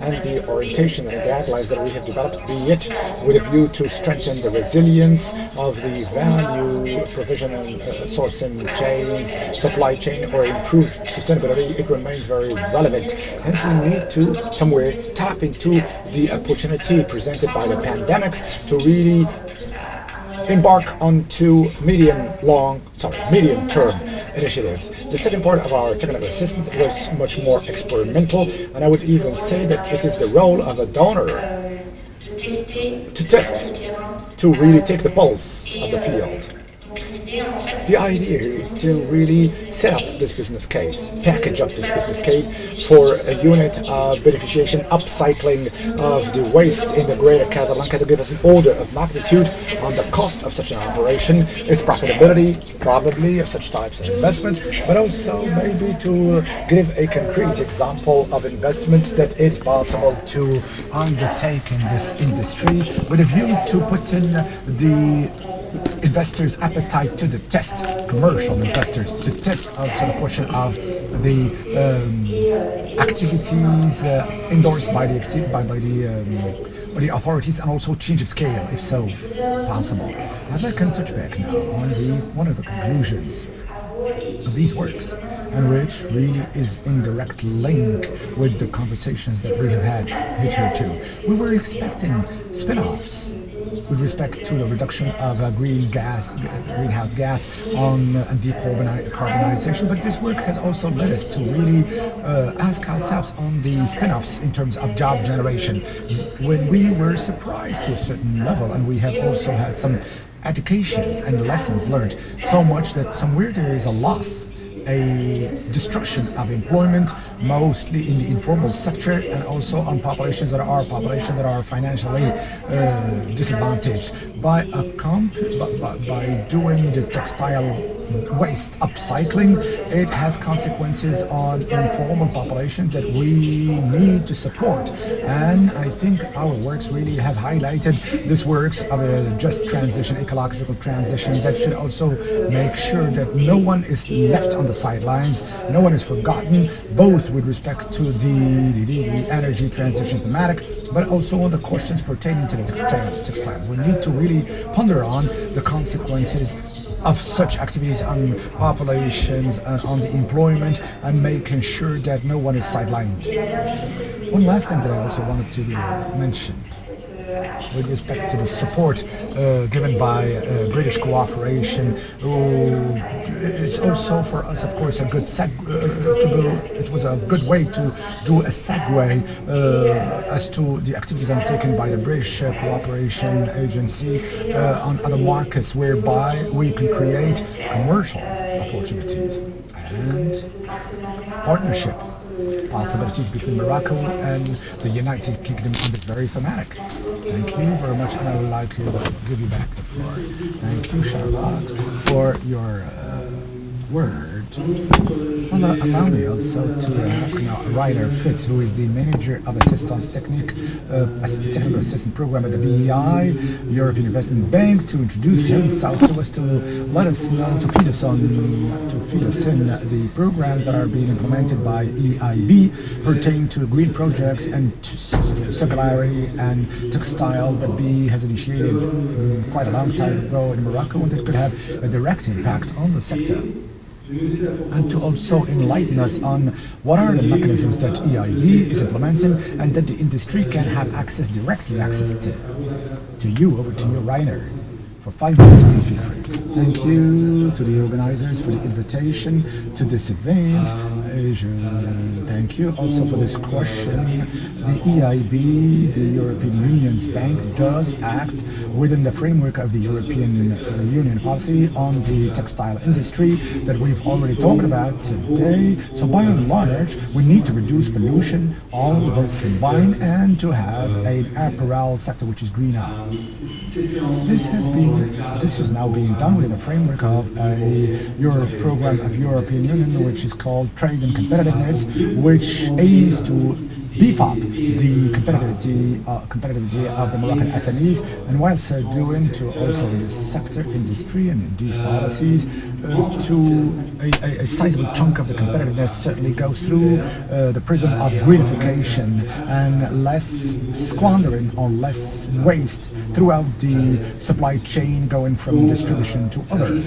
and the orientation and the guidelines that we have developed, be it with a view to strengthen the resilience of the value provision and sourcing chains, supply chain, or improve sustainability, it remains very relevant. Hence we need to somewhere tap into the opportunity presented by the pandemics to really embark onto medium-term initiatives. The second part of our technical assistance was much more experimental, and I would even say that it is the role of a donor to test, to really take the pulse of the field. The idea here is to really set up this business case, package up this business case for a unit of beneficiation, upcycling of the waste in the greater Casablanca to give us an order of magnitude on the cost of such an operation, its profitability, probably, of such types of investments, but also maybe to give a concrete example of investments that it's possible to undertake in this industry with a view to put in the investors' appetite to the test, commercial investors, to test also the question of the activities endorsed by the authorities, and also change of scale, if so possible. I'd like to touch back now on one of the conclusions of these works, and which really is in direct link with the conversations that we have had hitherto. We were expecting spin-offs with respect to the reduction of greenhouse gas on decarbonization. But this work has also led us to really ask ourselves on the spin-offs in terms of job generation. When we were surprised to a certain level, and we have also had some educations and lessons learned, so much that somewhere there is a loss, a destruction of employment, mostly in the informal sector, and also on populations that are financially disadvantaged. By doing the textile waste upcycling, it has consequences on informal population that we need to support. And I think our works really have highlighted this works of a just transition, ecological transition, that should also make sure that no one is left on the sidelines, no one is forgotten, both with respect to the energy transition thematic, but also on the questions pertaining to the textiles. We need to really ponder on the consequences of such activities on populations and on the employment, and making sure that no one is sidelined. One last thing that I also wanted to mention with respect to the support given by British cooperation. It's also for us, of course, a good it was a good way to do a segue as to the activities undertaken by the British Cooperation Agency on other markets, whereby we can create commercial opportunities and partnership possibilities between Morocco and the United Kingdom on this very thematic. Thank you very much, and I would like to give you back the floor. Thank you, Charlotte, for your word. Allow me also to ask now Ryder Fitz, who is the Manager of Assistance Technical Assistance Program at the BEI, European Investment Bank, to introduce himself to us, to let us know, to feed us in the programs that are being implemented by EIB pertaining to green projects and circularity and textile that BE has initiated quite a long time ago in Morocco, and that could have a direct impact on the sector. And to also enlighten us on what are the mechanisms that EIB is implementing and that the industry can have directly access to you. Over to you, Rainer. For 5 minutes, please feel free. Thank you to the organizers for the invitation to this event. Thank you also for this question. The EIB, the European Union's bank, does act within the framework of the European Union policy on the textile industry that we've already talked about today. So by and large, we need to reduce pollution, all of this combined, and to have an apparel sector which is greener. This is now being done within the framework of a program of European Union, which is called Trade and Competitiveness, which aims to beef up the competitivity of the Moroccan SMEs, and while so doing, to also in this sector, industry, and in these policies, to a sizable chunk of the competitiveness certainly goes through the prism of greenification and less squandering or less waste throughout the supply chain, going from distribution to other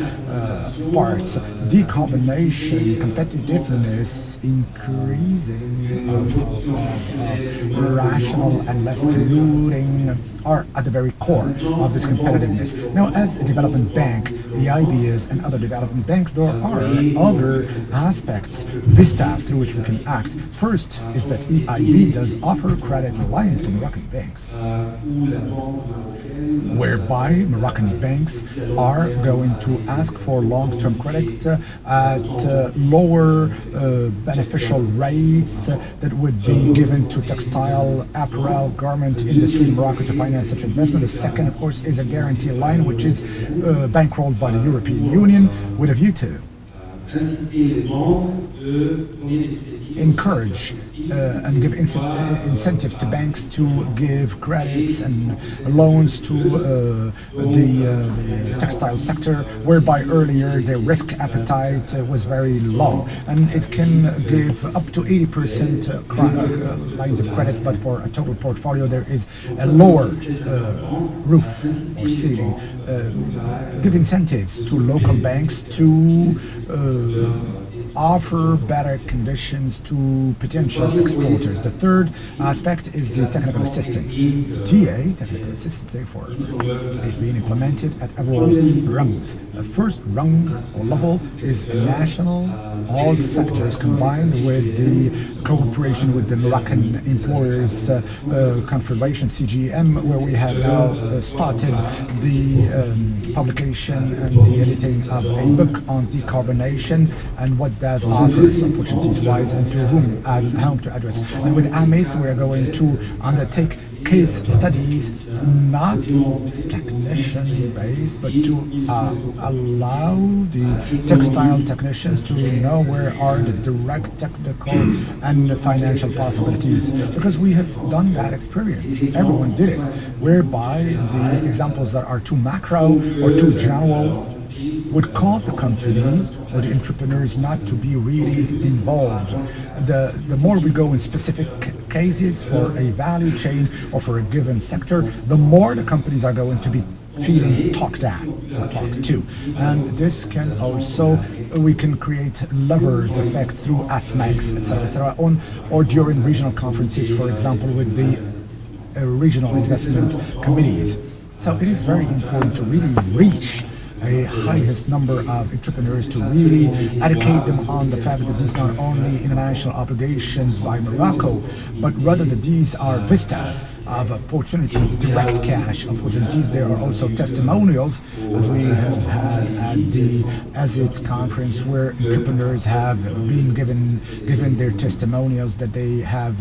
parts. Decarbonation, competitiveness, increasing of rational and less polluting are at the very core of this competitiveness. Now, as a development bank, the IBs and other development banks, there are other aspects, vistas through which we can act. First is that EIB does offer credit lines to Moroccan banks, whereby Moroccan banks are going to ask for long-term credit at lower beneficial rates that would be given to textile, apparel, garment industry in Morocco to finance such investment. The second, of course, is a guarantee line, which is bankrolled by the European Union with a view to encourage and give incentives to banks to give credits and loans to the textile sector, whereby earlier the risk appetite was very low, and it can give up to 80% lines of credit, but for a total portfolio there is a lower roof or ceiling. Give incentives to local banks to offer better conditions to potential exporters. The third aspect is the technical assistance. The TA, technical assistance, therefore, is being implemented at several rungs. The first rung or level is national, all sectors combined with the cooperation with the Moroccan Employers Confederation, CGM, where we have now started the publication and the editing of a book on decarbonation and what does offers opportunities-wise and to whom and how to address. And with AMIS, we are going to undertake case studies, not technician-based, but to allow the textile technicians to know where are the direct technical and financial possibilities, because we have done that experience. Everyone did it, whereby the examples that are too macro or too general would cause the company or the entrepreneurs not to be really involved. The more we go in specific cases for a value chain or for a given sector, the more the companies are going to be feeling talked at or talked to. And this can also, we can create levers effects through ASMEX, etc., or during regional conferences, for example, with the regional investment committees. So it is very important to really reach a highest number of entrepreneurs, to really educate them on the fact that these are not only international obligations by Morocco, but rather that these are vistas of opportunities, direct cash opportunities. There are also testimonials, as we have had at the ASIT conference, where entrepreneurs have been given their testimonials that they have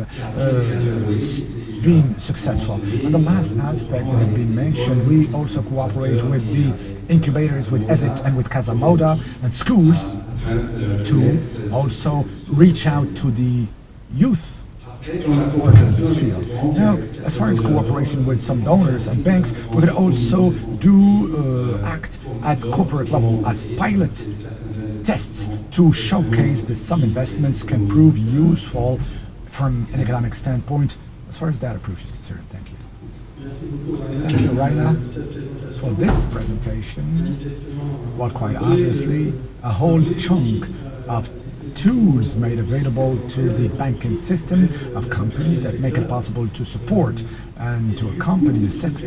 been successful. And the last aspect that had been mentioned, we also cooperate with the incubators, with ESIT and with Casa Moda and schools, to also reach out to the youth working in this field. Now, as far as cooperation with some donors and banks, we could also do act at corporate level as pilot tests to showcase that some investments can prove useful from an economic standpoint, as far as that approach is concerned. Thank you. Thank you, Raina, for this presentation. Well, quite obviously, a whole chunk of tools made available to the banking system of companies that make it possible to support and to accompany the sector.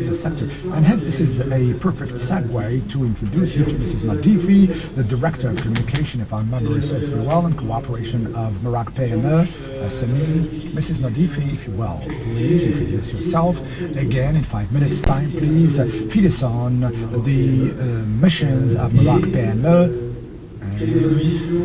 And hence, this is a perfect segue to introduce you to Mrs. Nadifi, the Director of Communication, if I remember serves me well, in cooperation of Morocco PME, SME. Mrs. Nadifi, if you will, please introduce yourself again in 5 minutes time, please. Feed us on the missions of Morocco PME.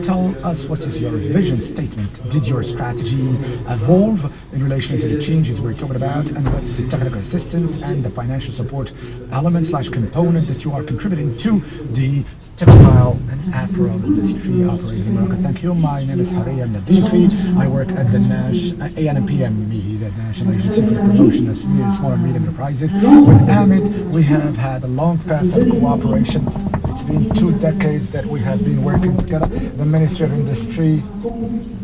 Tell us, what is your vision statement? Did your strategy evolve in relation to the changes we're talking about? And what's the technical assistance and the financial support element / component that you are contributing to the textile and apparel industry operating in Morocco? Thank you. My name is Haria Nadifi. I work at the ANPME, the National Agency for the Promotion of Small and Medium Enterprises. With AMIT, we have had a long past of cooperation. It's been 2 decades that we have been working together. The Ministry of Industry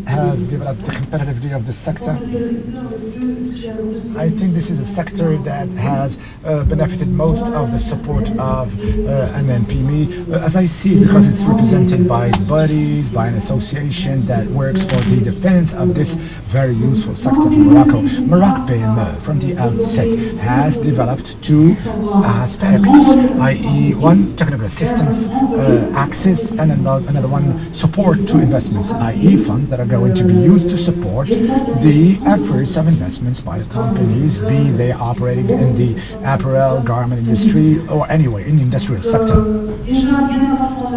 has developed the competitivity of the sector. I think this is a sector that has benefited most of the support of an NPME, as I see, because it's represented by bodies, by an association that works for the defense of this very useful sector for Morocco. Morocco PME, from the outset, has developed 2 aspects, i.e. one, technical assistance access, and another one, support to investments, i.e. funds that are going to be used to support the efforts of investments by the companies, be they operating in the apparel, garment industry, or anyway, in the industrial sector.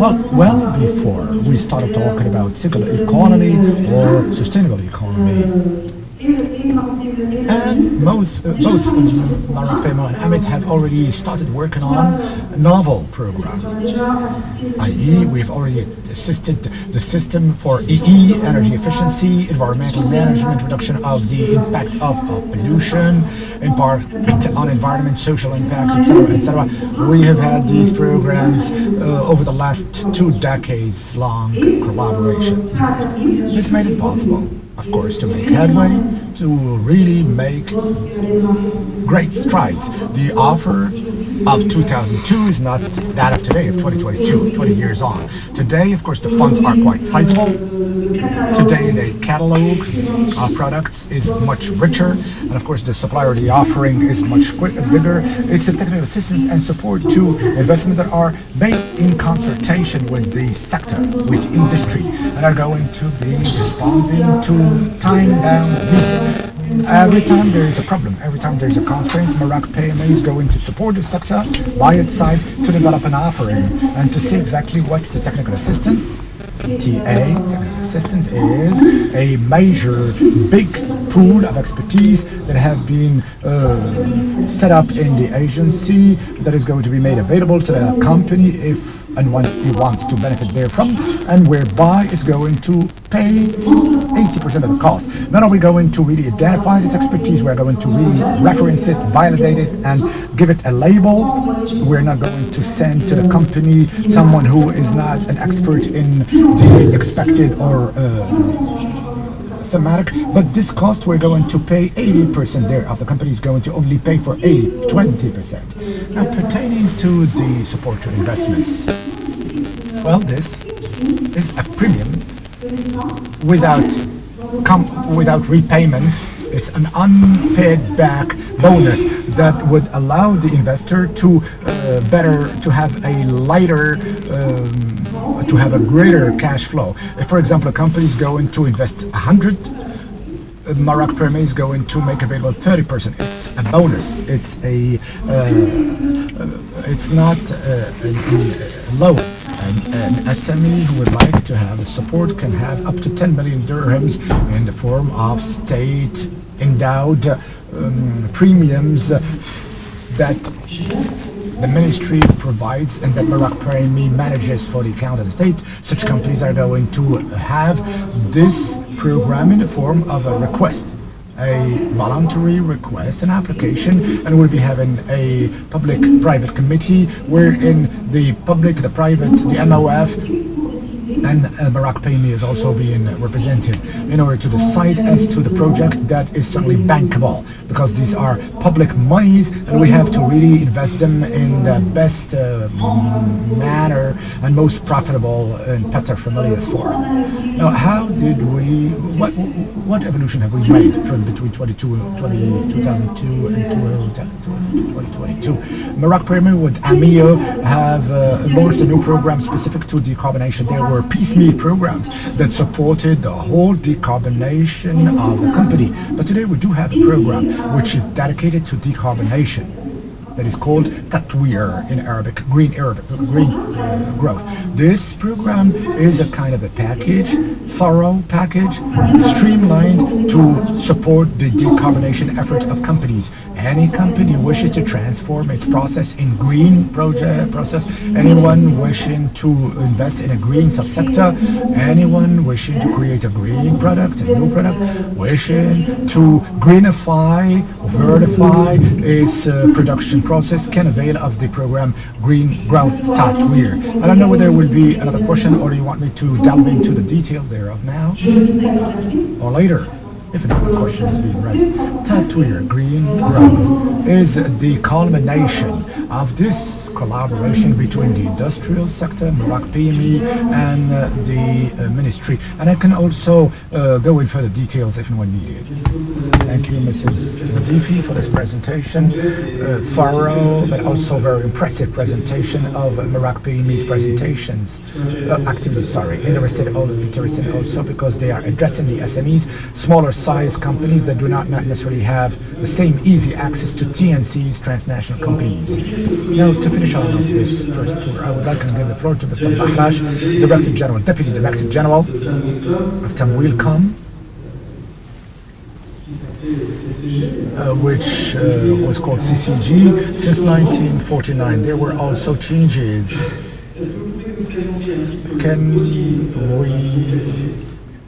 Well before we started talking about circular economy or sustainable economy. And both Morocco PME and AMIT have already started working on novel programs, i.e. we have already assisted the system for EE, energy efficiency, environmental management, reduction of the impact of pollution, impact on environment, social impact, etc., etc. We have had these programs over the last 2 decades long collaboration. This made it possible, of course, to make headway, to really make great strides. The offer of 2002 is not that of today, of 2022, 20 years on. Today, of course, the funds are quite sizable. Today, the catalog of products is much richer, and of course, the supplier, the offering is much bigger. It's a technical assistance and support to investment that are made in consultation with the sector, with industry, and are going to be responding to time-bound needs. Every time there is a problem, every time there is a constraint, Morocco PME is going to support the sector by its side to develop an offering and to see exactly what's the technical assistance. TA, technical assistance, is a major, big pool of expertise that have been set up in the agency that is going to be made available to the company if and when he wants to benefit therefrom, and whereby is going to pay 80% of the cost. Not are we going to really identify this expertise, we're going to really reference it, validate it, and give it a label. We're not going to send to the company someone who is not an expert in the expected or thematic, but this cost we're going to pay 80% thereof. The company is going to only pay for 20%. Now, pertaining to the support to investments, well, this is a premium without repayment. It's an unpaid back bonus that would allow the investor to have a lighter, to have a greater cash flow. If, for example, a company is going to invest 100, Morocco PME is going to make available 30%. It's a bonus. It's it's not a loan. An SME who would like to have support can have up to 10 million dirhams in the form of state endowed premiums that the ministry provides and that Morocco PME manages for the account of the state. Such companies are going to have this program in the form of a request, a voluntary request, an application, and we'll be having a public-private committee wherein the public, the private, the MOF, and Morocco PME is also being represented in order to decide as to the project that is certainly bankable, because these are public monies and we have to really invest them in the best manner and most profitable and pater-familias form. Now, how did we, what evolution have we made from between 2002 and 2022? Morocco PME with AMIO have launched a new program specific to decarbonation. There were piecemeal programs that supported the whole decarbonation of the company. But today we do have a program which is dedicated to decarbonation, that is called Tatweer in Arabic, green growth. This program is a kind of a package, thorough package, streamlined to support the decarbonation effort of companies. Any company wishing to transform its process in green process, anyone wishing to invest in a green subsector, anyone wishing to create a green product, a new product, wishing to greenify, verify its production process can avail of the program Green Growth Tatweer. I don't know whether there will be another question or do you want me to delve into the details thereof now or later? If another question is being raised. Tatweer, green growth, is the culmination of this collaboration between the industrial sector, Morocco PME, and the ministry. And I can also go in further details if anyone needed. Thank you, Mrs. Latifi, for this presentation. Thorough, but also very impressive presentation of Morocco PME's presentations. Activities, interested also because they are addressing the SMEs, smaller size companies that do not necessarily have the same easy access to TNC's transnational companies. Now, to finish off this first tour, I would like to give the floor to Mr. Mahlash, Director General, Deputy Director General of Tamwilcom, which was called CCG since 1949. There were also changes. Can we